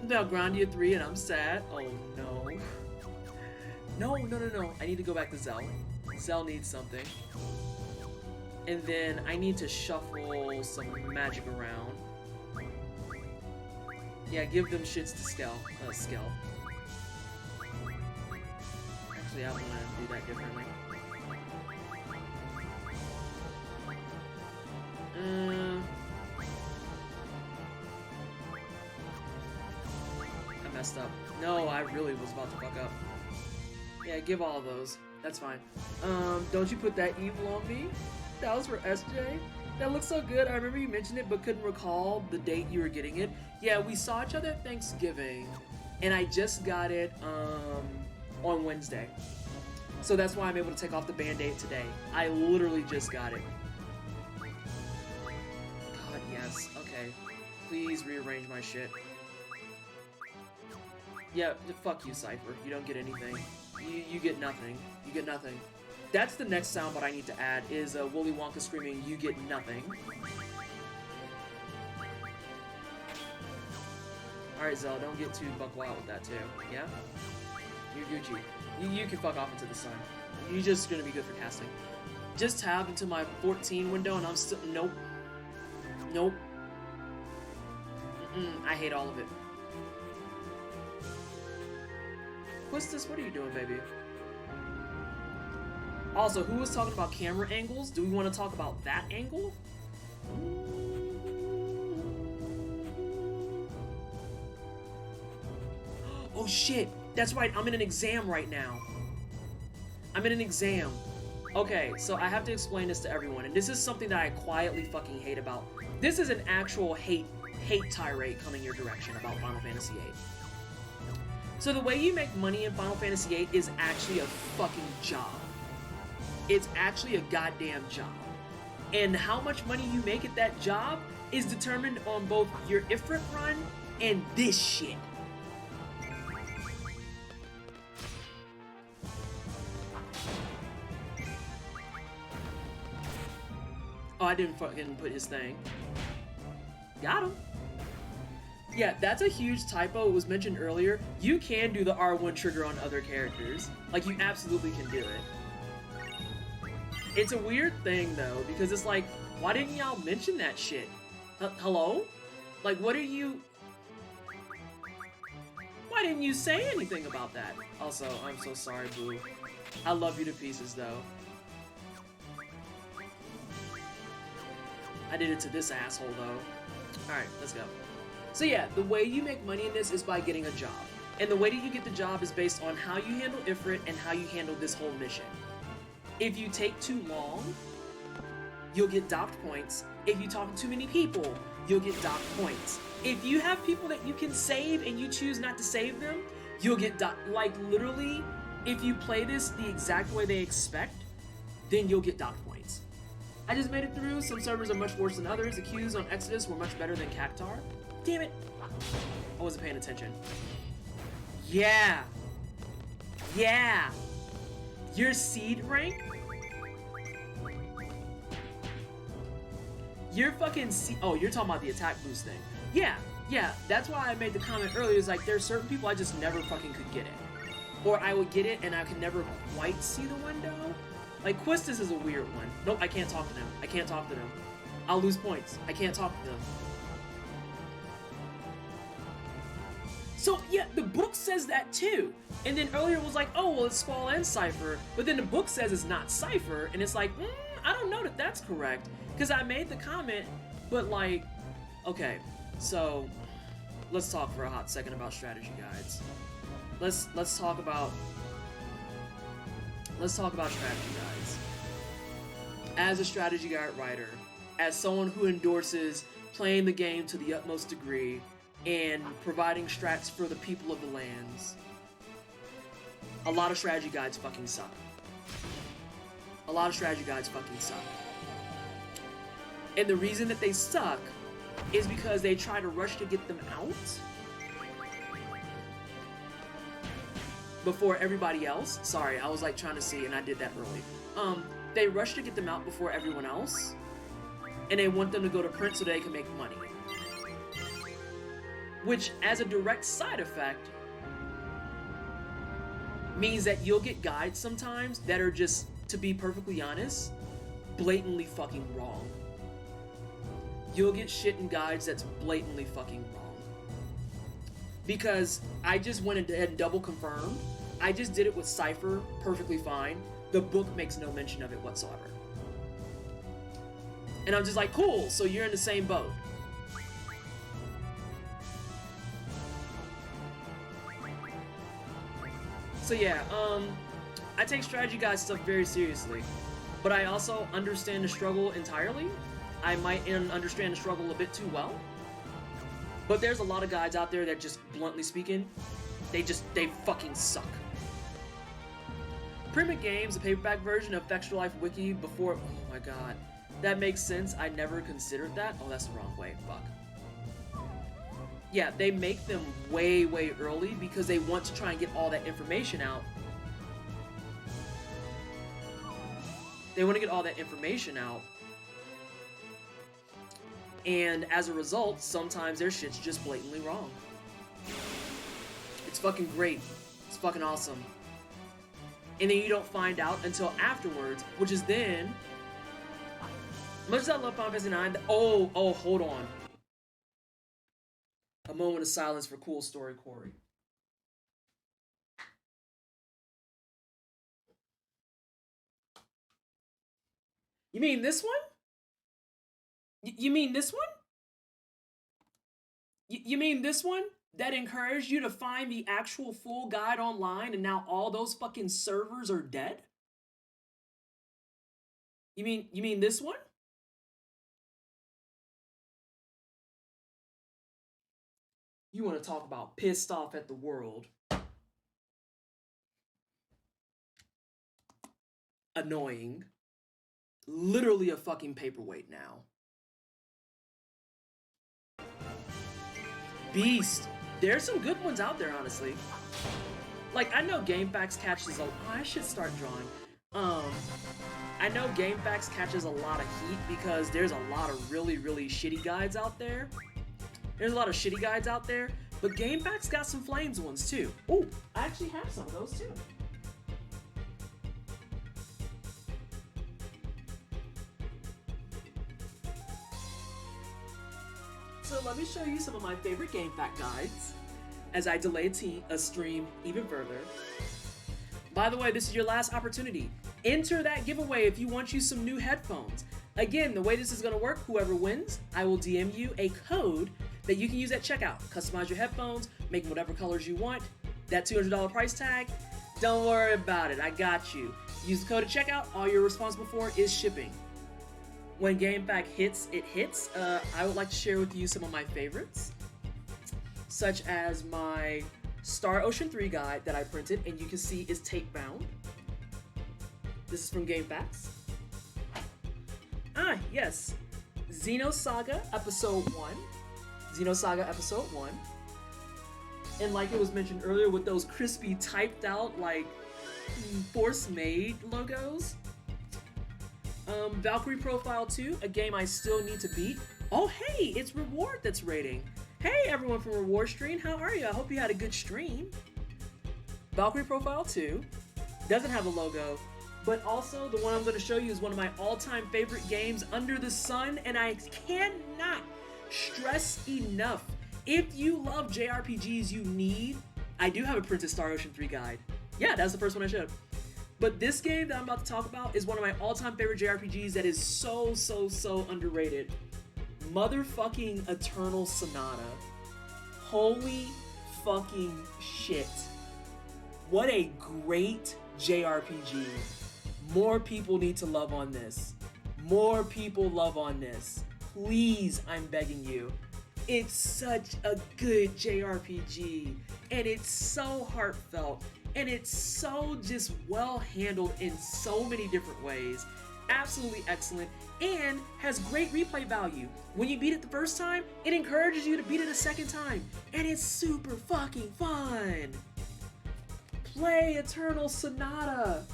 Speaker 2: Valgrandia 3 and I'm sad? Oh no. No. I need to go back to Zell. Zell needs something. And then I need to shuffle some magic around. Yeah, give them shits to Skell. Actually, I want to do that differently. I messed up. No, I really was about to fuck up. Yeah, give all of those. That's fine. Don't you put that evil on me? That was for SJ? That looks so good. I remember you mentioned it, but couldn't recall the date you were getting it. Yeah, we saw each other at Thanksgiving, and I just got it, on Wednesday. So that's why I'm able to take off the band-aid today. I literally just got it. God, yes. Okay. Please rearrange my shit. Yeah, fuck you, Cypher. You don't get anything. You get nothing. You get nothing. That's the next soundbite I need to add, is Willy Wonka screaming, "You get nothing." Alright, Zell, don't get too buck wild with that, too. Yeah? You're Gucci. You can fuck off into the sun. You're just gonna be good for casting. Just tab into my 14 window and I'm still... Nope. Nope. I hate all of it. Quistis, what are you doing, baby? Also, who was talking about camera angles? Do we want to talk about that angle? Oh shit, that's right, I'm in an exam right now. I'm in an exam. Okay, so I have to explain this to everyone, and this is something that I quietly fucking hate about. This is an actual hate tirade coming your direction about Final Fantasy VIII. So the way you make money in Final Fantasy VIII is actually a fucking job. It's actually a goddamn job. And how much money you make at that job is determined on both your Ifrit run and this shit. Oh, I didn't fucking put his thing. Got him. Yeah, that's a huge typo. It was mentioned earlier. You can do the R1 trigger on other characters. Like, you absolutely can do it. It's a weird thing, though, because it's like, why didn't y'all mention that shit? Hello? Like, what are you... Why didn't you say anything about that? Also, I'm so sorry, Boo. I love you to pieces, though. I did it to this asshole, though. Alright, let's go. So yeah, the way you make money in this is by getting a job. And the way that you get the job is based on how you handle Ifrit and how you handle this whole mission. If you take too long, you'll get docked points. If you talk to too many people, you'll get docked points. If you have people that you can save and you choose not to save them, you'll get docked. Like, literally, if you play this the exact way they expect, then you'll get docked points. I just made it through. Some servers are much worse than others. The queues on Exodus were much better than Cactar. Damn it. I wasn't paying attention. Yeah. Yeah. Your seed rank? Your fucking oh, you're talking about the attack boost thing. Yeah. That's why I made the comment earlier. Is like, there's certain people I just never fucking could get it. Or I would get it and I could never quite see the window. Like, Quistis is a weird one. Nope, I can't talk to them. I can't talk to them. I'll lose points. I can't talk to them. So, yeah, the book says that too. And then earlier it was like, oh, well, it's Squall and Cypher. But then the book says it's not Cypher. And it's like, I don't know that that's correct. Because I made the comment, but like, okay, so let's talk for a hot second about strategy guides. Let's talk about strategy guides. As a strategy guide writer, as someone who endorses playing the game to the utmost degree and providing strats for the people of the lands, a lot of strategy guides fucking suck. A lot of strategy guides fucking suck. And the reason that they suck is because they try to rush to get them out before everybody else. Sorry, I was like trying to see and I did that early. They rush to get them out before everyone else, and they want them to go to print so they can make money. Which, as a direct side effect, means that you'll get guides sometimes that are just, to be perfectly honest, blatantly fucking wrong. You'll get shit in guides that's blatantly fucking wrong. Because I just went ahead and double confirmed I just did it with Cypher perfectly fine. The book makes no mention of it whatsoever. And I'm just like, cool, so you're in the same boat. So yeah, I take strategy guide stuff very seriously, but I also understand the struggle entirely. I might understand the struggle a bit too well, but there's a lot of guides out there that just, bluntly speaking, they fucking suck. Primitive Games, the paperback version of Extra Life Wiki before, oh my god, that makes sense. I never considered that. Oh, that's the wrong way, fuck. Yeah, they make them way, way early because they want to try and get all that information out. They want to get all that information out. And as a result, sometimes their shit's just blatantly wrong. It's fucking great. It's fucking awesome. And then you don't find out until afterwards, which is then... Much as I love Final Fantasy IX, oh, hold on. A moment of silence for Cool Story Corey. You mean this one? You mean this one? You mean this one? That encouraged you to find the actual full guide online and now all those fucking servers are dead? You mean this one? You want to talk about pissed off at the world. Annoying. Literally a fucking paperweight now. Beast. There's some good ones out there, honestly. Like, I know GameFAQs catches a... Oh, I should start drawing. I know GameFAQs catches a lot of heat because there's a lot of really, really shitty guides out there. There's a lot of shitty guides out there, but GameFAQs got some flames ones too. Oh, I actually have some of those too. So let me show you some of my favorite GameFAQ guides as I delay a stream even further. By the way, this is your last opportunity. Enter that giveaway if you want you some new headphones. Again, the way this is gonna work, whoever wins, I will DM you a code that you can use at checkout. Customize your headphones, make them whatever colors you want. That $200 price tag, don't worry about it, I got you. Use the code at checkout, all you're responsible for is shipping. When GameFAQ hits, I would like to share with you some of my favorites, such as my Star Ocean 3 guide that I printed and you can see is tape bound. This is from GameFAQs. Ah, yes, Xenosaga Episode 1. Xenosaga Episode 1. And like it was mentioned earlier with those crispy typed out like Force Made logos. Valkyrie Profile 2, a game I still need to beat. Oh hey, it's Reward that's rating. Hey everyone from Reward Stream, how are you? I hope you had a good stream. Valkyrie Profile 2 doesn't have a logo, but also the one I'm going to show you is one of my all-time favorite games under the sun, and I cannot stress enough, if you love JRPGs you need, I do have a printed Star Ocean 3 guide. Yeah, that's the first one I showed. But this game that I'm about to talk about is one of my all-time favorite JRPGs that is so underrated. Motherfucking Eternal Sonata. Holy fucking shit. What a great JRPG. More people need to love on this. More people love on this. Please, I'm begging you. It's such a good JRPG. And it's so heartfelt. And it's so just well handled in so many different ways. Absolutely excellent. And has great replay value. When you beat it the first time, it encourages you to beat it a second time. And it's super fucking fun. Play Eternal Sonata.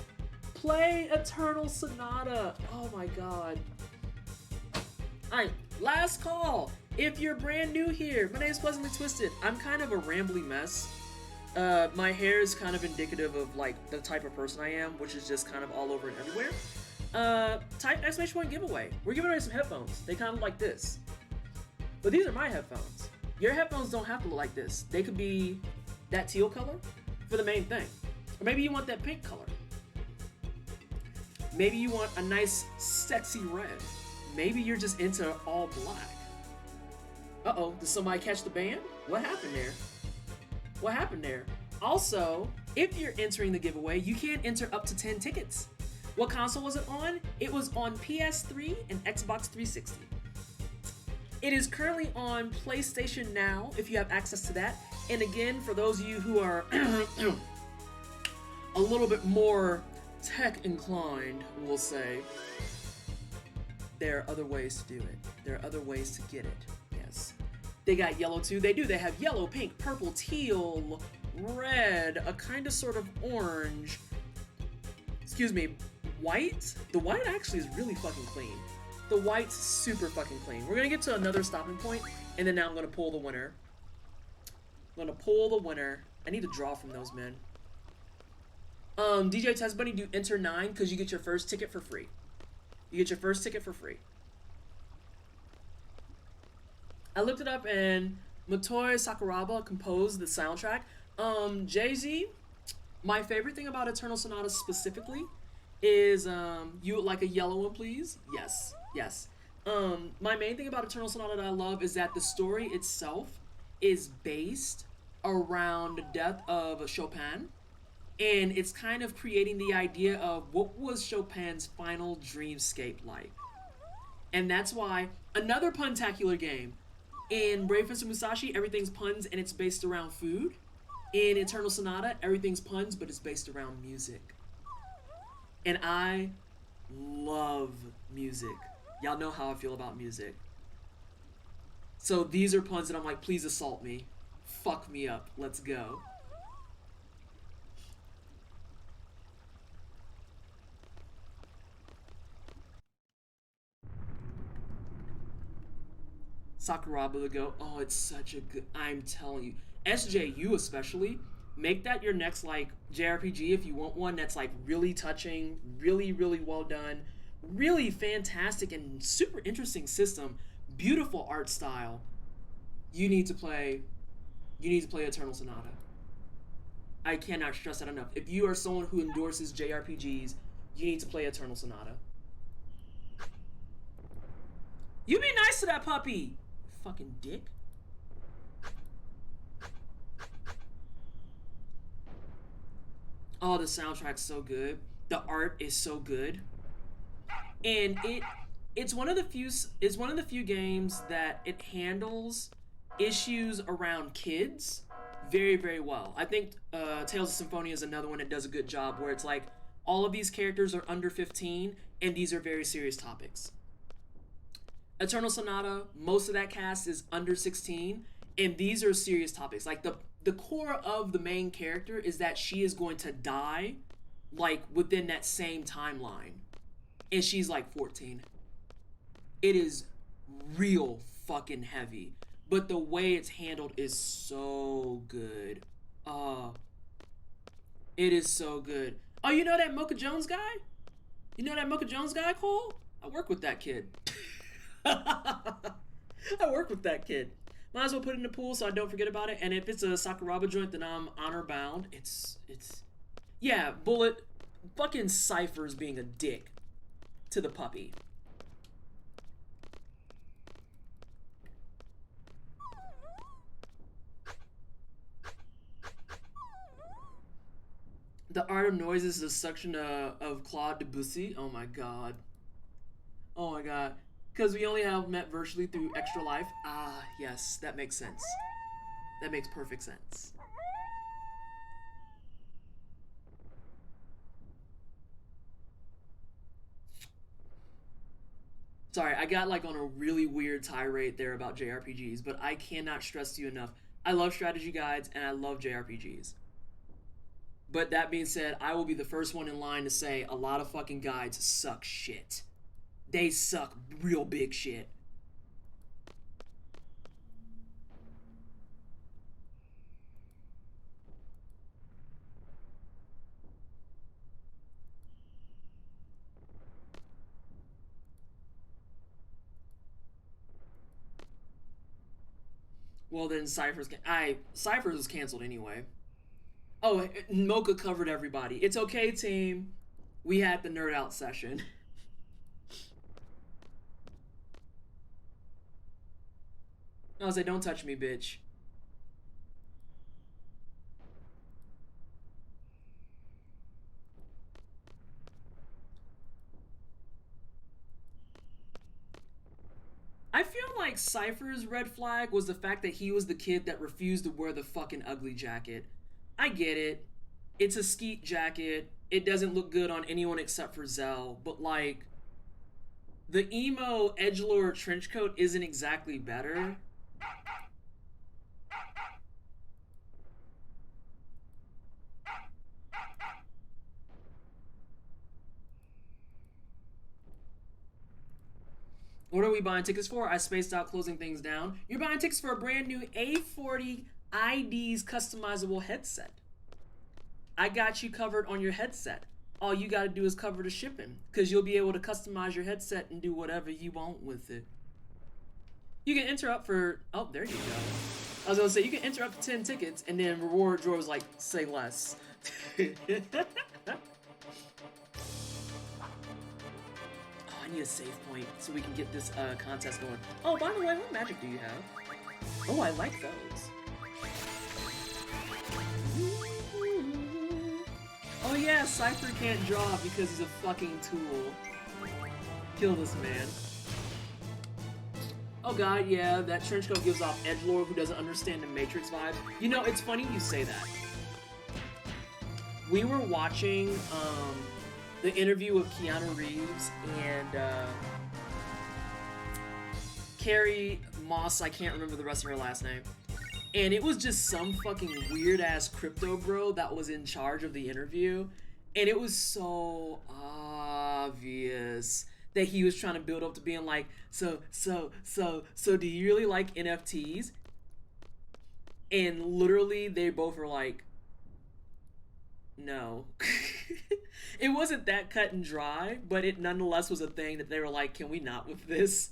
Speaker 2: Play Eternal Sonata. Oh my god. Alright, last call. If you're brand new here, my name is Pleasantly Twisted. I'm kind of a rambly mess. My hair is kind of indicative of like the type of person I am, which is just kind of all over and everywhere. Type !1 giveaway. We're giving away some headphones. They kind of look like this. But these are my headphones. Your headphones don't have to look like this. They could be that teal color for the main thing. Or maybe you want that pink color. Maybe you want a nice, sexy red. Maybe you're just into all black. Uh-oh, did somebody catch the band? What happened there? What happened there? Also, if you're entering the giveaway, you can enter up to 10 tickets. What console was it on? It was on PS3 and Xbox 360. It is currently on PlayStation Now, if you have access to that. And again, for those of you who are a little bit more tech inclined, we'll say, there are other ways to do it. There are other ways to get it. Yes. They got yellow too. They do. They have yellow, pink, purple, teal, red, a kind of sort of orange. Excuse me, white? The white actually is really fucking clean. The white's super fucking clean. We're gonna get to another stopping point, and then now I'm gonna pull the winner. I'm gonna pull the winner. I need to draw from those, men. DJ Test Bunny, do enter 9 because you get your first ticket for free. You get your first ticket for free. I looked it up, and Motoi Sakuraba composed the soundtrack. Jay-Z, my favorite thing about Eternal Sonata specifically is, you would like a yellow one, please? Yes, yes. My main thing about Eternal Sonata that I love is that the story itself is based around the death of Chopin, and it's kind of creating the idea of what was Chopin's final dreamscape like. And that's why, another puntacular game, in Brave Fencer Musashi, everything's puns and it's based around food. In Eternal Sonata, everything's puns, but it's based around music. And I love music. Y'all know how I feel about music. So these are puns that I'm like, please assault me. Fuck me up. Let's go. Sakuraba to go. Oh, it's such a good... I'm telling you. SJU especially. Make that your next, like, JRPG if you want one that's, like, really touching, really, really well done, really fantastic and super interesting system, beautiful art style. You need to play Eternal Sonata. I cannot stress that enough. If you are someone who endorses JRPGs, you need to play Eternal Sonata. You be nice to that puppy! Fucking dick. Oh, the soundtrack's so good. The art is so good. And it's one of the few games that it handles issues around kids very, very well. I think Tales of Symphonia is another one that does a good job where it's like all of these characters are under 15 and these are very serious topics. Eternal Sonata, most of that cast is under 16, and these are serious topics. Like the core of the main character is that she is going to die, like within that same timeline, and she's like 14. It is real fucking heavy, but the way it's handled is so good. It is so good. Oh, you know that Mocha Jones guy? You know that Mocha Jones guy, Cole? I work with that kid. I work with that kid. Might as well put it in the pool so I don't forget about it. And if it's a Sakuraba joint, then I'm honor bound. It's yeah, Bullet fucking Cypher's being a dick to the puppy. The Art of Noises is a section of Claude Debussy. Oh my god. Oh my god. Because we only have met virtually through Extra Life. Ah, yes, that makes sense. That makes perfect sense. Sorry, I got like on a really weird tirade there about JRPGs, but I cannot stress to you enough. I love strategy guides and I love JRPGs. But that being said, I will be the first one in line to say a lot of fucking guides suck shit. They suck real big shit. Well then Cypher's was canceled anyway. Oh, Mocha covered everybody. It's okay, team. We had the nerd out session. I was like, don't touch me, bitch. I feel like Cypher's red flag was the fact that he was the kid that refused to wear the fucking ugly jacket. I get it. It's a skeet jacket. It doesn't look good on anyone except for Zell. But, like, the emo edgelord trench coat isn't exactly better. What are we buying tickets for? I spaced out closing things down. You're buying tickets for a brand new A40 ID's customizable headset. I got you covered on your headset. All you gotta do is cover the shipping, because you'll be able to customize your headset and do whatever you want with it. You can enter up for... Oh, there you go. I was gonna say, you can enter up to 10 tickets, and then reward drawer was like, say less. I need a save point so we can get this contest going. Oh, by the way, what magic do you have? Oh, I like those. Oh yeah, Cypher can't draw because he's a fucking tool. Kill this man. Oh god, yeah, that trench coat gives off edgelord who doesn't understand the Matrix vibe. You know, it's funny you say that. We were watching, the interview with Keanu Reeves and Carrie Moss, I can't remember the rest of her last name. And it was just some fucking weird ass crypto bro that was in charge of the interview. And it was so obvious that he was trying to build up to being like, so do you really like NFTs? And literally they both were like, no. It wasn't that cut and dry, but it nonetheless was a thing that they were like, can we not with this?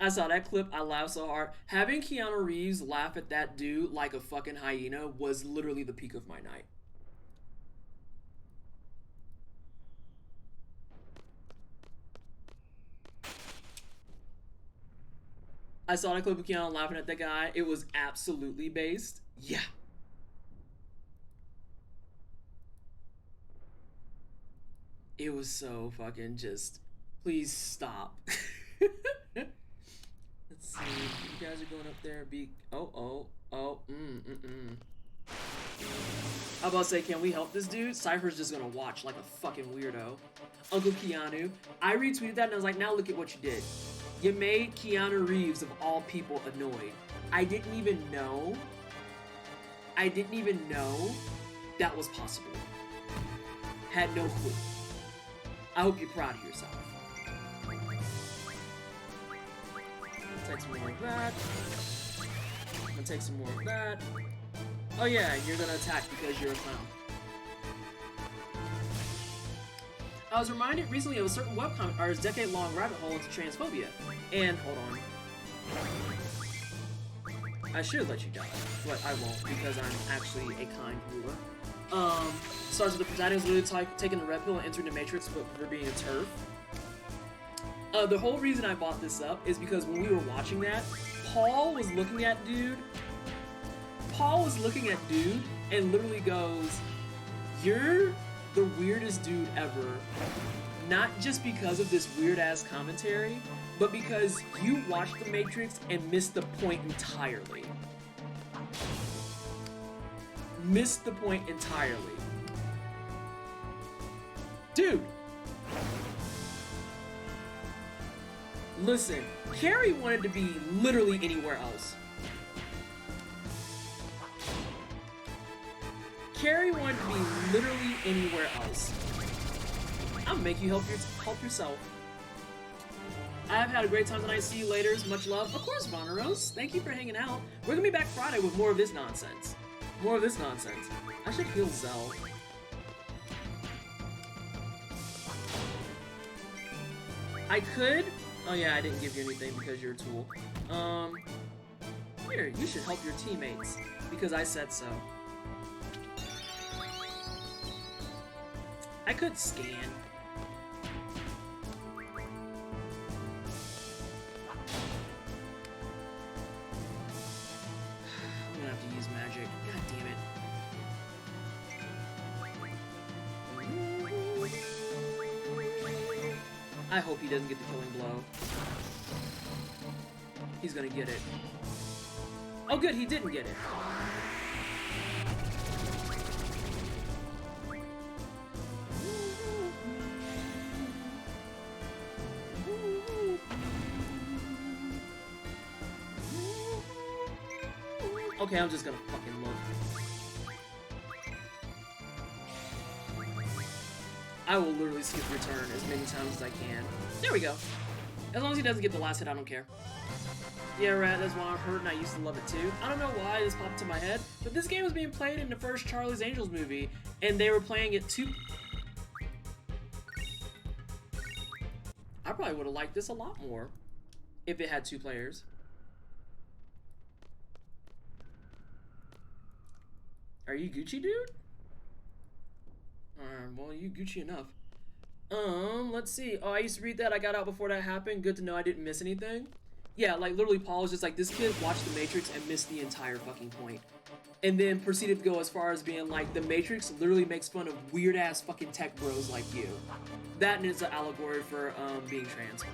Speaker 2: I saw that clip, I laughed so hard. Having Keanu Reeves laugh at that dude like a fucking hyena was literally the peak of my night. I saw that clip of Keanu laughing at that guy. It was absolutely based. Yeah. It was so fucking just, please stop. Let's see, you guys are going up there, I was about to say, can we help this dude? Cypher's just gonna watch like a fucking weirdo. Uncle Keanu. I retweeted that and I was like, now look at what you did. You made Keanu Reeves, of all people, annoyed. I didn't even know that was possible. Had no clue. I hope you're proud of yourself. Take some more of that. I'm gonna take some more of that. Oh yeah, you're gonna attack because you're a clown. I was reminded recently of a certain webcomic artist's decade-long rabbit hole into transphobia. And, hold on. I should let you die, but I won't because I'm actually a kind ruler. Starts with the protagonist literally taking the red pill and entering the Matrix, but for being a turf. The whole reason I brought this up is because when we were watching that, Paul was looking at dude and literally goes, "You're the weirdest dude ever." Not just because of this weird-ass commentary, but because you watched The Matrix and missed the point entirely. Missed the point entirely. Dude! Listen, Carrie wanted to be literally anywhere else. Carrie wanted to be literally anywhere else. I'm gonna make you help yourself. I have had a great time tonight. See you later. Much love. Of course, Voneros. Thank you for hanging out. We're gonna be back Friday with more of this nonsense. More of this nonsense. I should heal Zell. I could. Oh yeah, I didn't give you anything because you're a tool. Here, you should help your teammates, because I said so. I could scan. I'm gonna have to use magic. God damn it. I hope he doesn't get the killing blow. He's gonna get it. Oh good, he didn't get it. Okay, I'm just gonna fucking look. I will literally skip return as many times as I can. There we go. As long as he doesn't get the last hit, I don't care. Yeah, right, that's why I'm hurt and I used to love it too. I don't know why this popped into my head, but this game was being played in the first Charlie's Angels movie, and they were playing it too. I probably would have liked this a lot more if it had 2 players. Are you Gucci, dude? Well, you Gucci enough. Let's see. Oh, I used to read that. I got out before that happened. Good to know I didn't miss anything. Yeah, like, literally, Paul was just like, this kid watched The Matrix and missed the entire fucking point. And then proceeded to go as far as being like, The Matrix literally makes fun of weird-ass fucking tech bros like you. That is an allegory for, being trans.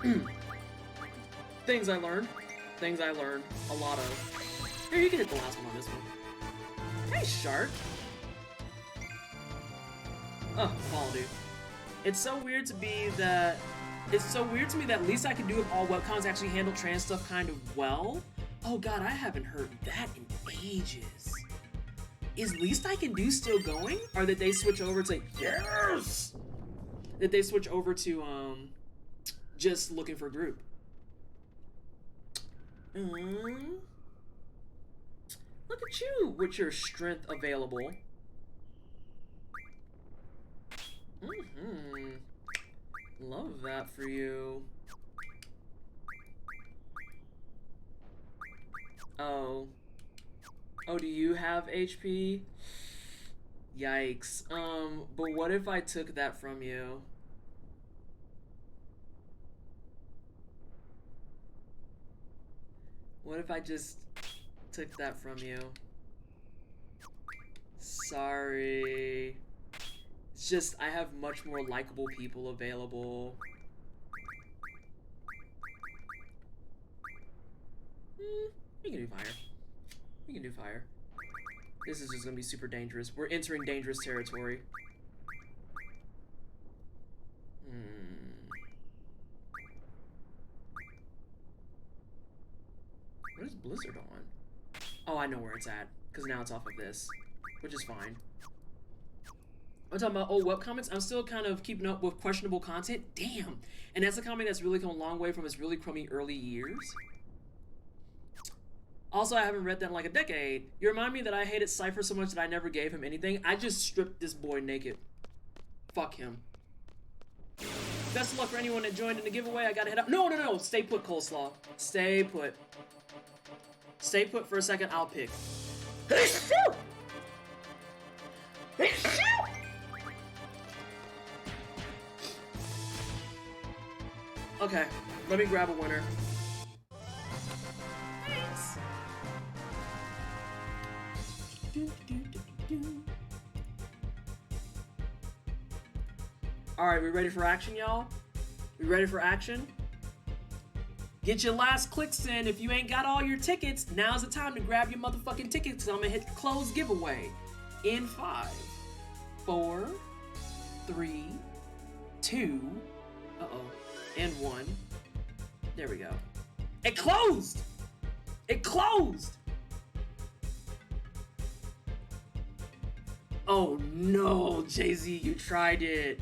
Speaker 2: Things I learned. Things I learned. A lot of. Here, you can hit the last one on this one. Hey, Shark. Oh, Paul, dude. It's so weird to be that... It's so weird to me that at least I can do if all webcoms actually handle trans stuff kind of well. Oh god, I haven't heard that in ages. Is Least I Can Do still going? Or did they switch over to... Yes! Did they switch over to, just looking for group? Look at you with your strength available. Love that for you. Oh. Oh, do you have HP? Yikes. But what if I took that from you? What if I just took that from you? Sorry. It's just, I have much more likable people available. We can do fire. We can do fire. This is just gonna be super dangerous. We're entering dangerous territory. What is Blizzard on? Oh, I know where it's at. Because now it's off of this. Which is fine. I'm talking about old webcomics. I'm still kind of keeping up with questionable content. Damn. And that's a comic that's really come a long way from its really crummy early years. Also, I haven't read that in like a decade. You remind me that I hated Cypher so much that I never gave him anything. I just stripped this boy naked. Fuck him. Best of luck for anyone that joined in the giveaway. I gotta head up. No, no, no. Stay put, Coleslaw. Stay put. Stay put for a second. I'll pick. Okay, let me grab a winner. Thanks. Alright, we ready for action, y'all? We ready for action? Get your last clicks in. If you ain't got all your tickets, now's the time to grab your motherfucking tickets, because I'm gonna hit close giveaway in 5, 4, 3, 2, and 1. There we go. It closed! It closed! Oh no, Jay-Z, you tried it.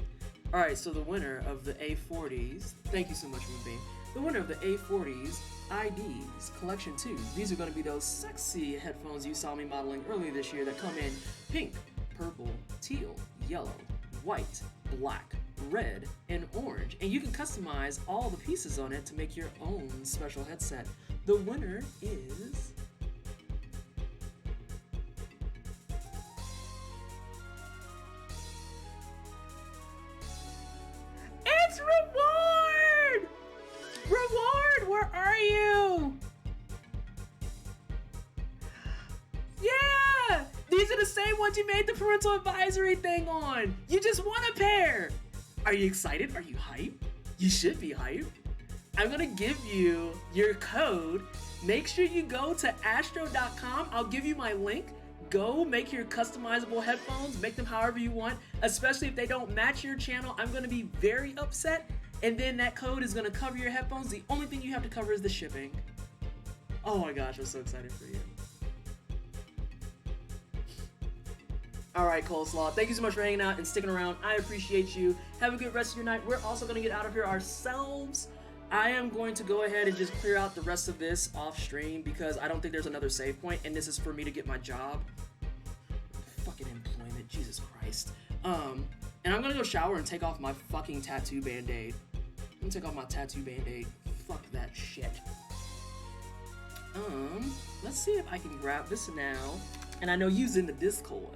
Speaker 2: Alright, so the winner of the A40s, thank you so much for being. The winner of the A40s IDs Collection 2. These are going to be those sexy headphones you saw me modeling earlier this year that come in pink, purple, teal, yellow, white, black, red, and orange. And you can customize all the pieces on it to make your own special headset. The winner is ones you made the parental advisory thing on. You just won a pair. Are you excited? Are you hyped? You should be hyped. I'm gonna give you your code. Make sure you go to astro.com. I'll give you my link. Go make your customizable headphones. Make them however you want, especially if they don't match your channel. I'm gonna be very upset. And then that code is gonna cover your headphones. The only thing you have to cover is the shipping. Oh my gosh, I'm so excited for you. All right, Coleslaw, thank you so much for hanging out and sticking around. I appreciate you. Have a good rest of your night. We're also gonna get out of here ourselves. I am going to go ahead and just clear out the rest of this off stream because I don't think there's another save point, and this is for me to get my job. Fucking employment, Jesus Christ. And I'm gonna go shower and take off my fucking tattoo band-aid. I'm gonna take off my tattoo band-aid. Fuck that shit. Let's see if I can grab this now. And I know you's in the Discord.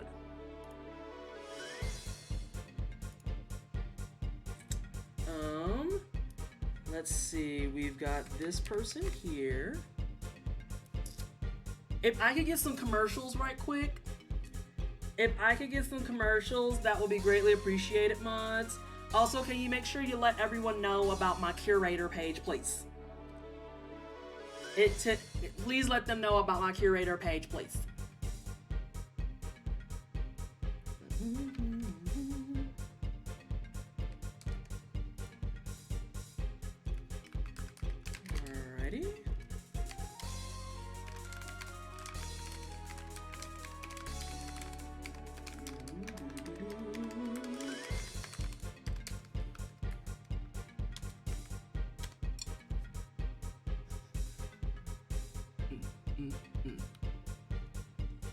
Speaker 2: Let's see, we've got this person here. If I could get some commercials right quick. If I could get some commercials, that would be greatly appreciated, mods. Also, can you make sure you let everyone know about my curator page, please? Please let them know about my curator page, please. Alrighty.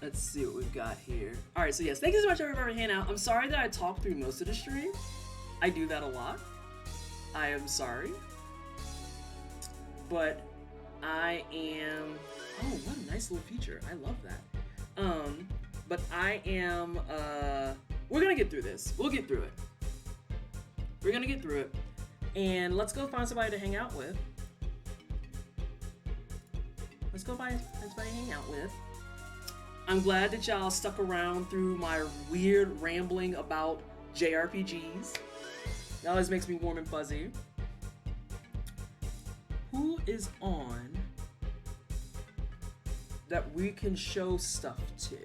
Speaker 2: Let's see what we've got here. Alright, so yes, thank you so much everybody for hanging out. I'm sorry that I talked through most of the stream. I do that a lot. I am sorry. But I am... Oh, what a nice little feature. I love that. But I am... We're gonna get through this. We'll get through it. We're gonna get through it. And let's go find somebody to hang out with. Let's go find somebody to hang out with. I'm glad that y'all stuck around through my weird rambling about JRPGs. That always makes me warm and fuzzy. Who is on that we can show stuff to?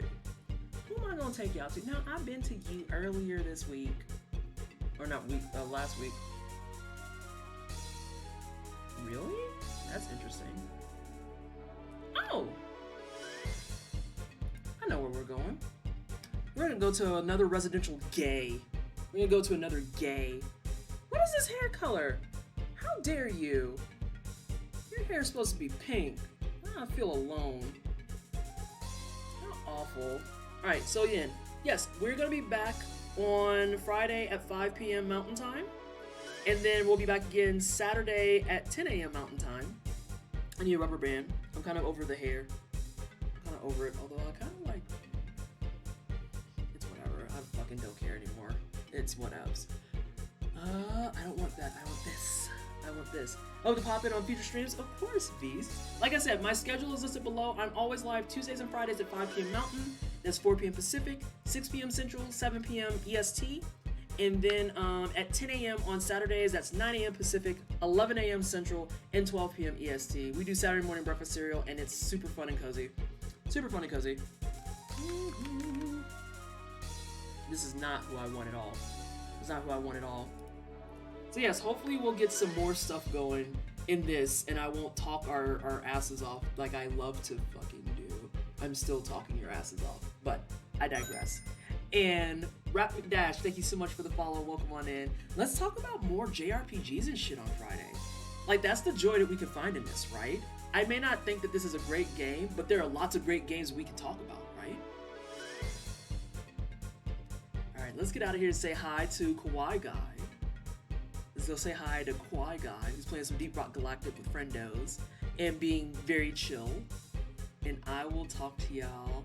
Speaker 2: Who am I gonna take y'all to? Now, I've been to you earlier this week. Or not week, last week. Really? That's interesting. Oh! I know where we're going. We're gonna go to another residential gay. We're gonna go to another gay. What is this hair color? How dare you? Your hair is supposed to be pink. I feel alone. How awful. Alright, so again, yes, we're gonna be back on Friday at 5 p.m. Mountain Time. And then we'll be back again Saturday at 10 a.m. Mountain Time. I need a rubber band. I'm kind of over the hair. I'm kind of over it, although I kind of like... It's whatever. I fucking don't care anymore. It's whatevs. I don't want that. I want this. I want this. Oh, to pop in on future streams? Of course, Beast. Like I said, my schedule is listed below. I'm always live Tuesdays and Fridays at 5 p.m. Mountain. That's 4 p.m. Pacific, 6 p.m. Central, 7 p.m. EST. And then at 10 a.m. on Saturdays, that's 9 a.m. Pacific, 11 a.m. Central, and 12 p.m. EST. We do Saturday morning breakfast cereal, and it's super fun and cozy. Super fun and cozy. This is not who I want at all. It's not who I want at all. So yes, hopefully we'll get some more stuff going in this, and I won't talk our asses off like I love to fucking do. I'm still talking your asses off, but I digress. And Rapid Dash, thank you so much for the follow. Welcome on in. Let's talk about more JRPGs and shit on Friday. Like, that's the joy that we can find in this, right? I may not think that this is a great game, but there are lots of great games we can talk about, right? Alright, let's get out of here and say hi to Kawaii Guy. Let's go say hi to Kawaii Guy, who's playing some Deep Rock Galactic with friendos and being very chill. And I will talk to y'all